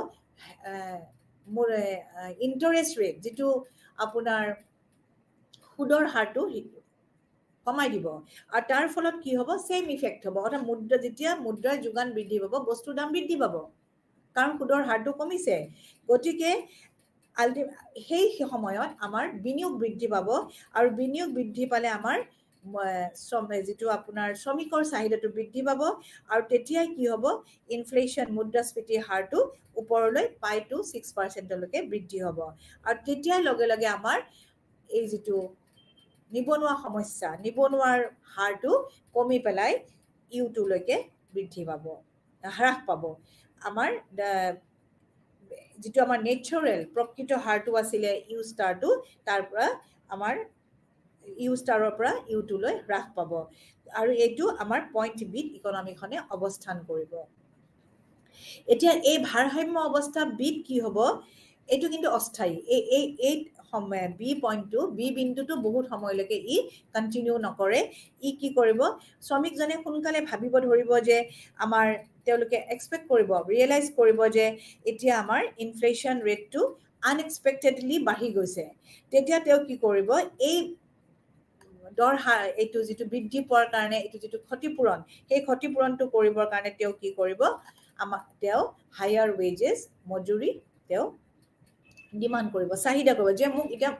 ইণ্টাৰেষ্ট ৰেট, যিটো আপোনাৰ সুদৰ হাৰটো কমাই দিব, আৰু তাৰ ফলত কি হ'ব, ছেম ইফেক্ট হ'ব, অৰ্থাৎ যেতিয়া মুদ্ৰাৰ যোগান বৃদ্ধি পাব, বস্তুৰ দাম বৃদ্ধি পাব, কাৰণ সুদৰ হাৰটো কমিছে। গতিকে সেই সময়ত আমাৰ বিনিয়োগ বৃদ্ধি পাব, আৰু বিনিয়োগ বৃদ্ধি পালে আমাৰ যিটো আপোনাৰ শ্ৰমিকৰ চাহিদাটো বৃদ্ধি পাব, আৰু তেতিয়াই কি হ'ব, ইনফ্লেশ্যন মুদ্ৰাস্ফীতিৰ হাৰটো ওপৰলৈ 5 to 6%লৈকে বৃদ্ধি হ'ব, আৰু তেতিয়াৰ লগে লগে আমাৰ এই যিটো নিবনুৱা সমস্যা, নিবনুৱাৰ হাৰটো কমি পেলাই U2লৈকে বৃদ্ধি পাব, হ্ৰাস পাব। আমাৰ যিটো আমাৰ নেচাৰেল প্ৰকৃত হাৰটো আছিলে U*টো, তাৰ পৰা আমাৰ U*ৰ পৰা U2লৈ হ্ৰাস পাব, আৰু এইটো আমাৰ পইণ্ট বিত ইকনমিখনে অৱস্থান কৰিব। এতিয়া এই ভাৰসাম্য অৱস্থা বিত কি হ'ব, এইটো কিন্তু অস্থায়ী। এই বি বিন্দুটো বহুত সময়লৈকে ই কণ্টিনিউ নকৰে। ই কি কৰিব, শ্ৰমিকজনে সোনকালে ভাবিব ধৰিব যে তেওঁলোকে এক্সপেক্ট কৰিব, ৰিয়েলাইজ কৰিব যে এতিয়া আমাৰ ইনফ্লেশ্যন ৰেটটো আনএক্সপেক্টেডলি বাঢ়ি গৈছে। তেতিয়া তেওঁ কি কৰিব, এই এইটো যিটো বৃদ্ধি পোৱাৰ কাৰণে এইটো যিটো ক্ষতিপূৰণ, সেই ক্ষতিপূৰণটো কৰিবৰ কাৰণে তেওঁ কি কৰিব, তেওঁ হায়াৰ ৱেজেছ, মজুৰি তেওঁ ডিমাণ্ড কৰিব, চাহিদা কৰিব, যে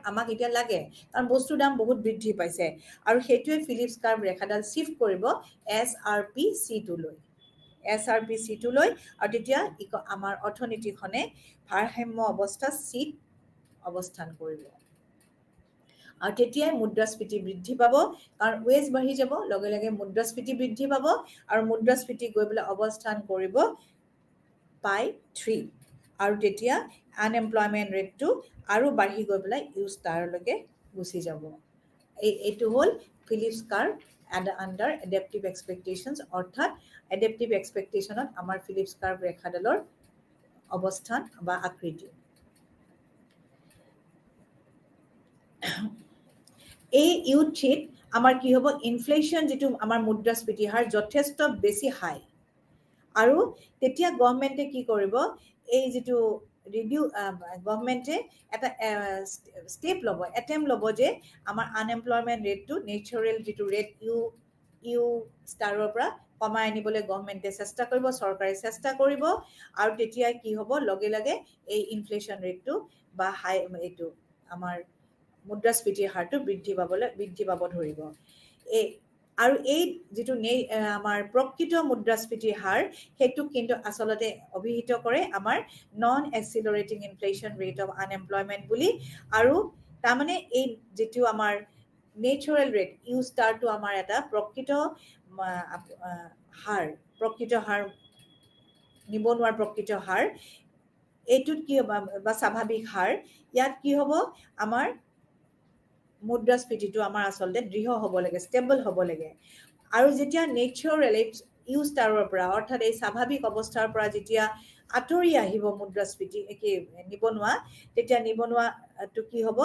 আমাক এতিয়া লাগে, কাৰণ বস্তুৰ দাম বহুত বৃদ্ধি পাইছে। আৰু সেইটোৱে ফিলিপছ কাৰ্ভ ৰেখাডাল শ্বিফ্ট কৰিব SRPC2লৈ, আৰু তেতিয়া আমাৰ অৰ্থনীতিখনে ভাৰসাম্য অৱস্থা চিত অৱস্থান কৰিব, আৰু তেতিয়াই মুদ্ৰাস্ফীতি বৃদ্ধি পাব, কাৰণ ৱেজ বাঢ়ি যাব, লগে লগে মুদ্ৰাস্ফীতি বৃদ্ধি পাব, আৰু মুদ্ৰাস্ফীতি গৈ পেলাই অৱস্থান কৰিব 3, আৰু তেতিয়া আনএমপ্লয়মেণ্ট ৰেটটো আৰু বাঢ়ি গৈ পেলাই U*লৈকে গুচি যাব। এইটো হ'ল ফিলিপছ কাৰ্ভ আণ্ডাৰ এডেপ্টিভ এক্সপেক্টেশ্যনছ, অৰ্থাৎ এডেপ্টিভ এক্সপেক্টেশ্যনত আমাৰ ফিলিপছ কাৰ্ভ ৰেখাডালৰ অৱস্থান বা আকৃতি। এই U3-ত আমাৰ কি হ'ব, ইনফ্লেশ্যন যিটো আমাৰ মুদ্ৰাস্ফীতি হাৰ যথেষ্ট বেছি হাই, আৰু তেতিয়া গভৰ্ণমেণ্টে কি কৰিব, এই যিটো গভৰ্ণমেণ্টে এটা ষ্টেপ ল'ব, এটেম্প ল'ব যে আমাৰ আনএমপ্লয়মেণ্ট ৰেটটো নেচাৰেল যিটো ৰেট ইউ ষ্টাৰৰ পৰা কমাই আনিবলৈ গভৰ্ণমেণ্টে চেষ্টা কৰিব, চৰকাৰে চেষ্টা কৰিব, আৰু তেতিয়া কি হ'ব, লগে লগে এই ইনফ্লেশ্যন ৰেটটো বা এইটো আমাৰ মুদ্ৰাস্ফীতিৰ হাৰটো বৃদ্ধি পাব ধৰিব। আৰু এই যিটো আমাৰ প্ৰকৃত মুদ্ৰাস্ফীতিৰ হাৰ, সেইটোক কিন্তু আচলতে অভিহিত কৰে আমাৰ নন এক্সিলাৰেটিং ইনফ্লেশ্যন ৰেট অফ আনএমপ্লয়মেণ্ট বুলি। আৰু তাৰমানে এই যিটো আমাৰ নেচাৰেল ৰেট ইউ ষ্টাৰটো আমাৰ এটা প্ৰকৃত হাৰ, নিবনুৱাৰ প্ৰকৃত হাৰ, এইটোত কি হ'ব বা স্বাভাৱিক হাৰ, ইয়াত কি হ'ব, আমাৰ মুদ্ৰাস্ফীতিটো আমাৰ আচলতে দৃঢ় হ'ব লাগে, ষ্টেবল হ'ব লাগে। আৰু যেতিয়া নেচাৰেল ইউ ষ্টাৰৰ পৰা, অৰ্থাৎ এই স্বাভাৱিক অৱস্থাৰ পৰা যেতিয়া আঁতৰি আহিব মুদ্ৰাস্ফীতি নিবনুৱা, তেতিয়া নিবনুৱাটো কি হ'ব,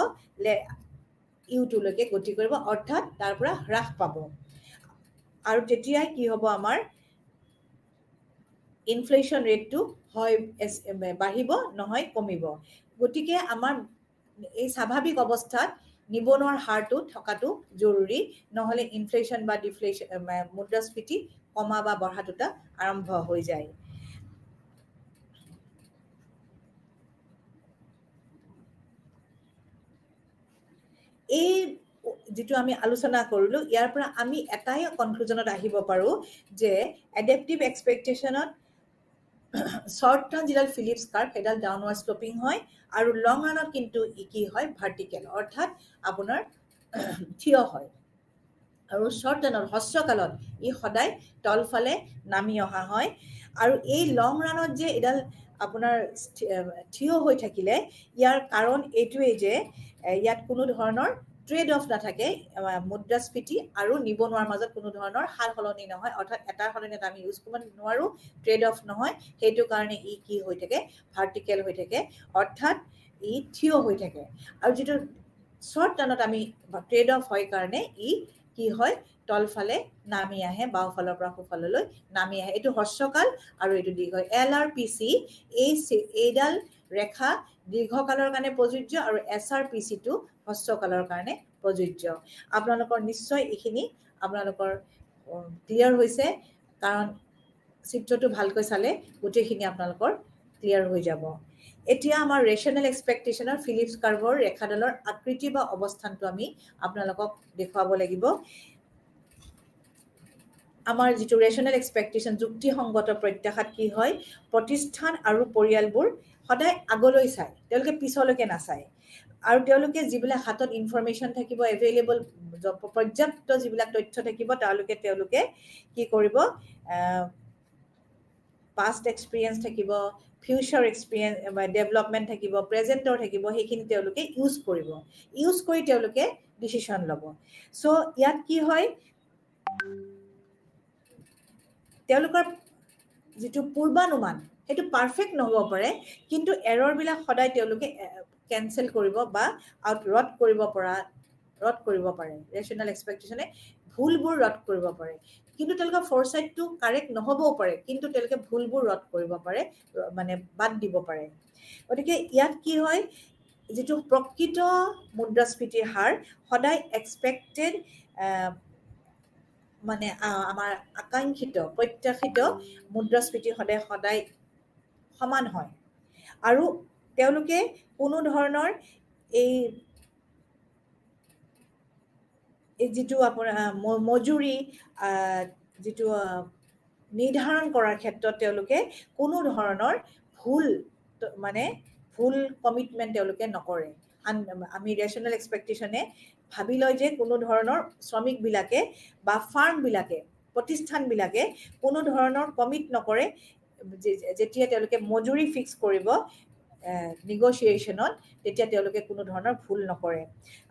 ইউটোলৈকে গতি কৰিব, অৰ্থাৎ তাৰ পৰা হ্ৰাস পাব। আৰু তেতিয়াই কি হ'ব, আমাৰ ইনফ্লেশ্যন ৰেটটো হয় বাঢ়িব, নহয় কমিব। গতিকে আমাৰ এই স্বাভাৱিক অৱস্থাত নিবনুৱাৰ হাৰটো থকাটো জৰুৰী, নহ'লে ইনফ্লেশ্যন বা ডিফ্লেশ্যন মুদ্ৰাস্ফীতি কমা বা বঢ়া দুটা আৰম্ভ হৈ যায়। এই যিটো আমি আলোচনা কৰিলোঁ, ইয়াৰ পৰা আমি এটাই কনক্লুজনত আহিব পাৰোঁ যে এডেপ্টিভ এক্সপেক্টেশ্যনত শ্বৰ্ট টাৰ্ম যিডাল ফিলিপছ কাৰ্ভ সেইডাল ডাউনৱাৰ্ড শ্লপিং হয়, আৰু লং ৰানত কিন্তু কি হয়, ভাৰ্টিকেল, অৰ্থাৎ আপোনাৰ থিয় হয়। আৰু শ্বৰ্ট টাৰ্মত, হ্ৰস্বকালত ই সদায় তলফালে নামি অহা হয়। আৰু এই লং ৰানত যে এডাল আপোনাৰ থিয় হৈ থাকিলে, ইয়াৰ কাৰণ এইটোৱেই যে ইয়াত কোনো ধৰণৰ ট্ৰেড অফ নাথাকে, মুদ্ৰাস্ফীতি আৰু নিবনুৱাৰ মাজত কোনো ধৰণৰ সাল সলনি নহয়, অৰ্থাৎ এটাৰ সলনি এটা আমি ইউজ কৰিব নোৱাৰোঁ, ট্ৰেড অফ নহয়, সেইটো কাৰণে ই কি হৈ থাকে, ভাৰ্টিকেল হৈ থাকে, অৰ্থাৎ ই থিয় হৈ থাকে। আৰু যিটো শ্বৰ্ট টাৰ্মত আমি ট্ৰেড অফ হয় কাৰণে ই কি হয়, তলফালে নামি আহে, বাওঁফালৰ পৰা সোঁফাললৈ নামি আহে। এইটো হ্ৰস্বকাল আৰু এইটো দীৰ্ঘ। LRPC এইডাল ৰেখা দীৰ্ঘকালৰ কাৰণে প্ৰযোজ্য, আৰু SRPCটো হ্ৰস্বকালৰ কাৰণে প্ৰযোজ্য। আপোনালোকৰ নিশ্চয় এইখিনি আপোনালোকৰ ক্লিয়াৰ হৈছে, কাৰণ চিত্ৰটো ভালকৈ চালে গোটেইখিনি আপোনালোকৰ ক্লিয়াৰ হৈ যাব। এতিয়া আমাৰ ৰেচনেল এক্সপেক্টেশ্যনৰ ফিলিপছ কাৰ্ভৰ ৰেখাডালৰ আকৃতি বা অৱস্থানটো আমি আপোনালোকক দেখুৱাব লাগিব। আমাৰ যিটো ৰেচনেল এক্সপেক্টেশ্যন, যুক্তিসংগত প্ৰত্যাশাত কি হয়, প্ৰতিষ্ঠান আৰু পৰিয়ালবোৰ সদায় আগলৈ চায়, তেওঁলোকে পিছলৈকে নাচায়। আৰু তেওঁলোকে যিবিলাক হাতত ইনফৰমেশ্যন থাকিব, এভেইলেবল পৰ্যাপ্ত যিবিলাক তথ্য থাকিব, তেওঁলোকে কি কৰিব, পাষ্ট এক্সপিৰিয়েঞ্চ থাকিব, ফিউচাৰ এক্সপিৰিয়েঞ্চ বা ডেভেলপমেণ্ট থাকিব, প্ৰেজেণ্টৰ থাকিব, সেইখিনি তেওঁলোকে ইউজ কৰিব, ইউজ কৰি তেওঁলোকে ডিচিশ্যন ল'ব। চ' ইয়াত কি হয়, তেওঁলোকৰ যিটো পূৰ্বানুমান সেইটো পাৰফেক্ট নহ'ব পাৰে, কিন্তু এৰৰবিলাক সদায় তেওঁলোকে কেনচেল কৰিব বা ৰদ কৰিব পাৰে। ৰেচনেল এক্সপেক্টেশ্যনে ভুলবোৰ ৰদ কৰিব পাৰে, কিন্তু তেওঁলোকৰ ফৰচাইটটো কাৰেক্ট নহ'বও পাৰে, কিন্তু তেওঁলোকে ভুলবোৰ ৰদ কৰিব পাৰে, মানে বাদ দিব পাৰে। গতিকে ইয়াত কি হয়, যিটো প্ৰকৃত মুদ্ৰাস্ফীতিৰ হাৰ সদায় এক্সপেক্টেড মানে আমাৰ আকাংক্ষিত প্ৰত্যাশিত মুদ্ৰাস্ফীতি সদায় সমান হয়। আৰু তেওঁলোকে কোনো ধৰণৰ এই যিটো আপোনাৰ মজুৰি যিটো নিৰ্ধাৰণ কৰাৰ ক্ষেত্ৰত তেওঁলোকে কোনো ধৰণৰ ভুল কমিটমেণ্ট তেওঁলোকে নকৰে। আমি ৰেচনেল এক্সপেক্টেশ্যনে ভাবি লয় যে কোনো ধৰণৰ শ্ৰমিকবিলাকে বা ফাৰ্মবিলাকে, প্ৰতিষ্ঠানবিলাকে কোনো ধৰণৰ কমিট নকৰে, যেতিয়া তেওঁলোকে মজুৰি ফিক্স কৰিব, নিগ'চিয়েশ্যনত, তেতিয়া তেওঁলোকে কোনো ধৰণৰ ভুল নকৰে।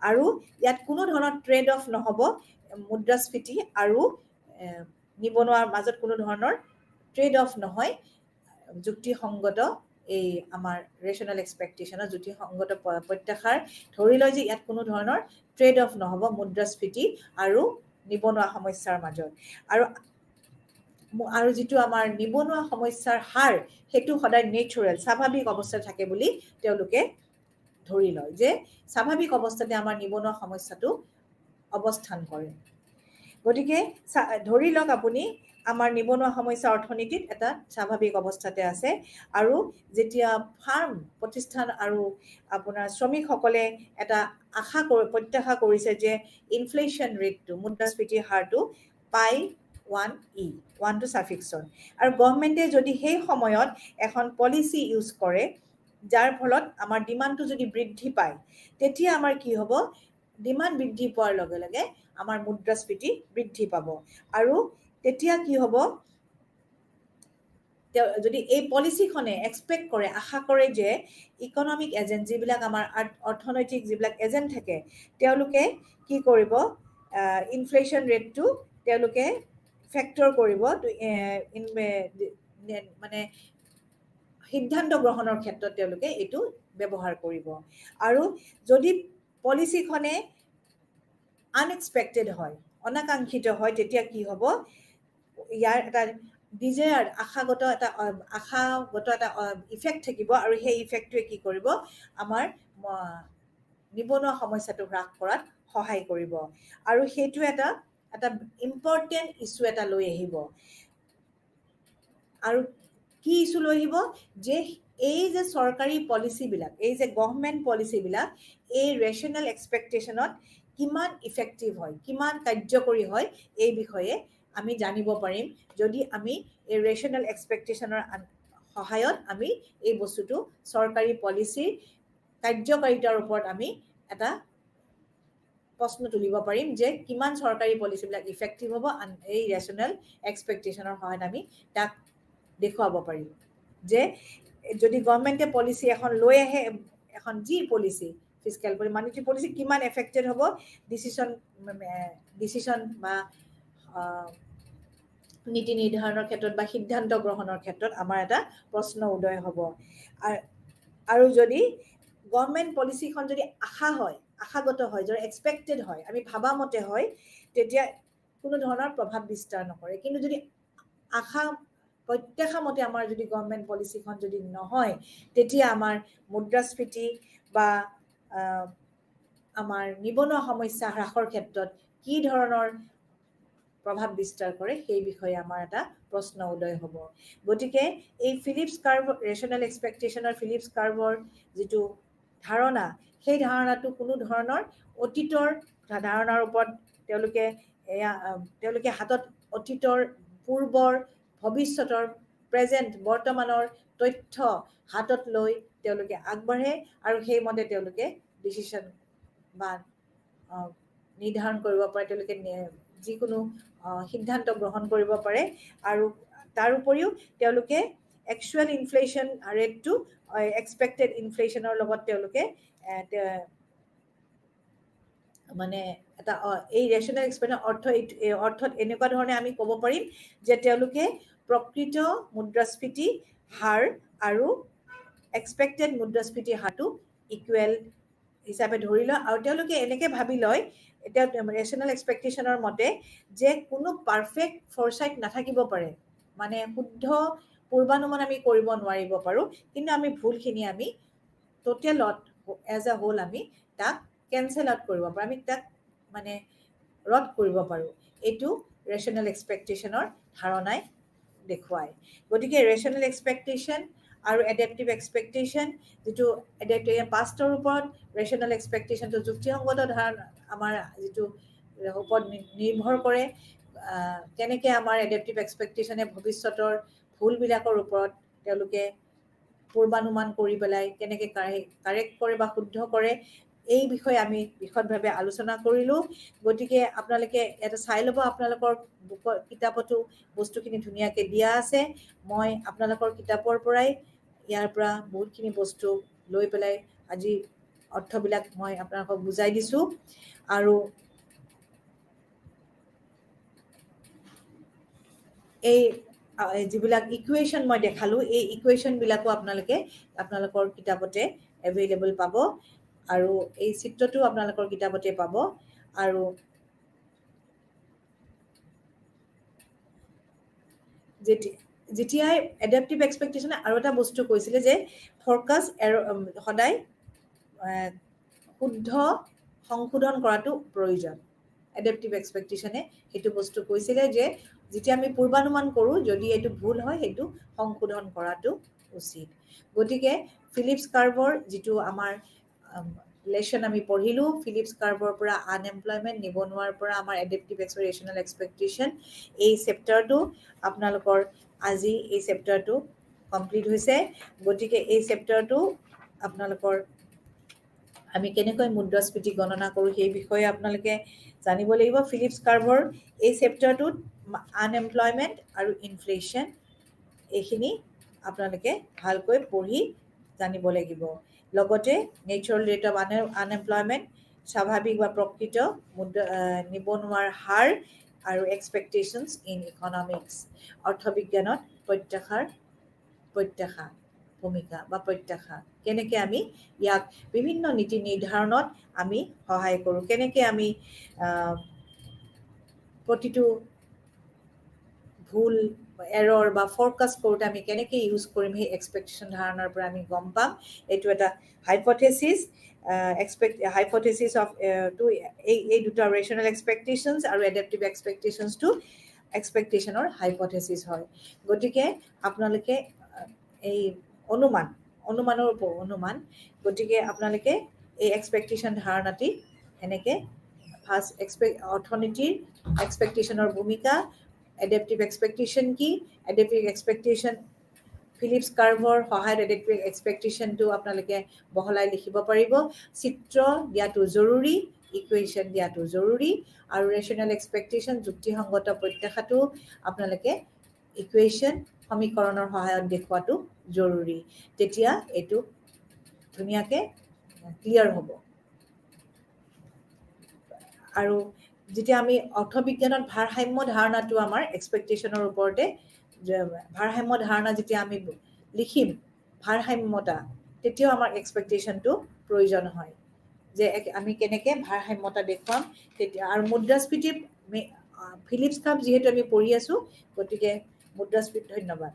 আৰু ইয়াত কোনো ধৰণৰ ট্ৰেড অফ নহ'ব, মুদ্ৰাস্ফীতি আৰু নিবনুৱাৰ মাজত কোনো ধৰণৰ ট্ৰেড অফ নহয়, যুক্তিসংগত এই আমাৰ ৰেচনেল এক্সপেক্টেশ্যনৰ যুক্তিসংগত প্ৰত্যাশাৰ ধৰি লয় যে ইয়াত কোনো ধৰণৰ ট্ৰেড অফ নহ'ব মুদ্ৰাস্ফীতি আৰু নিবনুৱা সমস্যাৰ মাজত। আৰু যিটো আমাৰ নিবনুৱা সমস্যাৰ হাৰ, সেইটো সদায় নেচাৰেল, স্বাভাৱিক অৱস্থাত থাকে বুলি তেওঁলোকে ধৰি লয়, যে স্বাভাৱিক অৱস্থাতে আমাৰ নিবনুৱা সমস্যাটো অৱস্থান কৰে। গতিকে ধৰি লওক আপুনি আমাৰ নিবনুৱা সমস্যা অৰ্থনীতিত এটা স্বাভাৱিক অৱস্থাতে আছে, আৰু যেতিয়া ফাৰ্ম প্ৰতিষ্ঠান আৰু আপোনাৰ শ্ৰমিকসকলে এটা প্ৰত্যাশা কৰিছে যে ইনফ্লেশ্যন ৰেটটো, মুদ্ৰাস্ফীতিৰ হাৰটো পাই 1E, 1 টো ছাফিক্সন, আৰু গভৰ্ণমেণ্টে যদি সেই সময়ত এখন পলিচি ইউজ কৰে যাৰ ফলত আমাৰ ডিমাণ্ডটো যদি বৃদ্ধি পায়, তেতিয়া আমাৰ কি হ'ব, ডিমাণ্ড বৃদ্ধি পোৱাৰ লগে লগে আমাৰ মুদ্ৰাস্ফীতি বৃদ্ধি পাব। আৰু তেতিয়া কি হ'ব, যদি এই পলিচিখনে এক্সপেক্ট কৰে, আশা কৰে যে ইকনমিক এজেণ্ট, যিবিলাক আমাৰ অৰ্থনৈতিক যিবিলাক এজেণ্ট থাকে, তেওঁলোকে কি কৰিব, ইনফ্লেশ্যন ৰেটটো তেওঁলোকে ফেক্টৰ কৰিব, মানে সিদ্ধান্ত গ্ৰহণৰ ক্ষেত্ৰত তেওঁলোকে এইটো ব্যৱহাৰ কৰিব। আৰু যদি পলিচিখনে আনএক্সপেক্টেড হয়, অনাকাংক্ষিত হয়, তেতিয়া কি হ'ব, ইয়াৰ এটা ডিজায়াৰ্ড আশাগত এটা ইফেক্ট থাকিব, আৰু সেই ইফেক্টটোৱে কি কৰিব, আমাৰ নিবনুৱা সমস্যাটো হ্ৰাস কৰাত সহায় কৰিব। আৰু সেইটো এটা ইম্পৰ্টেণ্ট ইছ্যু এটা লৈ আহিব। আৰু কি ইছ্যু লৈ আহিব, যে এই যে চৰকাৰী পলিচিবিলাক, এই যে গভৰ্ণমেণ্ট পলিচিবিলাক, এই ৰেচনেল এক্সপেক্টেশ্যনত কিমান ইফেক্টিভ হয়, কিমান কাৰ্যকৰী হয়, এই বিষয়ে আমি জানিব পাৰিম যদি আমি এই ৰেচনেল এক্সপেক্টেশ্যনৰ সহায়ত আমি এই বস্তুটো চৰকাৰী পলিচিৰ কাৰ্যকাৰিতাৰ ওপৰত আমি এটা প্ৰশ্ন তুলিব পাৰিম, যে কিমান চৰকাৰী পলিচিবিলাক ইফেক্টিভ হ'ব, এই ৰেচনেল এক্সপেক্টেশ্যনৰ সহায়ত আমি তাক দেখুৱাব পাৰিম। যে যদি গভৰ্ণমেণ্টে পলিচি এখন লৈ আহে, এখন যি পলিচি, ফিস্কেল পলিচি, মানিটাৰী পলিচি কিমান এফেক্টেড হ'ব ডিচিশ্যন বা নীতি নিৰ্ধাৰণৰ ক্ষেত্ৰত বা সিদ্ধান্ত গ্ৰহণৰ ক্ষেত্ৰত আমাৰ এটা প্ৰশ্ন উদয় হ'ব। আৰু যদি গভৰ্ণমেণ্ট পলিচিখন যদি আশাগত হয়, যদি এক্সপেক্টেড হয়, আমি ভাবামতে হয়, তেতিয়া কোনো ধৰণৰ প্ৰভাৱ বিস্তাৰ নকৰে। কিন্তু যদি প্ৰত্যাশা মতে আমাৰ যদি গভৰ্ণমেণ্ট পলিচিখন যদি নহয়, তেতিয়া আমাৰ মুদ্ৰাস্ফীতি বা আমাৰ নিবনুৱা সমস্যা হ্ৰাসৰ ক্ষেত্ৰত কি ধৰণৰ প্ৰভাৱ বিস্তাৰ কৰে, সেই বিষয়ে আমাৰ এটা প্ৰশ্ন উদয় হ'ব। গতিকে এই ফিলিপছ কাৰ্ভ, ৰেচনেল এক্সপেক্টেশ্যনৰ ফিলিপছ কাৰ্ভৰ যিটো ধাৰণা, সেই ধাৰণাটো কোনো ধৰণৰ অতীতৰ ধাৰণাৰ ওপৰত তেওঁলোকে হাতত অতীতৰ, পূৰ্বৰ, ভৱিষ্যতৰ, প্ৰেজেণ্ট, বৰ্তমানৰ তথ্য হাতত লৈ তেওঁলোকে আগবাঢ়ে, আৰু সেইমতে তেওঁলোকে ডিচিশ্যন বা নিৰ্ধাৰণ কৰিব পাৰে, তেওঁলোকে যিকোনো সিদ্ধান্ত গ্ৰহণ কৰিব পাৰে। আৰু তাৰ উপৰিও তেওঁলোকে একচুৱেল ইনফ্লেশ্যন ৰেটটো এক্সপেক্টেড ইনফ্লেশ্যনৰ লগত তেওঁলোকে মানে এটা এই ৰেচনেল এক্সপেক্টেশ্যনৰ অৰ্থত এনেকুৱা ধৰণে আমি ক'ব পাৰিম যে তেওঁলোকে প্ৰকৃত মুদ্ৰাস্ফীতি হাৰ আৰু এক্সপেক্টেড মুদ্ৰাস্ফীতি হাৰটো ইকুৱেল হিচাপে ধৰি লয়। আৰু তেওঁলোকে এনেকৈ ভাবি লয়, এতিয়া ৰেচনেল এক্সপেক্টেশ্যনৰ মতে, যে কোনো পাৰফেক্ট ফৰচাইট নাথাকিব পাৰে, মানে শুদ্ধ পূৰ্বানুমান আমি কৰিব নোৱাৰিব পাৰোঁ, কিন্তু আমি ভুলখিনি আমি টোটেলত এজ এ হোল আমি তাক কেনচেল আউট কৰিব পাৰোঁ, আমি তাক মানে ৰদ কৰিব পাৰোঁ। এইটো ৰেচনেল এক্সপেক্টেশ্যনৰ ধাৰণাই দেখুৱায়। গতিকে ৰেচনেল এক্সপেক্টেশ্যন আৰু এডেপ্টিভ এক্সপেক্টেশ্যন, যিটো পাষ্টৰ ওপৰত ৰেচনেল এক্সপেক্টেশ্যনটো যুক্তিসংগত আমাৰ যিটো ওপৰত নিৰ্ভৰ কৰে, কেনেকৈ আমাৰ এডেপ্টিভ এক্সপেক্টেশ্যনে ভৱিষ্যতৰ ভুলবিলাকৰ ওপৰত তেওঁলোকে পূৰ্বানুমান কৰি পেলাই কেনেকৈ কাৰেক্ট কৰে বা শুদ্ধ কৰে, এই বিষয়ে আমি বিশদভাৱে আলোচনা কৰিলোঁ। গতিকে আপোনালোকে এটা চাই ল'ব, আপোনালোকৰ কিতাপতো বস্তুখিনি ধুনীয়াকৈ দিয়া আছে। মই আপোনালোকৰ কিতাপৰ পৰাই ইয়াৰ পৰা বহুতখিনি বস্তু লৈ পেলাই আজি অৰ্থবিলাক মই আপোনালোকক বুজাই দিছোঁ। আৰু এই যিবিলাক ইকুৱেশ্যন মই দেখালোঁ, এই ইকুৱেশ্যনবিলাকো আপোনালোকৰ কিতাপতে এভেইলেবল পাব, আৰু এই চিত্ৰটো আপোনালোকৰ কিতাপতে পাব। আৰু যেতিয়াই এডাপ্টিভ এক্সপেক্টেশ্যনে আৰু এটা বস্তু কৈছিলে যে ফ'ৰকাষ্ট সদায় শুদ্ধ সংশোধন কৰাটো প্ৰয়োজন। এডাপ্টিভ এক্সপেক্টেশ্যনে সেইটো বস্তু কৈছিলে যে যেতিয়া আমি পূৰ্বানুমান কৰোঁ, যদি এইটো ভুল হয় সেইটো সংশোধন কৰাটো উচিত। গতিকে ফিলিপছ কাৰ্ভৰ যিটো আমাৰ লেচন আমি পঢ়িলোঁ, ফিলিপছ কাৰ্ভৰ পৰা আনএমপ্লয়মেণ্ট, নিবনুৱাৰ পৰা আমাৰ এডাপ্টিভ ৰেচনেল এক্সপেক্টেশ্যন, এই চেপ্টাৰটো আপোনালোকৰ আজি এই চেপ্টাৰটো কমপ্লিট হৈছে। গতিকে এই চেপ্টাৰটো আপোনালোকৰ আমি কেনেকৈ মুদ্ৰাস্ফীতি গণনা কৰোঁ সেই বিষয়ে আপোনালোকে জানিব লাগিব। ফিলিপছ কাৰ্ভৰ এই চেপ্টাৰটোত আনএমপ্লয়মেণ্ট আৰু ইনফ্লেশ্যন এইখিনি আপোনালোকে ভালকৈ পঢ়ি জানিব লাগিব। লগতে নেচাৰেল ৰেট অফ আনএমপ্লয়মেণ্ট, স্বাভাৱিক বা প্ৰকৃত নিবনুৱাৰ হাৰ, আৰু এক্সপেক্টেশ্যনছ ইন ইকনমিক্স, অৰ্থবিজ্ঞানত প্ৰত্যাশা ভূমিকা বা প্ৰত্যাশা, কেনেকৈ আমি ইয়াক বিভিন্ন নীতি নিৰ্ধাৰণত আমি সহায় কৰোঁ, কেনেকৈ আমি প্ৰতিটো ভুল এৰৰ বা ফ'ৰকাষ্ট কৰোঁতে আমি কেনেকৈ ইউজ কৰিম, সেই এক্সপেক্টেশ্যন ধাৰণাৰ পৰা আমি গম পাম। এইটো এটা হাইপথেচিছ, হাইপথেচিছ অফ এই দুটা ৰেচনেল এক্সপেক্টেশ্যনছ আৰু এডাপ্টিভ এক্সপেক্টেশ্যনছটো এক্সপেক্টেশ্যনৰ হাইপথেচিছ হয়। গতিকে আপোনালোকে এই অনুমান, গতিকে আপোনালোকে এই এক্সপেক্টেশ্যন ধাৰণাটি এনেকৈ ফাৰ্ষ্ট অৰ্থনীতিৰ এক্সপেক্টেশ্যনৰ ভূমিকা, এডাপ্টিভ এক্সপেক্টেশ্যন কি, এডাপ্টিভ এক্সপেক্টেশ্যন ফিলিপছ কাৰ্ভৰ সহায়ত এডাপ্টিভ এক্সপেক্টেশ্যনটো আপোনালোকে বহলাই লিখিব পাৰিব। চিত্ৰ দিয়াটো জৰুৰী, ইকুৱেশ্যন দিয়াটো জৰুৰী, আৰু ৰেচনেল এক্সপেক্টেশ্যন যুক্তিসংগত প্ৰত্যাশাটো আপোনালোকে ইকুৱেশ্যন সমীকৰণৰ সহায়ত দেখুৱাটো জৰুৰী। তেতিয়া এইটো ধুনীয়াকৈ ক্লিয়াৰ হ'ব। আৰু যেতিয়া আমি অৰ্থবিজ্ঞানত ভাৰসাম্য ধাৰণাটো আমাৰ এক্সপেক্টেশ্যনৰ ওপৰতে, ভাৰসাম্য ধাৰণা যেতিয়া আমি লিখিম ভাৰসাম্যতা, তেতিয়াও আমাৰ এক্সপেক্টেশ্যনটো প্ৰয়োজন হয় যে আমি কেনেকৈ ভাৰসাম্যতা দেখুৱাম তেতিয়া। আৰু মুদ্ৰাস্ফীতি ফিলিপছ কাৰ্ভ যিহেতু আমি পঢ়ি আছোঁ, গতিকে মুদ্ৰাস্ফীতি, ধন্যবাদ।